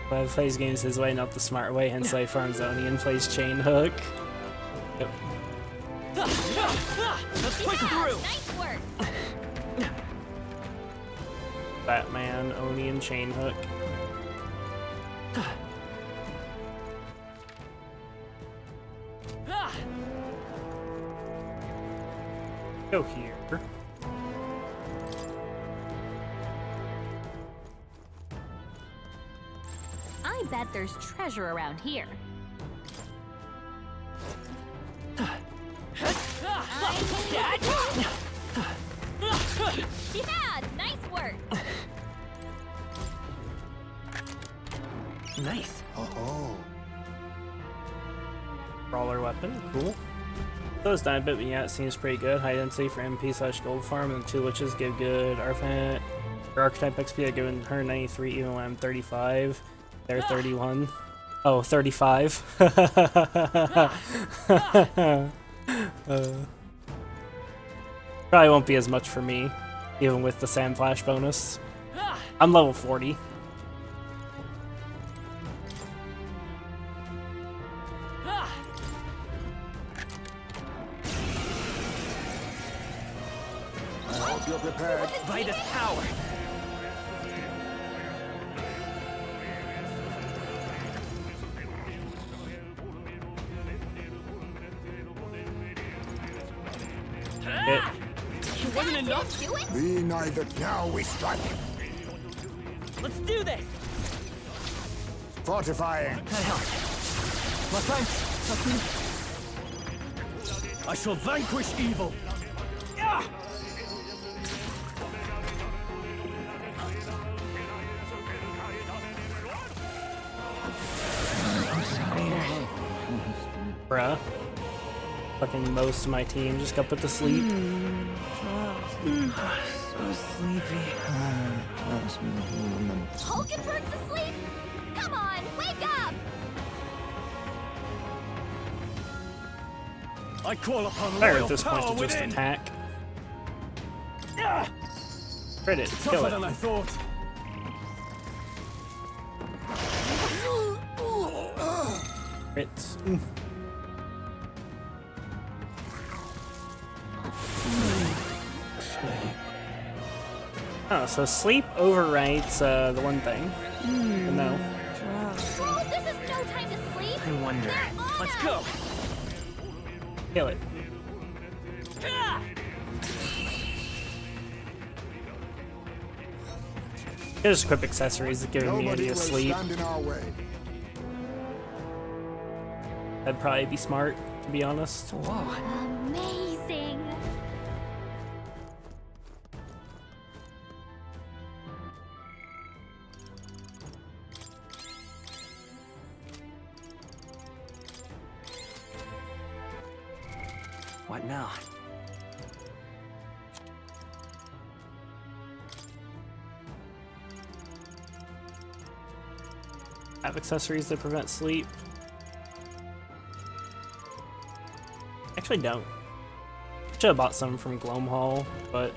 But plays games his way, not the smart way, hence I farms Zonian plays Chain Hook. Yep. Let's push through. Nice work. Batman, Oni, and Chain Hook. Go here. I bet there's treasure around here. Yeah, nice work. Nice. Oh, Brawler weapon, cool. Those down a bit, but yeah, it seems pretty good. High density for MP/gold farm, and the 2 witches give good archetype XP. I given her 93, even when I'm 35. They're 31. Oh, 35. Probably won't be as much for me, even with the Sand Flash bonus. I'm level 40. I hope you're prepared. Vitus power. Hit. It wasn't enough. Do it. Be neither. Now we strike. Let's do this. Fortifying. That helps. My thanks. I shall vanquish evil. Ah! Bruh. Fucking most of my team just got put to sleep. So sleepy. Hulkenberg's asleep. Come on, wake up. I call upon Fire royal at this point power to just within. attack. Ah! Crit it, kill Tougher than I it. thought. Crits. Oh, so sleep overwrites the one thing. But no. Stroll, this is no time to sleep. I wonder. They're on Let's us. go. Kill it. Ah! Just equip accessories that give immunity Nobody to will sleep. stand in our way. That'd probably be smart, to be honest. Whoa. Amazing. What now? Have accessories that prevent sleep. Actually don't. Should have bought some from Gloam Hall, but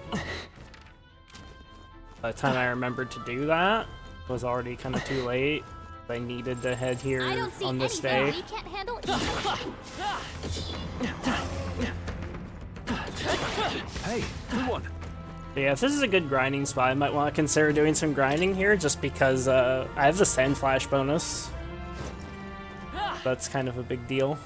by the time I remembered to do that, it was already kind of too late. I needed to head I here don't see on this anything day. we can't handle easily. Hey, good one. But yeah, if this is a good grinding spot, I might want to consider doing some grinding here, just because I have the Sand Flash bonus. That's kind of a big deal.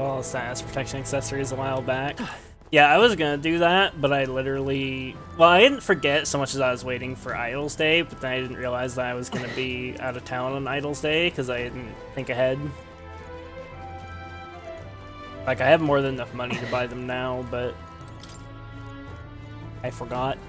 Well, status protection accessories a while back. Yeah, I was gonna do that, but I literally... Well, I didn't forget so much as I was waiting for Idols Day, but then I didn't realize that I was gonna be out of town on Idols Day, because I didn't think ahead. Like, I have more than enough money to buy them now, but... I forgot.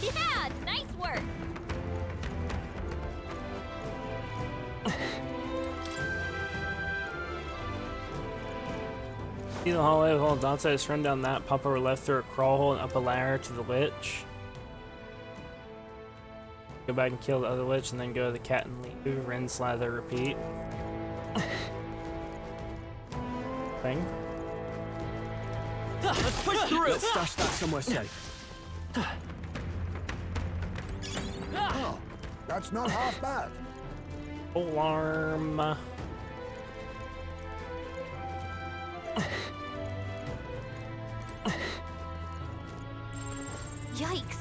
Yeah, nice work. See the hallway with all Dante, just run down that, pop over left through a crawl hole and up a ladder to the Lich. Go back and kill the other Lich and then go to the cat and leave, rinse, slather, repeat. Thing. Let's push through. Let's stash that somewhere safe. Oh, that's not half bad. Alarm. Yikes.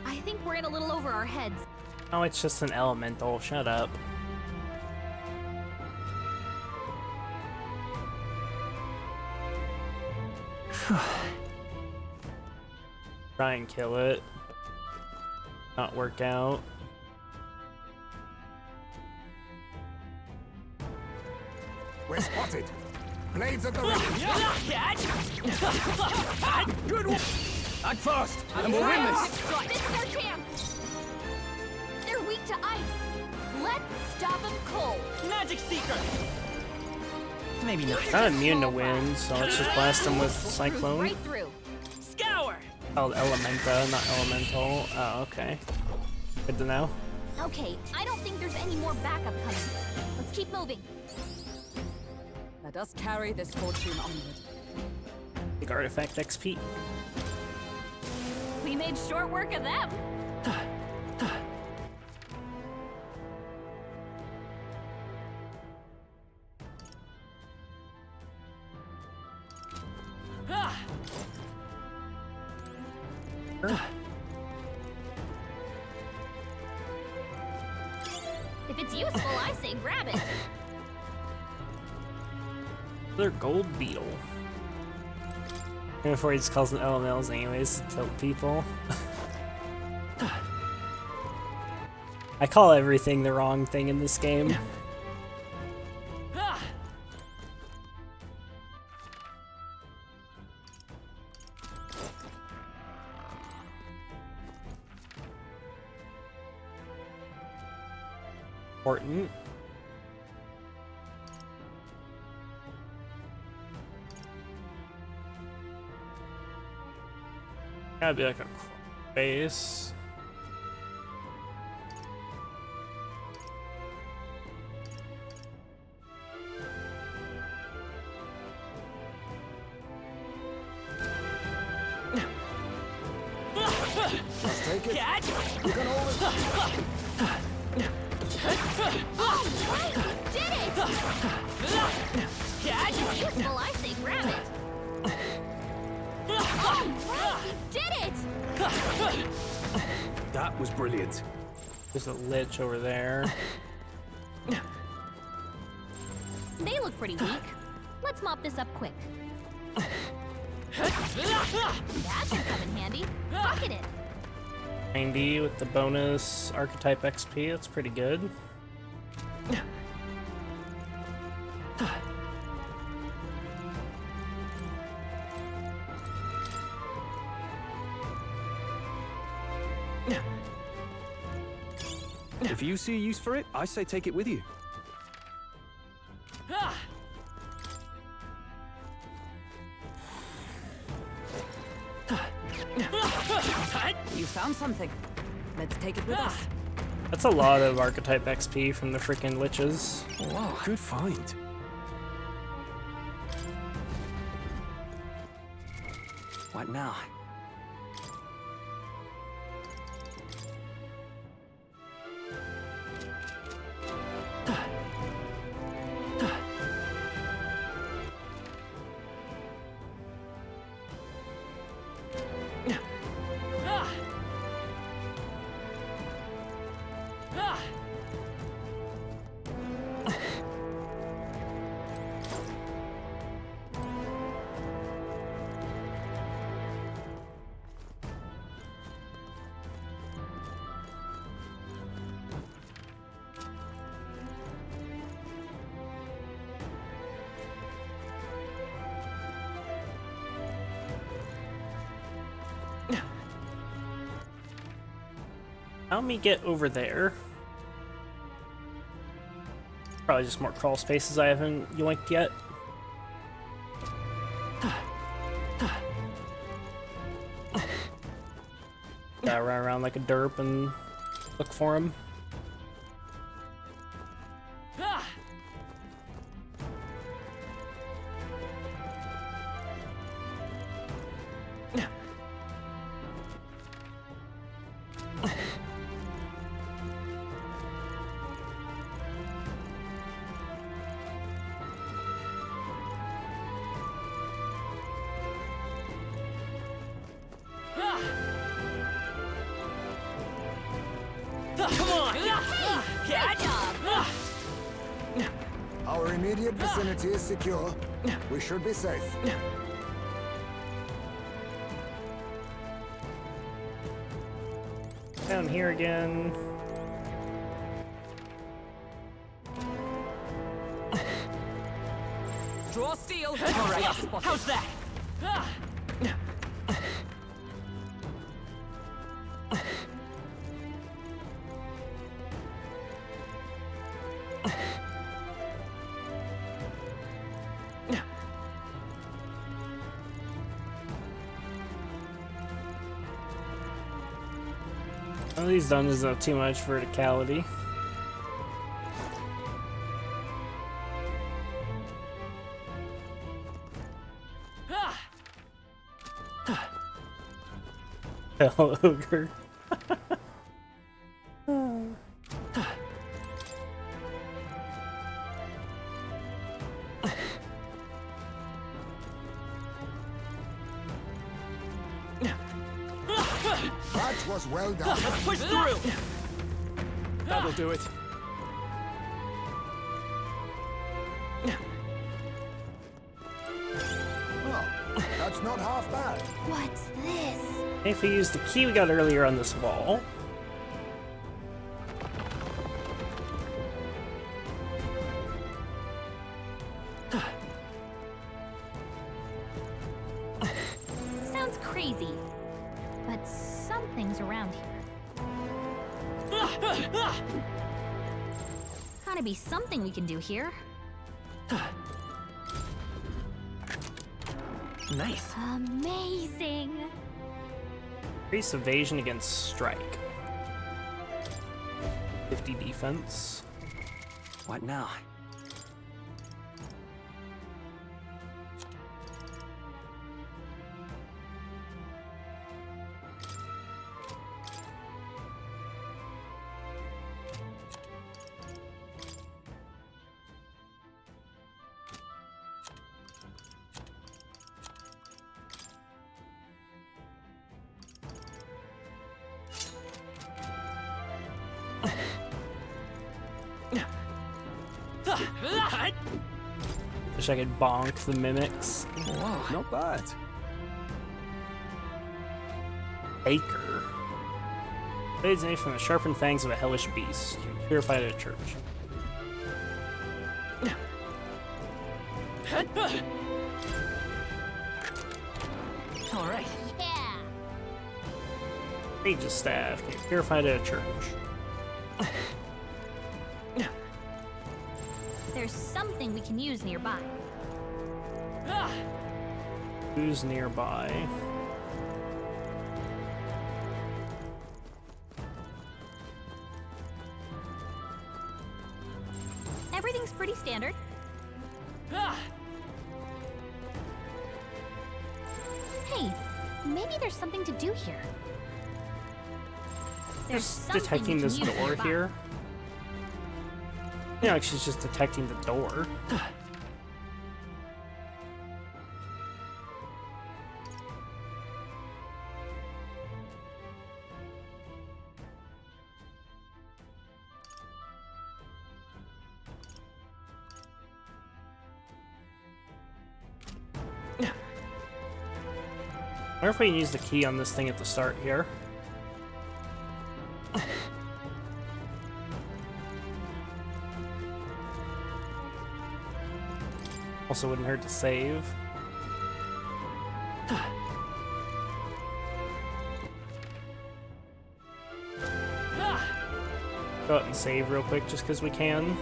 I think we're in a little over our heads. Oh, it's just an elemental. Shut up. Try and kill it. Not work out. We're spotted. Blades at the ready. Good one! Act fast, and we'll win this! This is our chance. They're weak to ice. Let's stop them cold. Magic Seeker. Maybe not. Not immune to wind, so let's just blast him with Cyclone. Right through. Scour. Called Elementa, not Elemental. Oh, okay. Good to know. Okay, I don't think there's any more backup coming. Let's keep moving. Let us carry this fortune onward. Big artifact XP. We made short work of them. If it's useful, I say grab it. Another gold beetle. Before he just calls them LMLs anyways to tilt people. I call everything the wrong thing in this game. Important. Gotta be like a base. Let's take it. Catch. You can always... Oh, right, we did it! Catch. If it's useful, I say grab it. Oh, right, we did it! That was brilliant. There's a Lich over there. They look pretty weak. Let's mop this up quick. That should come in handy. Bucket it. 90 with the bonus archetype XP, that's pretty good. If you see a use for it, I say take it with you. You found something. Let's take it with us. That's a lot of archetype XP from the freaking liches. Wow, good find. What now? Help me get over there. Probably just more crawl spaces I haven't yoinked yet. Gotta run around like a derp and look for him. Our immediate vicinity is secure. We should be safe. Down here again. Draw steel. All right. How's that? One of these dungeons have too much verticality. Hell, ogre. That was well done. Let's push through. That'll do it. Oh, that's not half bad. What's this? If we use the key we got earlier on this wall. Sounds crazy, but something's around here. Gotta be something we can do here. Nice. Amazing! Increase evasion against strike. 50 defense. What now? Wish I could bonk the mimics. Wow, not bad. Baker. Fades name from the sharpened fangs of a hellish beast. You can purify it at church. All right. Yeah! Mage's staff. Can purify it at church. There's something we can use nearby. Who's nearby? Everything's pretty standard. Hey, maybe there's something to do here. There's Just something detecting you this can use door nearby. here. Yeah, like she's just detecting the door. I wonder if we can use the key on this thing at the start here. Also wouldn't hurt to save. Go out and save real quick just because we can.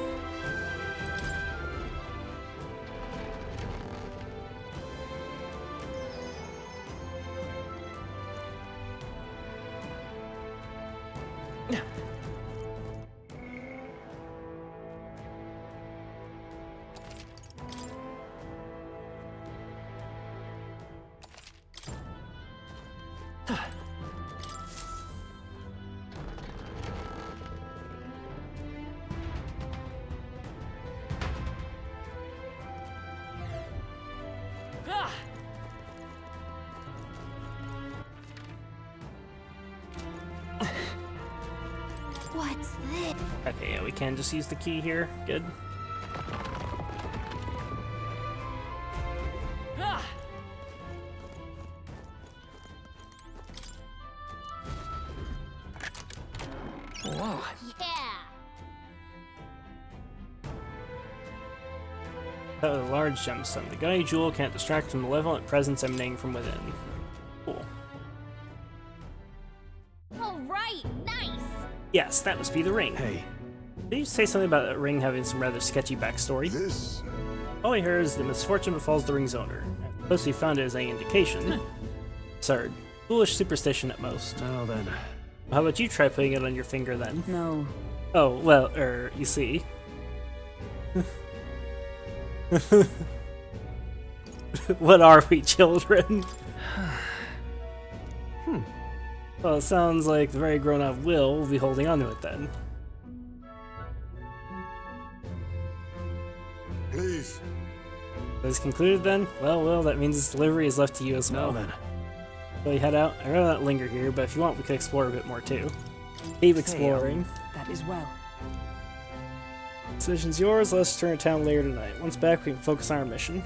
What's this? Okay, yeah, we can just use the key here. Good. Whoa. Yeah. That was a large gemstone. The Gunny Jewel can't distract from the malevolent presence emanating from within. Cool. All right, nice. Yes, that must be the ring. Hey, Did you say something about that ring having some rather sketchy backstory? This All I heard is that misfortune befalls the ring's owner. I suppose he found it as any indication. Absurd. Foolish superstition at most. well then. How about you try putting it on your finger then? No. Oh, well, you see. What are we, children? Well, it sounds like the very grown-up will be holding on to it then. please. Is concluded then? Well, that means its delivery is left to you as well. Well then. So you head out. I'd rather not linger here, but if you want, we could explore a bit more too. Keep exploring. That is well. Decision's yours. Let's return to town later tonight. Once back, we can focus on our mission.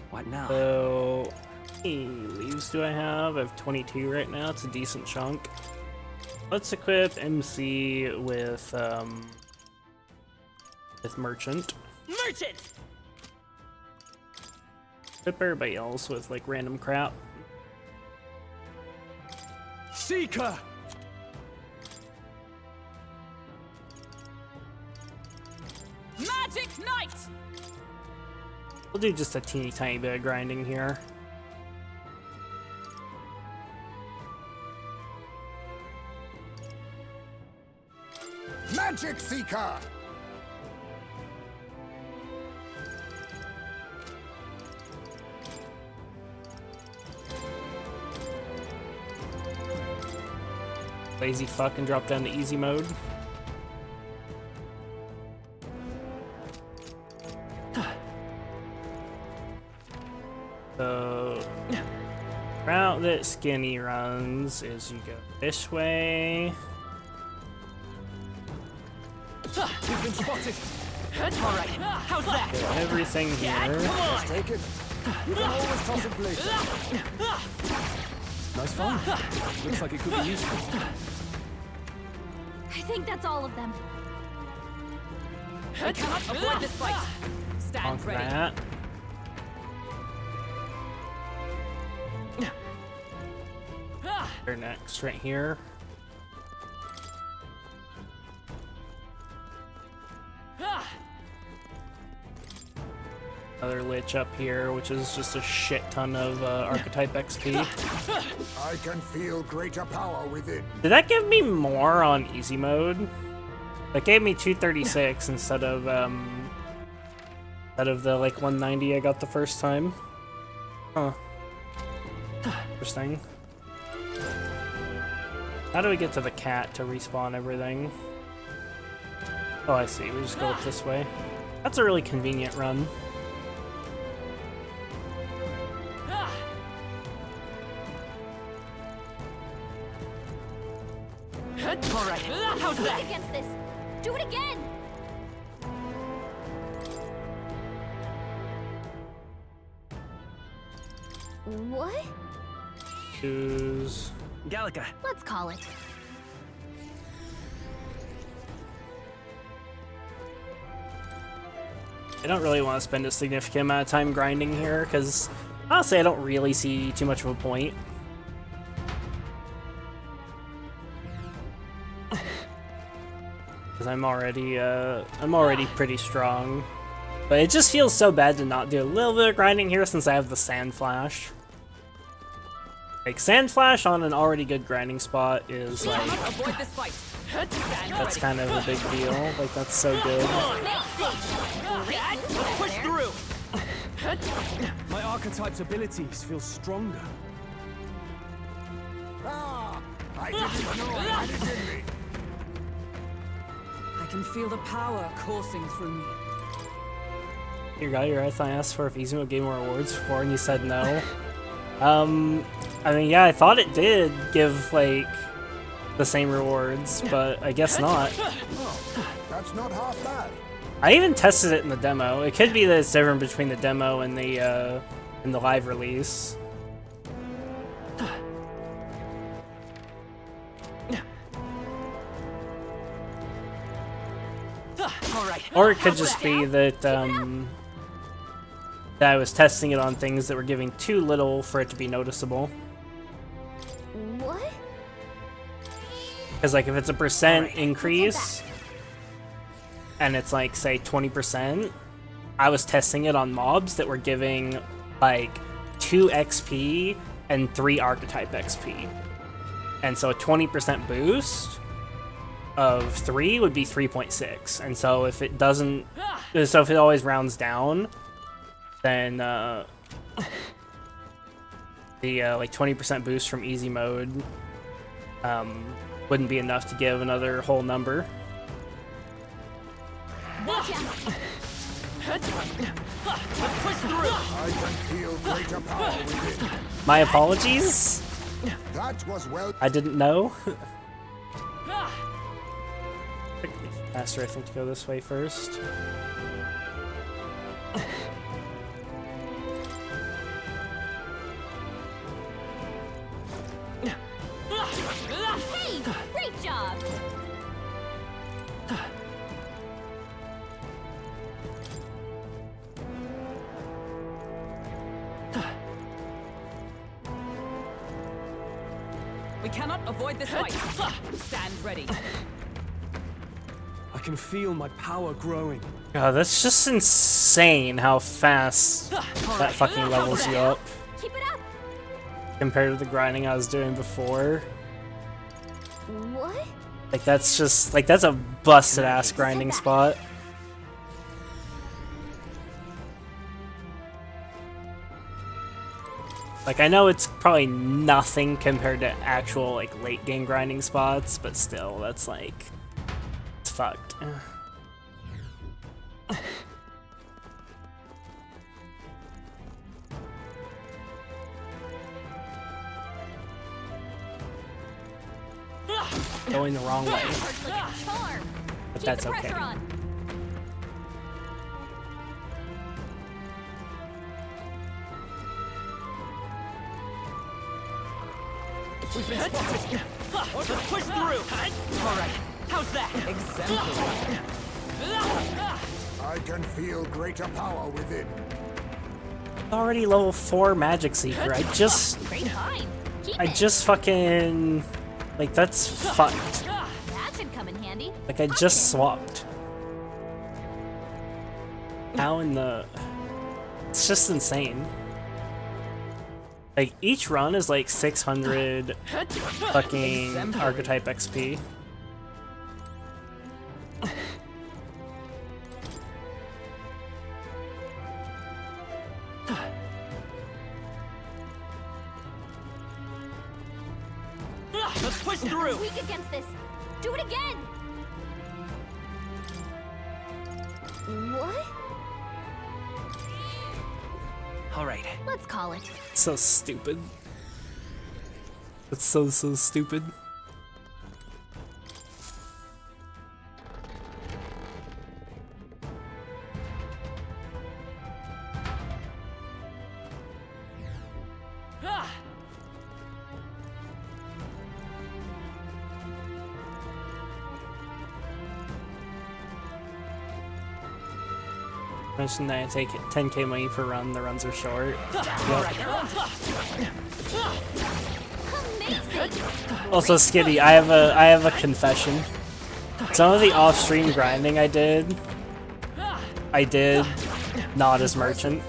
What now? So, how many leaves do I have? I have 22 right now. It's a decent chunk. Let's equip MC with Merchant. Merchant! Equip everybody else with like random crap. Seeker! Magic Knight! We'll do just a teeny tiny bit of grinding here. Magic Seeker! Lazy fuck and drop down to easy mode. So, route that Skinny runs is you go this way. We've been spotted. All right, how's that? Everything here. Come on! Take it. You can always toss it later. Nice fun. Looks like it could be useful. I think that's all of them. We cannot avoid this fight. Stand Bonk ready. that. They're next, right here. Another Lich up here, which is just a shit ton of Archetype XP. I can feel greater power within. Did that give me more on easy mode? That gave me 236 instead of the like 190 I got the first time. Huh. Interesting. How do we get to the cat to respawn everything? Oh, I see. We just go up this way. That's a really convenient run. Alright, how's that? Against this. Do it again. What? Choose. Gallica. Let's call it. I don't really want to spend a significant amount of time grinding here, because honestly I don't really see too much of a point. Because I'm already pretty strong. But it just feels so bad to not do a little bit of grinding here since I have the Sand Flash. Like, Sand Flash on an already good grinding spot is like... Avoid this fight. That's kind of a big deal. Like, that's so good. Push through. My Archetype's abilities feel stronger. Ah, I didn't know I had it in me. I can feel the power coursing through me. Your guy, I thought I asked for if Easy Mode gave more rewards before, and you said no. I mean, yeah, I thought it did give, like, the same rewards, but I guess not. That's not half bad. I even tested it in the demo. It could be that it's different between the demo and the live release. Or it could just be that that I was testing it on things that were giving too little for it to be noticeable. What? Because like if it's a percent increase and it's like say 20%, I was testing it on mobs that were giving like 2 XP and 3 Archetype XP. And so a 20% boost of 3 would be 3.6. And so if it doesn't, so if it always rounds down, then the like 20% boost from easy mode wouldn't be enough to give another whole number. Watch out. Push through. I can feel greater power within. My apologies. That was well. I didn't know. Faster, I think, to go this way first. Hey, great job. We cannot avoid this fight. Stand ready. I can feel my power growing. God, that's just insane how fast that fucking levels you up Keep it up. compared to the grinding I was doing before. What? Like that's just like that's a busted ass grinding spot. Like I know it's probably nothing compared to actual like late game grinding spots, but still that's like it's fucked. Going the wrong way, Like a charm. but Keep that's the okay. pressure on. We've been spotted. Let's push through. All right. How's that? Exemplary. I can feel greater power within. Already level 4 Magic Seeker. I just fucking... Like, that's fucked. That should come in handy. Like, I just swapped. How in the... It's just insane. Like, each run is like 600 fucking Archetype XP. Let's push through. Weak against this. Do it again. What? All right. Let's call it. So stupid. It's so stupid. Mention that I take 10k money per run, the runs are short. Yep. Also, Skitty, I have a confession. Some of the off-stream grinding I did not as merchant.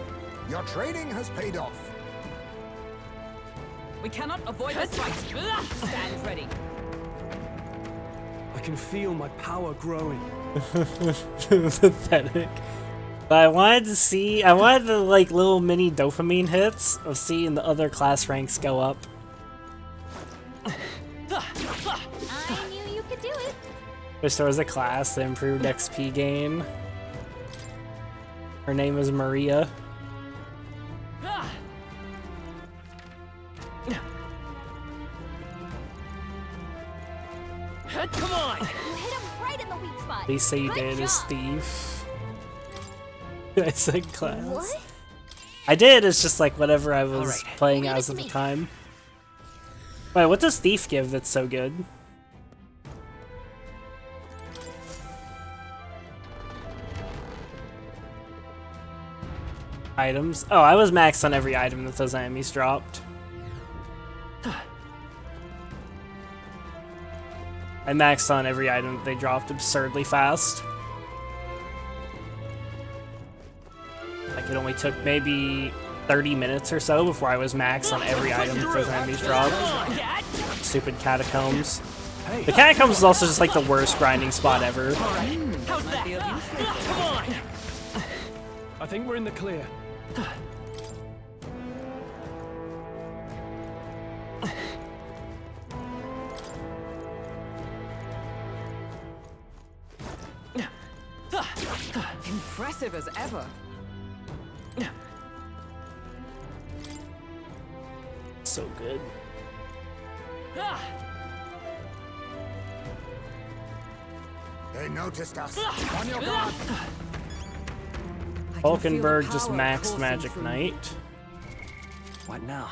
Your training has paid off. We cannot avoid this fight. Stand ready. I can feel my power growing. Pathetic. But I wanted the like little mini dopamine hits of seeing the other class ranks go up. I knew you could do it. Wish there was a class that improved XP gain. Her name is Maria. Come on! You hit him right in the weak spot. They say you Good did as job. thief. I said class. What? I did, it's just like whatever I was Alright. playing Leave it as to at the me. time. Wait, what does thief give that's so good? Items? Oh, I was maxed on every item that those enemies dropped. I maxed on every item that they dropped absurdly fast. Like, it only took maybe 30 minutes or so before I was maxed on every item that those enemies dropped. Stupid catacombs. The catacombs is also just like the worst grinding spot ever. How's that? Come on! I think we're in the clear. Impressive as ever. So good. They noticed us. On your guard. Falkenberg just maxed Magic Knight. What now?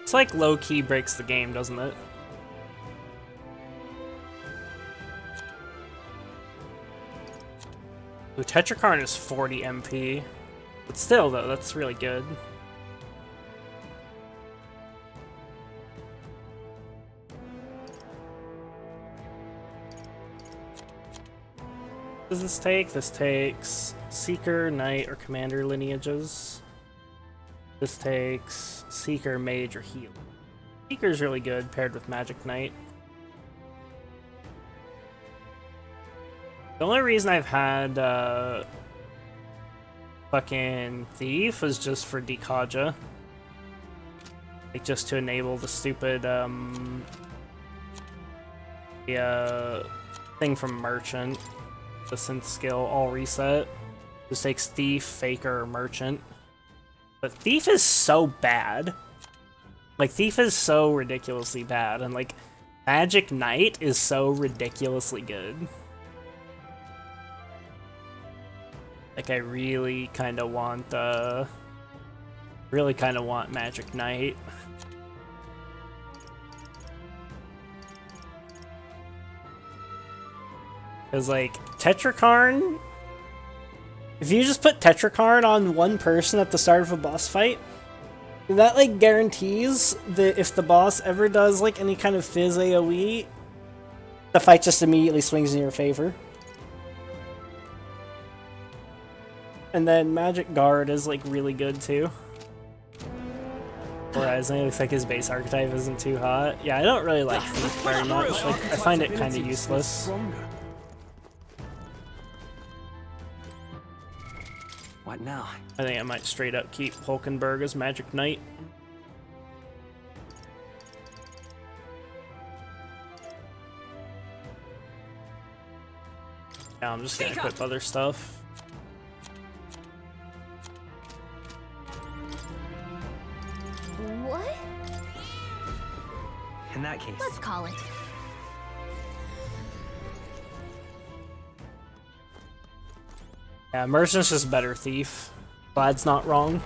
It's like low-key breaks the game, doesn't it? Ooh, Tetrakarn is 40 MP. But still, though, that's really good. What does this take? This takes Seeker, Knight, or Commander lineages. This takes Seeker, Mage, or Heal. Seeker's really good paired with Magic Knight. The only reason I've had fucking Thief is just for Dekaja. Like, just to enable the stupid the thing from Merchant, the synth skill, all reset. Just takes Thief, Faker, or Merchant. But Thief is so bad. Like, Thief is so ridiculously bad, and like, Magic Knight is so ridiculously good. Like, I really kind of want Magic Knight. Because, like, Tetrakarn, if you just put Tetrakarn on one person at the start of a boss fight, that, like, guarantees that if the boss ever does, like, any kind of Fizz AoE, the fight just immediately swings in your favor. And then Magic Guard is, like, really good, too. Whereas it looks like his base archetype isn't too hot. Yeah, I don't really like Thief very much. Like, I find it kind of useless. What now? I think I might straight up keep Hulkenberg as Magic Knight. Yeah, I'm just gonna equip other stuff. What? In that case, Let's call it. Yeah, Merchant's just better Thief. Vlad's not wrong.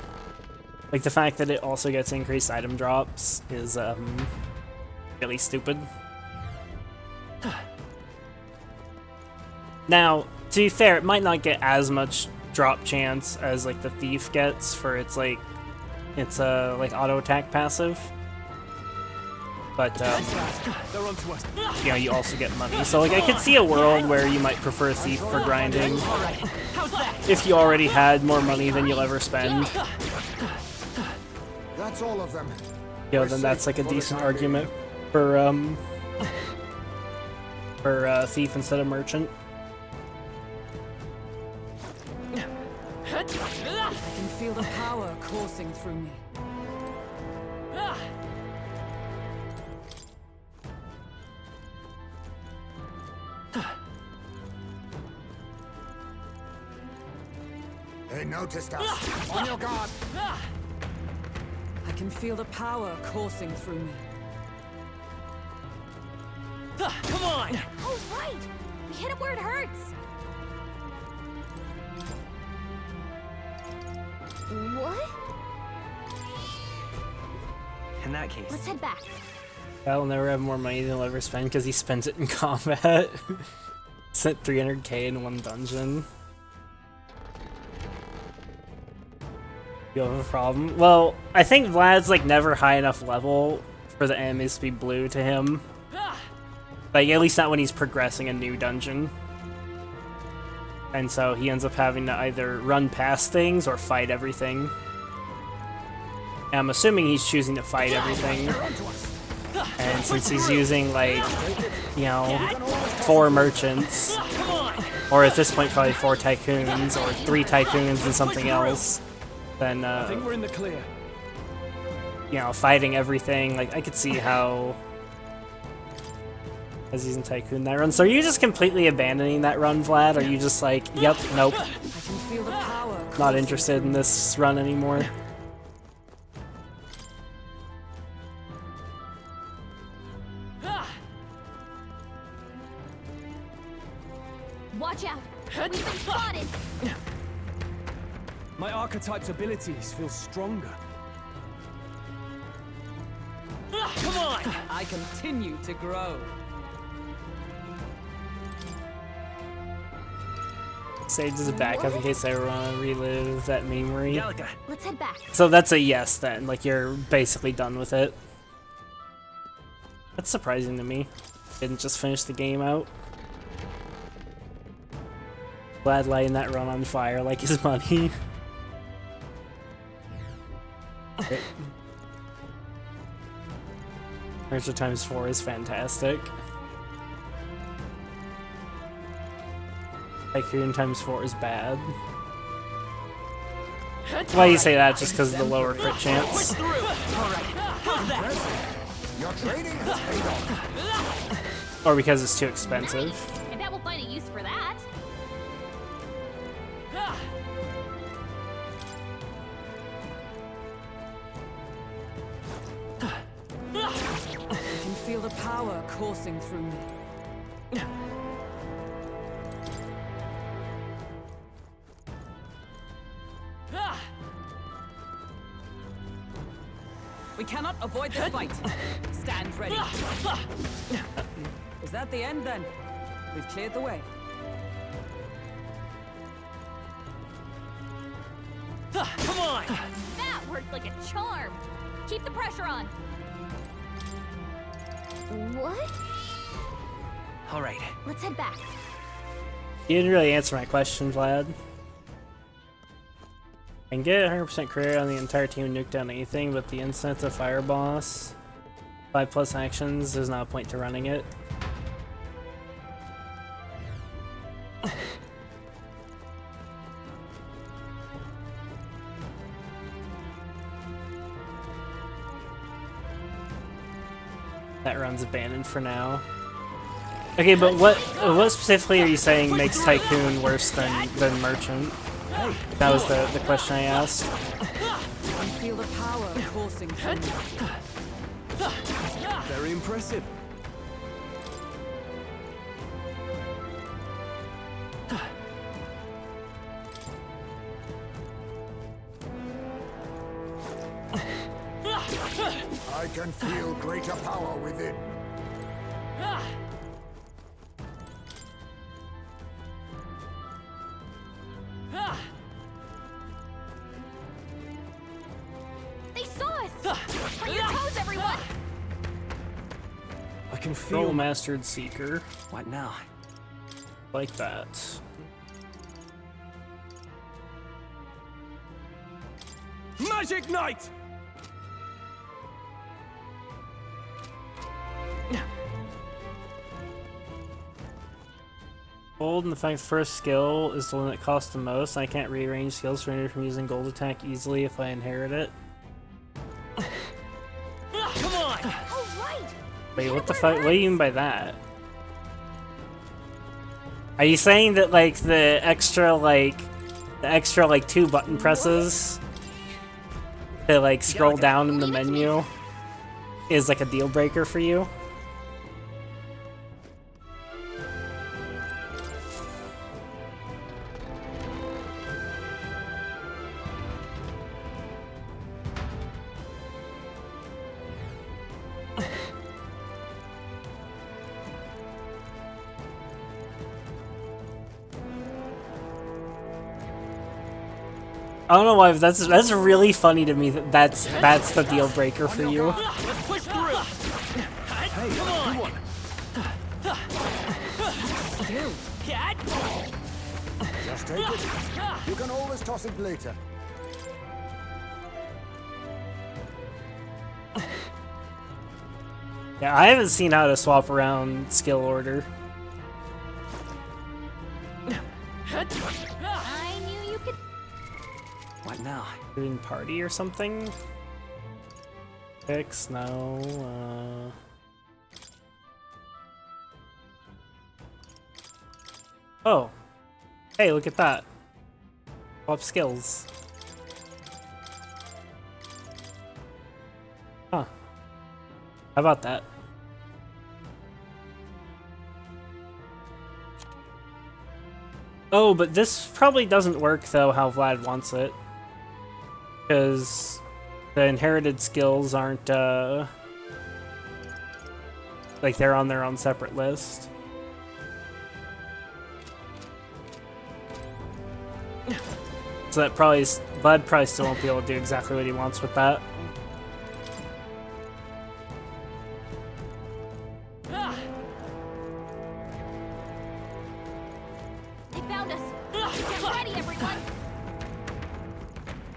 Like, the fact that it also gets increased item drops is, really stupid. Now, to be fair, it might not get as much drop chance as, like, the Thief gets for its, like, like, auto-attack passive. But, you know, you also get money. So, like, I could see a world where you might prefer Thief for grinding if you already had more money than you'll ever spend. That's all of them. You know, then that's, like, a decent argument for Thief instead of Merchant. I can feel the power coursing through me. They noticed us. On your guard. I can feel the power coursing through me. Come on! Oh, right! We hit him where it hurts! What? in that case. Let's head back. I'll never have more money than he'll ever spend because he spends it in combat. Spent 300k in one dungeon. You have a problem? Well, I think Vlad's like never high enough level for the enemies to be blue to him. Like, at least not when he's progressing a new dungeon. And so he ends up having to either run past things or fight everything. And I'm assuming he's choosing to fight everything. And since he's using, like, you know, 4 merchants, or at this point probably 4 tycoons, or 3 tycoons and something else, then, I think we're in the clear. you know, fighting everything, like, I could see how... As he's in Tycoon that run. So are you just completely abandoning that run, Vlad? Are you just like, yep, nope, I can feel the power. not interested in this run anymore? Watch out! We've been spotted! My archetype's abilities feel stronger. Come on! I continue to grow. Sage is a backup in case I ever want to relive that memory. Galaga. Let's head back. So that's a yes then, like you're basically done with it. That's surprising to me. Didn't just finish the game out. Vlad lighting that run on fire like his money. Merchant times 4 is fantastic. Tycoon times 4 is bad. Why do you say that? Just because of the lower crit chance? Your trading has paid off. Or because it's too expensive. Nice. I bet we'll find a use for that. I can feel the power coursing through me. We cannot avoid this fight. Stand ready. Is that the end then? We've cleared the way. Come on! That worked like a charm. Keep the pressure on. What? All right. Let's head back. You didn't really answer my question, Vlad. I can get 100% career on the entire team nuke down anything, but the instant of Fire Boss, 5+ actions, there's not a point to running it. That run's abandoned for now. Okay, but what specifically are you saying makes Tycoon worse than Merchant? That was the question I asked. I feel the power coursing through me. Very impressive. I can feel greater power within. They saw us! On your toes, everyone! I can Roll feel Mastered Seeker. What now? Like that. Magic Knight! Gold, and the fact the first skill is the one that costs the most, and I can't rearrange skills rendered from using gold attack easily if I inherit it. Come on! Oh, right! Wait, what the fuck? What do you mean by that? Are you saying that, like, the extra 2 button presses to, like, scroll down in the menu is, like, a deal breaker for you? I don't know why, but that's really funny to me that that's the deal breaker for you. Let's push through! Hey, come on! Just take it. You can always toss it later. Yeah, I haven't seen how to swap around skill order. I knew you could. What now? Doing party or something? Fix, no, Oh. Hey, look at that. Swap skills. Huh. How about that? Oh, but this probably doesn't work, though, how Vlad wants it. Because the inherited skills aren't, like, they're on their own separate list. So that probably is, Vlad probably still won't be able to do exactly what he wants with that. They found us! Get ready, everyone!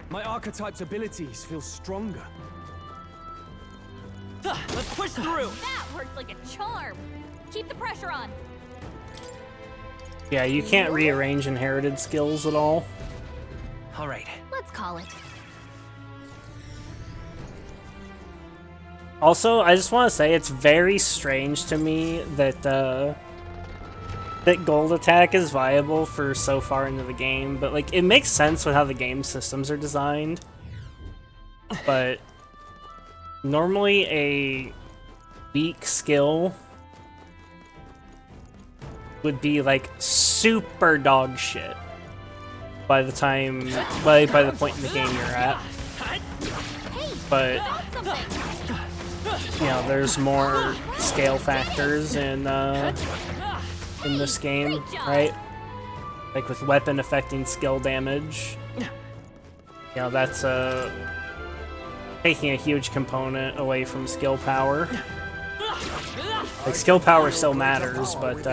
My archetype's abilities feel stronger. Let's push through! That worked like a charm! Keep the pressure on! Yeah, you can't rearrange inherited skills at all. All right. Let's call it. Also, I just want to say it's very strange to me that that gold attack is viable for so far into the game, but like it makes sense with how the game systems are designed. But normally a weak skill would be like super dog shit by the time by the point in the game you're at. But you know, there's more scale factors in this game, right? Like with weapon affecting skill damage. You know, that's taking a huge component away from skill power. Like skill power still matters, but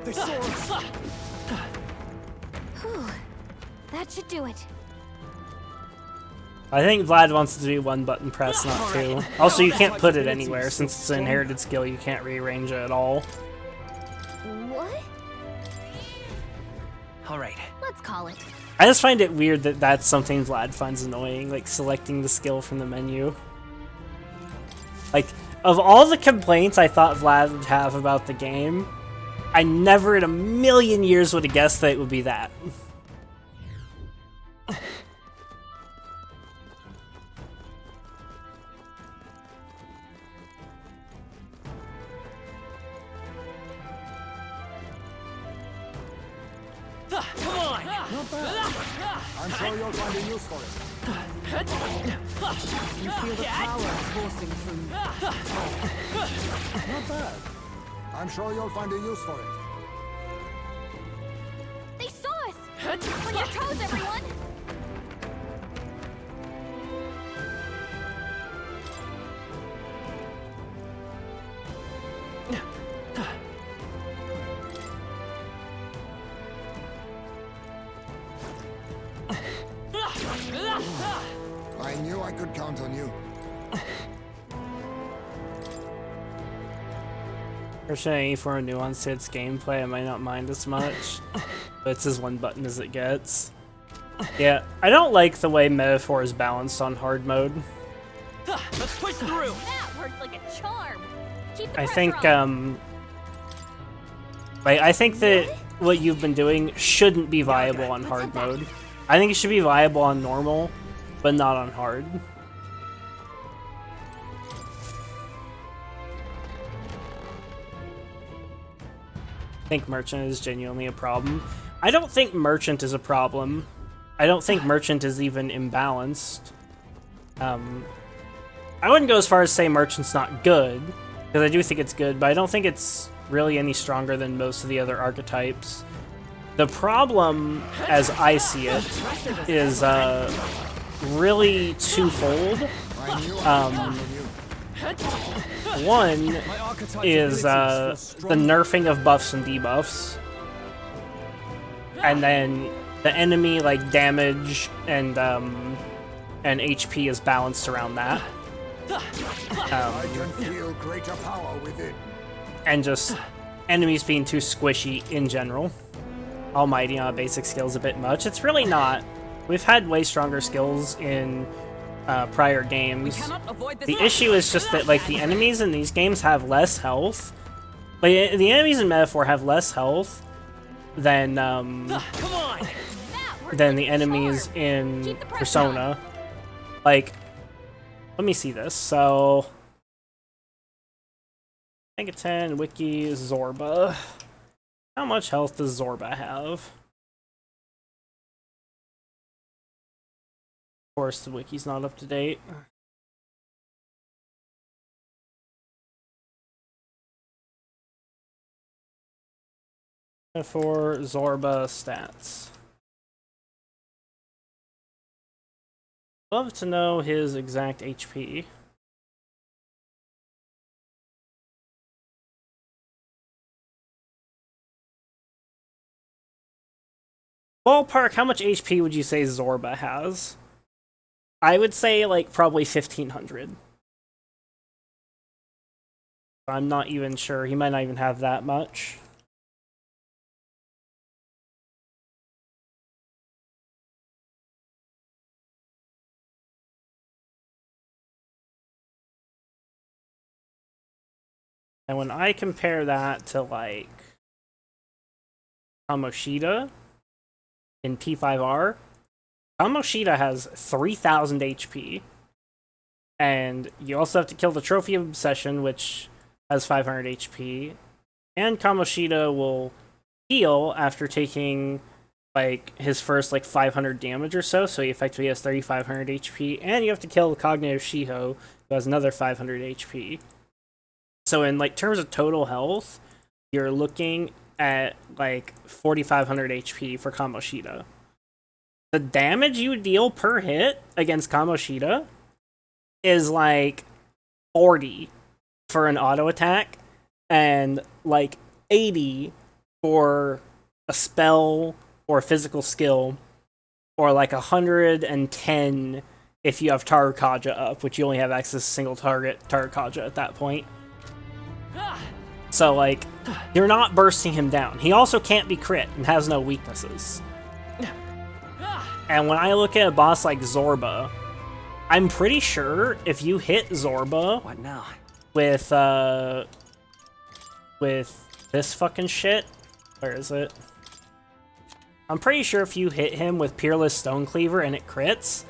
They saw us! Whew. That should do it. I think Vlad wants to do one button press, not two. Also, you can't put it anywhere. Since it's an inherited skill, you can't rearrange it at all. What? Alright. Let's call it. I just find it weird that that's something Vlad finds annoying, like selecting the skill from the menu. Like, of all the complaints I thought Vlad would have about the game, I never in a million years would have guessed that it would be that. Come on! Not bad. I'm sure you'll find a use for it. You feel the power coursing through. Not bad. I'm sure you'll find a use for it. They saw us! On your toes, everyone! I knew I could count on you. Fortunately, for a nuance to its gameplay, I might not mind as much. But it's as one button as it gets. Yeah, I don't like the way Metaphor is balanced on hard mode. Let's push through! That worked like a charm. Keep the I pressure think, on. like, I think that what you've been doing shouldn't be viable on hard mode. I think it should be viable on normal, but not on hard. I think Merchant is genuinely a problem. I don't think Merchant is a problem. I don't think Merchant is even imbalanced. I wouldn't go as far as say Merchant's not good, because I do think it's good, but I don't think it's really any stronger than most of the other archetypes. The problem, as I see it, is really twofold. One is the nerfing of buffs and debuffs, and then the enemy like damage and HP is balanced around that. I can feel greater power within. And just enemies being too squishy in general. Almighty on basic skills a bit much. It's really not. We've had way stronger skills in prior games. The issue is just that like the enemies in these games have less health. Like the enemies in Metaphor have less health than the enemies in Persona. Like, let me see this. So, Megaten, Wiki, Zorba. How much health does Zorba have? Of course, the wiki's not up to date. For Zorba stats. Love to know his exact HP. Ballpark, how much HP would you say Zorba has? I would say, like, probably 1,500. I'm not even sure. He might not even have that much. And when I compare that to, like, Kamoshida in T5R, Kamoshida has 3,000 HP. And you also have to kill the Trophy of Obsession, which has 500 HP. And Kamoshida will heal after taking, like, his first, like, 500 damage or so. So he effectively has 3,500 HP. And you have to kill the Cognitive Shiho, who has another 500 HP. So in, like, terms of total health, you're looking at, like, 4,500 HP for Kamoshida. The damage you deal per hit against Kamoshida is, like, 40 for an auto attack, and, like, 80 for a spell or physical skill, or, like, 110 if you have Tarukaja up, which you only have access to single target Tarukaja at that point. So, like, you're not bursting him down. He also can't be crit and has no weaknesses. And when I look at a boss like Zorba, I'm pretty sure if you hit Zorba What now? with this fucking shit, where is it? I'm pretty sure if you hit him with Peerless Stonecleaver and it crits,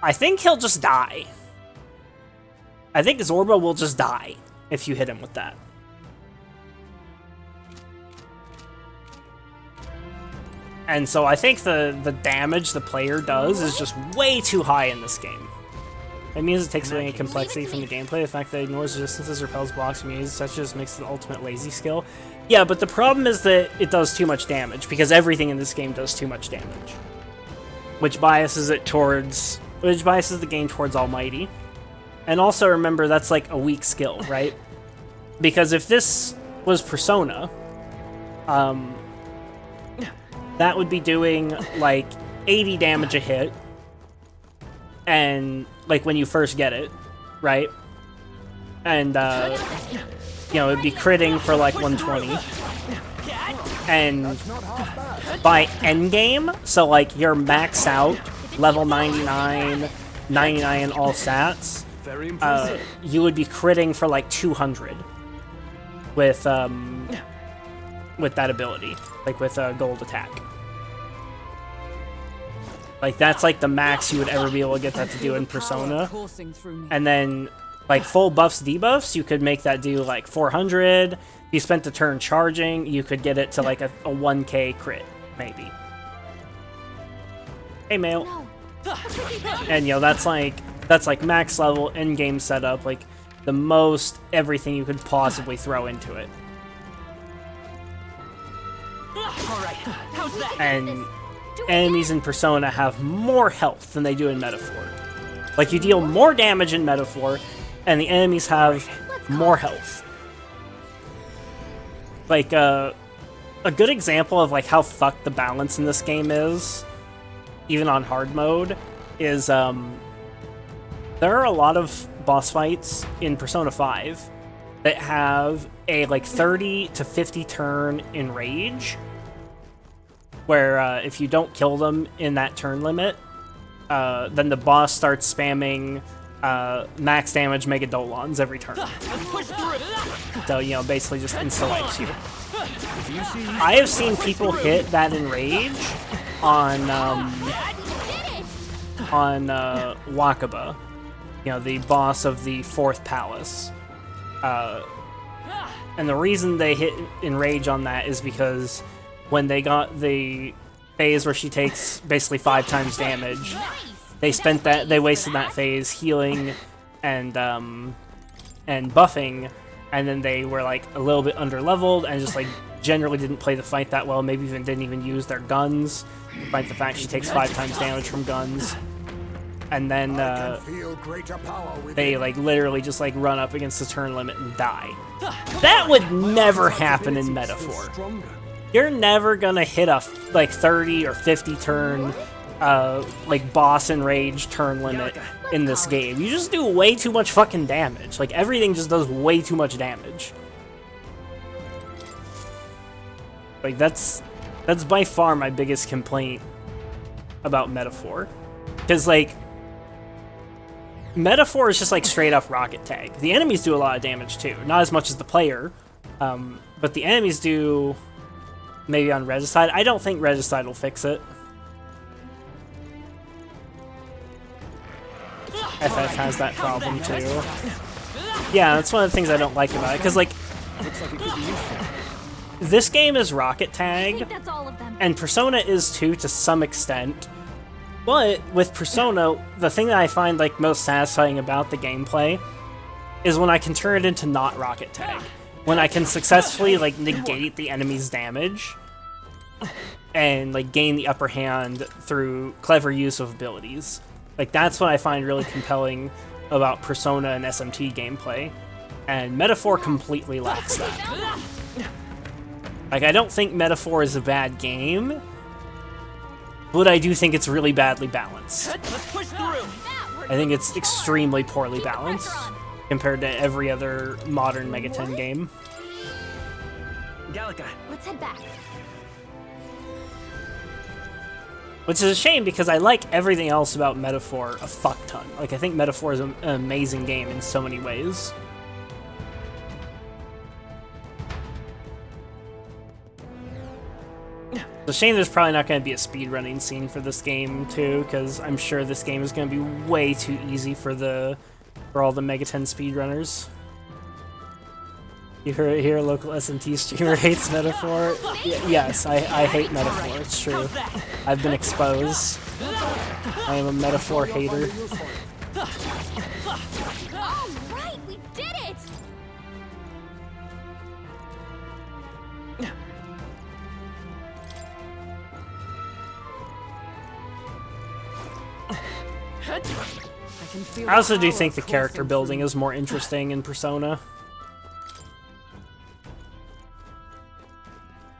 I think he'll just die. I think Zorba will just die if you hit him with that. And so I think the damage the player does is just way too high in this game. It means it takes away any complexity from the gameplay. The fact that it ignores resistances, repels blocks, immunities, such just makes it the ultimate lazy skill. Yeah, but the problem is that it does too much damage, because everything in this game does too much damage. Which biases the game towards Almighty. And also remember, that's like a weak skill, right? Because if this was Persona, that would be doing, like, 80 damage a hit, and, like, when you first get it, right? And, you know, it'd be critting for, like, 120. And by endgame, so, like, you're max out, level 99, 99 in all stats, you would be critting for, like, 200 with that ability, like, with a gold attack. Like, that's, like, the max you would ever be able to get that to do in Persona. And then, like, full buffs, debuffs, you could make that do, like, 400. If you spent the turn charging, you could get it to, like, a 1k crit, maybe. Hey, Mail. And, you know, that's like max level, in-game setup, like, the most everything you could possibly throw into it. And enemies in Persona have more health than they do in Metaphor. Like, you deal more damage in Metaphor, and the enemies have more health. Like, a good example of, like, how fucked the balance in this game is, even on hard mode, is, there are a lot of boss fights in Persona 5 that have a, like, 30 to 50 turn Enrage, where if you don't kill them in that turn limit, then the boss starts spamming max damage Megadolons every turn. So, you know, basically just insta-wipes you. I have seen people hit that Enrage on Wakaba, you know, the boss of the 4th palace. And the reason they hit Enrage on that is because when they got the phase where she takes basically 5 times damage, they wasted that phase healing and buffing, and then they were, like, a little bit under-leveled and just, like, generally didn't play the fight that well, maybe even didn't even use their guns, despite the fact she takes 5 times damage from guns. And then they, like, literally just, like, run up against the turn limit and die. That would never happen in Metaphor. You're never gonna hit a, like, 30 or 50 turn like boss and rage turn limit in this game. You just do way too much fucking damage. Like everything just does way too much damage. Like that's by far my biggest complaint about Metaphor. Because like Metaphor is just like straight up rocket tag. The enemies do a lot of damage too. Not as much as the player. But the enemies do maybe on Regicide. I don't think Regicide will fix it. FF has that problem too. Yeah, that's one of the things I don't like about it. Because like this game is rocket tag, and Persona is too to some extent. But with Persona, the thing that I find like most satisfying about the gameplay is when I can turn it into not rocket tag. When I can successfully like negate the enemy's damage and like gain the upper hand through clever use of abilities. Like that's what I find really compelling about Persona and SMT gameplay. And Metaphor completely lacks that. Like I don't think Metaphor is a bad game, but I do think it's really badly balanced. I think it's extremely poorly balanced compared to every other modern Mega 10 game. Gallica. Let's head back. Which is a shame because I like everything else about Metaphor a fuck ton. Like I think Metaphor is an amazing game in so many ways. It's a shame there's probably not going to be a speedrunning scene for this game too, because I'm sure this game is going to be way too easy for all the Mega 10 speedrunners. You heard it here, a local SMT streamer hates Metaphor. Yes, I hate Metaphor, it's true. I've been exposed. I am a Metaphor hater. All right, we did it! I also do think the character building is more interesting in Persona.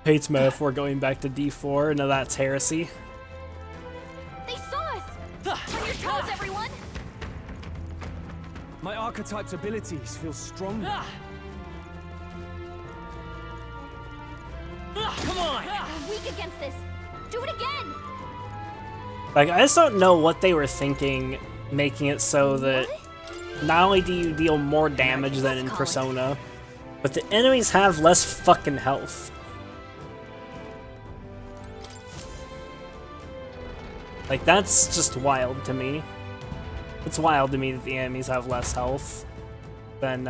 Hates Metaphor going back to D4. No, that's heresy. They saw us! On your toes, everyone! My archetype's abilities feel stronger. Come on! We're weak against this. Do it again! Like, I just don't know what they were thinking, making it so that not only do you deal more damage than in Persona, but the enemies have less fucking health. Like, that's just wild to me. It's wild to me that the enemies have less health than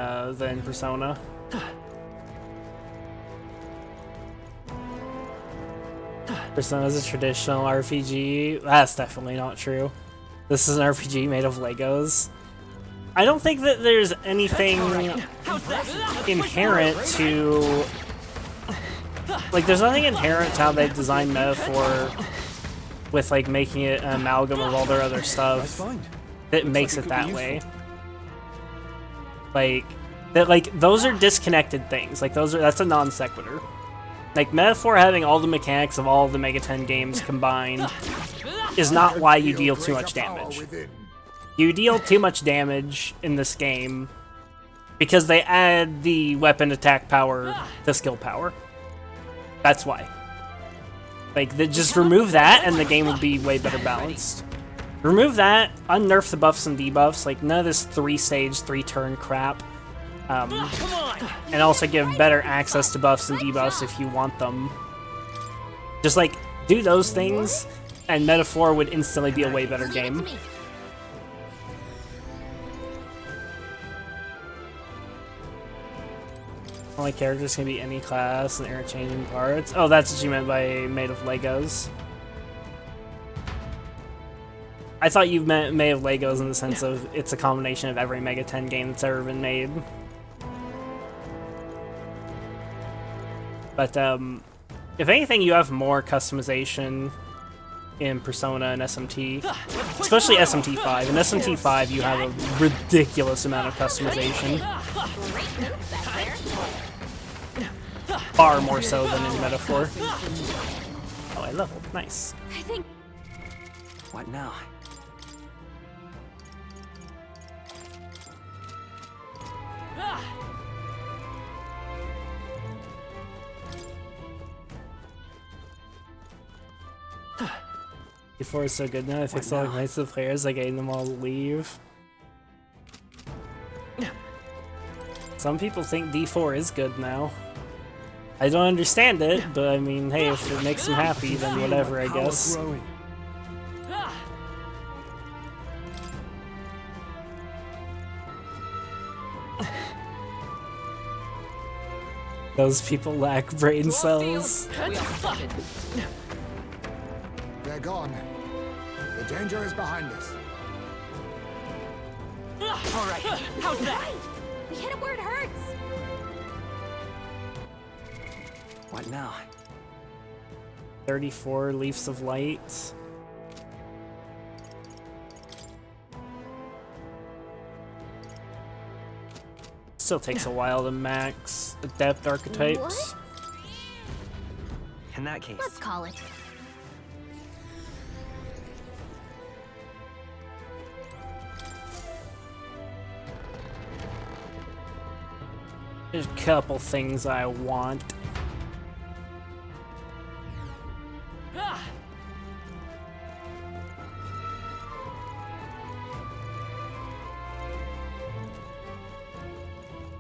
Persona. Persona's a traditional RPG. That's definitely not true. This is an RPG made of Legos. I don't think that there's anything inherent to... Like, there's nothing inherent to how they've designed Metaphor with, like, making it an amalgam of all their other stuff that makes it that way. Like, those are disconnected things. Like, that's a non sequitur. Like, Metaphor having all the mechanics of all the Mega 10 games combined is not why you deal too much damage. You deal too much damage in this game because they add the weapon attack power to skill power. That's why. Like, just remove that and the game would be way better balanced. Remove that, unnerf the buffs and debuffs, like none of this 3-stage, 3-turn crap. And also give better access to buffs and debuffs if you want them. Just like, do those things, and Metaphor would instantly be a way better game. Only characters can be any class and interchanging parts. Oh, that's what you meant by made of Legos. I thought you meant made of Legos in the sense of it's a combination of every Mega 10 game that's ever been made. But, if anything, you have more customization in Persona and SMT. Especially SMT5. In SMT5, you have a ridiculous amount of customization. Far more so than in Metaphor. Oh, I leveled. Nice. I think What now? D4 is so good now. I fixed all the complaints of the players. I getting them all to leave. Some people think D4 is good now. I don't understand it, but I mean, hey, if it makes them happy, then whatever, I guess. Those people lack brain cells. They're gone. The danger is behind us. Alright, how's that? We hit him where it hurts. What now? 34 Leaves of Light. Still takes a while to max Adept archetypes. In that case, Let's call it. There's a couple things I want.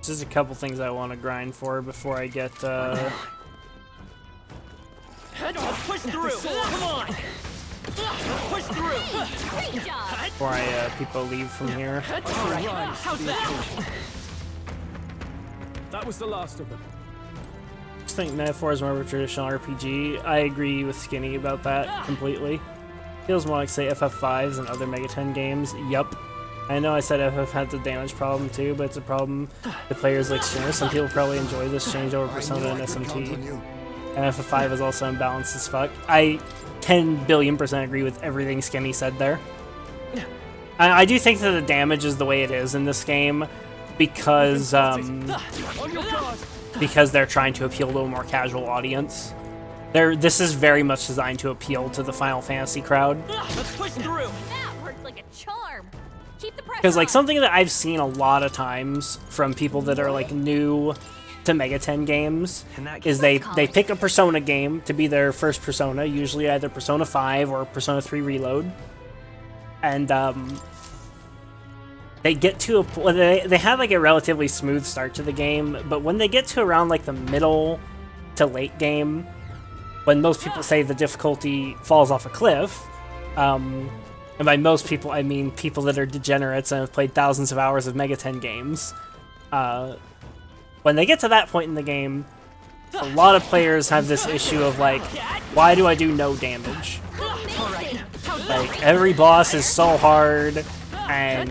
Just a couple things I want to grind for before I get Let's push through! Come on! Let's push through! Great job. before people leave from here. Alright, how's that? That was the last of them. I just think Metaphor is more of a traditional RPG. I agree with Skinny about that completely. Feels more like, say, FF5s and other Mega 10 games. Yup. I know I said FF had the damage problem too, but it's a problem with players like Streamer. Some people probably enjoy this change over Persona and SMT. And FF5 is also imbalanced as fuck. I 10 billion% agree with everything Skinny said there. I do think that the damage is the way it is in this game because they're trying to appeal to a more casual audience. This is very much designed to appeal to the Final Fantasy crowd. Let's push through. That worked like a charm. Keep the pressure. Because like on. something that I've seen a lot of times from people that are like new to Mega 10 games is they pick a Persona game to be their first Persona, usually either Persona 5 or Persona 3 Reload. And they get to they have like a relatively smooth start to the game, but when they get to around like the middle to late game, when most people say the difficulty falls off a cliff, and by most people I mean people that are degenerates and have played thousands of hours of Mega 10 games, when they get to that point in the game, a lot of players have this issue of like, why do I do no damage? Like, every boss is so hard, and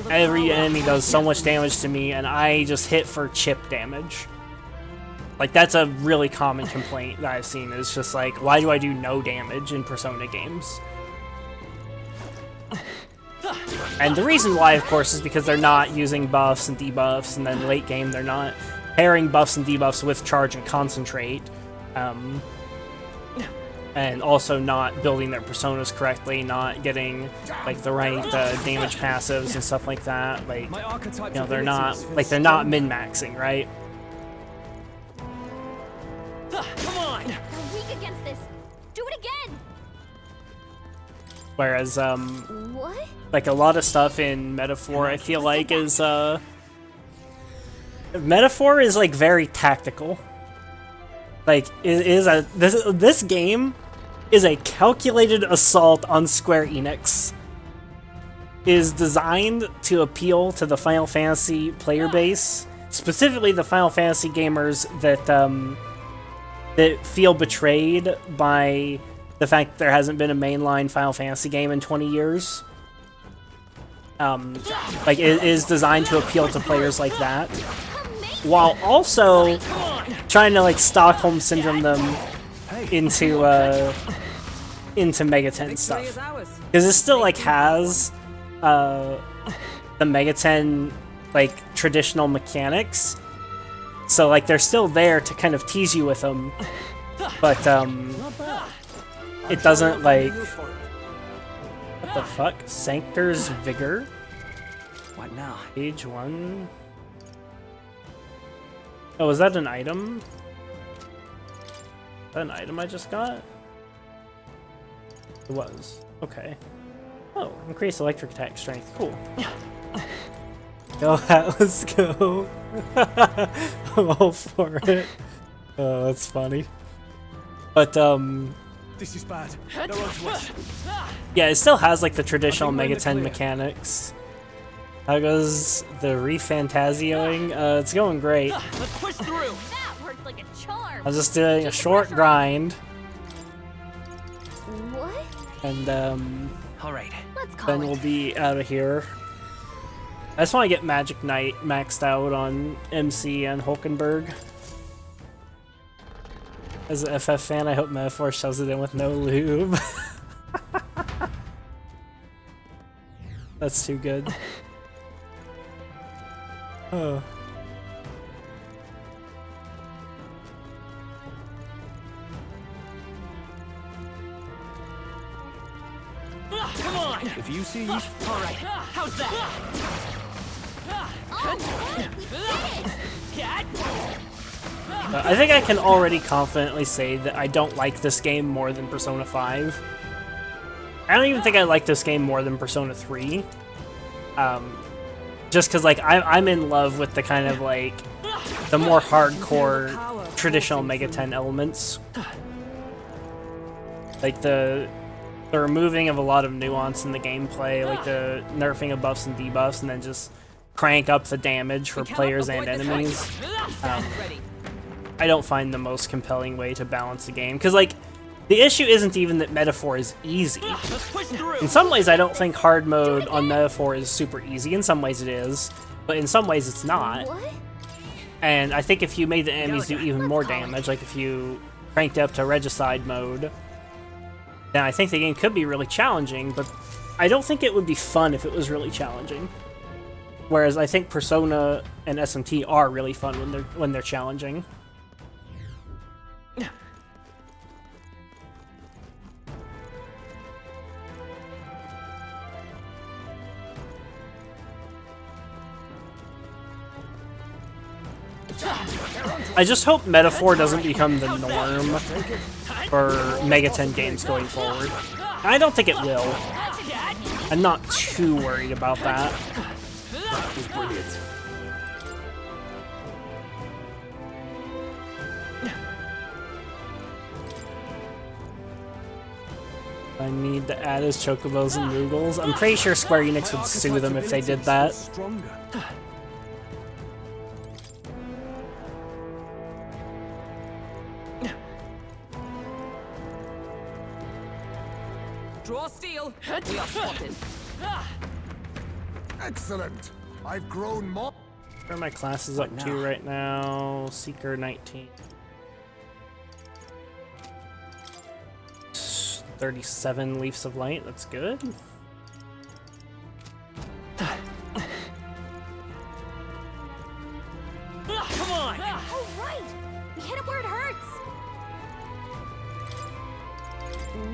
every enemy does so much damage to me, and I just hit for chip damage. Like, that's a really common complaint that I've seen, is just like, why do I do no damage in Persona games? And the reason why, of course, is because they're not using buffs and debuffs, and then late game they're not pairing buffs and debuffs with charge and concentrate. And also not building their personas correctly, not getting like the right damage passives and stuff like that. Like, you know, they're not min-maxing, right? Come on! They're weak against this. Do it again. Whereas What? like a lot of stuff in Metaphor, I feel like is Metaphor is like very tactical. Like, this game is a calculated assault on Square Enix. It is designed to appeal to the Final Fantasy player base, specifically the Final Fantasy gamers that feel betrayed by the fact that there hasn't been a mainline Final Fantasy game in 20 years. Like, it is designed to appeal to players like that, while also trying to like Stockholm Syndrome them into Mega 10 stuff, because it still like has the Mega 10 like traditional mechanics, so like they're still there to kind of tease you with them, but it doesn't like What the fuck? Sanctor's Vigor? What now? Page 1. Oh, is that an item? Is that an item I just got? It was. Okay. Oh, increase electric attack strength. Cool. Go, Atlas, go. I'm all for it. Oh, that's funny. But, This is bad. They're onto us. yeah, it still has, like, the traditional Mega 10 mechanics. How goes the refantasioing? It's going great. Let's push through. That worked like a charm. I'm just doing a short grind, What? and, All right. Let's call then it. we'll be out of here. I just want to get Magic Knight maxed out on MC and Hulkenberg. As an FF fan, I hope Metaphor shoves it in with no lube. That's too good. Oh. Come on. If you see... All right. How's that? Oh, boy, we did it! Cat. I think I can already confidently say that I don't like this game more than Persona 5. I don't even think I like this game more than Persona 3. Just because, like, I'm in love with the kind of, like, the more hardcore traditional Mega 10 elements. Like, the removing of a lot of nuance in the gameplay, like the nerfing of buffs and debuffs, and then just crank up the damage for players and enemies. I don't find the most compelling way to balance the game. Because, like, the issue isn't even that Metaphor is easy. Let's push through. In some ways, I don't think hard mode on Metaphor is super easy. In some ways, it is. But in some ways, it's not. What? And I think if you made the enemies do even more damage, like if you cranked up to Regicide mode, then I think the game could be really challenging, but I don't think it would be fun if it was really challenging. Whereas I think Persona and SMT are really fun when they're challenging. I just hope Metaphor doesn't become the norm for Mega 10 games going forward. I don't think it will. I'm not too worried about that. That was brilliant. I need to add his Chocobos and Moogles. I'm pretty sure Square Enix would sue them if they did that. Stronger. Draw steel. We are spotted. Excellent. I've grown more. Where are my classes up to right now? Seeker 19. 37 Leafs of Light, that's good. Come on. Oh, right! We hit him where it hurts!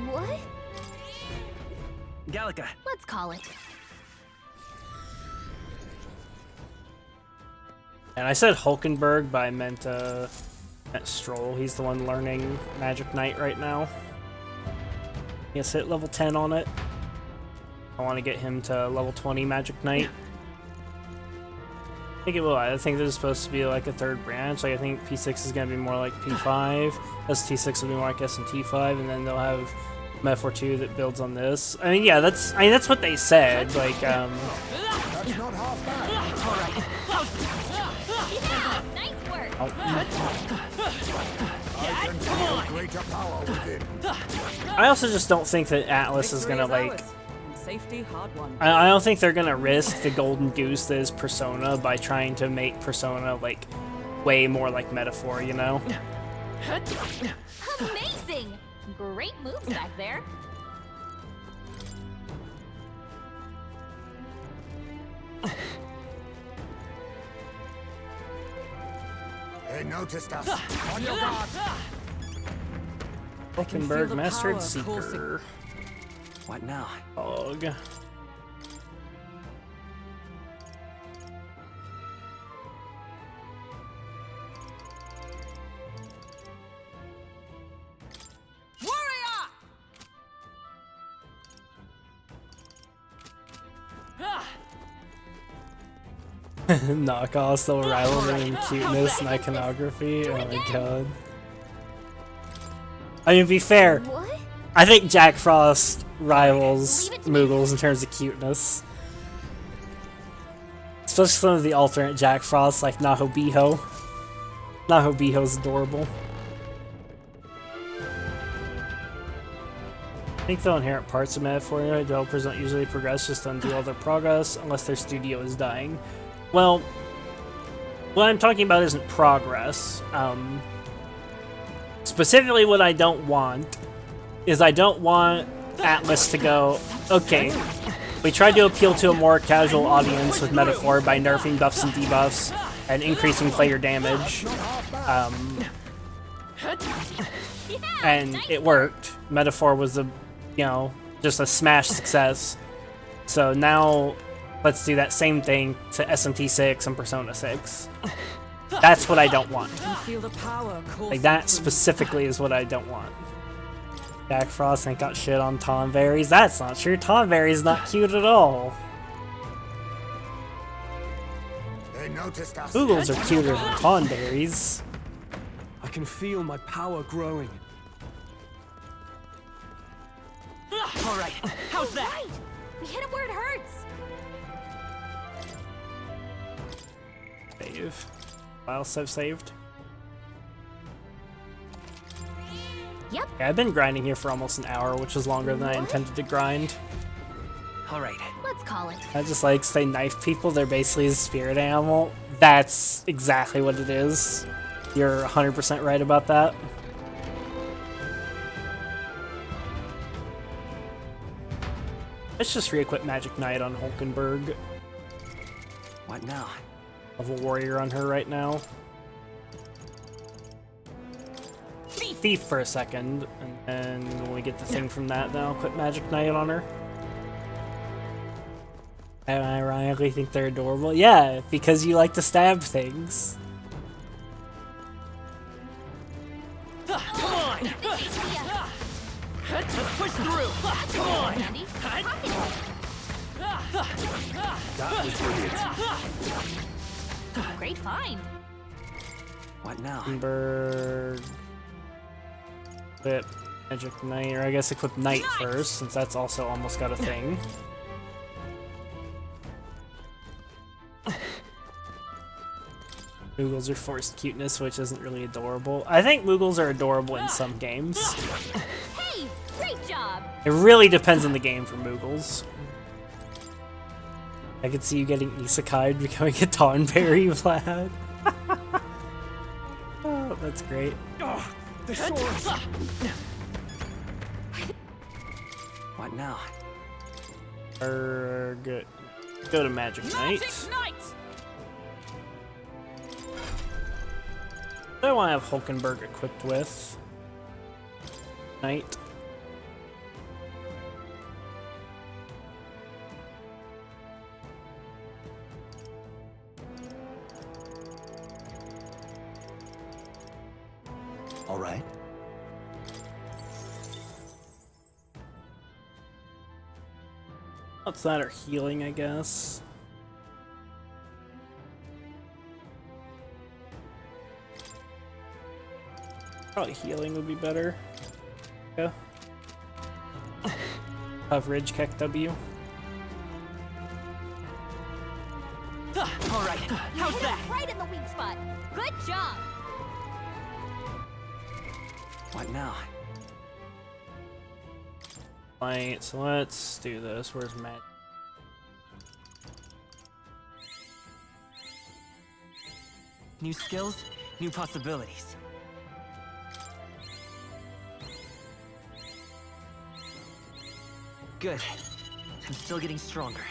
What? Gallica. Let's call it. And I said Hulkenberg, but I meant Stroll. He's the one learning Magic Knight right now. He has hit level 10 on it. I want to get him to level 20 Magic Knight. I think it will. I think there's supposed to be like a third branch. Like I think P6 is going to be more like P5. ST6 will be more like SMT5, and then they'll have Metaphor 2 that builds on this. I mean, yeah, that's what they said. Like, That's not half bad. Yeah, nice work! I can feel greater power within. I also just don't think that Atlas is gonna Victory like. ours. And safety hard won. I don't think they're gonna risk the golden goose that is Persona by trying to make Persona like way more like Metaphor, you know? Amazing! Great moves back there. They noticed us. On your guard. can feel Hulkenberg the mastered power Seeker. What now? Dog. Knockoff still rivaling in cuteness and iconography. Oh my god. I mean, to be fair, What? I think Jack Frost rivals Moogles in terms of cuteness. Especially some of the alternate Jack Frosts, like Nahobiho. Nahobiho's adorable. I think the inherent parts of Metaphor developers don't usually progress, just undo all their progress unless their studio is dying. Well, what I'm talking about isn't progress. Specifically what I don't want is I don't want Atlas to go, okay, we tried to appeal to a more casual audience with Metaphor by nerfing buffs and debuffs and increasing player damage. And it worked. Metaphor was a, just a smash success. So now let's do that same thing to SMT6 and Persona 6. That's what I don't want. Feel the power Like, that specifically is what I don't want. Jack Frost ain't got shit on Tonberries. That's not true. Tonberry's not cute at all. They noticed us. Moogles are cuter than Tonberries. I can feel my power growing. All right, how's that? Right. We hit him where it hurts. Save. File save saved. Yep. Yeah, I've been grinding here for almost an hour, which is longer than I intended to grind. All right. Let's call it. I just like say knife people, they're basically a spirit animal. That's exactly what it is. You're 100% right about that. Let's just re-equip Magic Knight on Hulkenberg. What now? Level Warrior on her right now. Thief for a second, and then when we get the thing from that, then I'll equip Magic Knight on her. I ironically think they're adorable. Yeah, because you like to stab things. Come on! Let's push through! Come on! Handy. That was brilliant. Great find. What now? Hulkenberg. Equip Magic Knight, or I guess equip Knight first, since that's also almost got a thing. Moogles are forced cuteness, which isn't really adorable. I think Moogles are adorable in some games. Hey, great job. It really depends on the game for Moogles. I could see you getting isekai'd becoming a Tonberry, Vlad. Oh, that's great. Oh, the swords. What now? Go to Magic Knight. What do I want to have Hulkenberg equipped with? Knight. All right. Outside or healing, I guess. Probably healing would be better. Yeah. Coverage, Keck W. All right, how's Hit that? him right in the weak spot. Good job. What now? Right, so let's do this. Where's Matt? New skills, new possibilities. Good. I'm still getting stronger.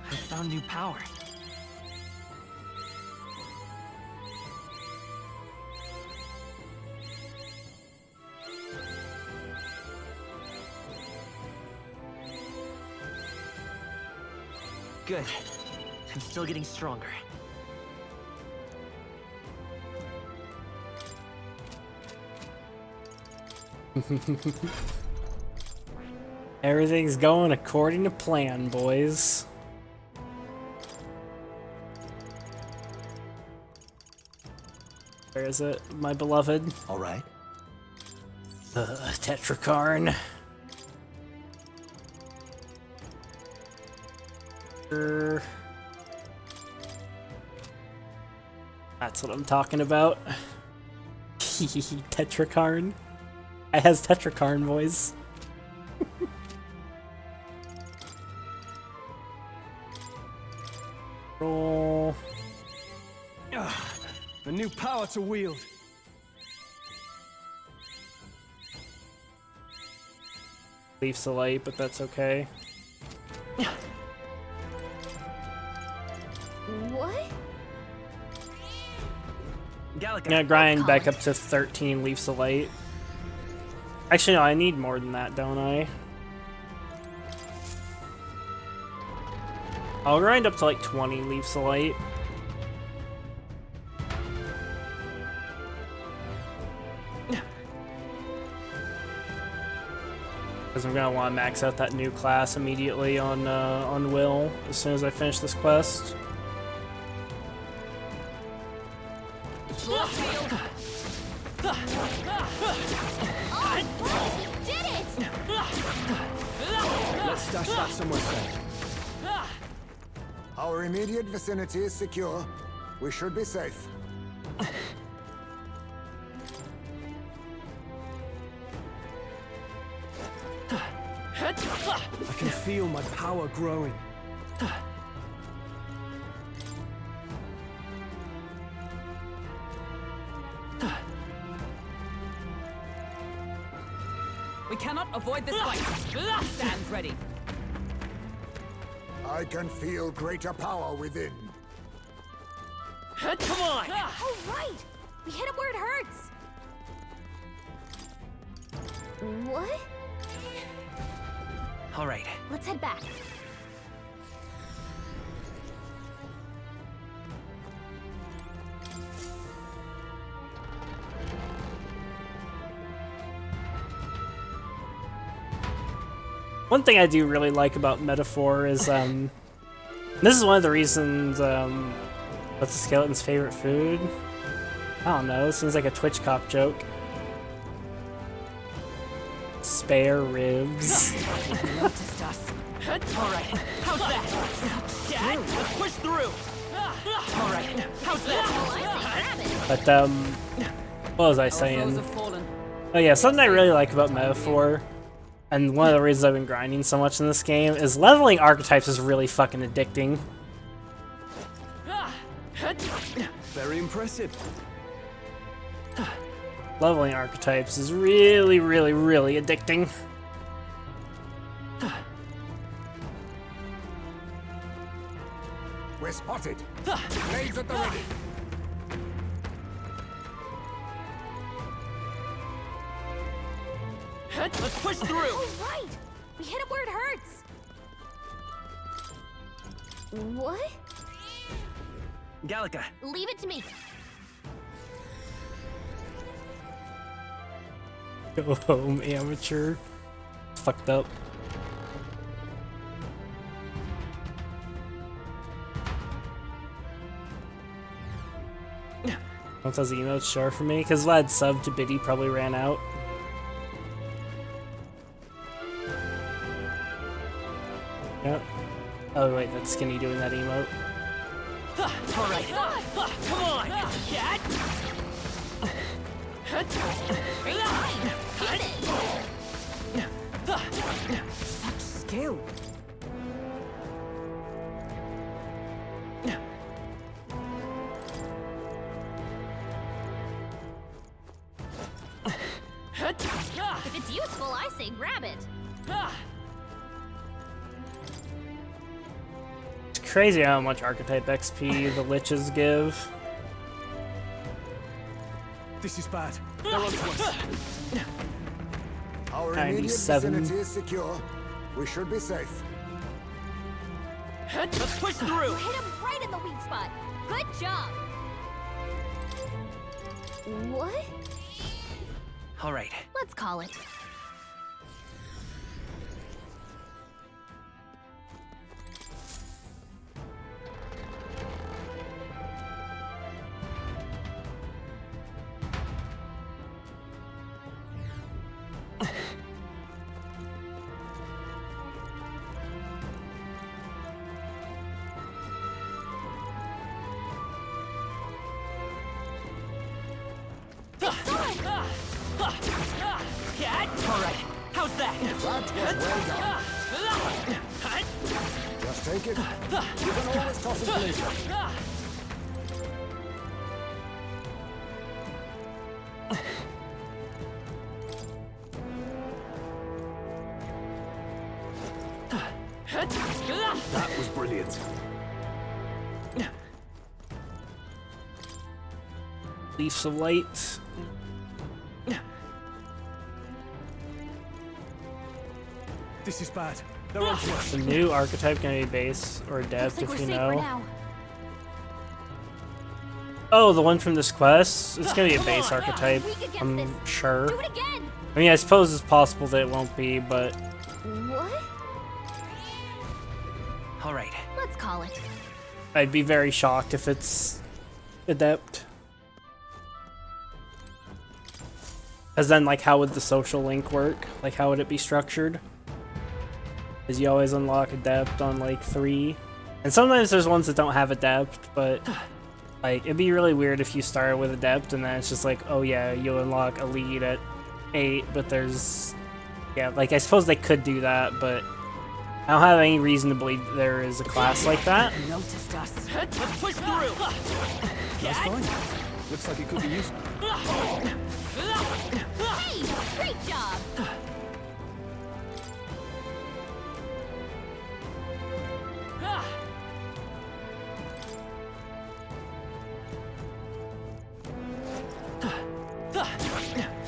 I found new power. Good. I'm still getting stronger. Everything's going according to plan, boys. Where is it, my beloved? All right. Tetrakarn. That's what I'm talking about. Tetrakarn. It has Tetrakarn voice. Roll. A new power to wield. Leaf's a light, but that's okay. What? I'm gonna grind back up to 13 Leafs of Light. Actually, no, I need more than that, don't I? I'll grind up to like 20 Leafs of Light. Because I'm gonna want to max out that new class immediately on Will as soon as I finish this quest. Did it! Let's stash that somewhere safe. Our immediate vicinity is secure. We should be safe. I can feel my power growing. We cannot avoid this fight. Stand ready. I can feel greater power within. Come on! Oh, right! We hit him where it hurts! What? All right. Let's head back. One thing I do really like about Metaphor is, this is one of the reasons, what's the skeleton's favorite food? I don't know, it seems like a Twitch cop joke. Spare ribs. Noticed us. All right, how's that? Dad, let's push through. All right, how's that? But, what was I Our foes saying? have fallen. Oh yeah, something I really like about Metaphor, and one of the reasons I've been grinding so much in this game, is leveling archetypes is really fucking addicting. Very impressive. Leveling archetypes is really, really, really addicting. We're spotted. Blades at the ready. Let's push through. Oh, right! We hit him where it hurts! What? Gallica. Leave it to me. Go home, amateur. It's fucked up. Once those emotes share for me, because Vlad's sub to Biddy probably ran out. Yep. Oh wait, that's Skinny doing that emote. All right, come on, Dad. Such skill. If it's useful, I say grab it. It's crazy how much archetype XP the Liches give. This is bad. They're onto us. Our immediate 97. vicinity is secure. We should be safe. Let's push through! You hit him right in the weak spot. Good job. What? All right. Let's call it. All right, how's that? That was well done. Just take it. You can always toss it later. That was brilliant. Leafs of Light. This is bad. They're on to us. The new archetype can be base or adept Looks like if we're you safe for know. now. Oh, the one from this quest? It's gonna be a Come base on, archetype, weak against I'm this. sure. Do it again. I mean, I suppose it's possible that it won't be, but What? All right. Let's call it. I'd be very shocked if it's adept. Because then, like, how would the social link work? Like, how would it be structured? Because you always unlock adept on, like, 3. And sometimes there's ones that don't have adept, but, like, it'd be really weird if you started with adept and then it's just like, oh yeah, you unlock elite at 8, but there's... Yeah, like, I suppose they could do that, but I don't have any reason to believe there is a class like that. Noticed us. Let's push through! That's fine. Looks like it could be useful. Hey, great job.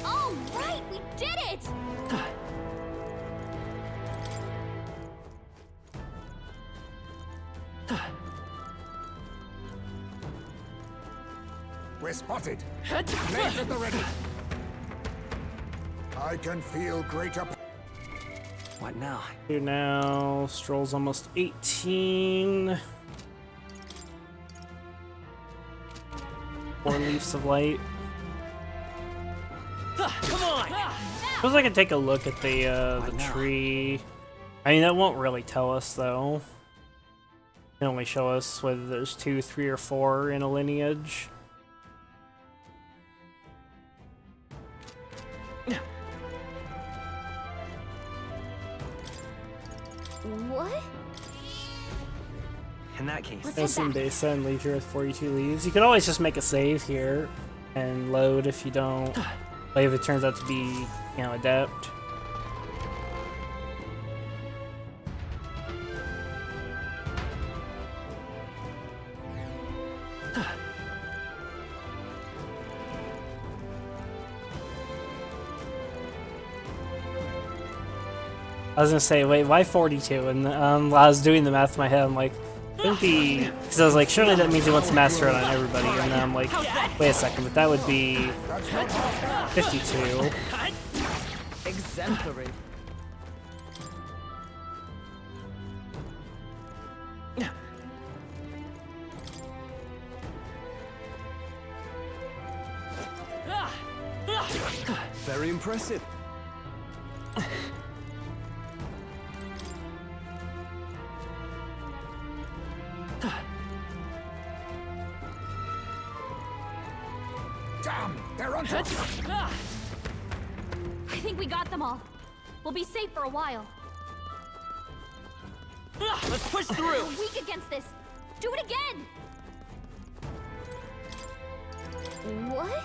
All right, we did it. We're spotted. Blaze at the ready. I can feel greater. What now? Here now, Stroll's almost 18. 4 Leafs of Light. Come on! Suppose I could take a look at the tree. I mean, that won't really tell us, though. It can only show us whether there's 2, 3, or 4 in a lineage. What? In that case, Let's Go some head back. base and leave here with 42 leaves. You could always just make a save here and load if you don't. Like if it turns out to be, you know, adept. I was gonna say, wait, why 42? And while I was doing the math in my head, I'm like, wouldn't be, because I was like, surely that means he wants to master it on everybody. And then I'm like, wait a second, but that would be 52. Exemplary. Very impressive. Damn, they're on to us. I think we got them all. We'll be safe for a while. Let's push through! We're weak against this. Do it again. What?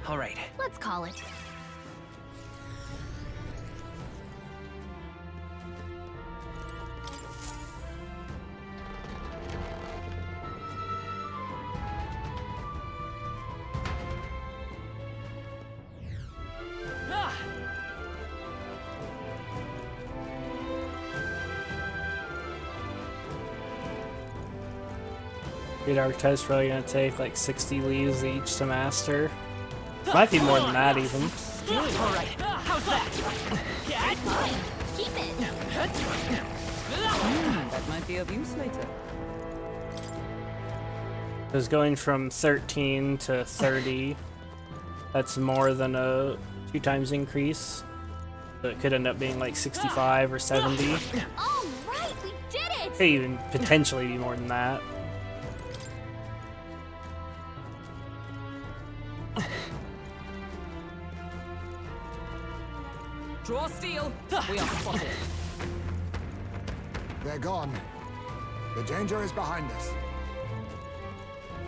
all right. Let's call it. Great archetype's probably gonna take like 60 leaves each to master. Might be more than that even. Alright, how's that? Fine. Keep it. That might be of use later. Because going from 13 to 30, that's more than a 2 times increase. So it could end up being like 65 or 70. All right, we did it. Could even potentially be more than that. Draw steel. We are spotted. They're gone. The danger is behind us.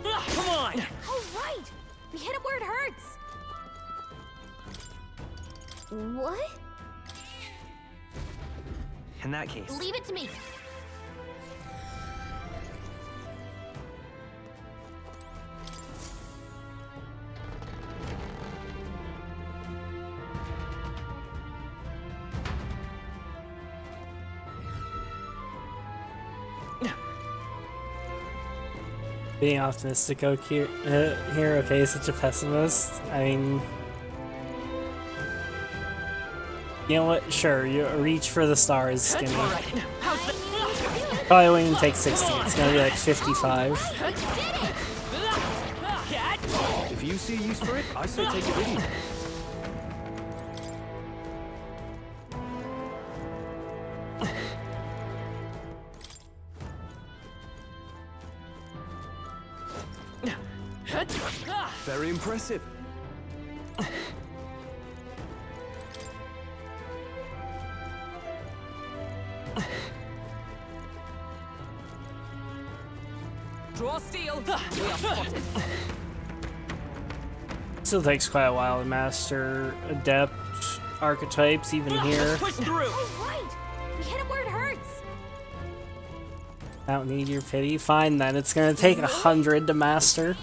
Come on! All right, we hit it where it hurts. What? In that case, Leave it to me. Being optimistic here, okay, such a pessimist. I mean, you know what? Sure, you reach for the stars, Skinny. Alright, how's that? Probably won't even take 60. It's gonna be like 55. If you see a use for it, I say take it with you. Very impressive. Draw steel. We are spotted. Still takes quite a while to master adept archetypes, even here. Push through! All right, we hit it where it hurts. I don't need your pity. Fine then, it's gonna take 100 to master.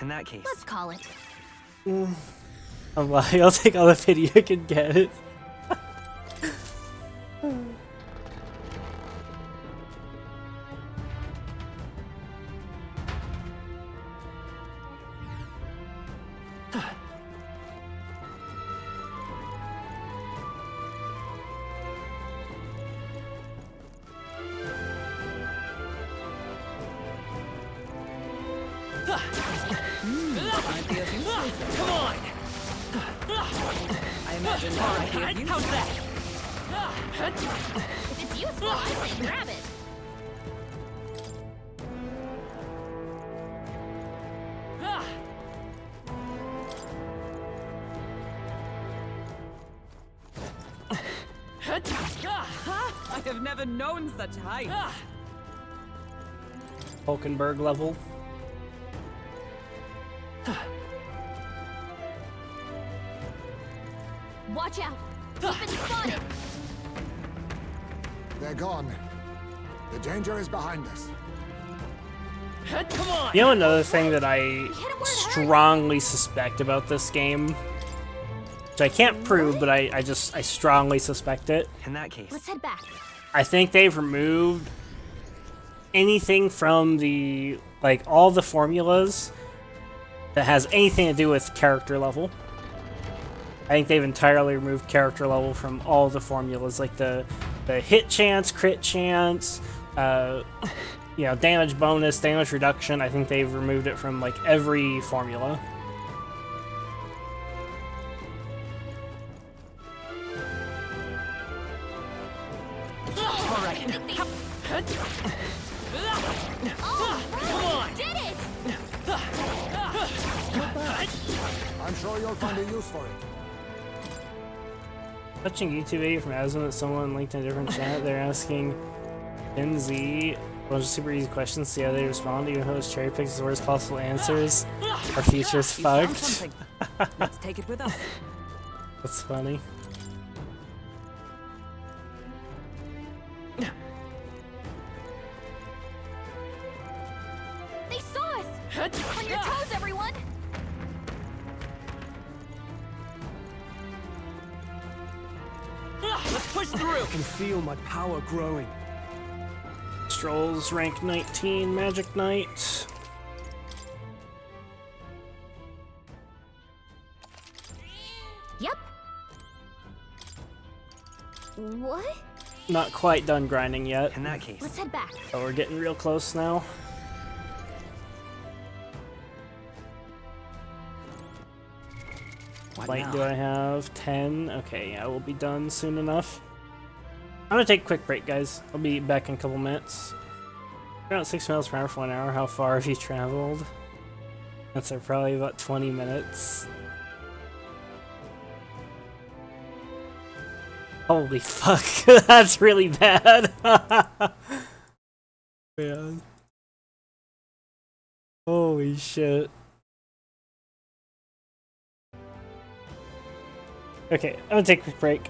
in that case. Let's call it. I'm lying, I'll take all the pity I can get. Come on! I imagine that might be of use. How's that? If it's useful, I say grab it. I have never known such height. Hulkenberg level. Watch out! Keep it spotted! They're gone. The danger is behind us. Come on! You know another thing that I strongly suspect about this game? Which I can't prove, but I strongly suspect it. In that case. Let's head back. I think they've removed anything from the, like, all the formulas that has anything to do with character level. I think they've entirely removed character level from all the formulas, like the hit chance, crit chance, you know, damage bonus, damage reduction. I think they've removed it from, like, every formula. I'm sure you'll find a use for it. Watching YouTube video from Aslan that someone linked in a different chat, they're asking Gen Z a bunch of super easy questions, see how they respond, even though it's cherry picks the worst possible answers. Our future's You found fucked. something. Let's take it with us. That's funny. They saw us! On your toes, everyone! Let's push through! I can feel my power growing. Strolls rank 19 Magic Knight. Yep. What? Not quite done grinding yet. In that case, Let's head back. Oh, we're getting real close now. what Light now? do I have? 10. Okay, yeah, we'll be done soon enough. I'm gonna take a quick break, guys. I'll be back in a couple minutes. Around 6 miles per hour for 1 hour. How far have you traveled? That's probably about 20 minutes. Holy fuck, that's really bad. Man. Holy shit. Okay, I'm gonna take a quick break.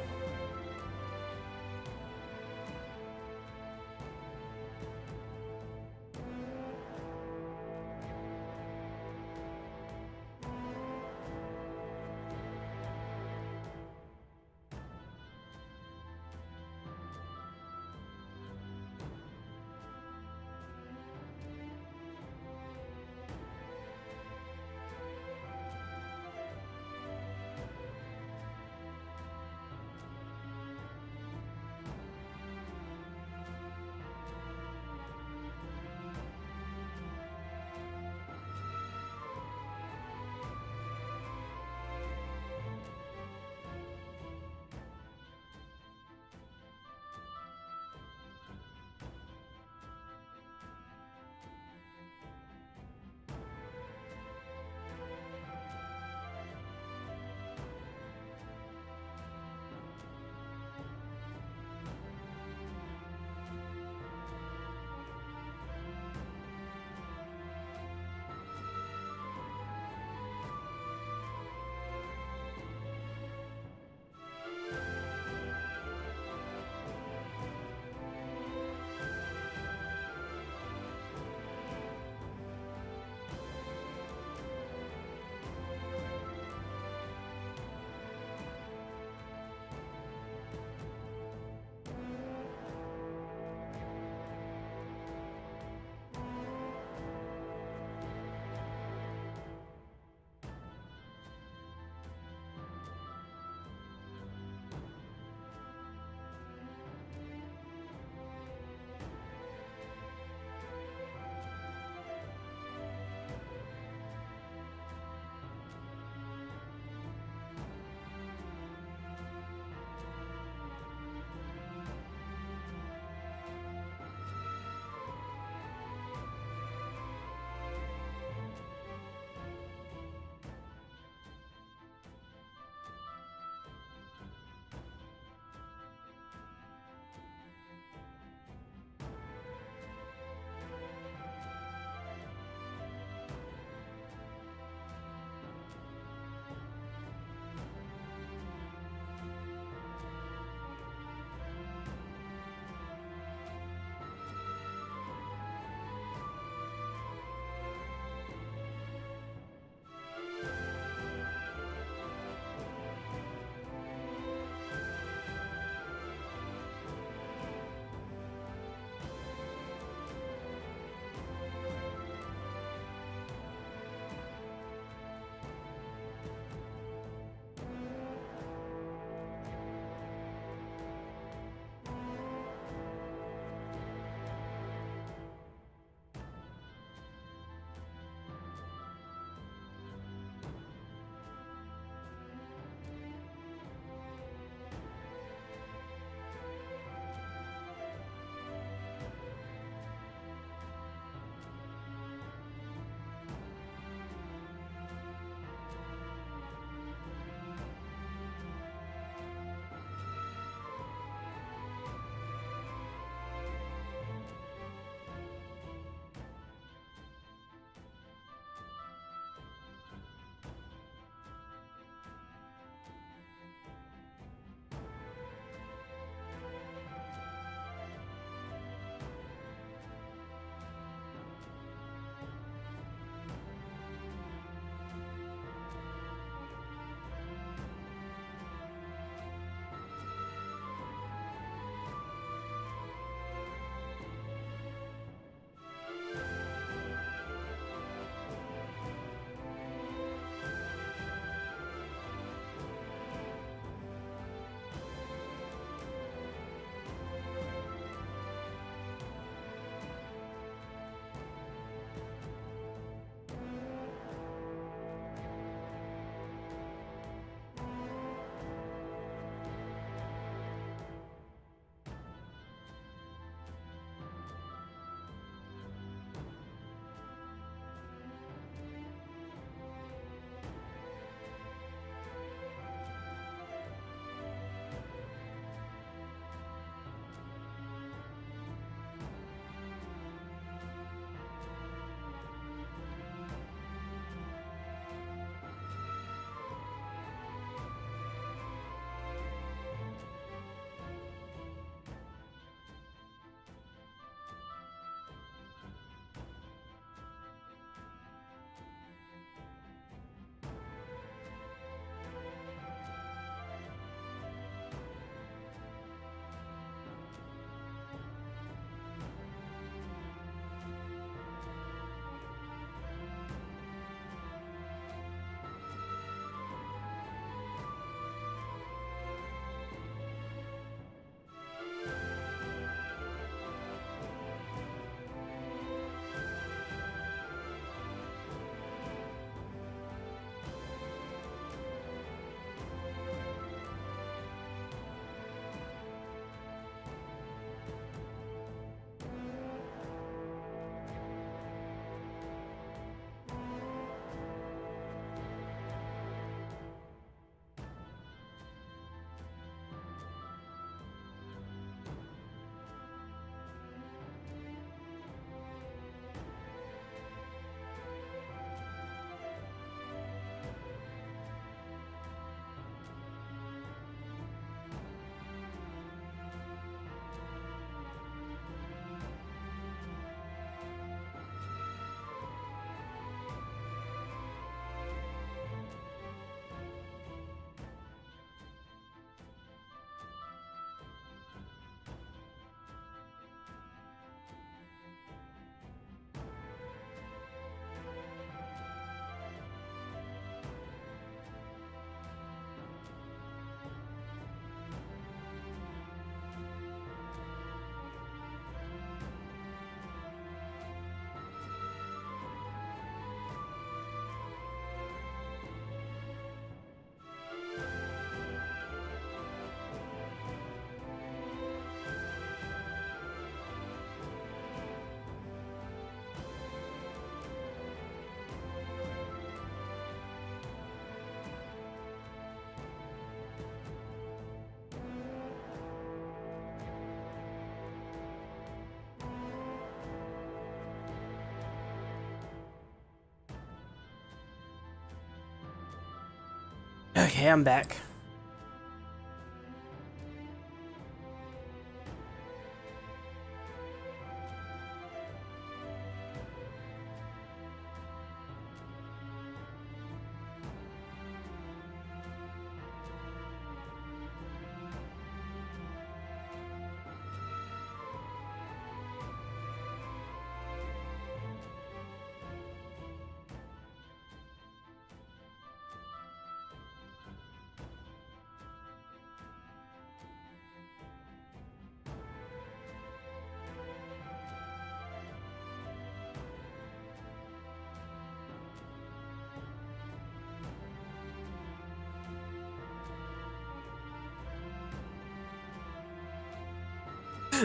Okay, I'm back.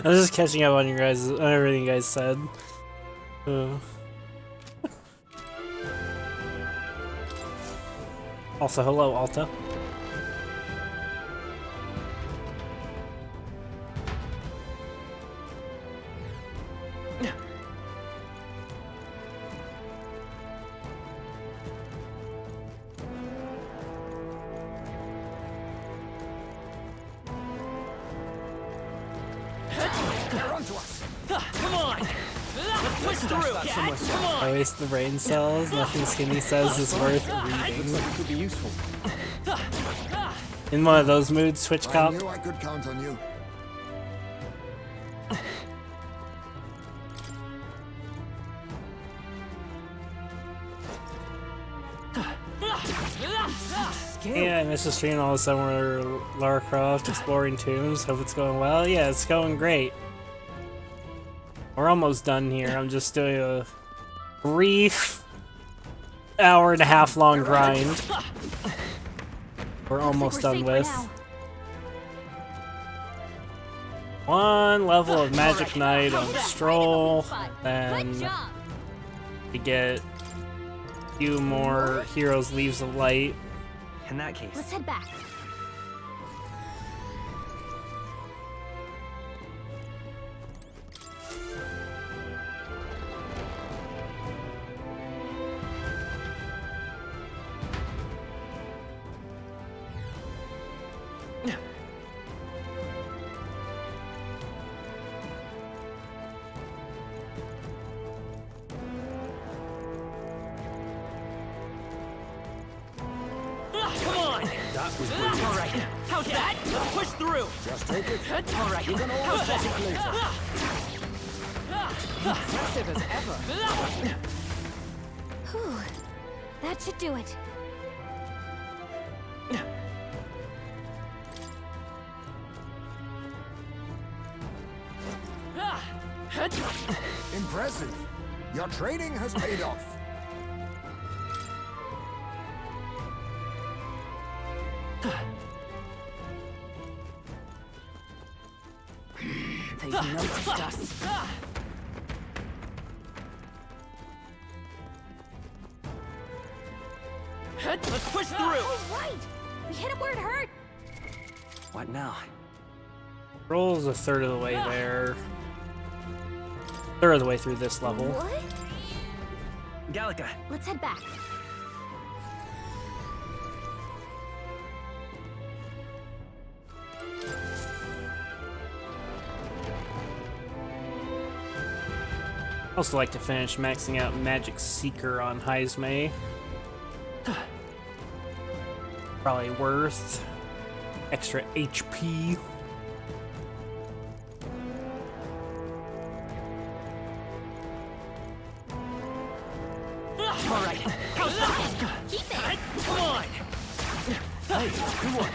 I was just catching up on you guys, on everything you guys said. Also, hello, Alta. I waste the brain cells. Nothing Skinny says is worth reading. Looks like it could be useful. In one of those moods, Switch I Cop. knew I could count on you. Yeah, I missed a stream all of a sudden where Lara Croft exploring tombs. Hope it's going well. Yeah, it's going great. We're almost done here. I'm just doing a brief hour-and-a-half long grind. We're almost done with. One level of Magic Knight on Stroll, then we get a few more Heroes Leaves of Light. In that case, Let's head back. Alright, how's that? Let's push through! Just take it. Alright, You can always take it later. Impressive as ever. Whew. That should do it. Impressive. Your training has paid off. They've noticed us. Let's push through! Oh, right! We hit him where it hurt! what now? Roll's a third of the way there. Third of the way through this level. What? Gallica, Let's head back. Also like to finish maxing out Magic Seeker on Heismay. Probably worth extra HP. Alright, how's that? Keep it! Come on! hey, good one.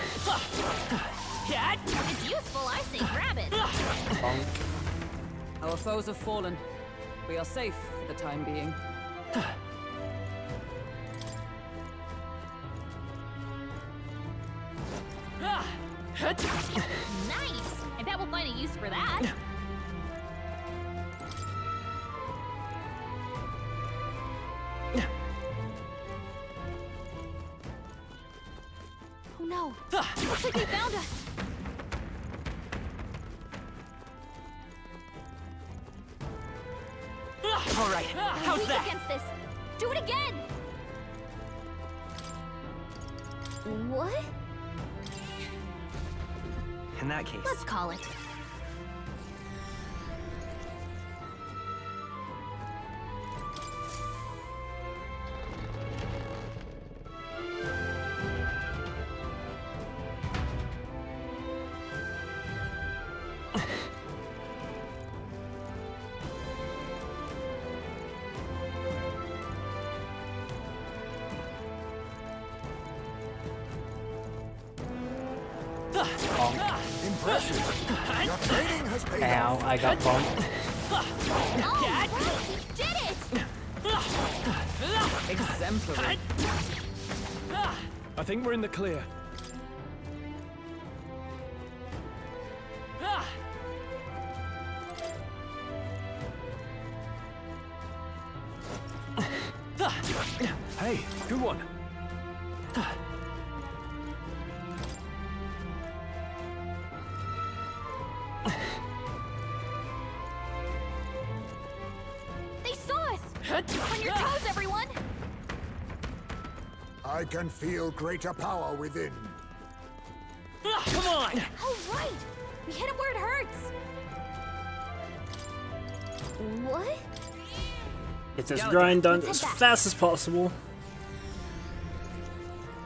Cat! If it's useful, I say grab it. Bonk. Our foes have fallen. We are safe for the time being. Nice! I bet we'll find a use for that. Oh no! Looks like they found us! Alright, how's Weak that? against this! Do it again! What? In that case, Let's call it. Impressive. Your training has paid Ow, off. I got bumped. Oh, right, he did it! Exemplary. I think we're in the clear. Hey, good one. They saw us! On your toes, everyone! I can feel greater power within. Come on! Oh, right! We hit him where it hurts! What? Get this Galaga, grind done let's as head back. fast as possible.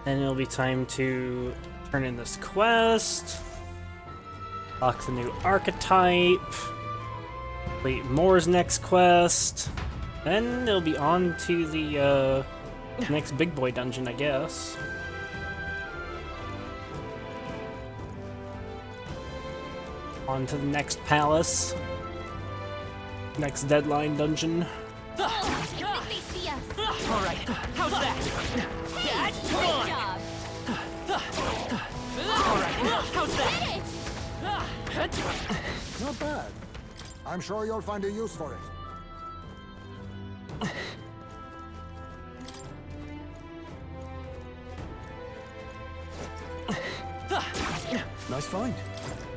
Then it'll be time to turn in this quest. Lock the new archetype. Complete Moore's next quest. Then it'll be on to the next big boy dungeon, I guess. On to the next palace. Next deadline dungeon. Oh, I think they see us! All right, how's that? Hey, Come on! great job! All right, how's that? Did it! Not bad. I'm sure you'll find a use for it. Nice find.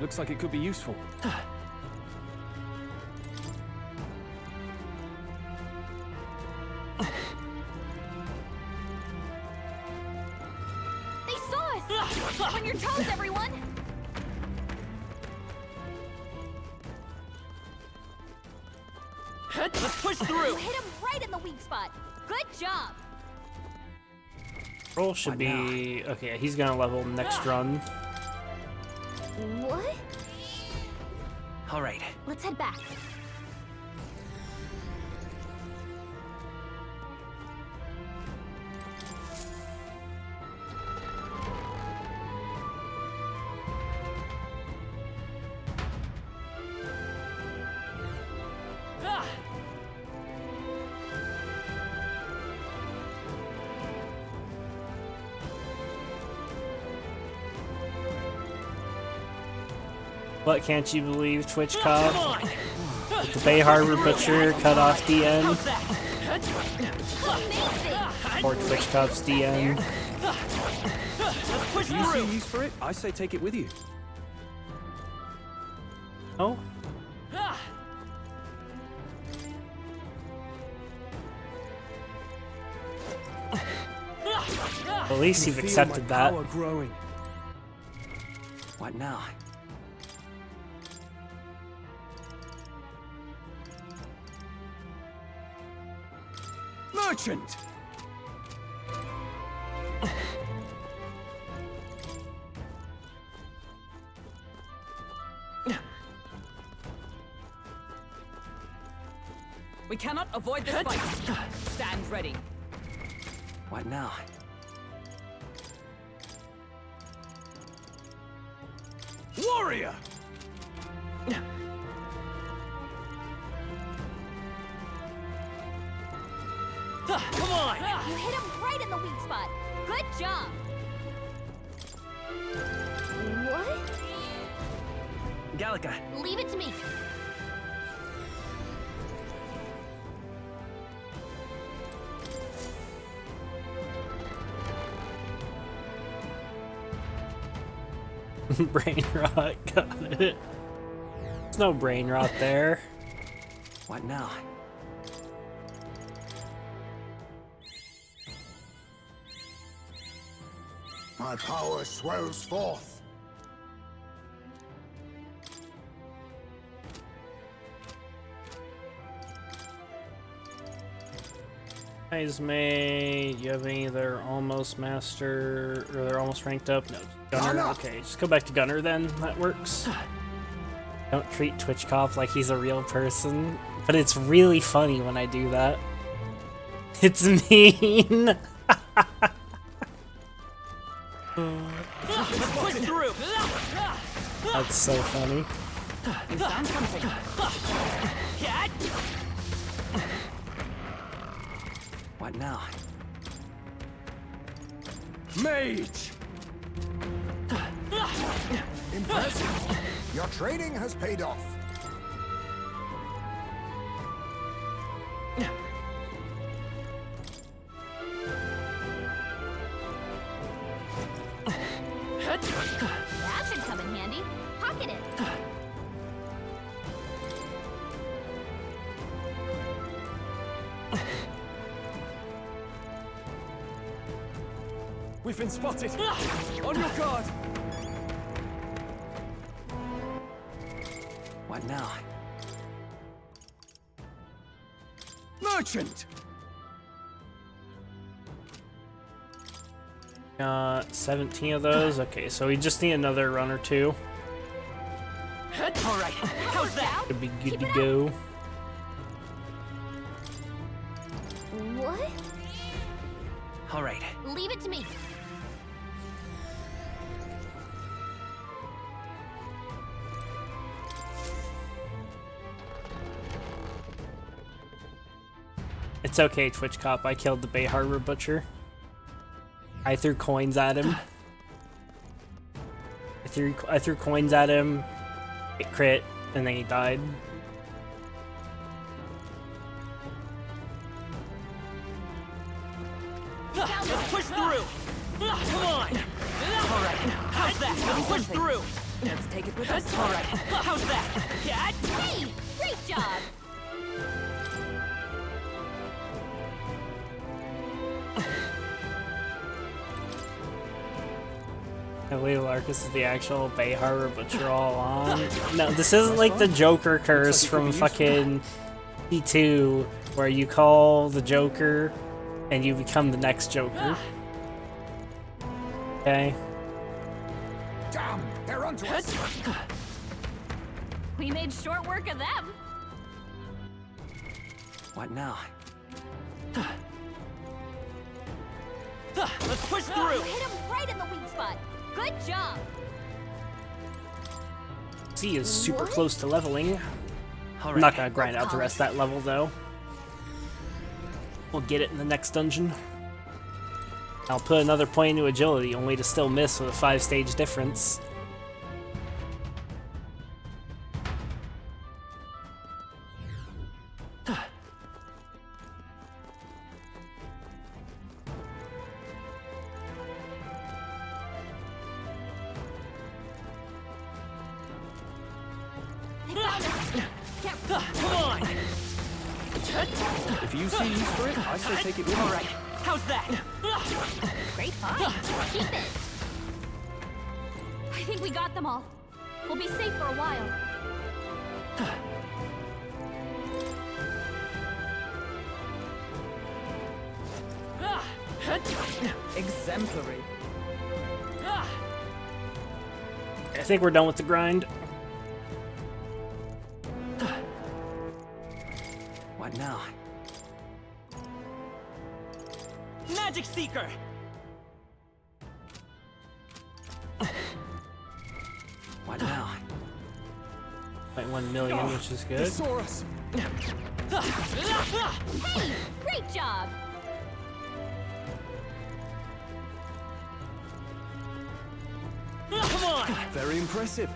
Looks like it could be useful. They saw us! On your toes, everyone! Let's push through! You hit him right in the weak spot! Good job! Roll should be okay. He's gonna level next run. What? all right. Let's head back. What can't you believe, Twitch Cop? The Bay Harbor Butcher cut off DN. Or Twitch Cop's DN. If you see use for it, I say take it with you. Oh? At least you've Feel accepted my that. power growing. What now? Merchant! We cannot avoid this fight. Stand ready. What now? Warrior! Come on! You hit him right in the weak spot. Good job. What? Galaga, Leave it to me. Brain rot, got it. There's no brain rot there. what now? My power swells forth. May, you have any that are almost master, or they're almost ranked up? No, Gunner. Okay, just go back to Gunner then. That works. Don't treat Twitch Cop like he's a real person, but it's really funny when I do that. It's mean. Push through. That's so funny. You found something. Cat. What now? Mage! Impressive. Your training has paid off. That should come in handy. Pocket it. We've been spotted! On your guard! What now? Merchant! 17 of those. Okay, so we just need another run or two. Alright, how's that? Should be good to go. What? Alright. Leave it to me. It's okay, Twitch Cop. I killed the Bay Harbor Butcher. I threw coins at him. I threw coins at him. It crit, and then he died. Let's push through. Come on. Alright, how's that? Let's push through. Let's take it with us. Alright, how's that? Cat. Hey, great job. I believe Larkus is the actual Bay Harbor Butcher all along. No, this isn't like the Joker curse from fucking E2, where you call the Joker and you become the next Joker. Okay. Damn, they're onto us. We made short work of them. What now? Let's push You through. hit him right in the weak spot. Good job. C is super What? close to leveling. All I'm not right. gonna grind out the rest of that level though. We'll get it in the next dungeon. I'll put another point into agility, only to still miss with a 5-stage difference. Come on. If you see use for it, I say take it with you. Alright, how's that? Great find. Keep it. I think we got them all. We'll be safe for a while. Exemplary. I think we're done with the grind. What now? Magic Seeker. What now? 0.1 million, which is good. Thesaurus! Hey, great job. Come on. Very impressive.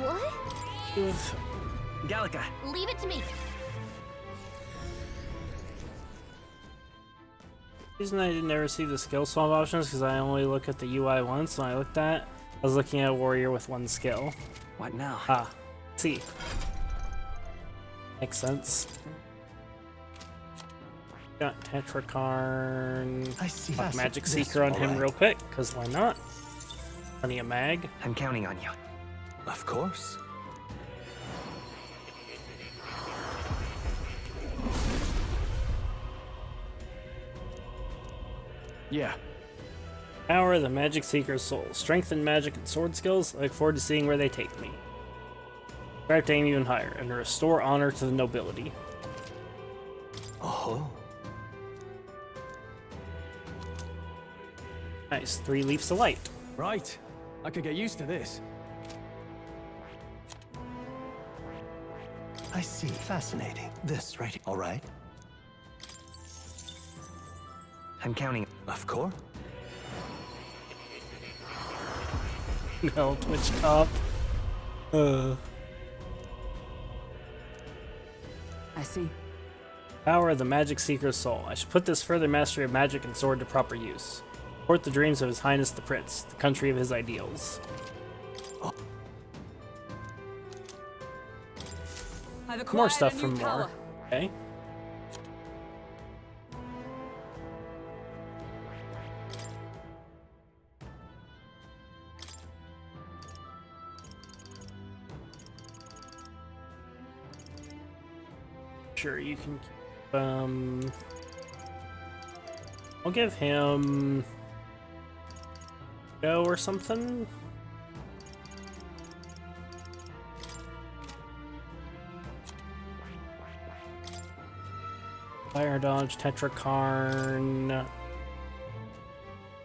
What? Gallica. Leave it to me. The reason I didn't ever see the skill swap options because I only look at the UI once. When I looked at, I was looking at a warrior with 1 skill. What now? Ah, see. Makes sense. Got Tetrakarn. I see. Fuck Magic This, Seeker on all him right. real quick, because why not? Plenty of mag. I'm counting on you. Of course. Yeah. Power of the Magic Seeker's soul. Strengthen magic and sword skills. I look forward to seeing where they take me. Strive to aim even higher and restore honor to the nobility. Oh. Nice. 3 Leaps of Light. Right. I could get used to this. I see. Fascinating. This right. All right. I'm counting. Of course. No, Twitch Cop. I see. Power of the Magic Seeker's soul. I should put this further mastery of magic and sword to proper use. Support the dreams of His Highness the Prince, the country of his ideals. I've acquired More stuff a new from power. more. Okay. Sure, you can keep, I'll give him go or something. Fire Dodge, Tetrakarn,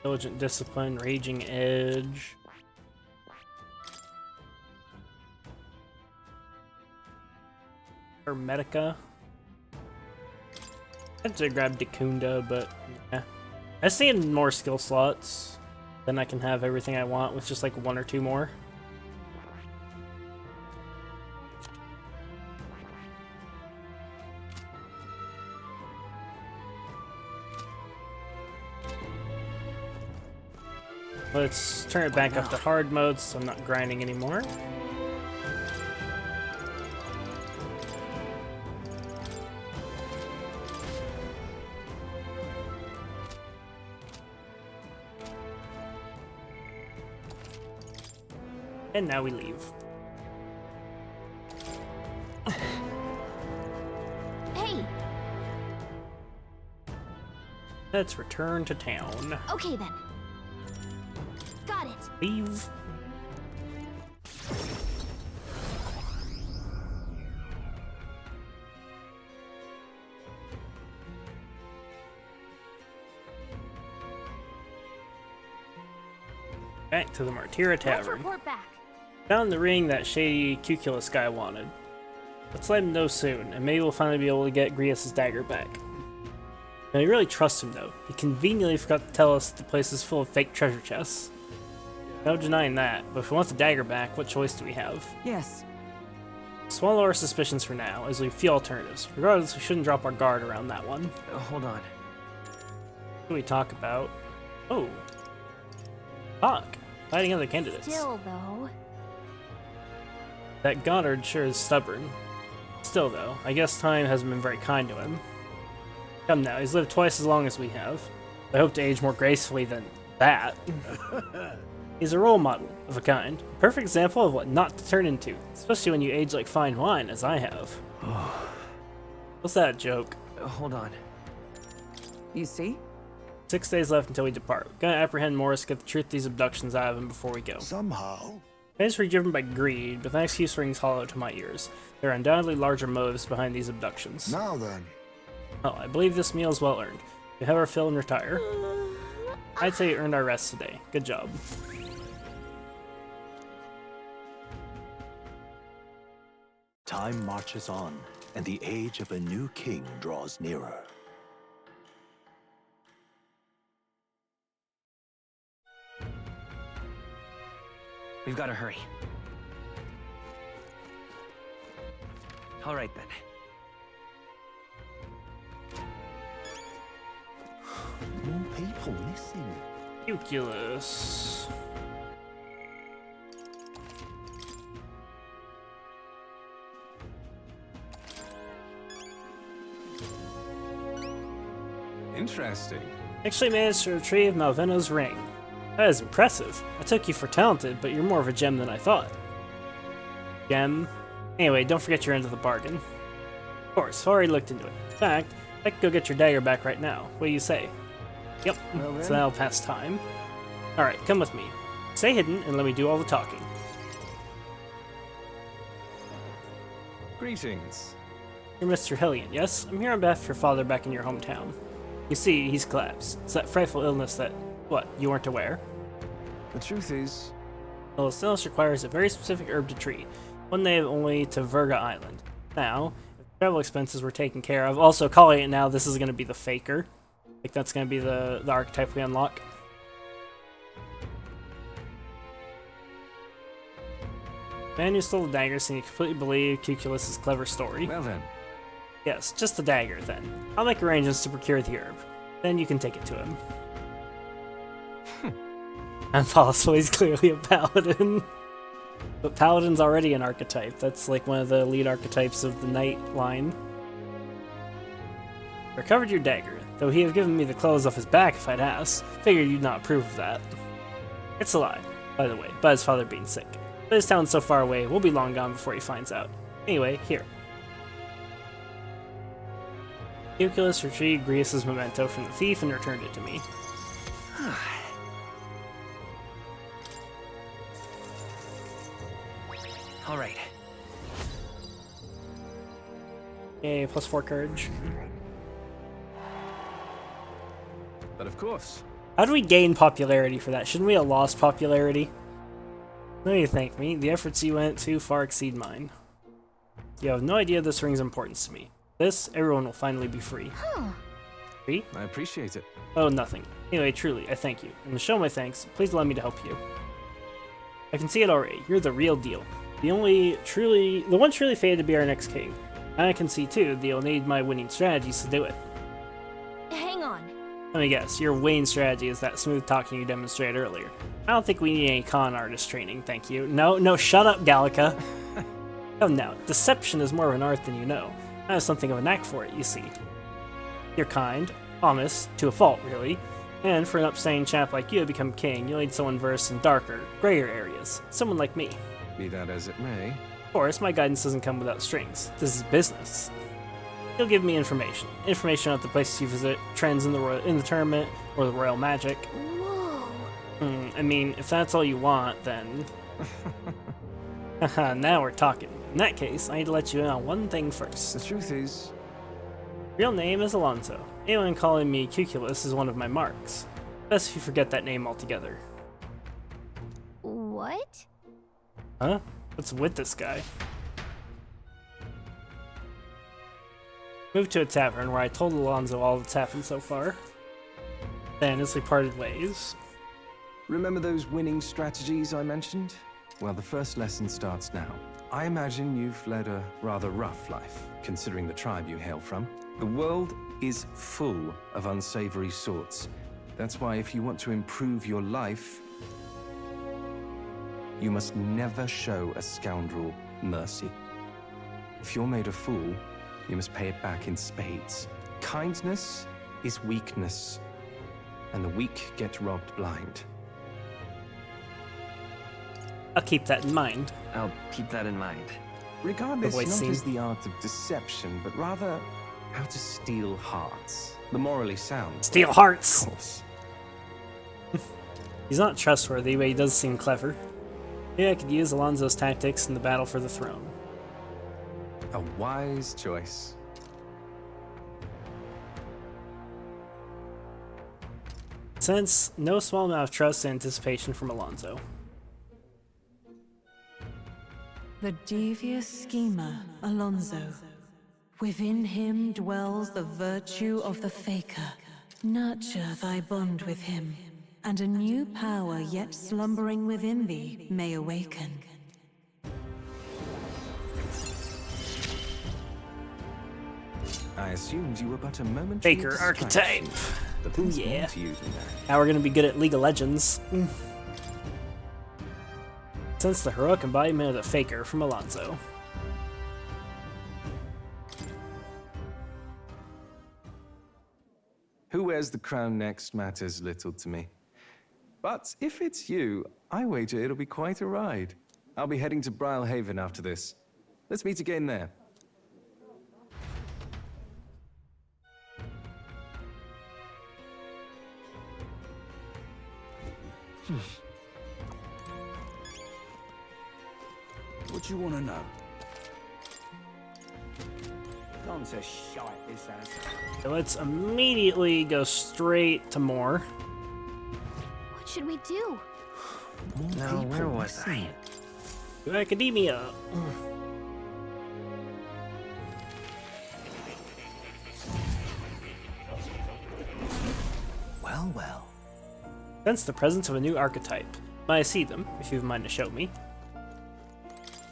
Diligent Discipline, Raging Edge. Hermetica. I had to grab Dacunda, but yeah. I see in more skill slots, then I can have everything I want with just like 1 or 2 more. Let's turn it back up to hard mode so I'm not grinding anymore. And now we leave. Hey, Let's return to town. okay then. Got it. Leave. Back to the Martira Let's Tavern. report back. Found the ring that shady Cuculus guy wanted. Let's let him know soon, and maybe we'll finally be able to get Grius' dagger back. Now, we really trust him, though. He conveniently forgot to tell us the place is full of fake treasure chests. No denying that, but if we want the dagger back, what choice do we have? Yes. Swallow our suspicions for now, as we have few alternatives. Regardless, we shouldn't drop our guard around that one. Hold on. What do we talk about? Oh. Fuck. Fighting other candidates. Still, though. That Goddard sure is stubborn. Still, though, I guess time hasn't been very kind to him. Come now, he's lived twice as long as we have. I hope to age more gracefully than that. He's a role model, of a kind. A perfect example of what not to turn into, especially when you age like fine wine, as I have. What's that joke? Hold on. You see? 6 days left until we depart. We're gonna apprehend Morris, get the truth of these abductions out of him before we go. Somehow. Thanks for driven by greed, but that excuse rings hollow to my ears. There are undoubtedly larger motives behind these abductions. Now then. Oh, I believe this meal is well earned. We have our fill and retire. I'd say we earned our rest today. Good job. Time marches on, and the age of a new king draws nearer. We've got to hurry. All right, then. More people missing. Cuculus. Interesting. Actually managed to retrieve Malvina's ring. That is impressive. I took you for talented, but you're more of a gem than I thought. Gem? Anyway, don't forget your end of the bargain. Of course, I've already looked into it. In fact, I could go get your dagger back right now. What do you say? Yep, so that'll pass time. Alright, come with me. Stay hidden and let me do all the talking. Greetings. You're Mr. Hillian, yes? I'm here on behalf of your father back in your hometown. You see, he's collapsed. It's that frightful illness that, what, you weren't aware? The truth is... Well, this illness requires a very specific herb to treat, one native only to Virga Island. Now, if travel expenses were taken care of, also calling it now, this is going to be the Faker. Like, that's going to be the archetype we unlock. Man who stole the dagger seemed to completely believe Cuculus' clever story. Well then. Yes, just the dagger, then. I'll make arrangements to procure the herb. Then you can take it to him. And possible he's clearly a paladin. But paladin's already an archetype. That's like one of the lead archetypes of the knight line. Recovered your dagger, though he have given me the clothes off his back if I'd asked. Figured you'd not approve of that. It's a lie, by the way, about his father being sick. But his town's so far away, we'll be long gone before he finds out. Anyway, here. Cuculus retrieved Grius' memento from the thief and returned it to me. Alright. Yay, +4 courage. But of course. How do we gain popularity for that? Shouldn't we have lost popularity? What do you think, me? The efforts you went to far exceed mine. You have no idea this ring's importance to me. This, everyone will finally be free. Free? I appreciate it. Oh, nothing. Anyway, truly, I thank you. And to show my thanks, please allow me to help you. I can see it already. You're the real deal. The one truly fated to be our next king. And I can see, too, that you'll need my winning strategies to do it. Hang on. Let me guess, your winning strategy is that smooth talking you demonstrated earlier. I don't think we need any con artist training, thank you. No, shut up, Gallica. Oh no, deception is more of an art than you know. I have something of a knack for it, you see. You're kind, honest, to a fault, really. And for an upstanding chap like you to become king, you'll need someone versed in darker, grayer areas. Someone like me. Be that as it may. Of course, my guidance doesn't come without strings. This is business. You'll give me information. Information about the places you visit, trends in the tournament, or the royal magic. Whoa. I mean, if that's all you want, then... Haha, now we're talking. In that case, I need to let you in on one thing first. The truth is... Real name is Alonso. Anyone calling me Cuculus is one of my marks. Best if you forget that name altogether. What? Huh? What's with this guy? Moved to a tavern where I told Alonso all that's happened so far. Then, as we parted ways... Remember those winning strategies I mentioned? Well, the first lesson starts now. I imagine you've led a rather rough life, considering the tribe you hail from. The world is full of unsavory sorts. That's why if you want to improve your life, you must never show a scoundrel mercy. If you're made a fool, you must pay it back in spades. Kindness is weakness, and the weak get robbed blind. I'll keep that in mind. I'll keep that in mind. Regard this voice not scene. as the art of deception, but rather how to steal hearts. The morally sound. Steal hearts! Of course. He's not trustworthy, but he does seem clever. Maybe I could use Alonso's tactics in the battle for the throne. A wise choice. Sense no small amount of trust and anticipation from Alonso. The devious schemer, Alonso. Within him dwells the virtue of the Faker. Nurture thy bond with him, and a new power yet slumbering within thee may awaken. I assumed you were but a momentary Faker distraction. archetype. But there's yeah. more to you than that. Now we're gonna be good at League of Legends. Sense the heroic embodiment of the Faker from Alonso. Who wears the crown next matters little to me. But if it's you, I wager it'll be quite a ride. I'll be heading to Brylehaven after this. Let's meet again there. What you want to know? Gone to shite, this has. So let's immediately go straight to more. What should we do? Now, where was I? To Academia. Well, well. Sense the presence of a new archetype. May I see them, if you've a mind to show me?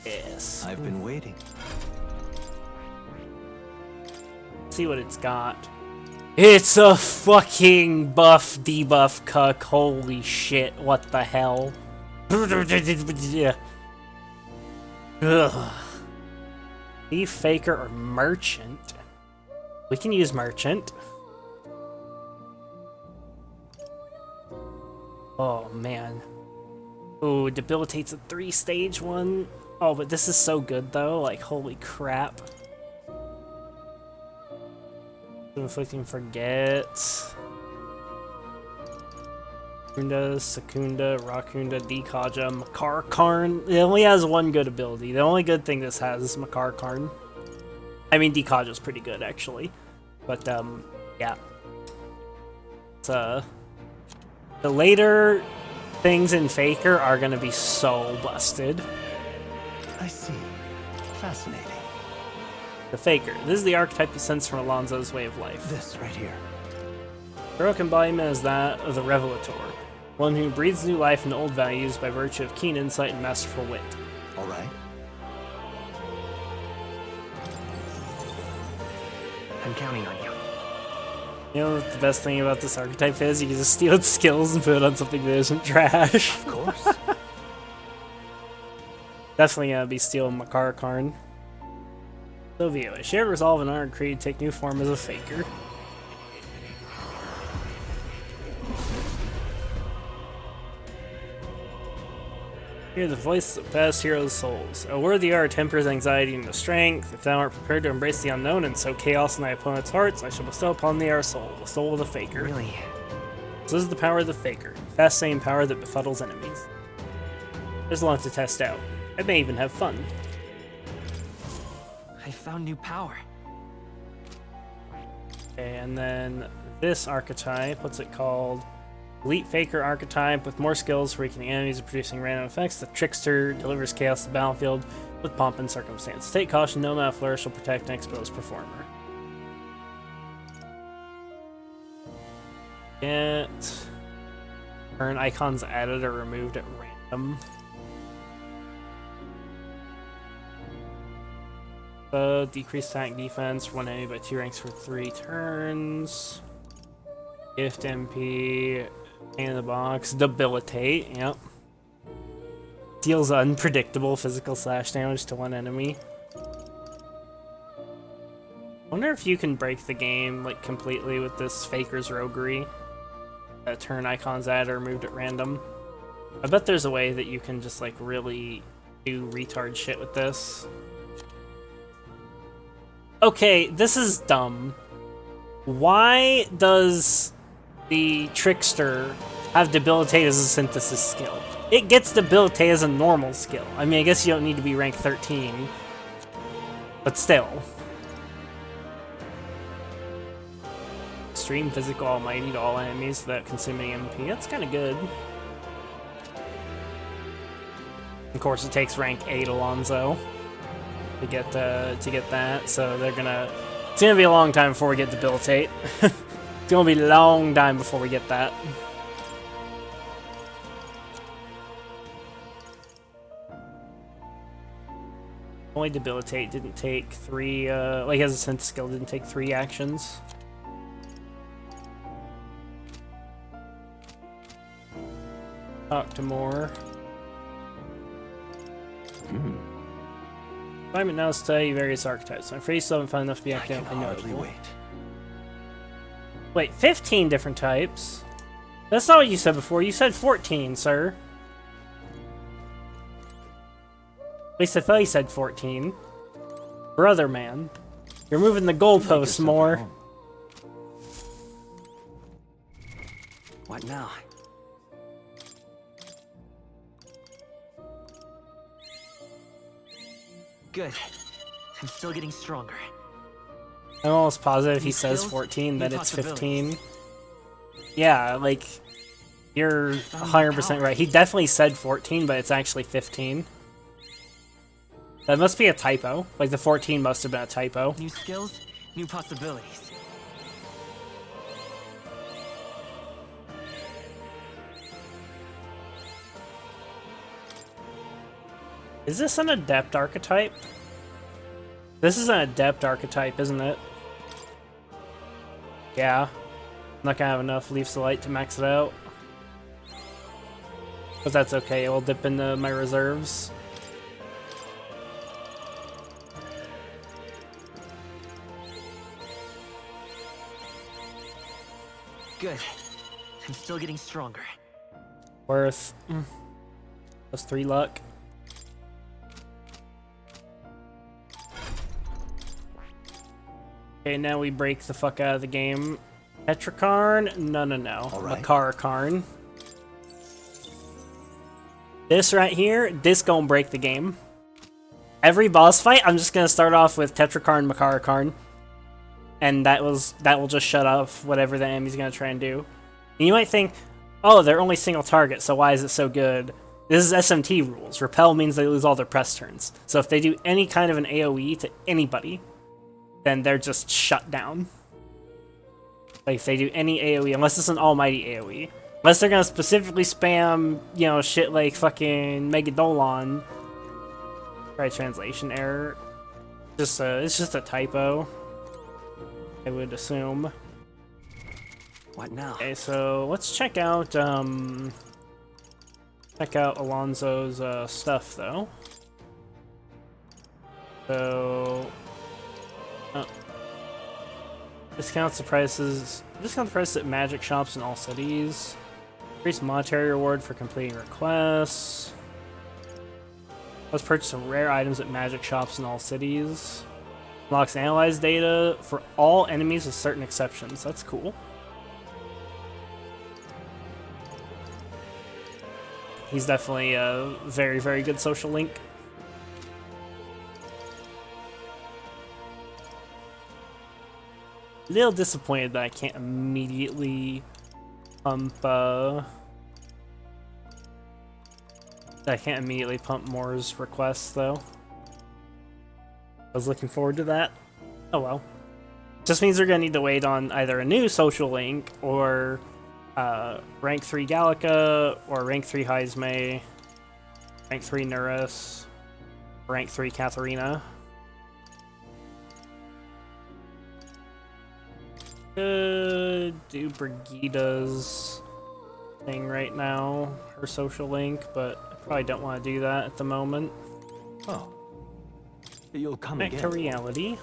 Yes. I've been waiting. See what it's got. It's a fucking buff debuff cuck. Holy shit, what the hell? Ugh. Thief, Faker, or Merchant? We can use Merchant. Oh man. Ooh, debilitates a 3-stage one. Oh, but this is so good though, like holy crap. Inflicting Forget. Secunda, Secunda, Rakunda, Dekaja, Makar Karn. It only has one good ability. The only good thing this has is Makar Karn. I mean, Dekaja's pretty good actually. But yeah. It's the later things in Faker are gonna be so busted. I see. Fascinating. The Faker. This is the archetype descends from Alonso's way of life. This right here. Heroic embodiment is that of the Revelator, one who breathes new life into old values by virtue of keen insight and masterful wit. All right. I'm counting on you. You know what the best thing about this archetype is? You can just steal its skills and put it on something that isn't trash. Of course. Definitely gonna be stealing Makar Karn. Silvio, a shared resolve and Iron Creed take new form as a Faker. Hear the voice of past heroes' souls. A worthy art tempers anxiety into strength. If thou art prepared to embrace the unknown and sow chaos in thy opponent's hearts, I shall bestow upon thee our soul, the soul of the Faker. Really? So this is the power of the Faker. Fast same power that befuddles enemies. There's a lot to test out. I may even have fun. I found new power. Okay, and then this archetype, what's it called? Elite Faker archetype with more skills for weakening enemies and producing random effects. The Trickster delivers chaos to the battlefield with pomp and circumstance. Take caution, no amount of flourish will protect an exposed performer. Get turn icons added or removed at random. Decrease attack defense for one enemy by 2 ranks for 3 turns. Gift MP, pain in the box, debilitate, yep. Deals unpredictable physical slash damage to one enemy. Wonder if you can break the game like completely with this Faker's roguery. Turn icons added or removed at random. I bet there's a way that you can just like really do retard shit with this. Okay, this is dumb. Why does the Trickster have Debilitate as a synthesis skill? It gets Debilitate as a normal skill. I mean, I guess you don't need to be rank 13, but still. Extreme Physical Almighty to all enemies without consuming MP. That's kind of good. Of course, it takes rank 8 Alonso to get that, so they're gonna. It's gonna be a long time before we get Debilitate. It's gonna be a long time before we get that. Only Debilitate didn't take 3. Like as a sense skill, didn't take 3 actions. Talk to more. Assignment now is to study various archetypes. I'm afraid you still haven't found enough to be academically notable. Wait. Wait, 15 different types? That's not what you said before. You said 14, sir. At least I thought you said 14. Brother man. You're moving the goalposts more. What now? Good. I'm still getting stronger. I'm almost positive he New says skills, 14, new that it's 15. possibilities. Yeah, like, you're 100% right. He definitely said 14, but it's actually 15. That must be a typo. Like, the 14 must have been a typo. New skills, new possibilities. Is this an adept archetype? This is an adept archetype, isn't it? Yeah. I'm not gonna have enough Leaves of Light to max it out. But that's okay, it will dip into my reserves. Good. I'm still getting stronger. Worth. Plus 3 luck. Okay, now we break the fuck out of the game. Petrikarn? No. right. Makarakarn. This right here, this gonna break the game. Every boss fight, I'm just gonna start off with Tetrakarn, Makarakarn. And that will just shut off whatever the enemy's gonna try and do. And you might think, oh, they're only single target, so why is it so good? This is SMT rules. Repel means they lose all their press turns. So if they do any kind of an AoE to anybody, then they're just shut down. Like, if they do any AoE, unless it's an almighty AoE. Unless they're gonna specifically spam, you know, shit like fucking Megadolon. Right, translation error. It's just a typo, I would assume. What now? Okay, so let's check out Alonso's stuff, though. So, discount the prices at magic shops in all cities. Increase monetary reward for completing requests. Let's purchase some rare items at magic shops in all cities. Unlocks analyze data for all enemies with certain exceptions. That's cool. He's definitely a very, very good social link. A little disappointed that I can't immediately pump, Moore's requests, though. I was looking forward to that. Oh well. Just means we're gonna need to wait on either a new social link, or rank 3 Gallica, or rank 3 Heismay, rank 3 Nurus, rank 3 Katharina. Could do Brigida's thing right now, her social link, but I probably don't want to do that at the moment. Oh. You'll come Back again. to reality.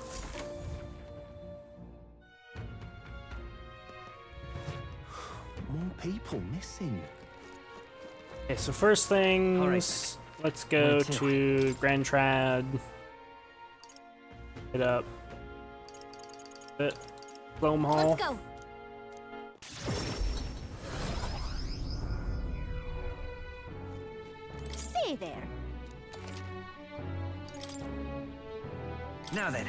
More people missing. Okay, so first things, Alright. let's go Where to? to Grand Trad. Hit up. Loam Hall. Let's go. Say there. Now then.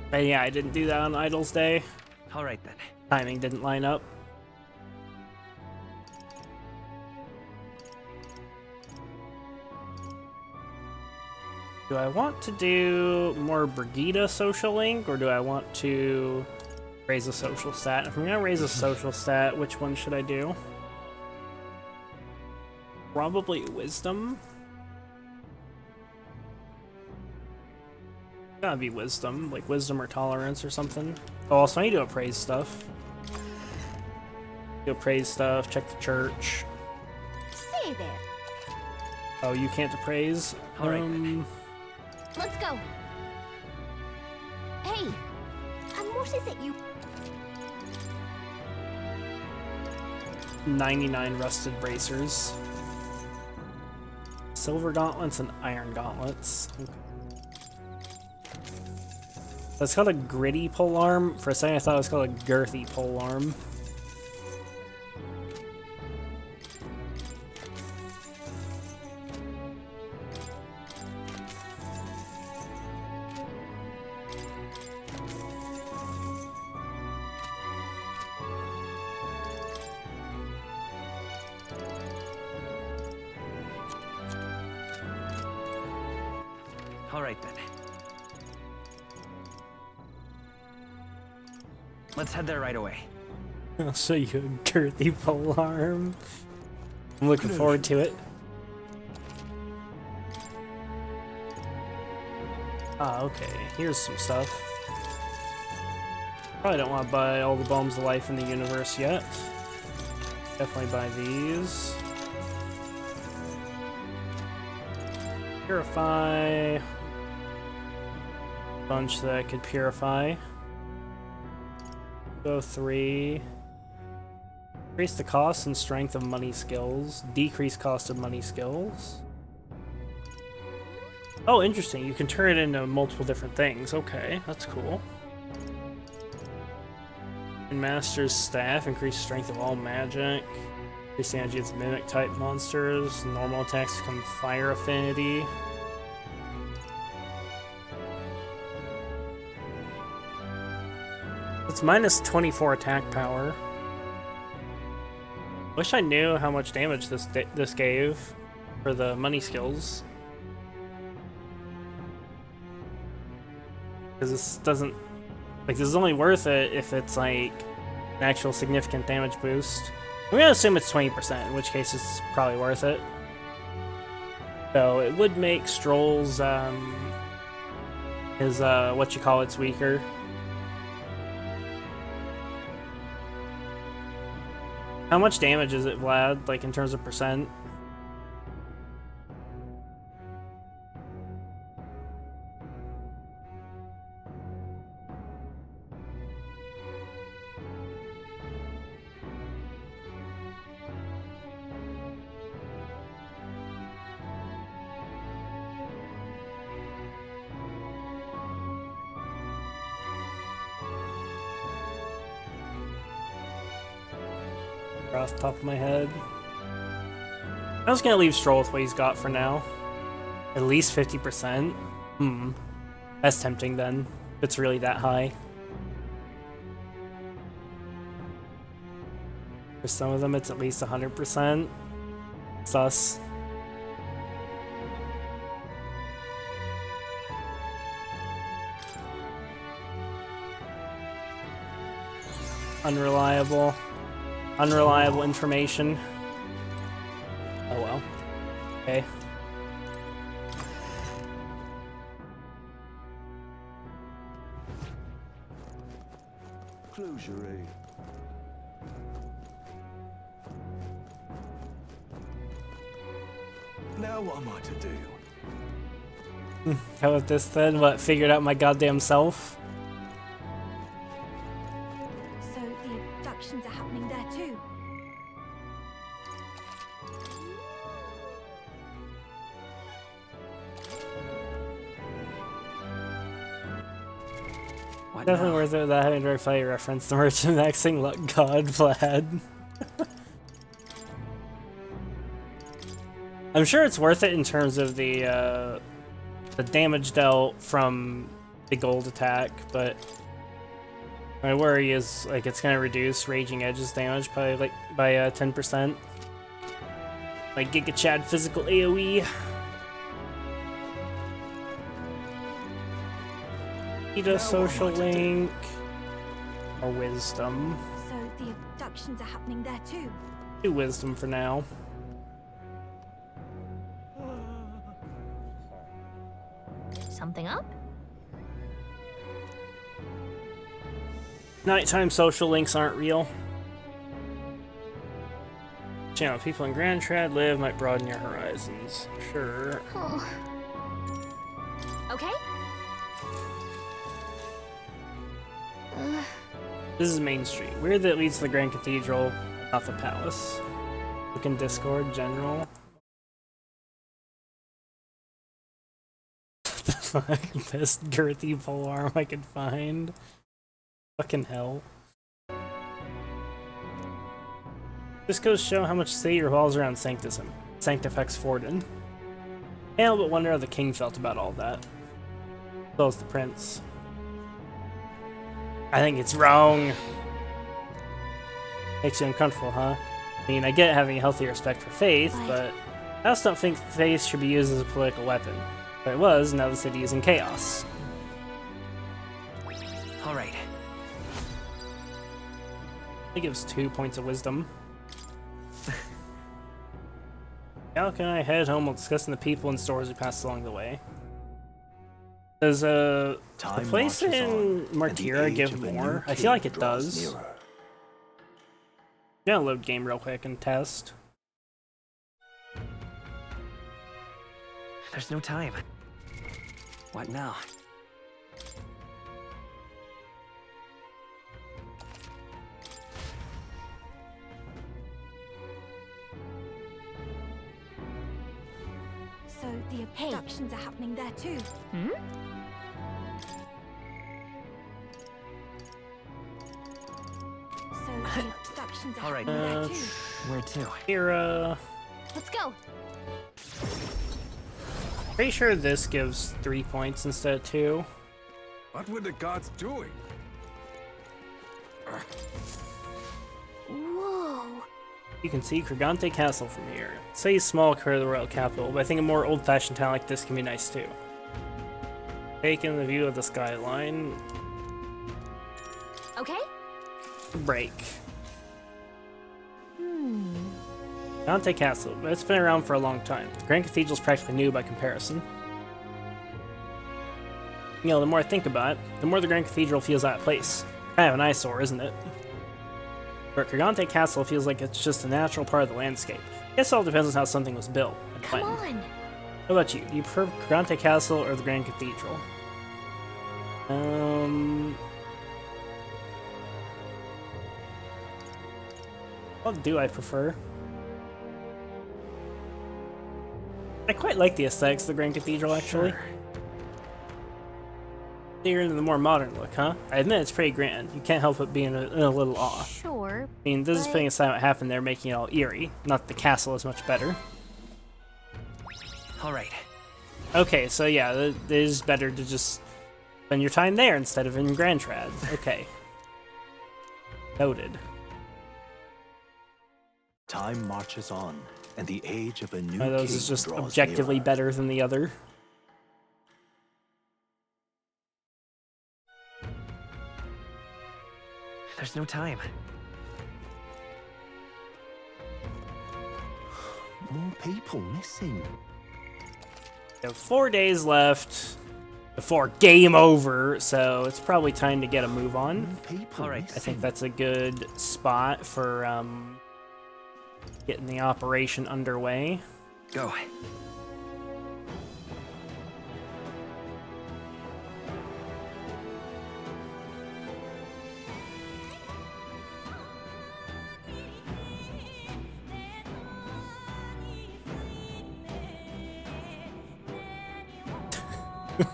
But yeah, I didn't do that on Idol's Day. All right then. Timing didn't line up. Do I want to do more Brigida social link, or do I want to raise a social stat? If I'm gonna raise a social stat, which one should I do? Probably wisdom. Gotta be wisdom, like wisdom or tolerance or something. Oh, also I need to appraise stuff. Do appraise stuff, check the church. Say there. Oh, you can't appraise? All right. Let's go. Hey, what is it you... 99 rusted bracers. Silver gauntlets and iron gauntlets. Okay. That's called a gritty polearm. For a second I thought it was called a girthy polearm. All right then. Let's head there right away. I'll show you a girthy polearm. I'm looking forward to it. Ah, okay. Here's some stuff. Probably don't want to buy all the Bombs of Life in the universe yet. Definitely buy these. Purify. Bunch that I could purify. Go 3. Increase the cost and strength of money skills. Decrease cost of money skills. Oh, interesting. You can turn it into multiple different things. Okay, that's cool. And Master's Staff. Increase strength of all magic. Increase damage against mimic type monsters. Normal attacks become fire affinity. It's minus 24 attack power. Wish I knew how much damage this gave for the money skills. Because this doesn't... Like, this is only worth it if it's, like, an actual significant damage boost. I'm gonna assume it's 20%, in which case it's probably worth it. So, it would make Stroll's, his, weaker. How much damage is it, Vlad, like in terms of percent? Off the top of my head. I was gonna leave Stroll with what he's got for now. At least 50%. That's tempting then. If it's really that high. For some of them it's at least 100%. Sus. Unreliable. Unreliable information. Oh well. Okay. Closure, eh? Now what am I to do? How about this then? What, figured out my goddamn self? So the abductions are happening there too. Definitely worth it without having to replay reference the merchant maxing luck god Vlad. I'm sure it's worth it in terms of the damage dealt from the gold attack, but my worry is like it's gonna reduce Raging Edge's damage by 10%. Like Giga Chad physical AoE. Need a social link or wisdom. So the abductions are happening there too. Do wisdom for now. Something up? Nighttime social links aren't real. Channel people in Grand Trad live might broaden your horizons. Sure. Okay. This is Main Street. Weird that it leads to the Grand Cathedral, not the palace. Look in Discord, general. The fuck? Best girthy polearm I could find. Fucking hell. This goes to show how much state revolves around Sanctism. Sanctifex Forden. Can't help but wonder how the king felt about all that. As well as the prince. I think it's wrong. Makes you uncomfortable, huh? I mean, I get having a healthy respect for faith, but I also don't think faith should be used as a political weapon. But it was, now the city is in chaos. Alright. It gives 2 points of wisdom. How can I head home while discussing the people and stores we passed along the way? Does the place in Martira give more? I feel like it does. Yeah, load game real quick and test. There's no time. What now? So the abductions are happening there too. So the abductions are Alright. happening there too. Where to? Here, Let's go. pretty sure this gives 3 points instead of 2. What were the gods doing? Whoa. You can see Kragante Castle from here. Say small compared to the royal capital, but I think a more old-fashioned town like this can be nice too. Taking the view of the skyline. Okay. Break. Kragante Castle, but it's been around for a long time. The Grand Cathedral's practically new by comparison. You know, the more I think about it, the more the Grand Cathedral feels out of place. Kind of an eyesore, isn't it? But Kragante Castle feels like it's just a natural part of the landscape. I guess it all depends on how something was built and Come when. on. What about you? Do you prefer Kragante Castle or the Grand Cathedral? What do I prefer? I quite like the aesthetics of the Grand Cathedral, actually. Sure. You're into the more modern look, huh? I admit it's pretty grand. You can't help but be in a little awe. Sure. I mean, this is putting aside what happened there, making it all eerie. Not that the castle is much better. Alright. Okay, so yeah, it is better to just spend your time there instead of in Grand Trad. Okay. Noted. Time marches on, and the age of a new One of those king is just draws objectively nearer. better than the other. There's no time. More people missing. We have 4 days left before game over, so it's probably time to get a move on. Alright. I think that's a good spot for getting the operation underway. Go.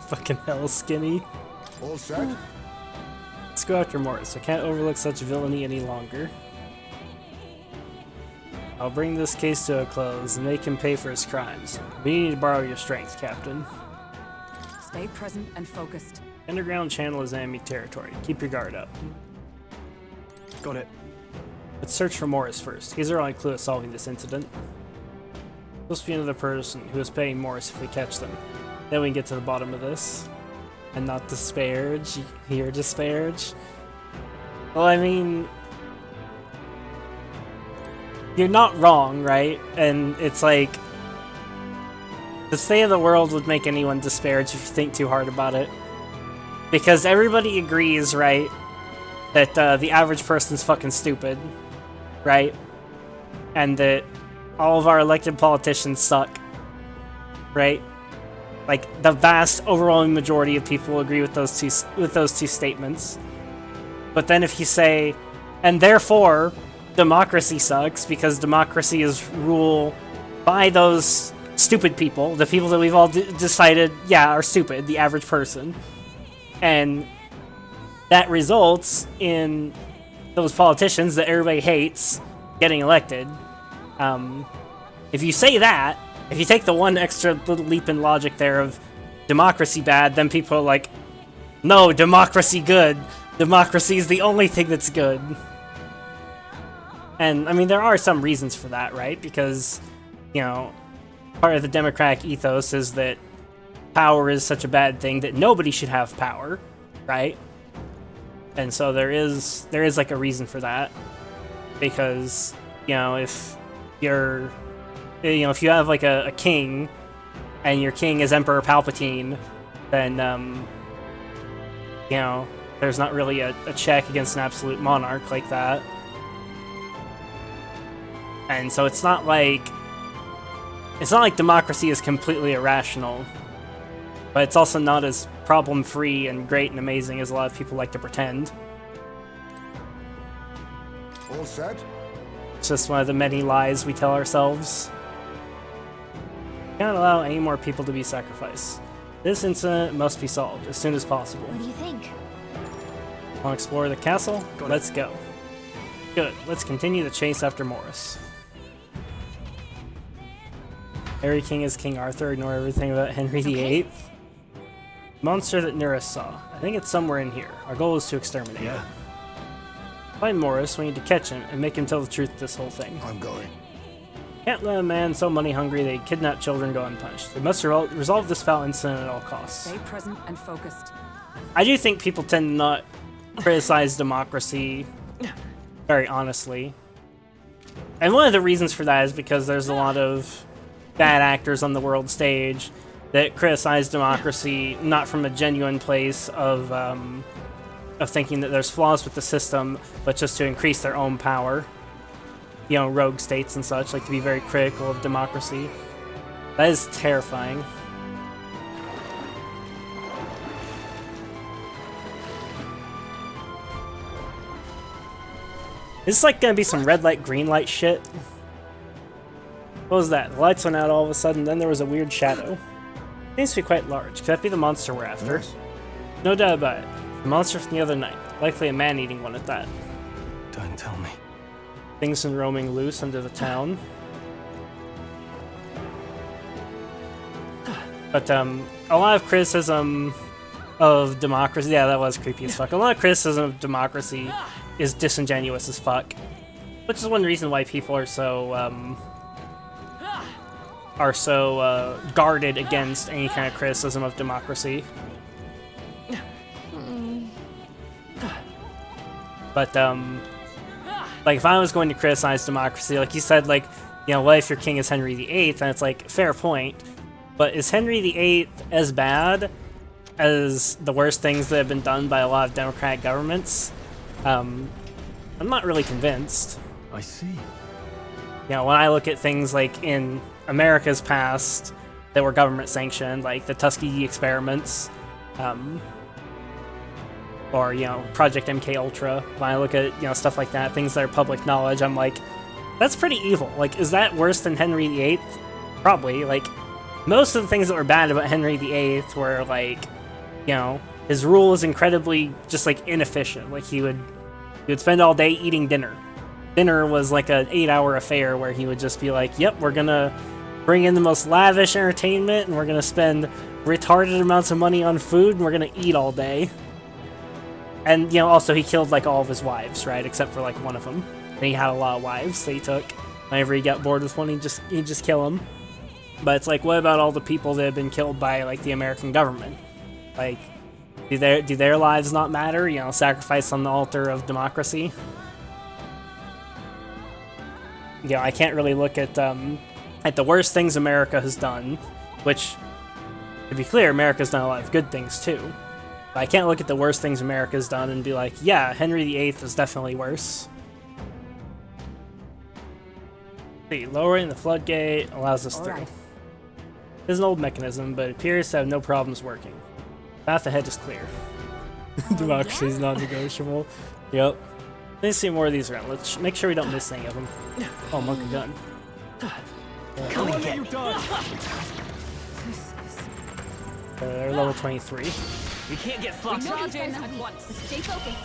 Fucking hell, Skinny. All set? Let's go after Mortis. I can't overlook such villainy any longer. I'll bring this case to a close and make him pay for his crimes. We need to borrow your strength, Captain. Stay present and focused. Underground channel is enemy territory. Keep your guard up. Got it. Let's search for Morris first. He's our only clue at solving this incident. Supposed to be another person who is paying Morris if we catch them. Then we can get to the bottom of this. And not disparage. Here, disparage. Well, I mean... You're not wrong, right? And it's like... The state of the world would make anyone disparage if you think too hard about it. Because everybody agrees, right? That the average person's fucking stupid. Right? And that all of our elected politicians suck. Right? Like, the vast overwhelming majority of people agree with those two statements. But then if you say, and therefore, democracy sucks because democracy is ruled by those stupid people, the people that we've all decided, yeah, are stupid, the average person. And that results in those politicians that everybody hates getting elected. If you say that, if you take the one extra little leap in logic there of democracy bad, then people are like, no, democracy good. Democracy is the only thing that's good. And, I mean, there are some reasons for that, right? Because, you know, part of the democratic ethos is that power is such a bad thing that nobody should have power, right? And so there is like a reason for that. Because, you know, if you're... You know, if you have, like, a king, and your king is Emperor Palpatine, then, you know, there's not really a check against an absolute monarch like that. And so it's not like democracy is completely irrational, but it's also not as problem-free and great and amazing as a lot of people like to pretend. All set? It's just one of the many lies we tell ourselves. Can't allow any more people to be sacrificed. This incident must be solved as soon as possible. What do you think? Want to explore the castle? Let's go. Good. Let's continue the chase after Morris. Harry King is King Arthur. Ignore everything about Henry VIII. Monster that Nurus saw. I think it's somewhere in here. Our goal is to exterminate it. Find Morris. We need to catch him and make him tell the truth of this whole thing. I'm going. Can't let a man so money hungry they kidnap children go unpunished. We must resolve this foul incident at all costs. Stay present and focused. I do think people tend to not criticize democracy very honestly. And one of the reasons for that is because there's a lot of bad actors on the world stage that criticize democracy not from a genuine place of thinking that there's flaws with the system, but just to increase their own power. You know, rogue states and such like to be very critical of democracy. That is terrifying. Is this like gonna be some red light, green light shit? What was that? The lights went out all of a sudden, then there was a weird shadow. Seems to be quite large. Could that be the monster we're after? Yes. No doubt about it. The monster from the other night. Likely a man-eating one at that. Don't tell me. Things been roaming loose under the town. But, a lot of criticism of democracy... Yeah, that was creepy as fuck. A lot of criticism of democracy is disingenuous as fuck. Which is one reason why people are so, guarded against any kind of criticism of democracy. But, like, if I was going to criticize democracy, like you said, like, you know, what if your king is Henry VIII? And it's like, fair point. But is Henry VIII as bad as the worst things that have been done by a lot of democratic governments? I'm not really convinced. I see. You know, when I look at things like in America's past that were government sanctioned, like the Tuskegee experiments, or, you know, Project MK Ultra, when I look at, you know, stuff like that, things that are public knowledge, I'm like, that's pretty evil. Like, is that worse than Henry VIII? Probably. Like, most of the things that were bad about Henry VIII were, like, you know, his rule was incredibly just, like, inefficient. Like, he would spend all day eating dinner. Dinner was like an 8-hour affair where he would just be like, yep, we're gonna bring in the most lavish entertainment and we're gonna spend retarded amounts of money on food, and we're gonna eat all day. And, you know, also he killed, like, all of his wives, right? Except for, like, one of them. And he had a lot of wives that he took. Whenever he got bored with one, he'd just kill them. But it's like, what about all the people that have been killed by, like, the American government? Like, do their lives not matter? You know, sacrifice on the altar of democracy? You know, I can't really look at the worst things America has done, which, to be clear, America's done a lot of good things, too. But I can't look at the worst things America's done and be like, yeah, Henry VIII is definitely worse. See, lowering the floodgate allows us through. It's an old mechanism, but it appears to have no problems working. Path ahead is clear. Democracy is non-negotiable. Yep. Let's see more of these around. Let's make sure we don't miss any of them. Oh, monkey gun. Come and get me. They're level 23. We can't get flopped. At once. Stay focused.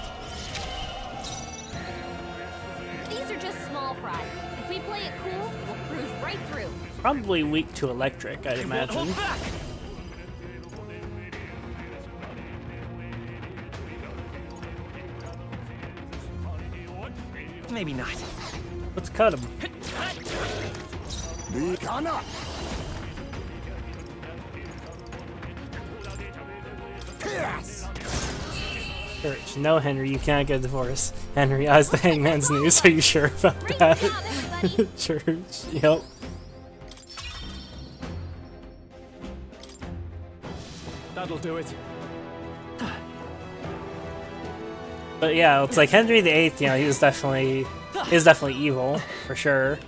These are just small fry. If we play it cool, we'll cruise right through. Probably weak to electric, I'd imagine. Maybe not. Let's cut him. Be gone. Yes. Church. No, Henry, you can't get a divorce. Henry, as the hangman's news, are you sure about that? Church, yep. That'll do it. But yeah, it's like Henry VIII, you know, he was definitely evil, for sure.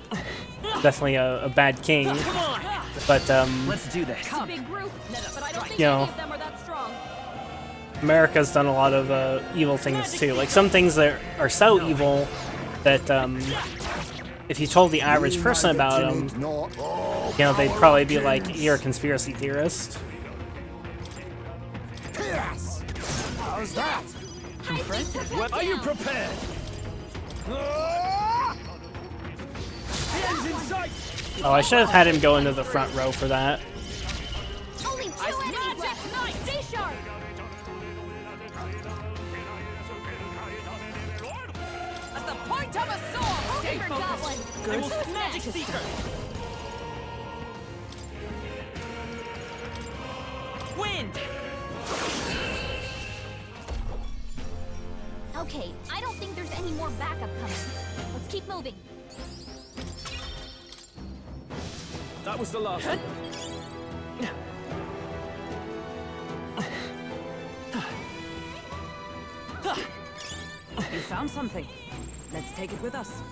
Definitely a bad king. But, let's do this. Big group, but I don't think you know, any of them are that strong. America's done a lot of evil things too. Like some things that are so evil that if you told the average person about them, you know, they'd probably be like, "You're a conspiracy theorist." Yes. How's that? Well, are you prepared? The end's in sight. Oh, I should have had him go into the front row for that. Only 2 enemies left. Stay sharp. At the point of a sword. Stay focused. I will magic seeker. Wind. Okay, I don't think there's any more backup coming. Let's keep moving. That was the last one. You found something. Let's take it with us.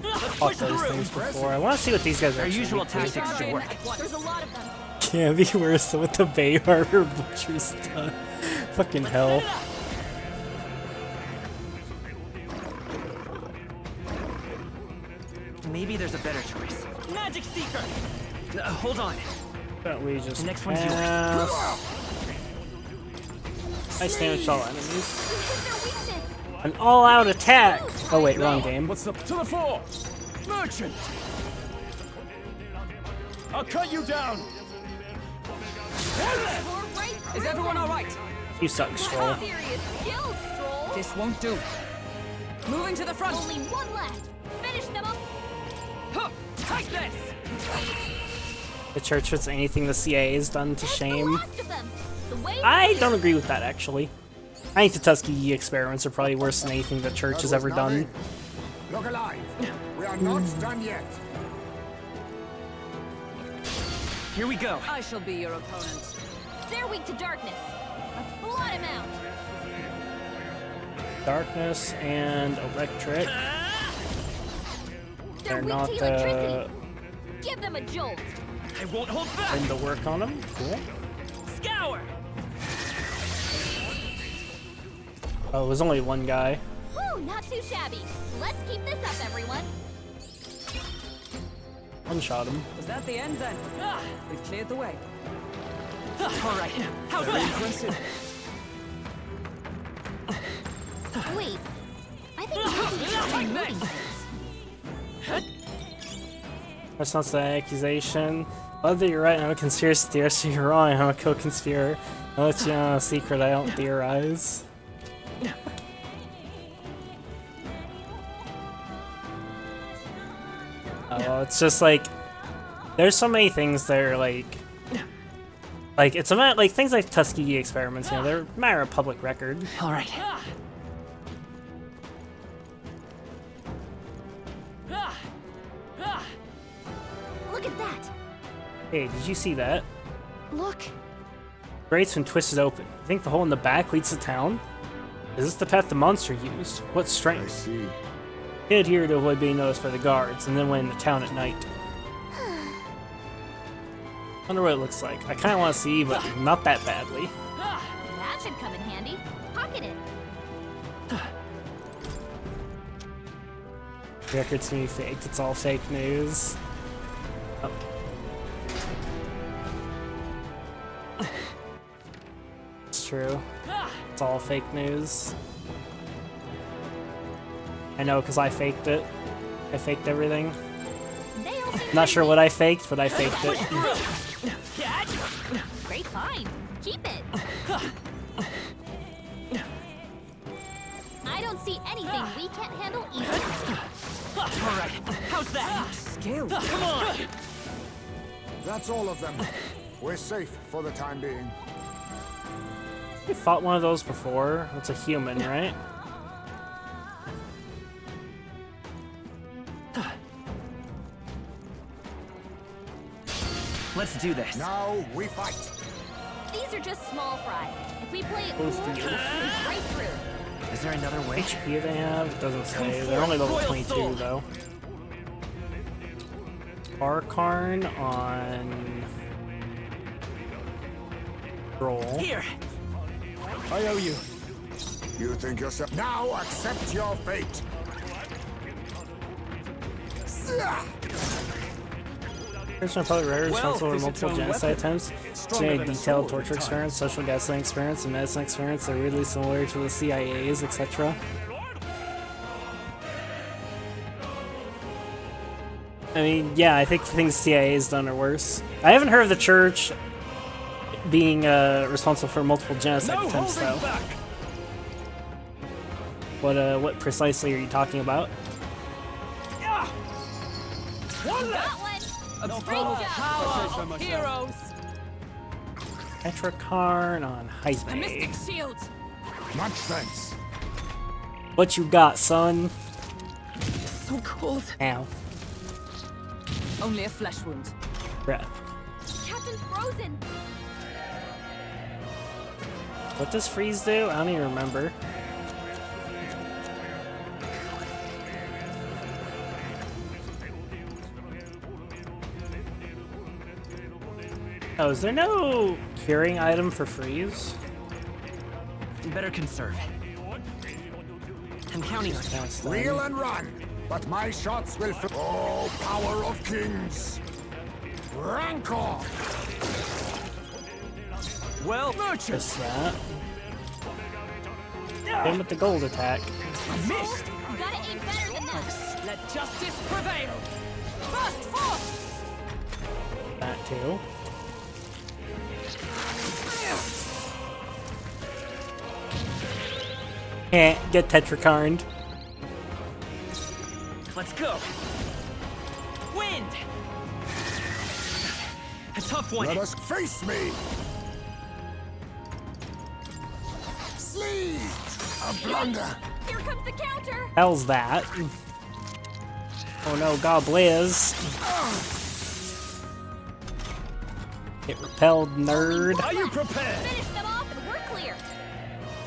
Fought those things before. I want to see what these guys are. Our actually usual weak to. tactics should work. There's a lot of them. Can't be worse than what the Bay Harbor Butcher's done. Fucking hell. Maybe there's a better choice. Magic seeker. Hold on. Don't we just The next one's yours. Nice damage to all enemies. Hit their weakness. An all-out attack! Oh wait, wrong game. What's up to the fore? Merchant. I'll cut you down. Is everyone all right? You suck, Stroll. Serious skills, Stroll. This won't do. Moving to the front. Only one left. Finish them up. Huh, take this. The church puts anything the CIA has done to shame. Last of them. The way I don't agree with that, actually. I think the Tuskegee experiments are probably worse than anything the church has ever done. Look alive. We are not done yet. Here we go. I shall be your opponent. They're weak to darkness. Let's blot him out. Darkness and electric. They're weak not to electricity. Give them a jolt. I won't hold back. going to work on them. Cool. Scour. Oh, it was only one guy. Whew, not too shabby. Let's keep this up, everyone. One shot him. Was that the end then? We've cleared the way. All right. How's Very that? impressive. Wait, I think we should be moving things. That's not the accusation. Whether you're right, I'm a conspiracy theorist, so you're wrong, I'm a co-conspirator. I'll let you know a secret I don't theorize. Oh, it's just like, there's so many things that are like it's a matter, like things like Tuskegee experiments, you know, they're a matter of public record. All right. Look at that! Hey, did you see that? Look! Grate's been twisted open. You think the hole in the back leads to town? Is this the path the monster used? What strength? I see. Hid here to avoid being noticed by the guards, and then went into town at night. Wonder what it looks like. I kinda wanna see, but not that badly. That should come in handy. Pocket it. The record's gonna be faked. It's all fake news. Oh. It's true. It's all fake news. I know, because I faked it. I faked everything. Not sure what I faked, but I faked it. Great find. Keep it. I don't see anything we can't handle easily. All right, how's that? Skill. Come on! That's all of them. We're safe for the time being. You fought one of those before. It's a human, right? Let's do this. Now we fight. These are just small fry. If we play it cool, Both we'll deals. break right through. Is there another way? HP they have? It doesn't say. They're only level 22 though. Arkarn on roll. Here. I owe you. You think yourself. Now accept your fate. Personal public records Well, responsible for this multiple its own genocide weapon. attempts, Stronger including than a detailed sword torture at experience, social gaslighting experience, and medicine experience are weirdly similar to the CIA's, etc. I mean, yeah, I think things CIA's done are worse. I haven't heard of the church being responsible for multiple genocide attempts, though. What precisely are you talking about? Got one. Great job. Power of heroes! Tetrakarn on A mystic Heisman. shield! Much thanks. What you got, son? So cold. Ow. Only a flesh wound. Bruh. Captain's frozen. What does freeze do? I don't even remember. Oh, is there no curing item for freeze? Better conserve. I'm counting on you. Now it's done. Reel and run, but my shots will. Oh, power of kings! Rancor! Well, Just that. Hit him with the gold attack. Missed! You gotta aim better than that. Let justice prevail! Burst forth! That too. Get Tetrakarned. Let's go. Wind. A tough one. Let us face me! Sleeve! A blunder! Here comes the counter. Hell's that? Oh no, God Blizz. Get repelled, nerd. are you prepared? Finish them off and we're clear.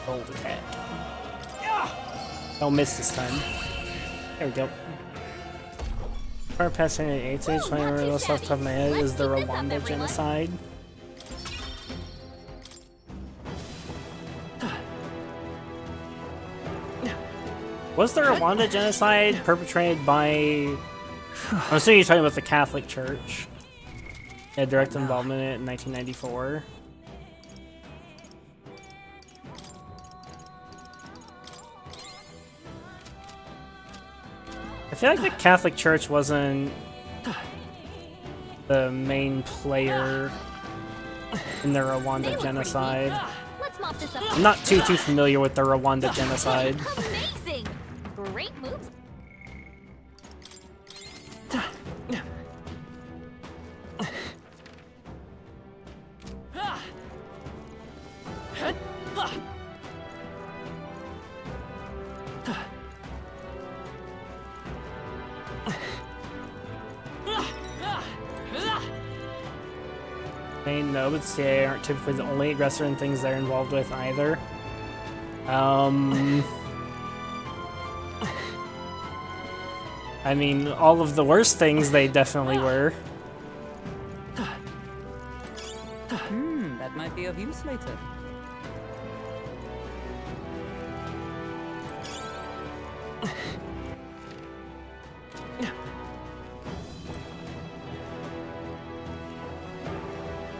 Gold attack. Don't miss this time. There we go. Part past 8 stage, Woo, playing not too real off the top of my head shabby. is the Let's keep this up, Rwanda everyone. genocide. Was the Rwanda genocide perpetrated by... I'm assuming you're talking about the Catholic Church. They had direct involvement in it in 1994. I feel like the Catholic Church wasn't the main player in the Rwanda genocide. Let's mop this up. I'm not too familiar with the Rwanda genocide. Amazing! Great moves. Main nodes, yeah, aren't typically the only aggressor in things they're involved with either. I mean, all of the worst things they definitely were. That might be of use later.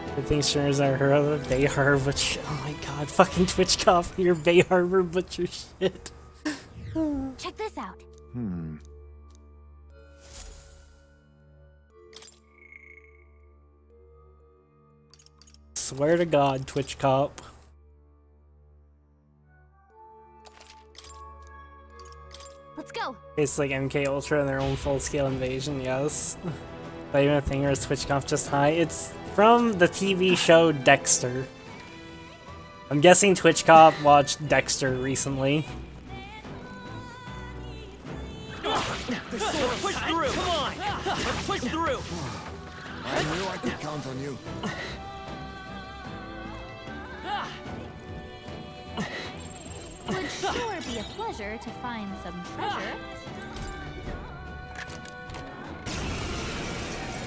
I think streamers are her Bay Harbor Butcher. Oh my god, fucking Twitch cop, your Bay Harbor Butcher shit. Check this out. Swear to god, Twitch cop. Let's go. It's like MK Ultra and their own full-scale invasion, yes. Not even a thing, or is Twitch cop just high? It's from the TV show Dexter. I'm guessing Twitch cop watched Dexter recently. Let's push through! Come on! Let's push through! I knew I could count on you. Would sure be a pleasure to find some treasure.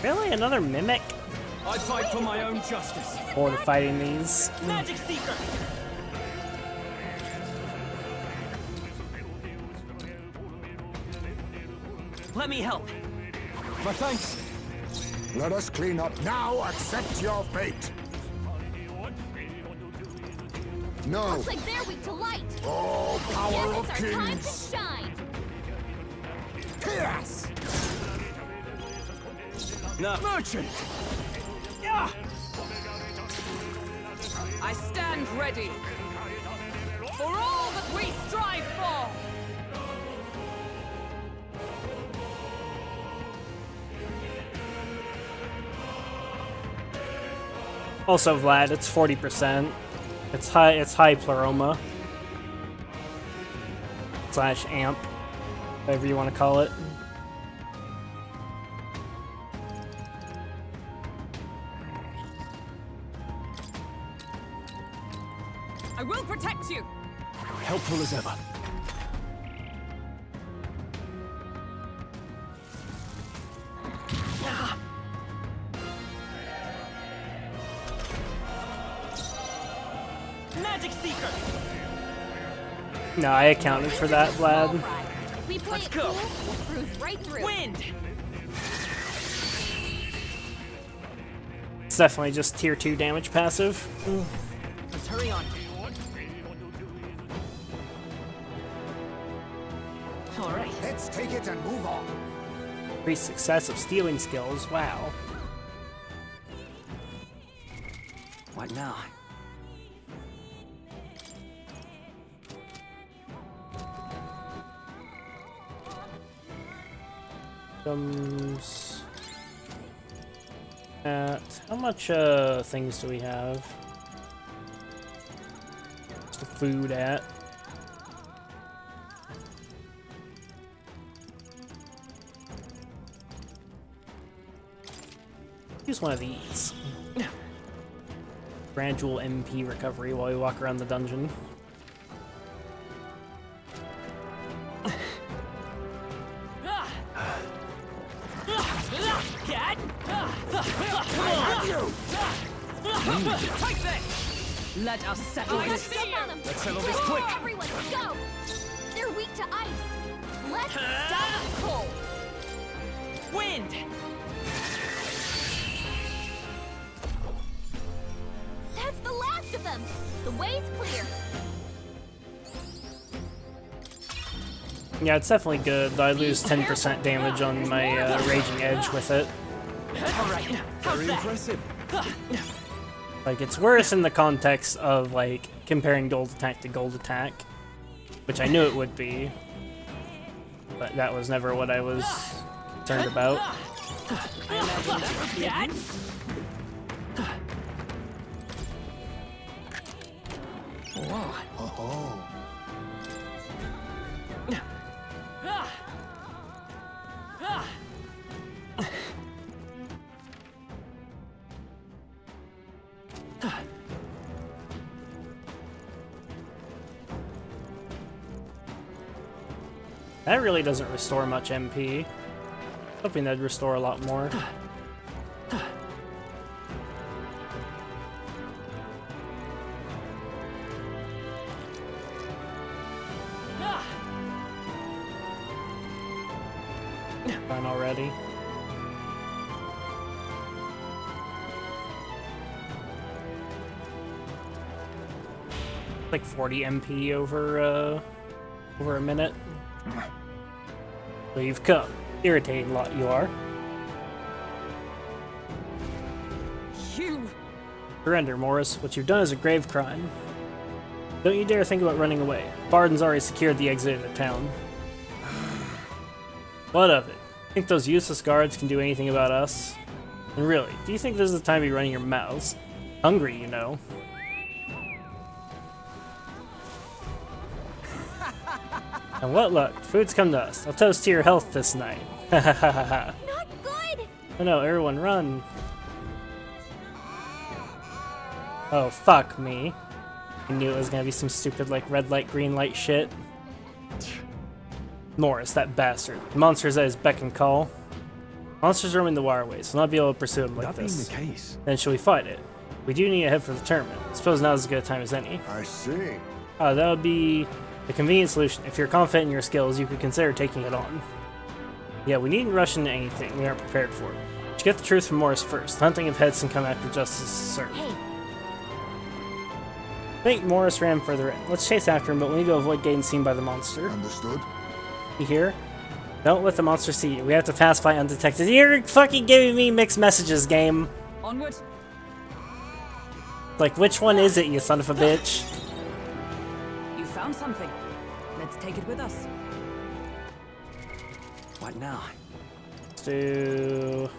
Really? Another mimic? I fight for my own justice. Bored of fighting these. Magic Seeker! Let me help. My thanks. Let us clean up. Now accept your fate. No. Looks like they're weak to light. Oh, power Yes, of it's our time kings. to shine. Yes. No. Merchant. Yeah. I stand ready. For all that we strive for! Also, Vlad, it's 40%. It's high pleroma. Slash amp. Whatever you want to call it. I will protect you! Helpful as ever. Magic Seeker! No, I accounted for that, Vlad. If we play Let's it go. cool, we'll cruise right through. Wind! It's definitely just tier 2 damage passive. Let's hurry on. Alright. Let's take it and move on. Increased success of stealing skills, wow. What now? Comes at how much things do we have? What's the food at? Use one of these. Gradual MP recovery while we walk around the dungeon. Cat! Take this! Let us settle Let's this. step on them. Let's settle this quick. Everyone, go! They're weak to ice. Let's stop the cold. Wind! That's the last of them. The way's clear. Yeah, it's definitely good, though I lose 10% damage on my Raging Edge with it. Alright, how's Very that? impressive. Like, it's worse in the context of, like, comparing gold attack to gold attack, which I knew it would be, but that was never what I was concerned about. I imagine that was bad. Whoa. Oh. That really doesn't restore much MP. Hoping that'd restore a lot more. Fine already. Like 40 MP over a minute. So you've come. Irritating lot you are. You. Surrender, Morris. What you've done is a grave crime. Don't you dare think about running away. Barden's already secured the exit into town. What of it? Think those useless guards can do anything about us? And really, do you think this is the time to be running your mouths? Hungry, you know. And what luck? Food's come to us. I'll toast to your health this night. Ha ha ha ha. Not good! Oh no, everyone run. Oh, fuck me. I knew it was gonna be some stupid, like, red light, green light shit. Morris, that bastard. The monster's at his beck and call. Monsters roaming the waterways, so not be able to pursue him like That being this. the case. Then shall we fight it? We do need to head for the tournament. I suppose now's as good a time as any. I see. That would be a convenient solution. If you're confident in your skills, you could consider taking it on. Yeah, we needn't rush into anything we aren't prepared for. Let's get the truth from Morris first. Hunting of heads can come after justice is served. Hey, I think Morris ran further in. Let's chase after him, but we need to avoid getting seen by the monster. Understood. You hear? Don't let the monster see you. We have to pass by undetected. You're fucking giving me mixed messages, game. Onward. Like, which one is it, you son of a bitch? You found something. Let's take it with us. What now? Let's do...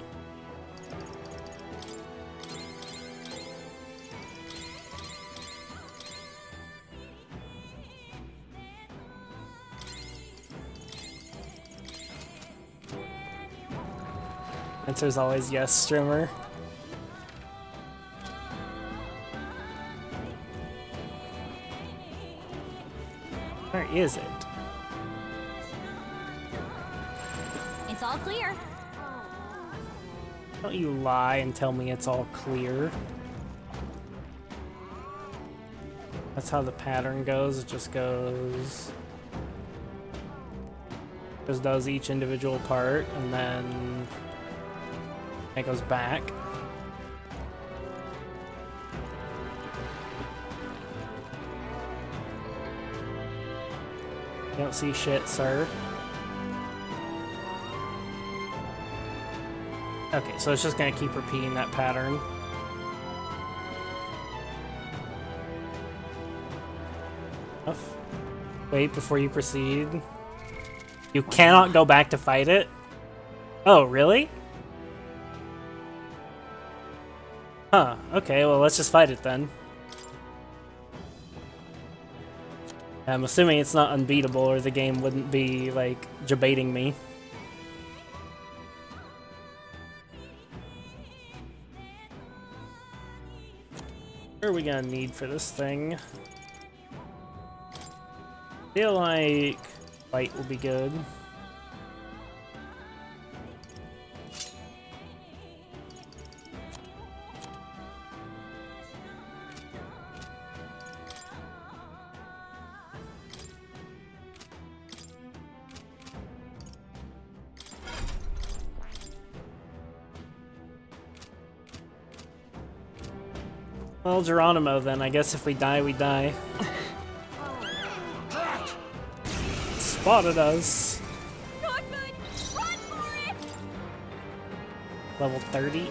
Answer's always yes, streamer. Where is it? it's all clear. Don't you lie and tell me it's all clear. That's how the pattern goes. It just goes... Just does each individual part, and then it goes back. You don't see shit, sir. Okay, so it's just gonna keep repeating that pattern. Enough. Wait before you proceed. You cannot go back to fight it? Oh, really? Huh, okay, well let's just fight it then. I'm assuming it's not unbeatable or the game wouldn't be, like, debating me. What are we gonna need for this thing? Feel like light will be good. Well, Geronimo then. I guess if we die, we die. Spotted us. Not good! Run for it! Level 30.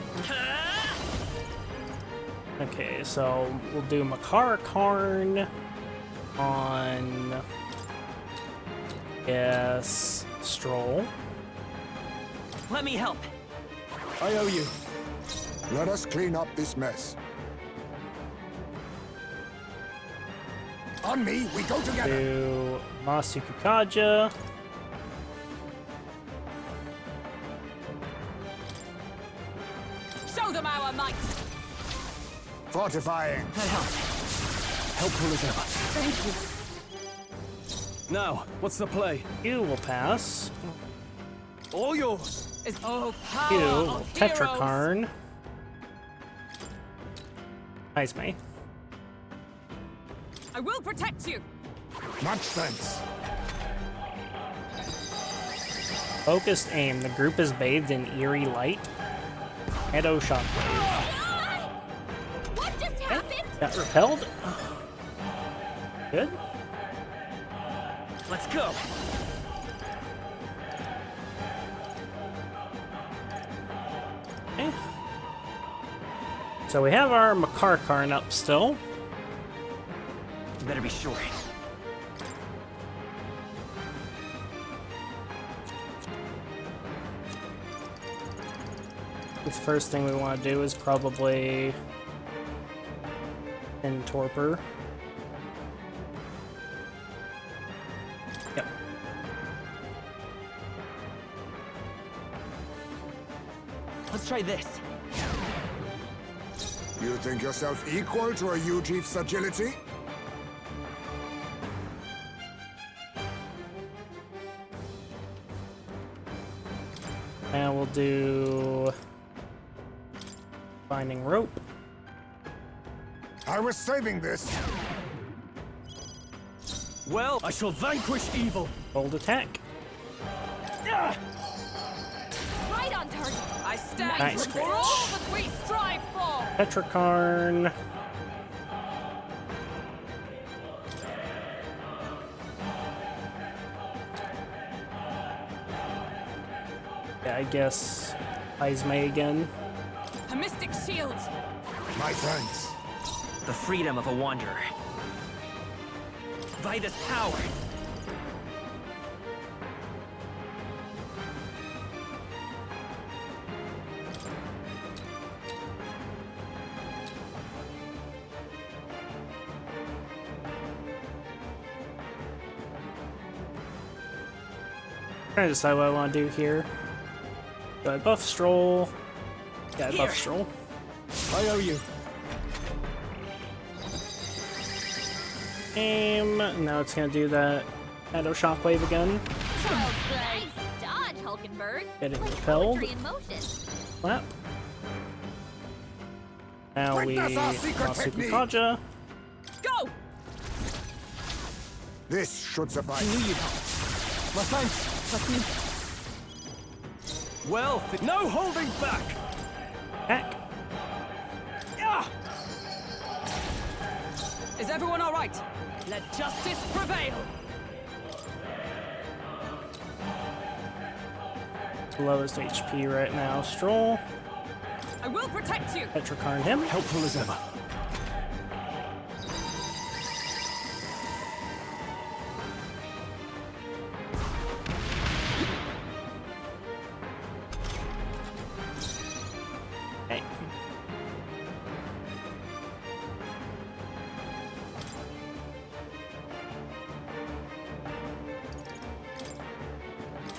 Okay, so we'll do Makar Karn on, yes, Stroll. Let me help. I owe you. Let us clean up this mess. On me, we go together. Do Masuku Kaja. Show them our might. Fortifying. That helps. Helpful as ever. Thank you. Now, what's the play? You will pass. All yours. Is oh power You of will heroes. Tetrakarn. Izme. I will protect you. Much thanks. Focused aim. The group is bathed in eerie light. Edo Shockwave. What just happened? Got repelled. Good. Let's go. Okay. So we have our Makar Karn up still. You better be sure. The first thing we want to do is probably end Torpor. Yep. Let's try this. You think yourself equal to a Ujief's agility? And we'll do Binding Rope. I was saving this. Well, I shall vanquish evil. Bold attack. Right on target. I stand Nice for catch. all that we strive for. Tetrakarn. Yeah, I guess Izme again. A mystic shield. My thanks. The freedom of a wanderer. Vida's power. Trying to decide what I want to do here. Do I buff Stroll? Yeah, I buff Here. Stroll. I owe you. Aim. Now it's gonna do that Edo Shockwave again. Child's play. Nice dodge, Hulkenberg. Getting Like repelled. poetry in motion. Slap. Now we Witness our secret Masuku technique. Kaja. Go. This should suffice. My thanks. Well, no holding back. Back. Is everyone all right? Let justice prevail. Lowest HP right now. Stroll. I will protect you. Tetrakarn him. Helpful as ever. Okay.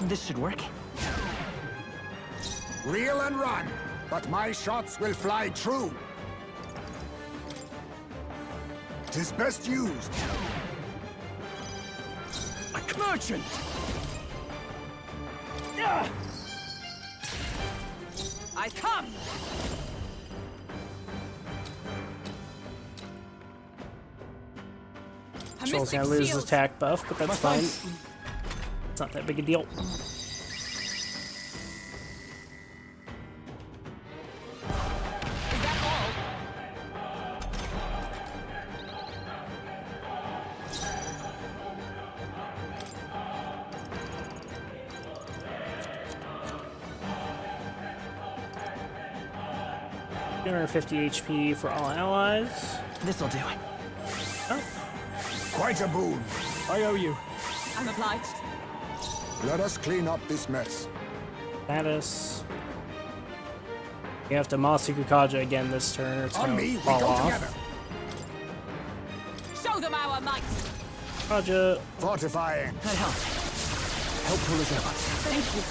This should work. Reel and run, but my shots will fly true. 'Tis best used. A merchant. I come. A Stroll's mystic gonna lose his shield. attack buff, but that's My fine. thanks. It's not that big a deal. Is that all? 250 HP for all allies. This'll do. Oh. Quite a boon. I owe you. I'm obliged. Let us clean up this mess. Status. You have to Masaku Kaja again this turn, or it's On gonna me, we fall go off. together. Show them our might. Kaja. Fortifying. That helps. Helpful as ever. Thank you.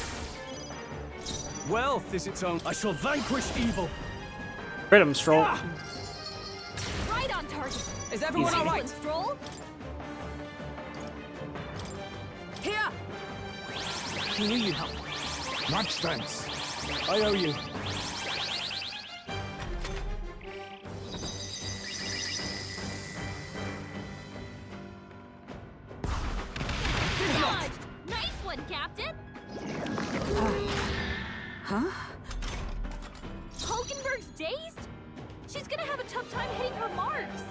Wealth is its own. I shall vanquish evil. Crit him, Stroll. Right on target. Is everyone Easy. all right? Stroll? Here. He knew you'd help. Much thanks. I owe you. Dodged. Nice one, Captain. Huh? Hulkenberg's dazed? She's gonna have a tough time hitting her marks.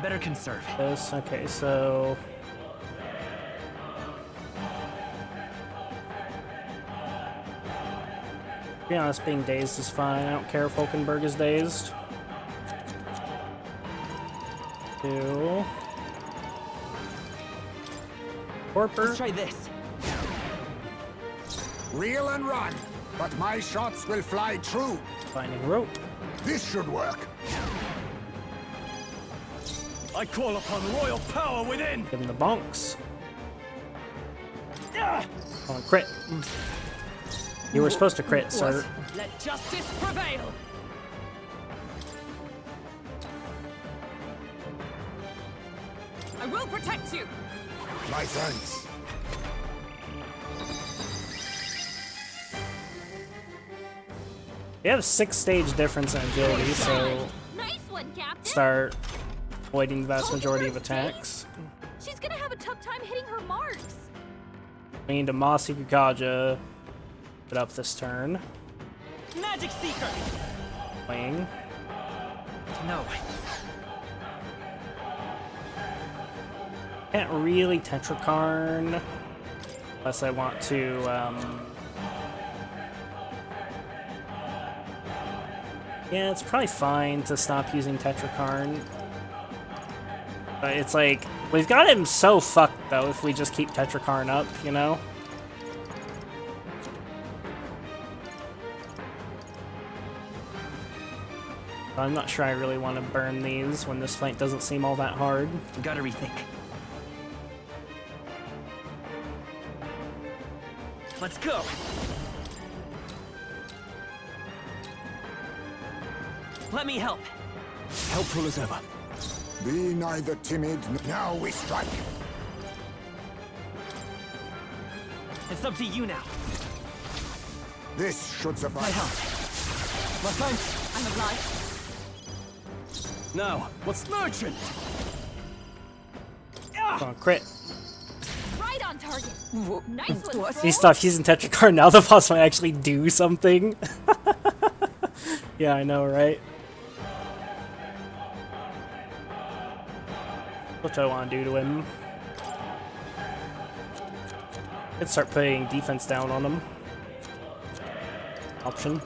Better conserve. This. Okay, so. To be honest, being dazed is fine. I don't care if Hulkenberg is dazed. 2. Corper. Let's try this. Reel and run, but my shots will fly true. Finding rope. This should work. I call upon royal power within. Give him the bonks. On crit. You were supposed to crit, sir. Let justice prevail. I will protect you. My thanks. You have a 6-stage difference in agility, so Nice one, Captain. start avoiding the vast majority of attacks. She's gonna have a tough time hitting her marks. We need to Masaku Kaja it up this turn. Magic Seeker. Wing. No. Can't really Tetrakarn unless I want to. Yeah, it's probably fine to stop using Tetrakarn. But it's like, we've got him so fucked though if we just keep Tetrakarn up, you know? I'm not sure I really want to burn these when this fight doesn't seem all that hard. Gotta rethink. Let's go. Let me help. Helpful as ever. Be neither timid. Now we strike. It's up to you now. This should I suffice. help. My thanks. I'm obliged. Now, what's merchant? On crit. Right on target. Nice one, What? Stroll. He stopped using Tetrakarn now, the boss might actually do something. Yeah, I know, right? What do I want to do to him? Could start putting defense down on him. Option.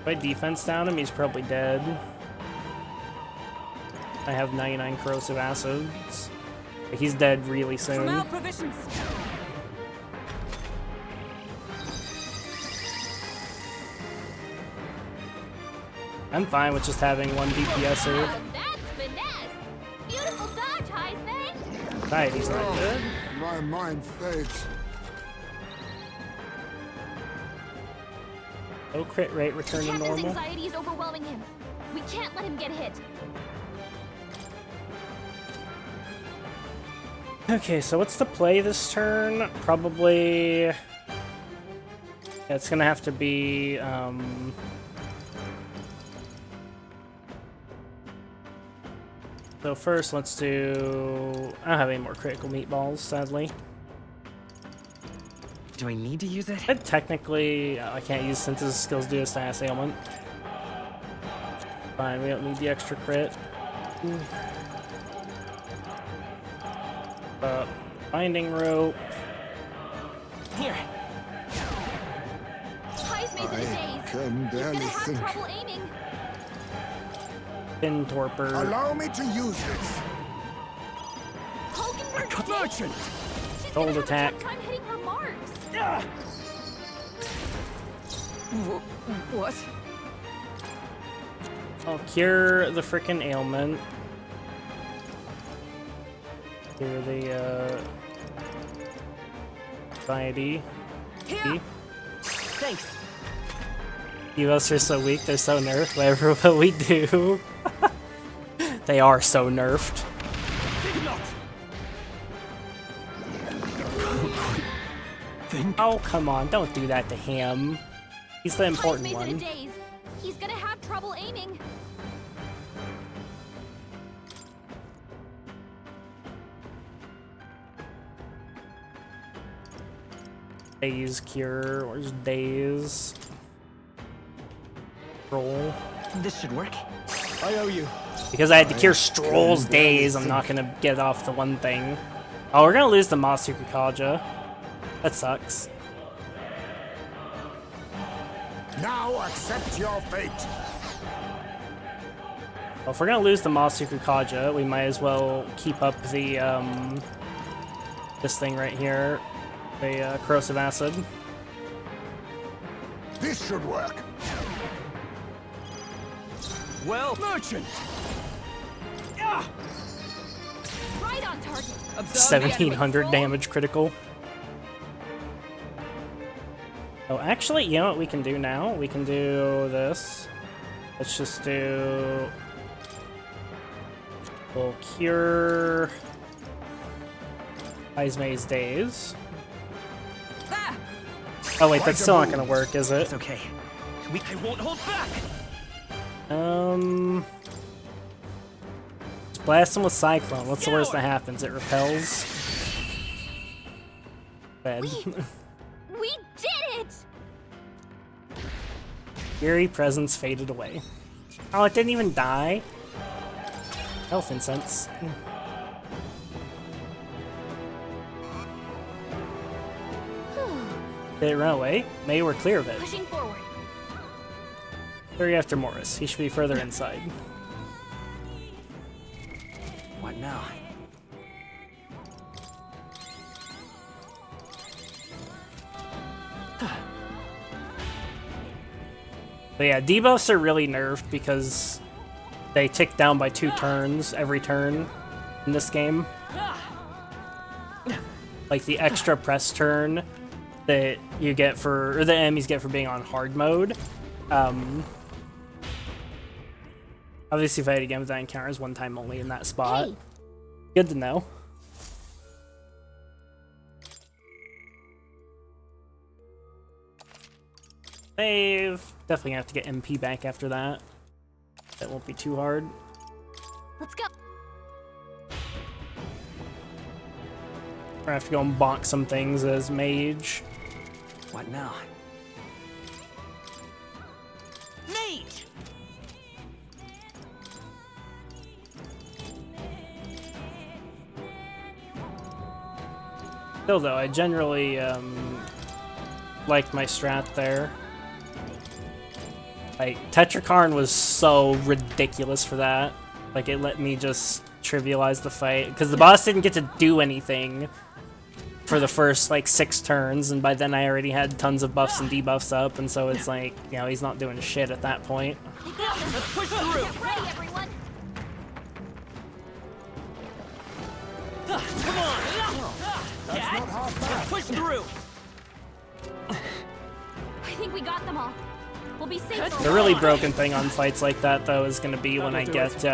If I defense down him, he's probably dead. I have 99 corrosive acids. He's dead really From soon. our provisions. Oh, I'm fine with just having one DPSer. that's finesse. Beautiful dodge, Heisman. Right, he's not good. My mind fades. Low crit rate returning Captain's normal. anxiety is overwhelming him. We can't let him get hit. Okay, so what's the play this turn? Probably... Yeah, it's gonna have to be, So first, let's do... I don't have any more critical meatballs, sadly. Do I need to use it? Technically, I can't use synthesis skills due to status ailment. Fine, we don't need the extra crit. Binding rope. Here. Heismay's in a daze. can He's barely gonna have think. trouble aiming. Pin torpor. Allow me to use this. Hogan Merchant! She's Gold gonna attack. have a tough time hitting her marks. What? I'll cure the frickin' ailment. Cure the, anxiety. Here. Thanks. Evos are so weak, they're so nerfed. Whatever what we do. They are so nerfed. Oh, come on, don't do that to him. He's the important Heismay's in a one. daze. He's gonna have trouble aiming. Daze cure, where's Daze? Roll. This should work. I owe you. Because I had to cure Stroll's Daze, I'm not gonna get off the one thing. Oh, we're gonna lose the Masuku Kaja. That sucks. Now accept your fate. Well, if we're gonna lose the Masuku Kaja, we might as well keep up the, this thing right here. The, corrosive acid. This should work. Well, Merchant! Right on target. 1700 damage critical. Oh, actually, you know what we can do now? We can do this. Let's just do... We'll cure... Heismay's Daze. Oh wait, that's still not gonna work, is it? It's okay. I won't hold back. Just blast him with Cyclone. What's the worst that happens? It repels. Bad. We did it! Eerie presence faded away. Oh, it didn't even die? Health incense. Did it run away? Maybe we're clear of it. Pushing forward. Hurry after Morris. He should be further inside. What now? But yeah, debuffs are really nerfed because they tick down by 2 turns every turn in this game. Like the extra press turn that you get for, or the enemies get for being on hard mode. Obviously, fight again with that encounter is one time only in that spot. Hey. Good to know. Save. Definitely gonna have to get MP back after that. That won't be too hard. Let's go. We're gonna have to go and bonk some things as mage. What now? Mage! Still though, I generally liked my strat there. Like, Tetrakarn was so ridiculous for that. Like, it let me just trivialize the fight. Because the boss didn't get to do anything for the first, like, 6 turns, and by then I already had tons of buffs and debuffs up, and so it's like, you know, he's not doing shit at that point. Let's push through. Get ready, everyone. Come on. That's not half bad. Push through. I think we got them all. We'll be safe for a The really while. broken thing on fights like that, though, is going to be when I get, you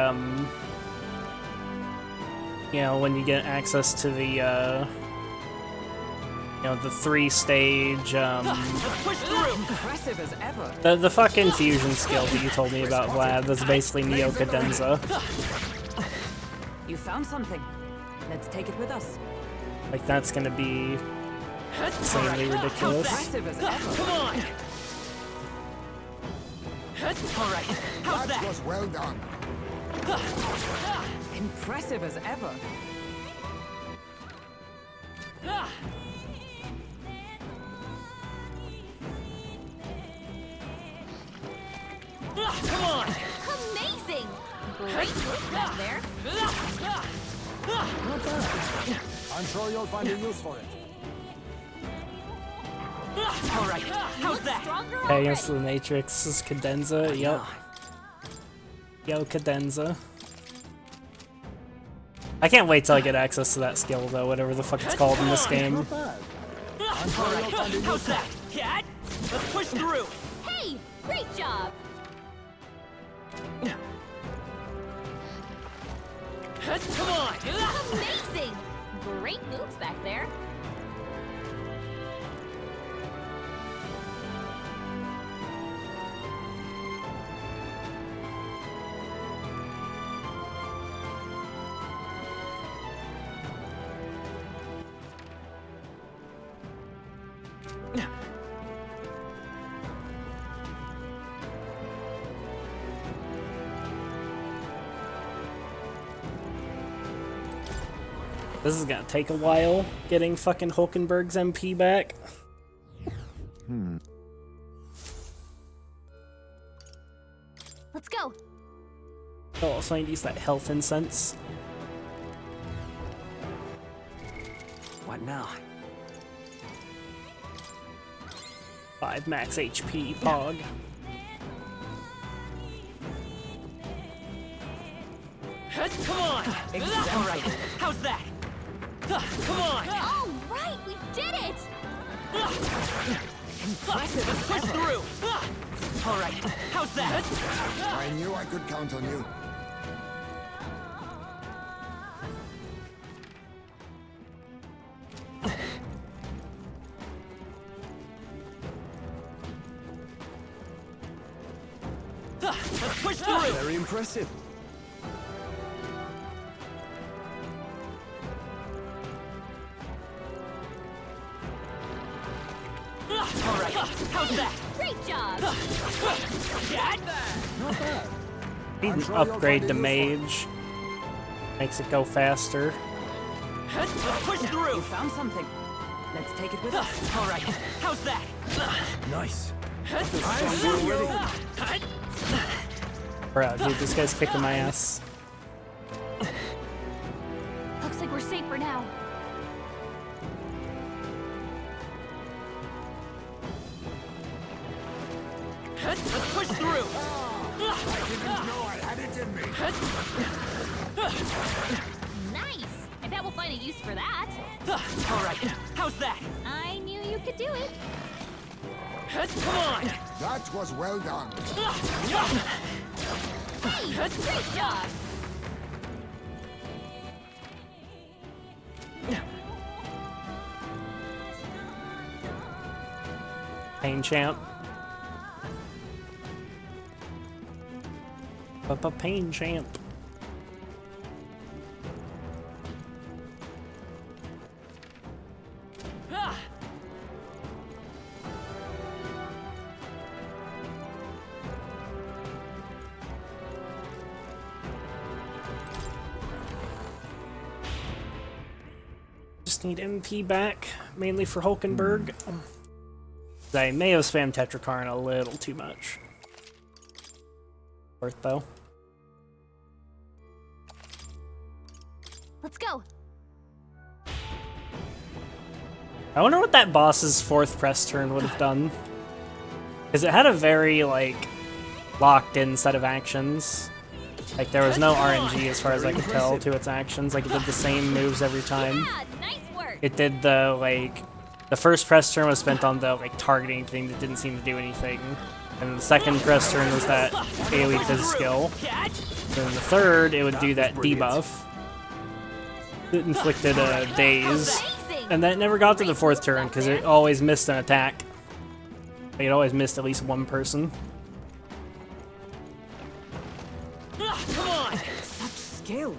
know, when you get access to the, you know, the 3-stage, Let's push through. Impressive as ever. the fucking fusion skill that you told me about, Vlad, that's basically Neo Cadenza. You found something. Let's take it with us. Like, that's gonna be insanely ridiculous. Impressive as ever. Come on. All right. How's That that? was well done. Impressive as ever. Come on! Amazing! Great move back there. I'm sure you'll find a use for it. All right, how's that? Stronger Okay, already. against the Matrix is Cadenza. Yep. Yo, Cadenza. I can't wait till I get access to that skill, though, whatever the fuck it's called in this game. Not bad. I'm sure All you'll right, find a use how's for that? it. Cat? Let's push through. Hey, great job. Come on! Amazing! Great moves back there. This is gonna take a while, getting fucking Hulkenberg's MP back. Let's go. Oh, also I need to use that health incense. What now? 5 max HP, Pog. Come on! All right, how's that? Come on! All right, we did it. Impressive! Let's push through. All right, how's that? I knew I could count on you. Let's push through. Very impressive. All right, how's that? Great job. Cat? Not bad. Need I'm an sure you'll upgrade find to a use for it. Mage. Makes it go faster. Let's push through. You found something. Let's take it with us. All right, how's that? Nice. Bro, dude, this guy's kicking my ass. Looks like we're safe for now. Let's push through. I didn't know I had it in me. Nice. I bet we'll find a use for that. All right, how's that? I knew you could do it. Come on. That was well done. Hey, great job. Pain Champ. Pain Champ. Just need MP back, mainly for Hulkenberg. I may have spammed Tetrakarn a little too much. Worth though. Let's go. I wonder what that boss's 4th press turn would have done. Because it had a very, like, locked-in set of actions. Like, there was no RNG as far as I could tell to its actions. Like, it did the same moves every time. Yeah, nice work. It did the, like... The first press turn was spent on the, like, targeting thing that didn't seem to do anything. And the second press turn was that AoE Fizz skill. Then the third, it would do that debuff. It inflicted a daze. And that never got to the 4th turn, because it always missed an attack. Like, it always missed at least one person. Come on. Such skill.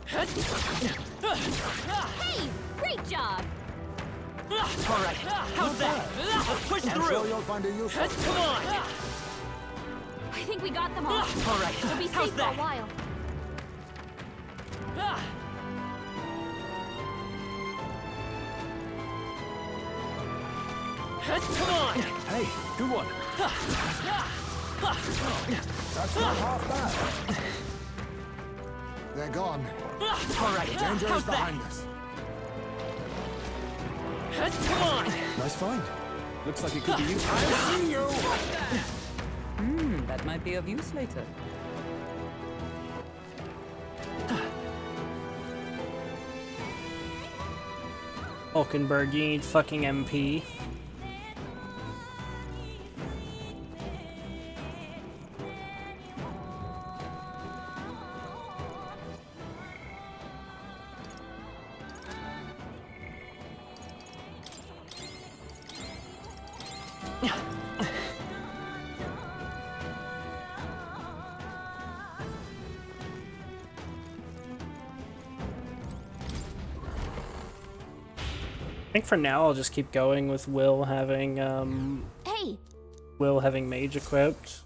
Hey, great job. All right, how's that? Let's push I'm sure through. you'll find a use for it. Come on. I think we got them all. All right. We'll be How's safe for that? a while. Come on! Hey, good one. That's not half bad. They're gone. All right. Danger How's is that? behind us. Come on! Nice find. Looks like it could be useful. I see you! That might be of use later. Hulkenberg, you need fucking MP. I think for now I'll just keep going with Will having Hey, Mage equipped.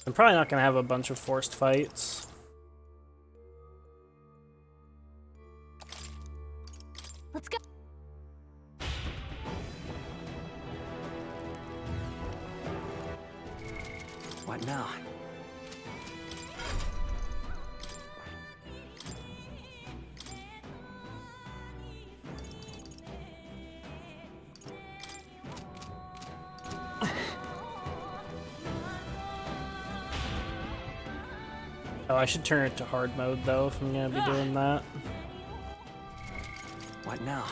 I'm probably not gonna have a bunch of forced fights. let's go. What now? Oh, I should turn it to hard mode though if I'm gonna be doing that. What now?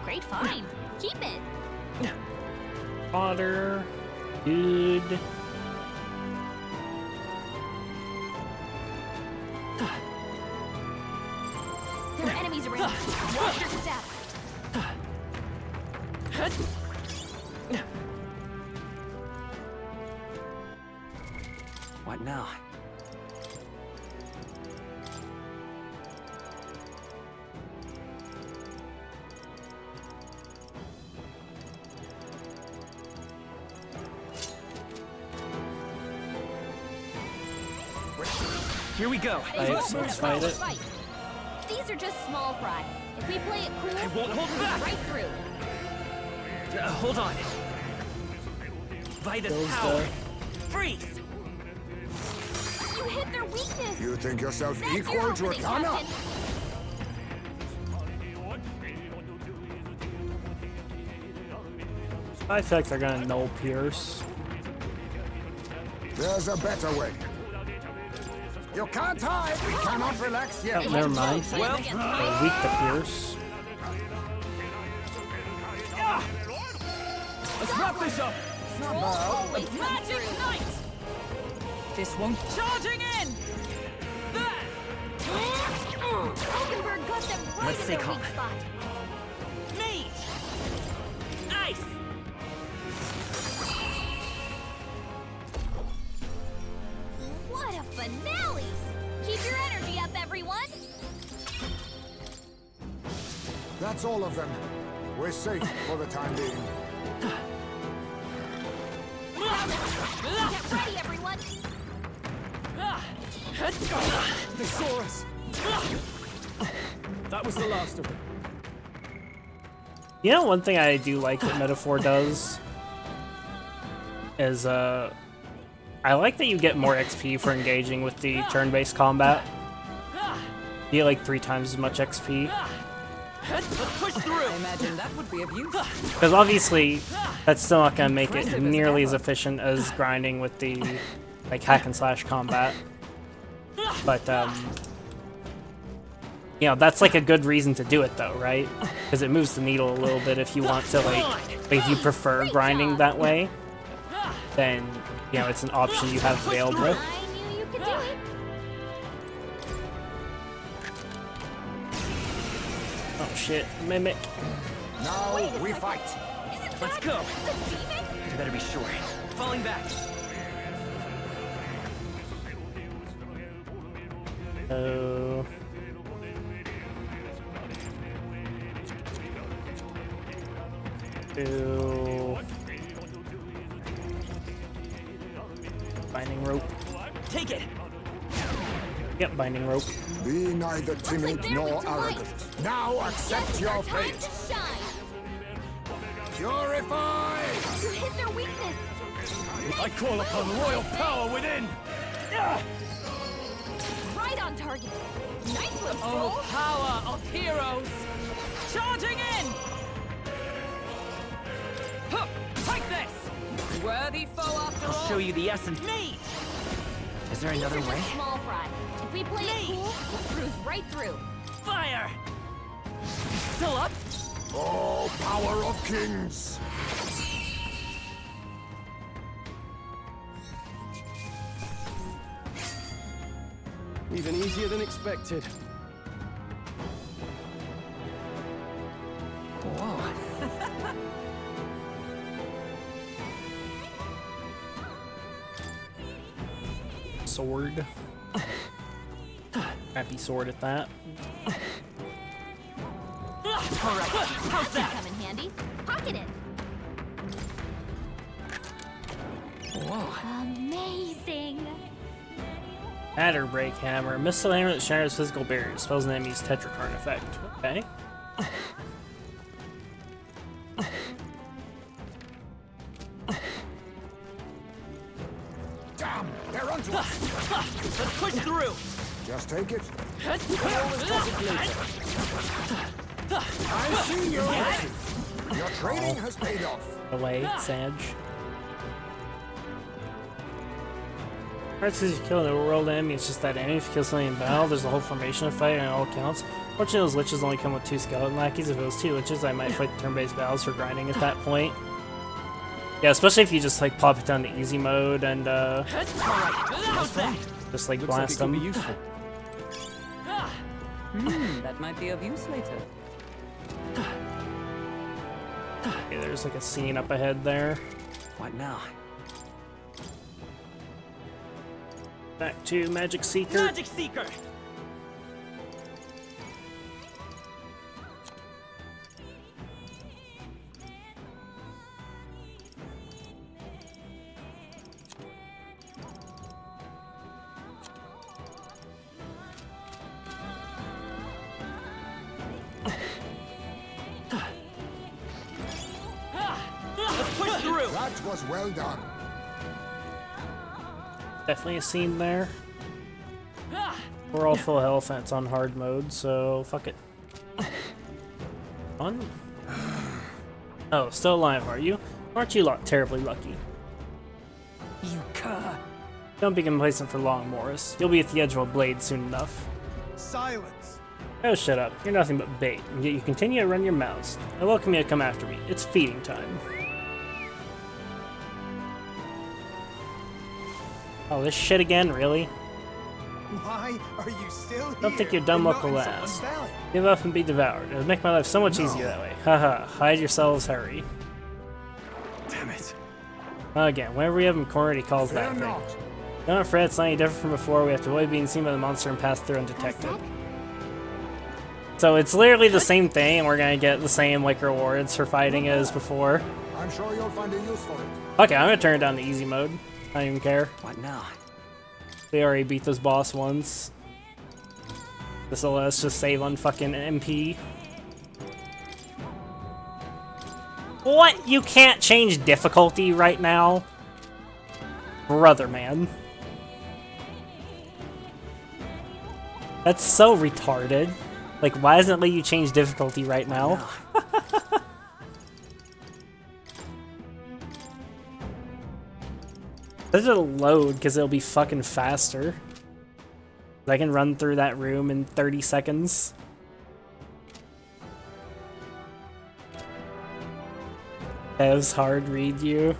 Great find. Keep it. Water. Good. There are enemies around. Watch your step. What now? Here we go. Right, let's fight it. Fight. These are just small fry. If we play it cool, I won't hold back. right through. Hold on. Vitus Those power. there. Freeze! You hit their weakness. You think yourself That's your equal to a opening, gunner? Captain. I feel like they're gonna null Pierce. There's a better way. You can't hide. We cannot relax yet. Oh, never mind. Well, They're weak to Pierce. Let's wrap this up. Troll always comes magic through. night! This won't. Charging in! There! Hulkenberg got them right Let's in stay their calm. weak spot. Mage! Ice! What a finale! Keep your energy up, everyone. That's all of them. We're safe for the time being. Get ready, everyone. They saw us. That was the last of them. You know, one thing I do like that Metaphor does is, I like that you get more XP for engaging with the turn-based combat. You get like 3 times as much XP. Let's push through! I imagine that would be of use. Because obviously, that's still not gonna make it nearly as efficient as grinding with the, like, hack and slash combat. But, you know, that's like a good reason to do it though, right? Because it moves the needle a little bit if you want to, like if you prefer grinding that way, then, you know, it's an option you have available. I knew you could do it. Oh shit, mimic. Now we fight. Let's go. You better be sure. Falling back. Oh. Binding rope. Take it. Yep, binding rope. Be neither timid nor arrogant. Now accept your fate. Purify! You hit their weakness. I call upon royal power within. Right on target. Nice one, Oh, Stroll. power of heroes! Charging in! Huh, take this! Worthy foe after all. I'll show you the essence. Neat! Is there another These are way? just small fry. If we play it cool, we'll cruise right through. Fire! Still up? Oh, power of kings! Even easier than expected. Whoa. Sword. Happy sword at that. Alright, how's that? Come in handy. Pocket it. Whoa. Amazing. Matter Break Hammer. Missile hammer that shatters physical barriers. Spells an enemy's Tetrakarn effect. Okay. Damn, they're onto us! Let's push through! Just take it. I I see you! Your training has paid off. Away, Sag. Alright, since you kill the world enemy, it's just that enemy. If you kill something in battle, there's a whole formation of fight on all counts. Fortunately, those liches only come with 2 skeleton lackeys. If it was 2 liches, I might fight turn-based battles for grinding at that point. Yeah, especially if you just like pop it down to easy mode and How's that? just like Looks like blast it could be them. useful. That might be of use later. Okay, there's like a scene up ahead there. What now? Back to Magic Seeker. Magic Seeker! Let's push through! That was well done. Definitely a scene there. We're all full health and it's on hard mode, so fuck it. On. Oh, still alive, are you? Aren't you terribly lucky? You cur. Don't be complacent for long, Morris. You'll be at the edge of a blade soon enough. Silence! Oh, shut up. You're nothing but bait, and yet you continue to run your mouths. I welcome you to come after me. It's feeding time. Oh, this shit again? Really? Why are you still here? Don't think your dumb We're luck not will in Summer last. Valley. Give up and be devoured. It'll make my life so much easier that way. Haha, hide yourselves, hurry. Damn it. Again, whenever we have him cornered, he calls that Fear thing. not. Don't fret, it's not any different from before. We have to avoid being seen by the monster and pass through undetected. So it's literally the same thing, and we're gonna get the same like rewards for fighting as before. I'm sure you'll find a use for it. Okay, I'm gonna turn it down to easy mode. I don't even care. What now? We already beat this boss once. This'll let us just save on fucking MP. What? You can't change difficulty right now? Brother, man. That's so retarded. Like, why doesn't it let you change difficulty right now? Let it load, because it'll be fucking faster. I can run through that room in 30 seconds. Ev's hard read you.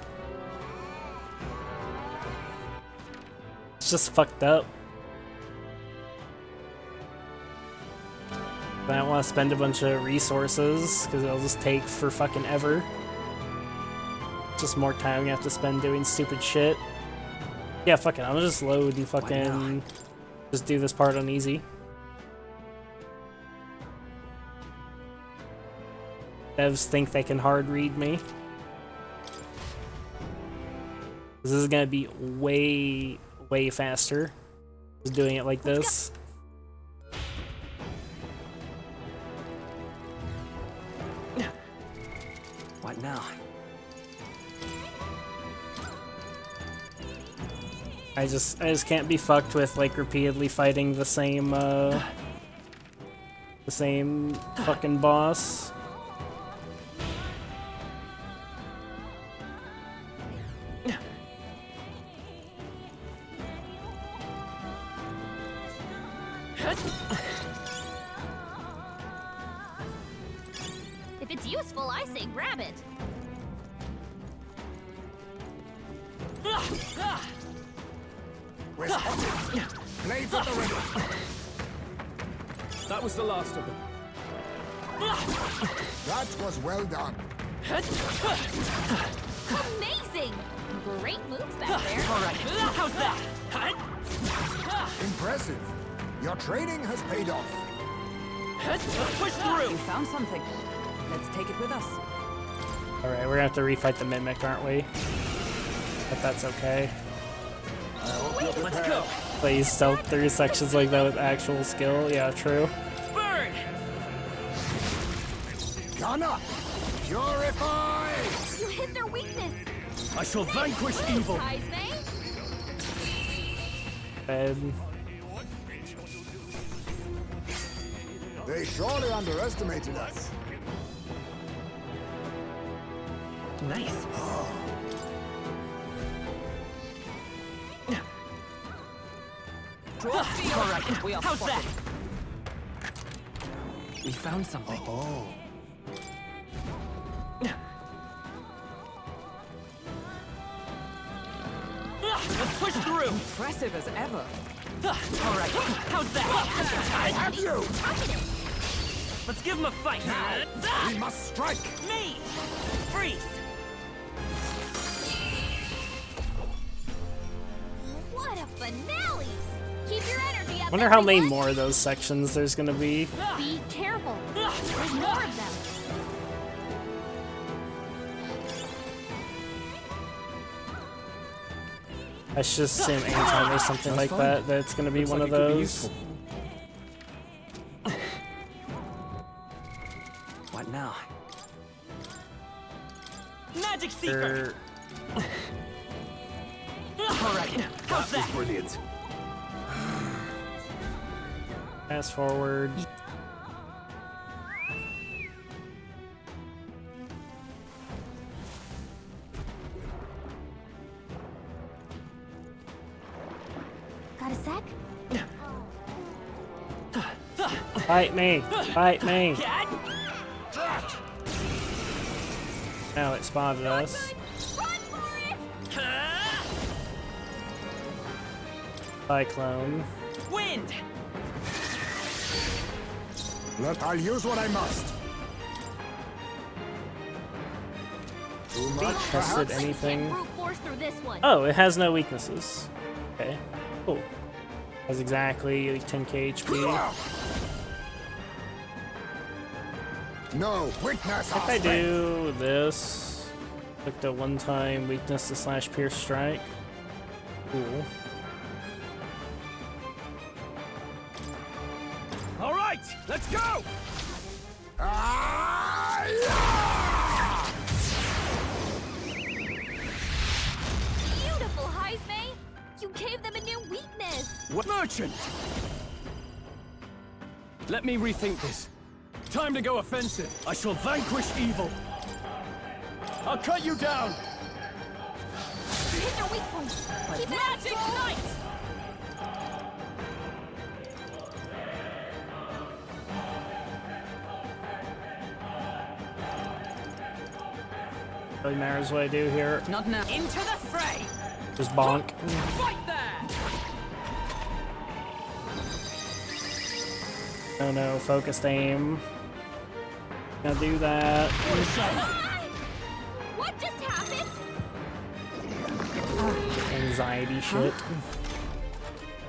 It's just fucked up. I don't want to spend a bunch of resources, because it'll just take for fucking ever. Just more time we have to spend doing stupid shit. Yeah, fuck it, I'll just load and fucking just do this part on easy. Devs think they can hard read me. This is gonna be way, way faster. Just doing it like this. What now? I just can't be fucked with like repeatedly fighting the same fucking boss. If it's useful, I say grab it. We're spotted. Blades at the ready. That was the last of them. That was well done. Amazing! Great moves back there. All right, how's that? Impressive. Your training has paid off. Let's push through. You found something. Let's take it with us. Alright, we're gonna have to refight the Mimic, aren't we? But that's okay. Let's go. Please stealth through sections like that with actual skill. Yeah, true. Burn! Gunner! Purify! You hit their weakness. I shall vanquish evil. Heisme. And They surely underestimated us. Nice. All right, We are how's that? We found something. Oh. Let's push through. Impressive as ever. All right, how's that? I have you! Let's give him a fight. We must strike! Me! Freeze! What a finale! Keep your energy up. wonder how many everyone. more of those sections there's gonna be. Be careful. There's more of them. I should assume anytime there's something like that, that it's gonna be one of those. What now? Magic Seeker! Er, All right, how's that? Brilliant. fast forward. Got a sec? Fight me! Fight me! Cat? Now it spotted us. Run for it! Cyclone. Wind! I'll use what I must. Too much, Tested perhaps? anything? Brute force through this one. Oh, it has no weaknesses. Okay, cool. Has exactly like 10k HP. No, witness our If I strength. do this, click the one-time weakness to slash pierce strike. Cool. All right, let's go! Ah, Beautiful, Heisme! You gave them a new weakness! What merchant? Let me rethink this. Time to go offensive. I shall vanquish evil. I'll cut you down. You hit their weak point! Keep it up, Magic Joel! Knight! Really matters what I do here. Not now. Into the fray! Just bonk. Fight there! Oh no, focused aim. Gonna do that. What just happened? Anxiety shit.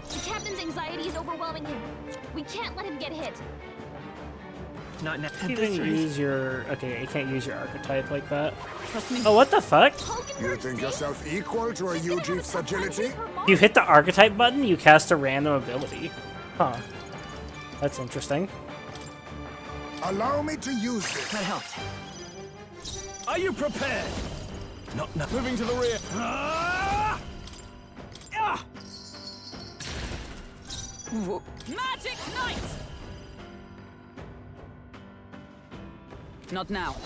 The captain's anxiety is overwhelming him. We can't let him get hit. Not now. You didn't use your... Okay, you can't use your archetype like that. Oh, what the fuck? You think yourself equal to a Yuji's agility? You hit the archetype button, you cast a random ability. Huh. That's interesting. Allow me to use this. That helped. Are you prepared? Not Moving to the rear. Magic Knight! Not now.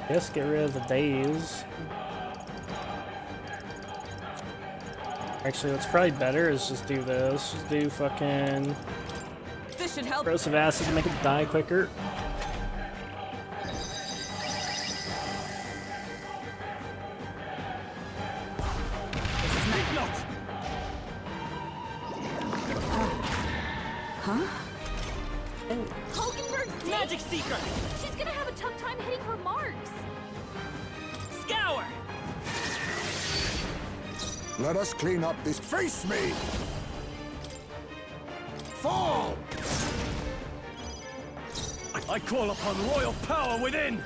Just get rid of the daze. Actually, what's probably better is just do this. Just do fucking This should help. corrosive acid to make it die quicker. Hulkenberg's Magic Seeker! She's gonna have a tough time hitting her marks. Scour! Let us clean up this. Face me! Fall! I call upon royal power within.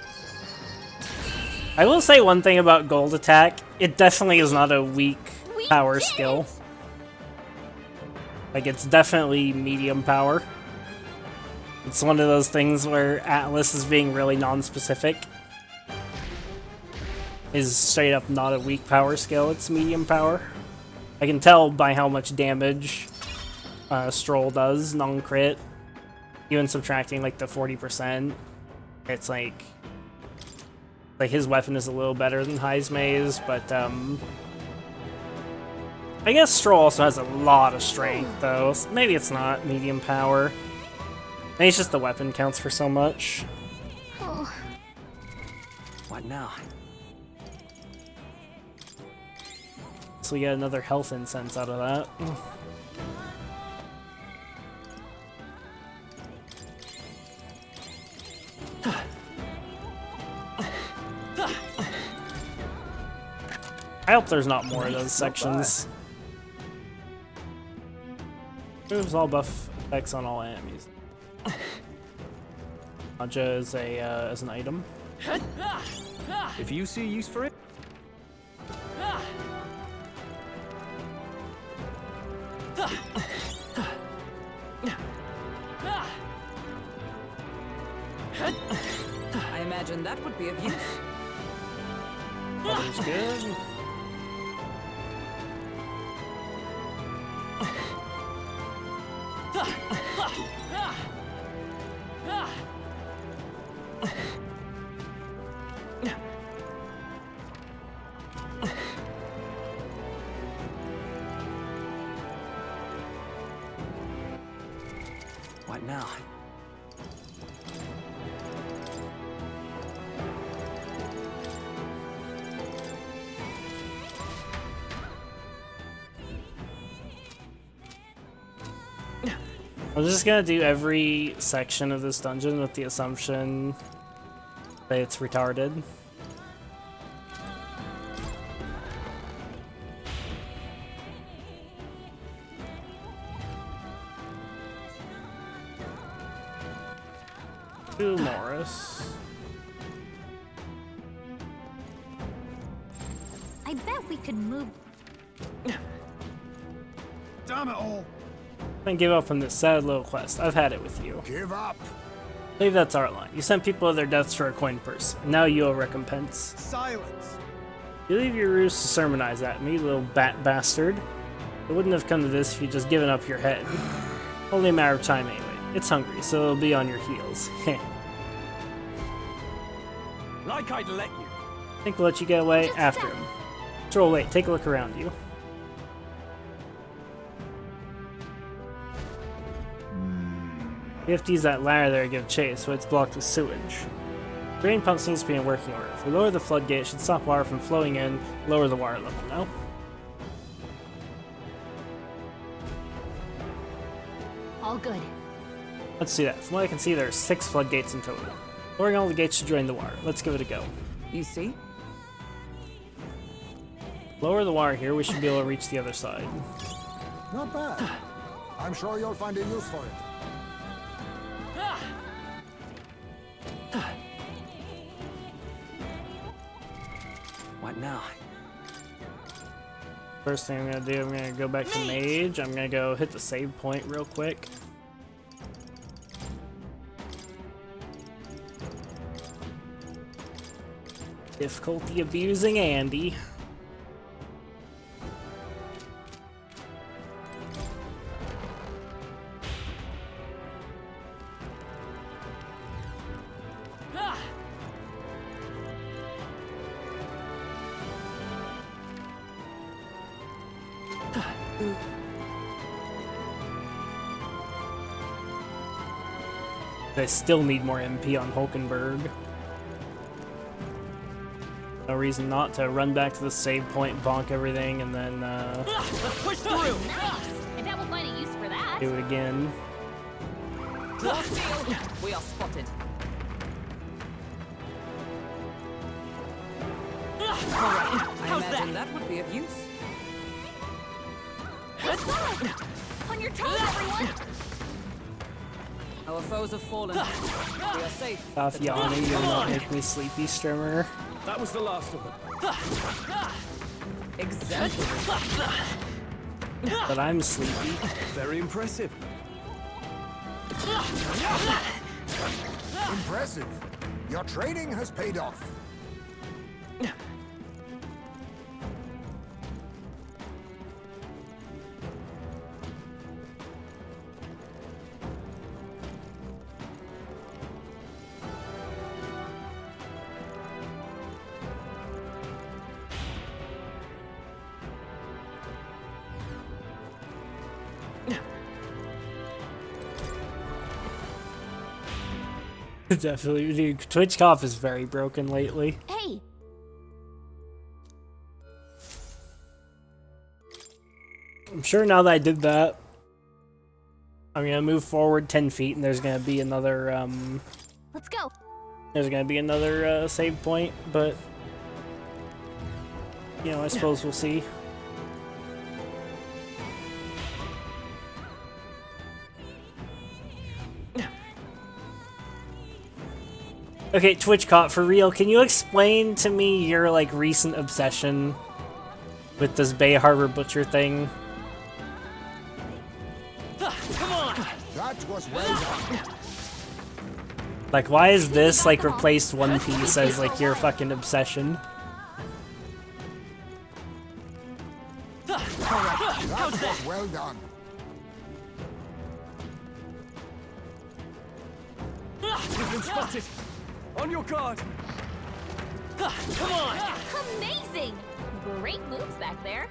I will say one thing about Gold Attack. It definitely is not a weak power skill. Like, it's definitely medium power. It's one of those things where Atlas is being really non-specific. Is straight up not a weak power skill, it's medium power. I can tell by how much damage Stroll does, non-crit. Even subtracting like the 40%, it's like his weapon is a little better than Heismay's, but I guess Stroll also has a lot of strength though. So maybe it's not medium power. Maybe it's just the weapon counts for so much. Oh. What now? So we get another health incense out of that. I hope there's not more of those sections. Moves all buff effects on all enemies. Aja is a as an item. If you see use for it. I imagine that would be of use. That is good. What now? I'm just gonna do every section of this dungeon with the assumption that it's retarded. To Morris. I bet we could move. Damn it all! Then give up on this sad little quest. I've had it with you. Give up! I believe that's our line. You sent people to their deaths for a coin purse. Now you owe recompense. Silence. You leave your ruse to sermonize at me, little bat bastard. It wouldn't have come to this if you'd just given up your head. Only a matter of time anyway. It's hungry, so it'll be on your heels. Like I'd let you. Think we'll let you get away after him. Stroll, wait, take a look around you. We have to use that ladder there to give chase, so it's blocked with sewage. Drain pump seems to be in working order. If we lower the floodgate, it should stop water from flowing in, lower the water level, no? All good. Let's see that. From what I can see, there are 6 floodgates in total. Lowering all the gates to drain the water. Let's give it a go. You see? Lower the water here, we should be able to reach the other side. Not bad. I'm sure you'll find a use for it. What now? First thing I'm gonna do, I'm gonna go back to Mage. I'm gonna go hit the save point real quick. Difficulty abusing Andy. I still need more MP on Hulkenberg. No reason not to run back to the save point, bonk everything, and then Let's push through! Nice! I bet we'll find a use for that. do it again. Lost field. We are spotted. Alright, I how's imagine that? that would be of use. On your toes, everyone! Our foes have fallen. We are safe. Stop yawning, you'll not make me sleepy, Strimmer. That was the last of them. Exemplary. But I'm sleepy. Very impressive. Impressive. Your training has paid off. Definitely, dude. Twitch Cop is very broken lately. Hey! I'm sure now that I did that, I'm gonna move forward 10 feet, and there's gonna be another Let's go! there's gonna be another save point, but you know, I suppose we'll see. Okay, Twitch Cop, for real, can you explain to me your, like, recent obsession with this Bay Harbor Butcher thing? Come on! That was well done. Like, why is this, like, replaced One Piece as, like, your fucking obsession? That was well done. You've been spotted. On your guard. Come on! Amazing! Great moves back there.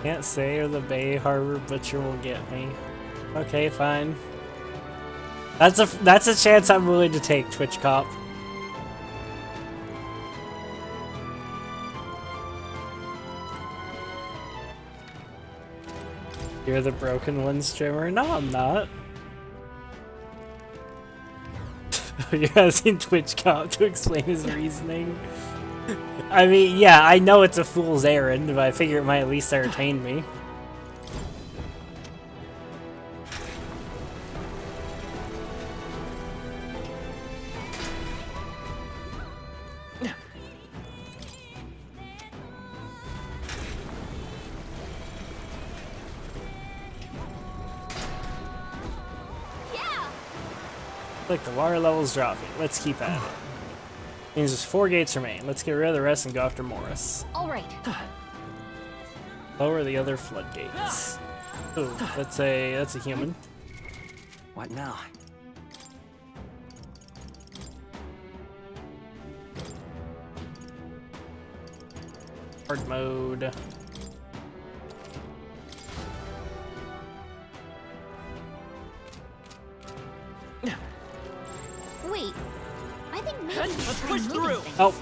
Can't say or the Bay Harbor Butcher will get me. Okay, fine. That's a chance I'm willing to take, Twitch Cop. You're the broken one, Strimmer? No, I'm not. You're asking Twitch Cop to explain his reasoning. I mean, yeah, I know it's a fool's errand, but I figure it might at least entertain me. Look, the water level's dropping. Let's keep at it. Means there's 4 gates remain. Let's get rid of the rest and go after Morris. All right. Lower the other floodgates. Ooh, that's a human. What now? Hard mode. Wait. I think maybe Let's push through! Oh.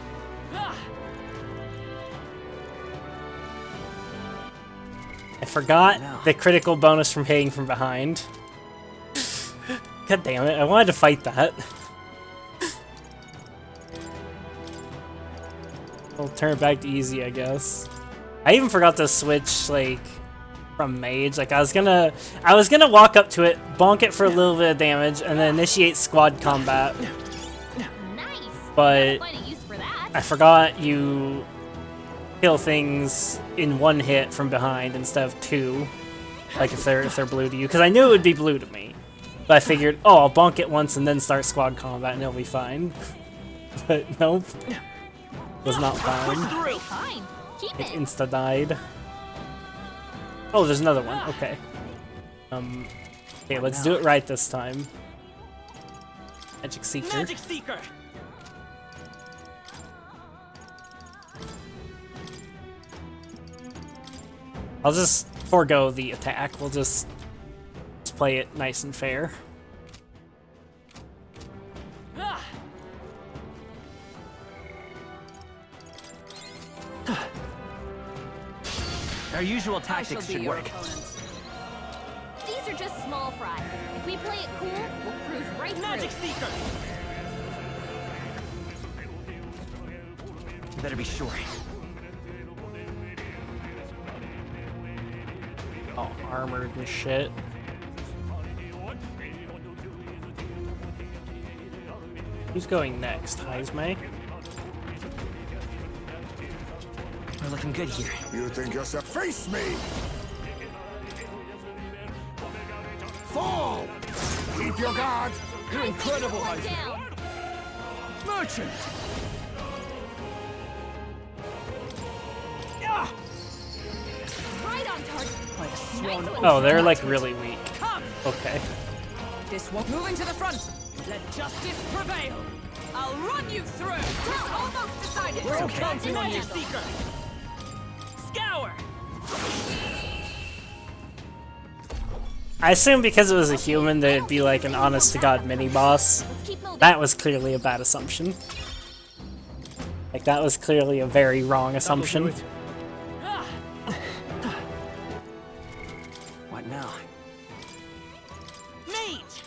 I forgot the critical bonus from hitting from behind. God damn it, I wanted to fight that. We'll turn it back to easy, I guess. I even forgot to switch, like, from mage. Like, I was gonna walk up to it, bonk it for a little bit of damage, and then initiate squad combat. Nice. But Quite a use for that. I forgot you kill things in one hit from behind instead of two. Like if they're blue to you, because I knew it would be blue to me. But I figured, oh, I'll bonk it once and then start squad combat and it'll be fine. But nope. Was not fine. Fine. Keep It it. insta died. Oh, there's another one. Okay. Okay, let's do it right this time. Magic Seeker. Magic Seeker. I'll just forego the attack. We'll just play it nice and fair. Our usual tactics should work. These are just small fry. If we play it cool, we'll cruise right Magic through. Seeker. Better be sure. All armored and shit. Who's going next? Heismay? We're looking good here. You think yourself? Face me! Fall! Keep your guard! You're incredible, One Heisman. down. Merchant! Right on target. Like a Nice swan. one. Oh, they're like really weak. Come. Okay. This one. Moving to the front. Let justice prevail. I'll run you through. It's almost decided. We're all counting on you. Magic Seeker. Scour. I assume because it was a human that it'd be like an honest to god mini boss. Let's keep moving. That was clearly a bad assumption. Like that was clearly a very wrong assumption. What now? Mage.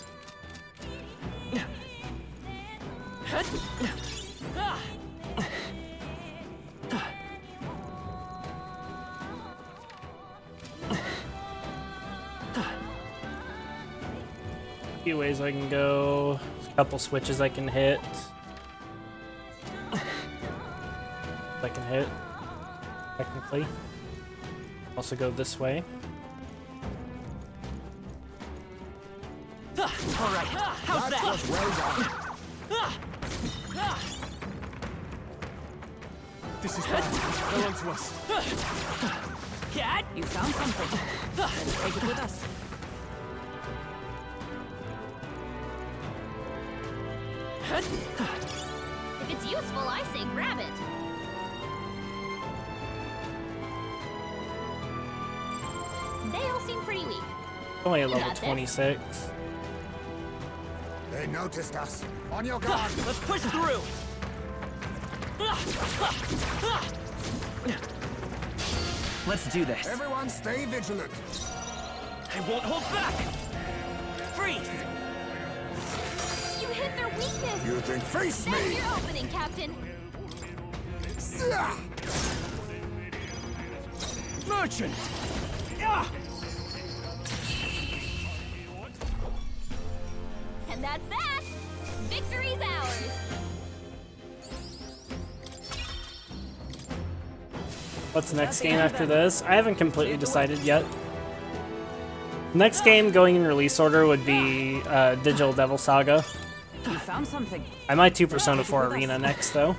Few ways I can go. There's a couple switches I can hit. I can hit, technically. Also go this way. All right. How's That that? was well done. This is bad. Go on to us. Cat. You found something. Let's take it with us. If it's useful, I say grab it. They all seem pretty weak. Only a You level got this. 26. They noticed us. On your guard! Let's push through. Let's do this. Everyone stay vigilant. I won't hold back. Freeze. You hit their weakness. You think? Face That's me! your opening, Captain. Yeah. Merchant! And that's that. Victory's ours. What's the next game after this? I haven't completely decided yet. Next game going in release order would be Digital Devil Saga. You found something. I might do Persona 4 Arena next though.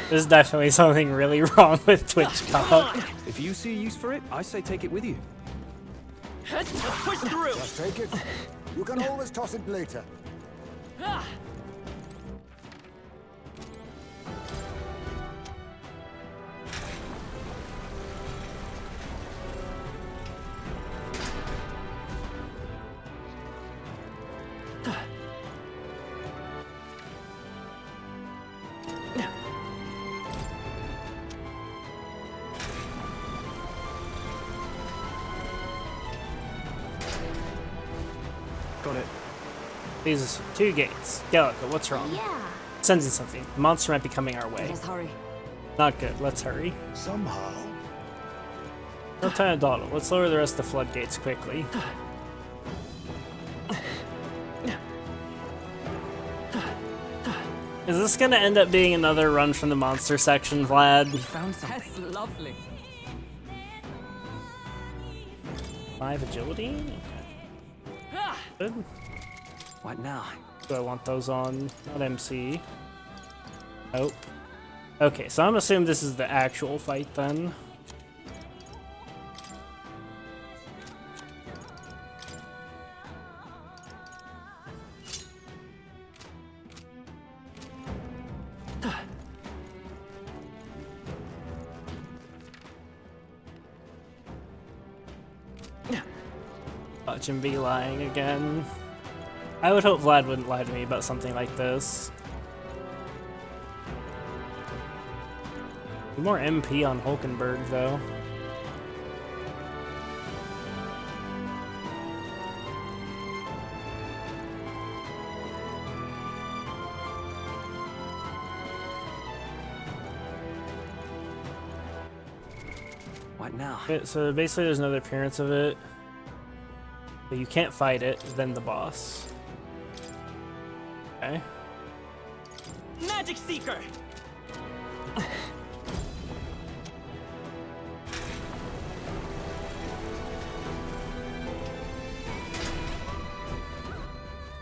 There's definitely something really wrong with Twitch Cop. If you see a use for it, I say take it with you. Let's push through. Just take it. You can always toss it later. These 2 gates. Gallica, what's wrong? Yeah. Sensing something. The monster might be coming our way. Let us hurry. Not good. Let's hurry. Somehow. No time to dawdle. Let's lower the rest of the floodgates quickly. Is this gonna end up being another run from the monster section, Vlad? We found something. That's lovely. 5 agility? Okay. Good. What now? Do I want those on? Not MC. Nope. Okay, so I'm assuming this is the actual fight then. Watch him be lying again. I would hope Vlad wouldn't lie to me about something like this. More MP on Hulkenberg, though. What now? Okay, so basically there's another appearance of it. But you can't fight it, then the boss. Okay. Magic Seeker!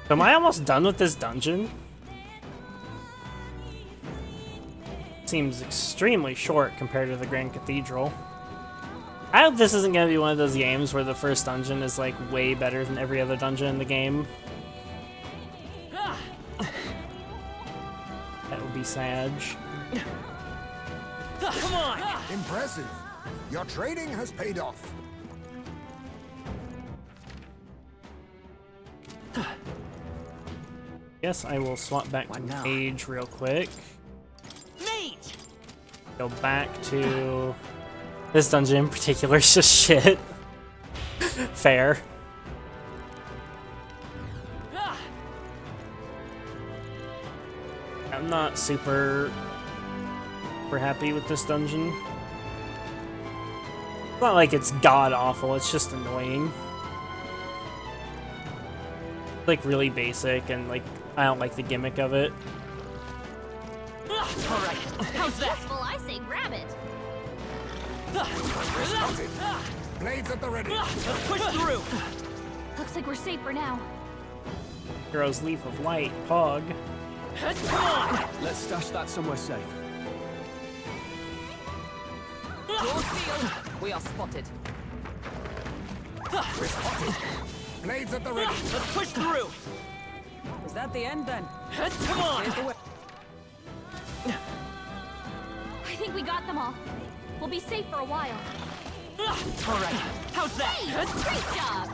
So am I almost done with this dungeon? Seems extremely short compared to the Grand Cathedral. I hope this isn't gonna be one of those games where the first dungeon is like way better than every other dungeon in the game. That would be sad. Come on! Impressive. Your training has paid off. Guess I will swap back to Mage real quick. Mage! Go back to... This dungeon in particular is just shit. Fair. I'm not super happy with this dungeon. It's not like it's god-awful, it's just annoying. Like, really basic, and like, I don't like the gimmick of it. Alright, how's that? Useful, I say grab it. Spotted. Blades at the ready. Let's push through! Looks like we're safe for now. Hero's Leaf of Light, Pog. Come on! Let's stash that somewhere safe. Your field. We are spotted. We're spotted. Blades at the ready. Let's push through! Is that the end then? Come on! Here's the way. I think we got them all. We'll be safe for a while. Alright, how's that? Hey, great job!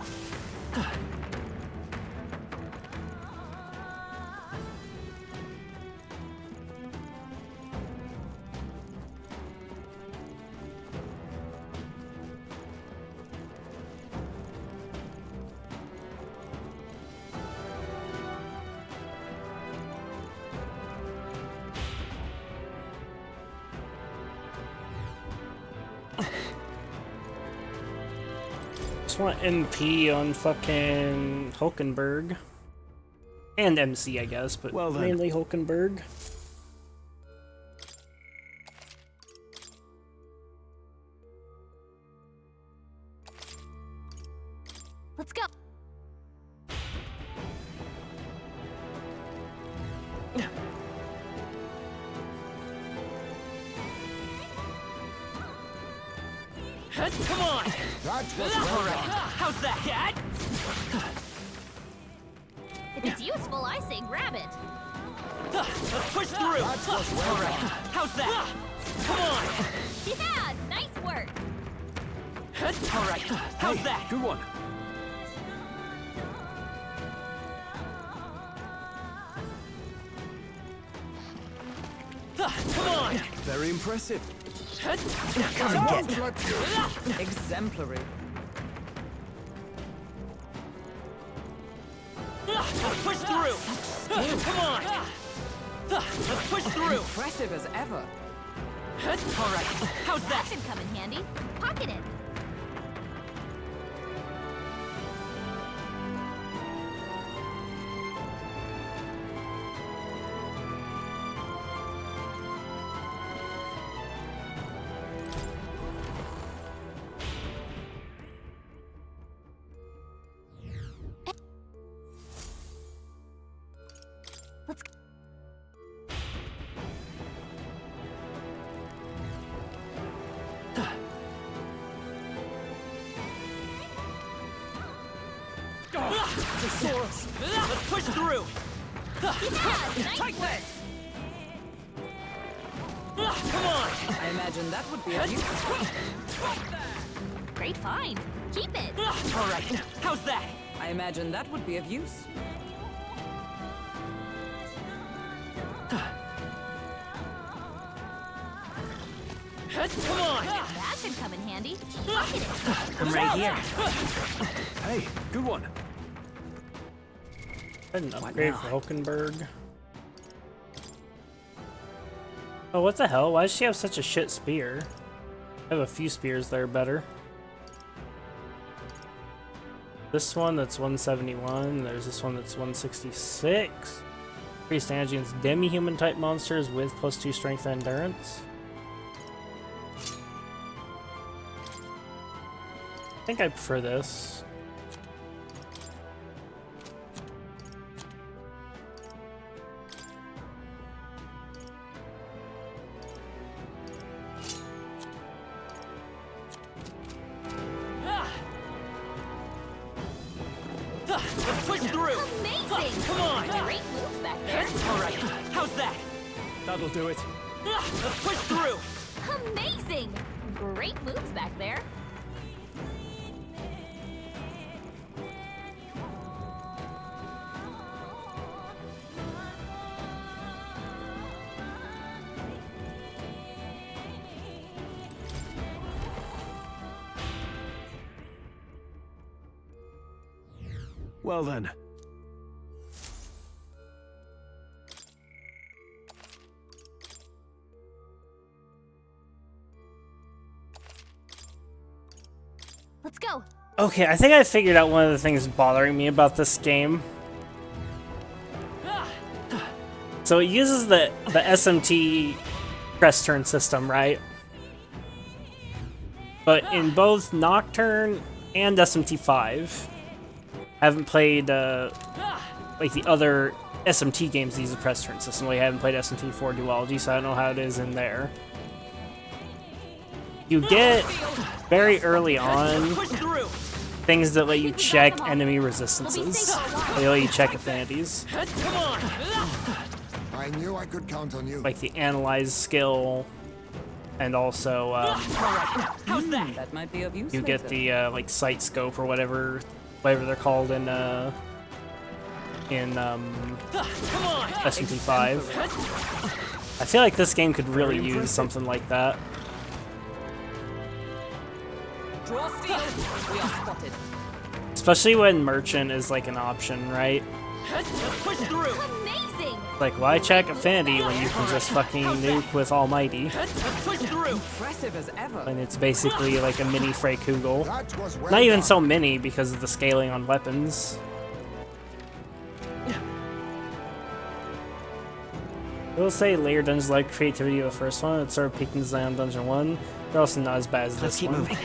Just want MP on fucking Hulkenberg. And MC, I guess, but Well then. mainly Hulkenberg. Let's go. Come on! That was well Alright, done. how's that? Cat? If it's useful, I say grab it. Let's push through! That was well Alright, done. how's that? Come on! Yeah, nice work. Alright, how's Hey, that? good one. Come on! Very impressive. I won't let you. Exemplary. Let's push through! Come on! Let's push through! Impressive as ever. Alright, how's That that? should come in handy. Pocket it. Let's push through! Nice work. Come on! I imagine that would be of use. Great find. Keep it. Alright, how's that? I imagine that would be of use. Come on! That should come in handy. Pocket it. I'm right here. Hey, good one. An upgrade now? for Hulkenberg. Oh, what the hell? Why does she have such a shit spear? I have a few spears that are better. This one that's 171. There's this one that's 166. Increased damage against demi-human type monsters with +2 strength and endurance. I think I prefer this. Let's push through! Amazing. Come on! Great moves back there. Alright, how's that? That'll do it. Let's push through! Amazing. Great moves back there. Well then. Let's go. Okay, I think I figured out one of the things bothering me about this game. So it uses the SMT press turn system, right? But in both Nocturne and SMT5, I haven't played like the other SMT games that use the press turn system. Like I haven't played SMT4 Duology, so I don't know how it is in there. You get very early on Push through! things that let you check enemy resistances. They let you check affinities, Come on! I knew I could count on you. like the analyze skill, and also How's that? That might be of use. you get later. the like sight scope or whatever they're called in Come on! SMT5. I feel like this game could really use something like that. Draw steel. We are spotted. Especially when Merchant is like an option, right? Let's push through! Amazing. Like, why check affinity when you can just fucking nuke with Almighty? Let's push through! Impressive as ever. And it's basically like a mini Freykugel. That was well Not even done. so mini because of the scaling on weapons. I will say layer dungeons like creativity of the first one. It's sort of peaked in design on Dungeon 1. They're also not as bad as Let's this keep one. moving.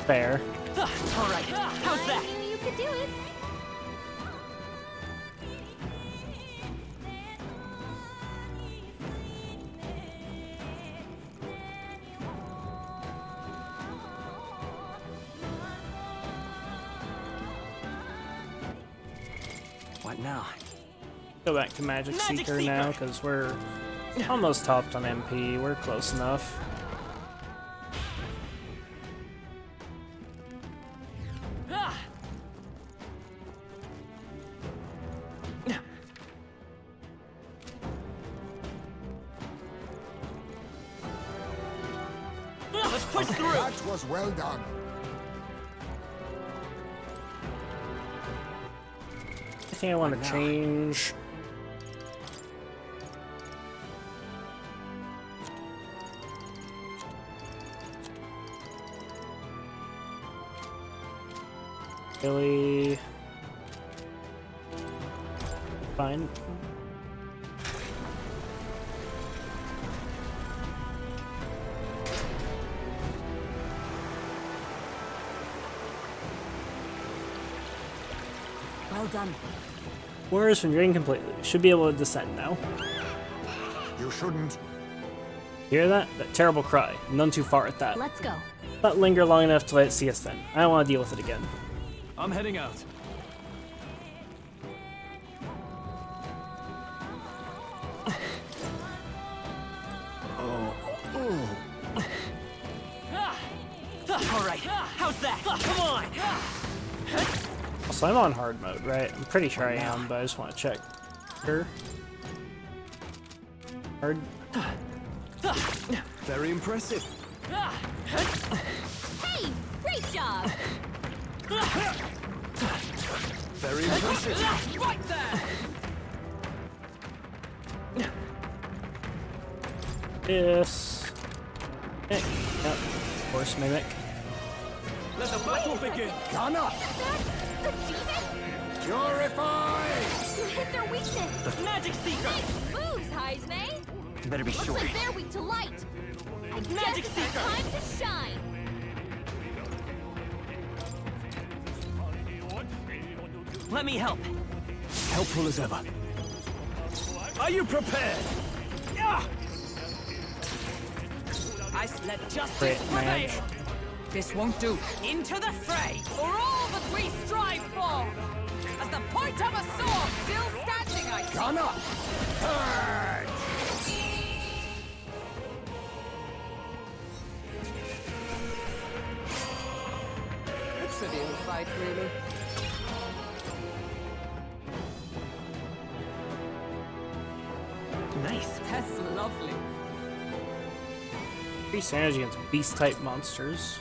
Fair. Alright, how's that? I knew you could do it. What now? Go back to Magic Magic Seeker Seeker. now because we're almost topped on MP. We're close enough. Let's push through! That was well done. anything I want to change? Really? Fine. Well done. Warriors from drained completely. Should be able to descend now. You shouldn't. Hear that? That terrible cry. None too far at that. Let's go. Not linger long enough to let it see us then. I don't want to deal with it again. I'm heading out. All right, how's that? Come on! So I'm on hard mode, right? I'm pretty sure I am, but I just want to check. Sure. Hard. Very impressive. Hey, great job. Very impressive. Right there! Yes. Yep. Of course, mimic. Let the battle begin. Gunner, The demon? purify! You hit their weakness. Magic Seeker! Nice moves, Heisme. You better be Looks sure. like they're weak to light. I guess Magic it's our Seeker! time to shine. Let me help. Helpful as ever. Are you prepared? I let justice Great prevail. match. This won't do. Into the fray for all that we strive for. As the point of a sword still standing, I see. Gunner, purge! A trivial fight, really. Nice. That's lovely. Increase energy against beast-type monsters.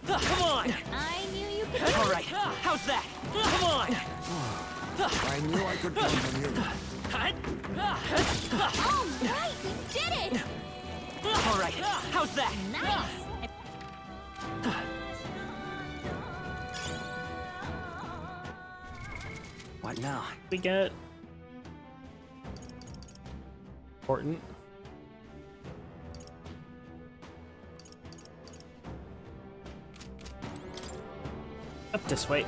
Come on! I knew you could do All it. right, how's that? Come on! I knew I could count on you. All right, we did it. All right, how's that? Nice. What now? We get important. Up this way.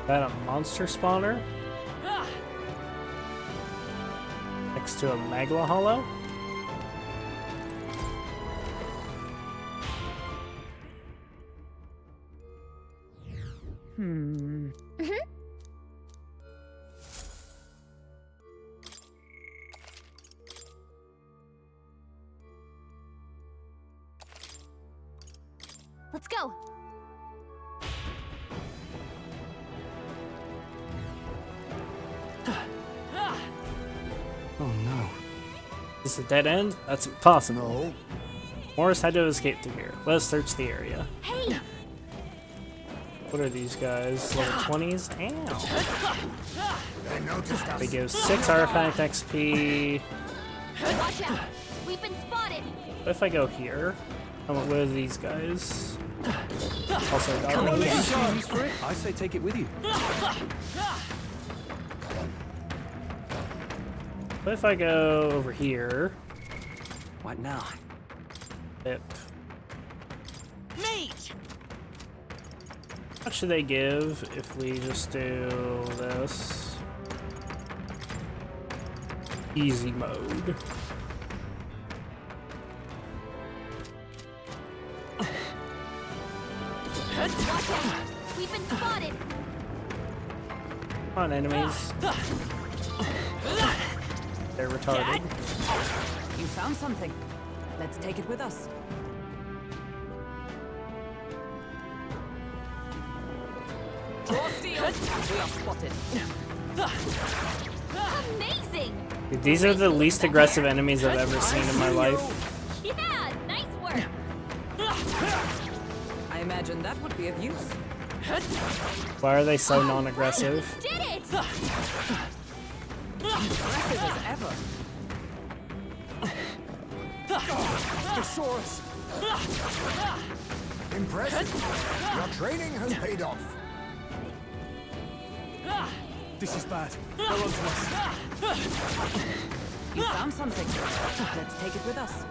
That a monster spawner? Next to a Magla Hollow? Let's go. Oh no. Is this a dead end? That's impossible. No. Morris had to escape through here. Let us search the area. Hey, What are these guys? Level 20s? Ow. They noticed us. They give 6 artifact XP. watch out. We've been spotted. What if I go here? What are these guys? Also, Use for it. I say take it with you. what if I go over here? What now? Yep. Mage! What should they give if we just do this? Easy mode. Watch out. We've been spotted. Come on, enemies. They're retarded. You found something. Let's take it with us. Draw steel. We are spotted. Amazing! Dude, these are the least aggressive enemies I've ever seen in my life. Yeah, nice work! I imagine that would be of use. Why are they so non-aggressive? Did it! Impressive as ever. Thesaurus! Impressive! Your training has paid off. This is bad. They're onto us. You found something. Let's take it with us.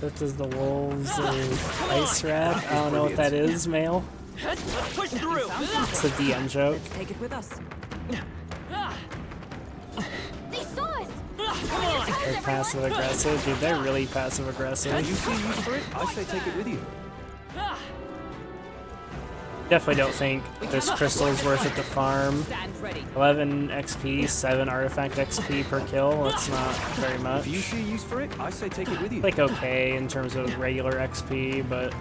This is the Wolves of Ice Rat. I don't know what that is, male. Let's push through! It's a DM joke. Let's take it with us. They saw us! They're passive aggressive. Dude, they're really passive aggressive. You see use for it? I say take it with you. Definitely don't think this crystal is worth it to farm. Stand ready. 11 XP, 7 artifact XP per kill. That's not very much. If you see use for it, I say take it with you. Like okay in terms of regular XP, but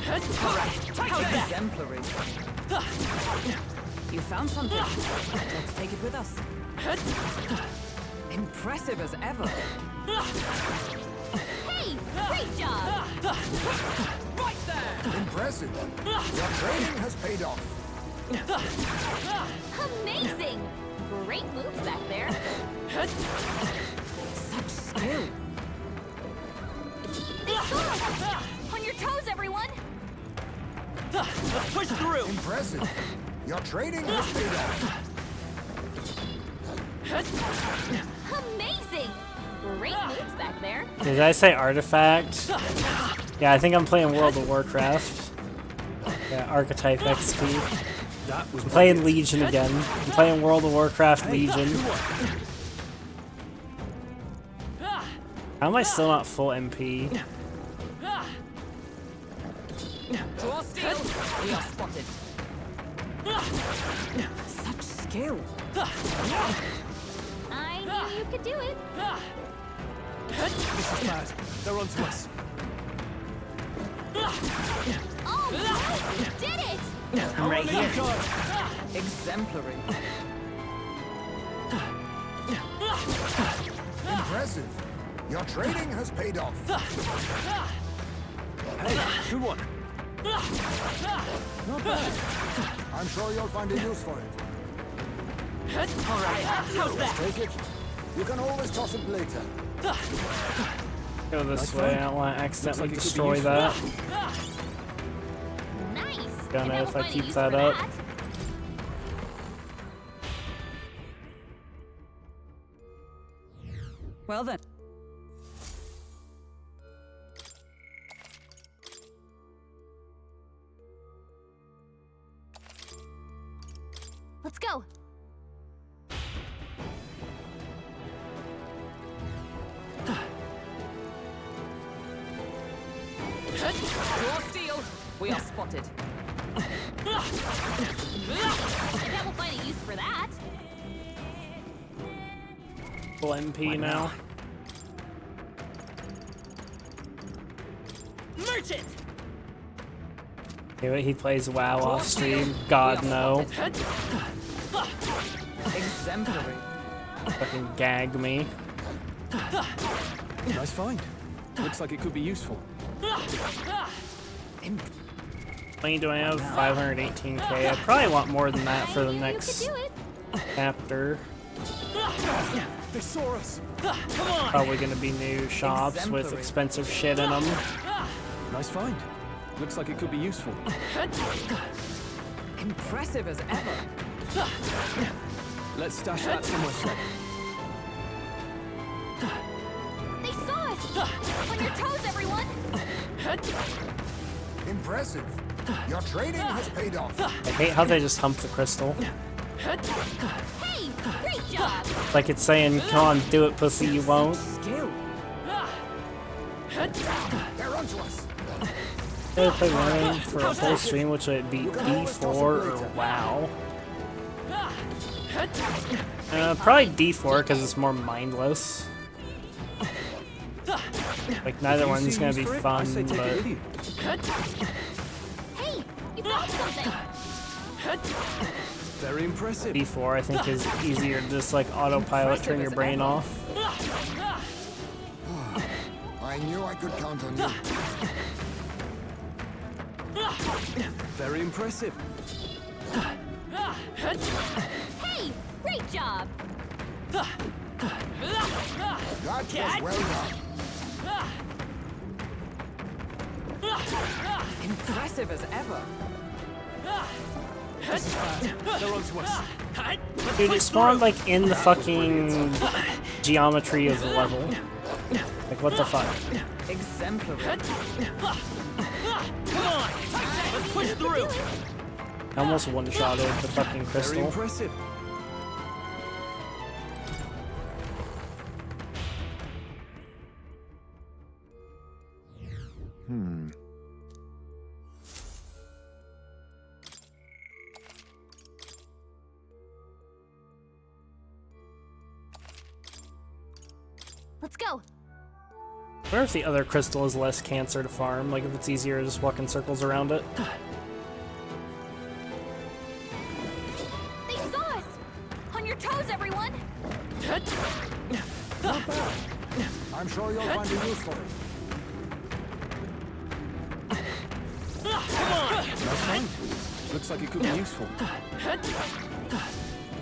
Exemplary. You found something. Let's take it with us. Impressive as ever. Hey, great job! Right there! Impressive! Your training has paid off. Amazing! Great moves back there. Such skill. They saw us! On your toes, everyone! Let's push through! Impressive! Your training has paid off. Amazing! Great moves back there. did I say artifact? Yeah, I think I'm playing World of Warcraft. Yeah, archetype XP. That was I'm playing Legion again. I'm playing World of Warcraft Legion. How am I still not full MP? Draw steel. We are spotted. Such skill. I knew you could do it. This is bad. They're onto us. Oh, right, you did it! I'm right here. Exemplary. Impressive! Your training has paid off. Hey, good one. Not bad. I'm sure you'll find a use for it. Alright, how's that? Take it. You can always toss it later. Go this way. I don't want to accidentally destroy that. Nice! Don't know bet if we'll I find a keep use that for up. that. Well then. Let's go! Draw steel. We are spotted. I bet we'll find a use for that. Full MP now. Merchant! Okay, wait, he plays WoW off stream. God no. Exemplary. Fucking gag me. Nice find. Looks like it could be useful. How many do I have? 518k. I probably want more than that for the next You could do it. chapter. They saw us. Probably gonna be new shops with Exemplary. expensive shit in them. Nice find. Looks like it could be useful. Impressive as ever. Let's stash that somewhere safe. They saw us! On your toes, everyone! Impressive. Your training has paid off. I hate how they just hump the crystal. Hey, great job! Like it's saying, come on, do it, pussy, you won't. Skill. They're onto us. I play running for a full stream, which would be D4 or WoW. Probably D4 because it's more mindless. Like neither one's gonna be fun, but Hey, you found something! Very impressive. B4 I think is easier to just like autopilot, turn your brain off. I knew I could count on you. Very impressive. Hey, great job. That was well done. Impressive as ever. They're onto us. Dude, it spawned like in the fucking geometry of the level. Like what the fuck? Exemplary. Come on! Let's push through! I almost one-shotted the fucking Very crystal. impressive. Let's go. I wonder if the other crystal is less cancer to farm, like if it's easier to just walk in circles around it. They saw us! On your toes, everyone! I'm sure you'll find it useful. That's fine. Looks like it could be useful.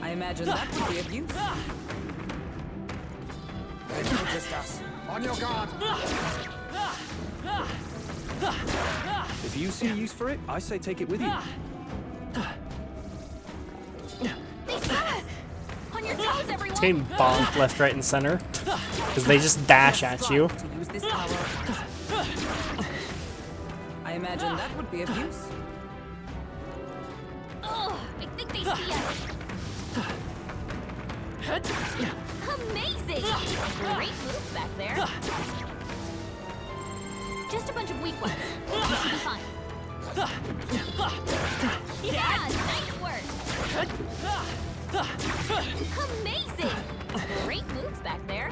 I imagine that would be of use. They've noticed us. On your guard. If you see use for it, I say take it with you. They saw us! On your toes, everyone! It's getting bonked left, right, and center. Because they just dash at you. To use this power. I imagine that would be of use. Oh, I think they see us. Amazing! Great moves back there. Just a bunch of weak ones. You'll be fine. Yeah, nice work. Amazing! Great moves back there.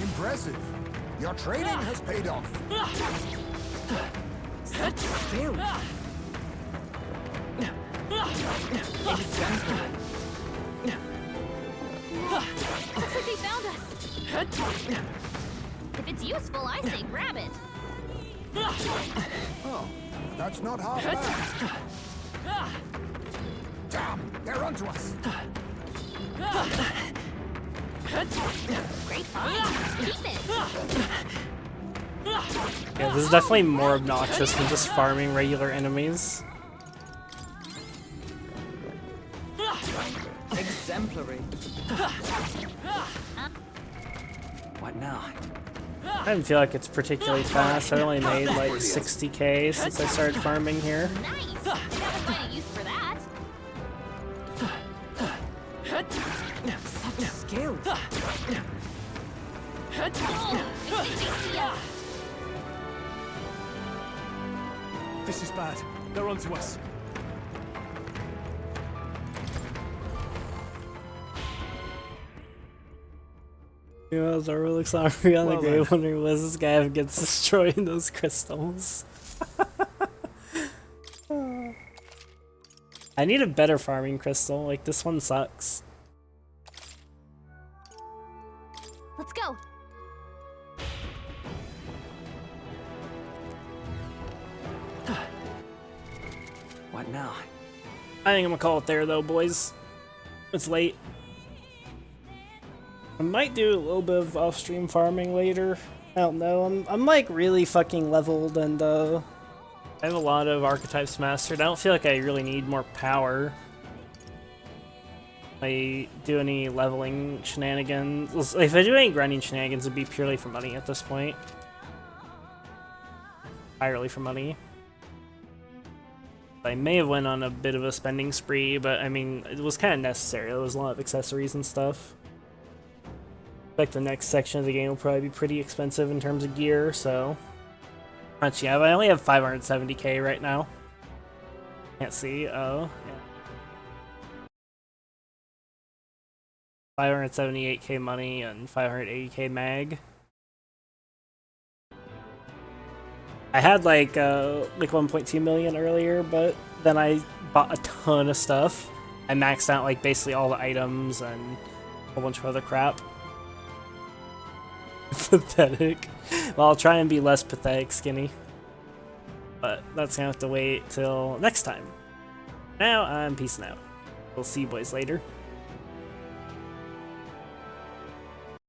Impressive. Your training has paid off. Such skill. Exemplary. Looks like they found us. If it's useful, I say grab it. Oh, that's not half bad. Damn, they're onto us. Great find. Keep it. Yeah, this is definitely more obnoxious than just farming regular enemies. Exemplary. What now? I didn't feel like it's particularly fast. I only made like 60k since I started farming here. Nice. I never find a use for that. Such skill. Oh, I think they see us. This is bad. They're onto us. Yeah, Zara looks angry on the Well grave, then. wondering was this guy who gets destroying those crystals. I need a better farming crystal, like this one sucks. Let's go. What now? I think I'm gonna call it there though, boys. It's late. I might do a little bit of off-stream farming later. I don't know. I'm like really fucking leveled and I have a lot of archetypes mastered. I don't feel like I really need more power. I do any leveling shenanigans. If I do any grinding shenanigans, it'd be purely for money at this point. Entirely for money. I may have went on a bit of a spending spree, but I mean, it was kind of necessary. There was a lot of accessories and stuff. Like the next section of the game will probably be pretty expensive in terms of gear, so... Actually, I only have 570k right now. Can't see, oh, yeah. 578k money and 580k mag. I had like 1.2 million earlier, but then I bought a ton of stuff. I maxed out like basically all the items and a whole bunch of other crap. Pathetic. Well, I'll try and be less pathetic, Skinny. But that's gonna have to wait till next time. Now I'm peacing out. We'll see you boys later.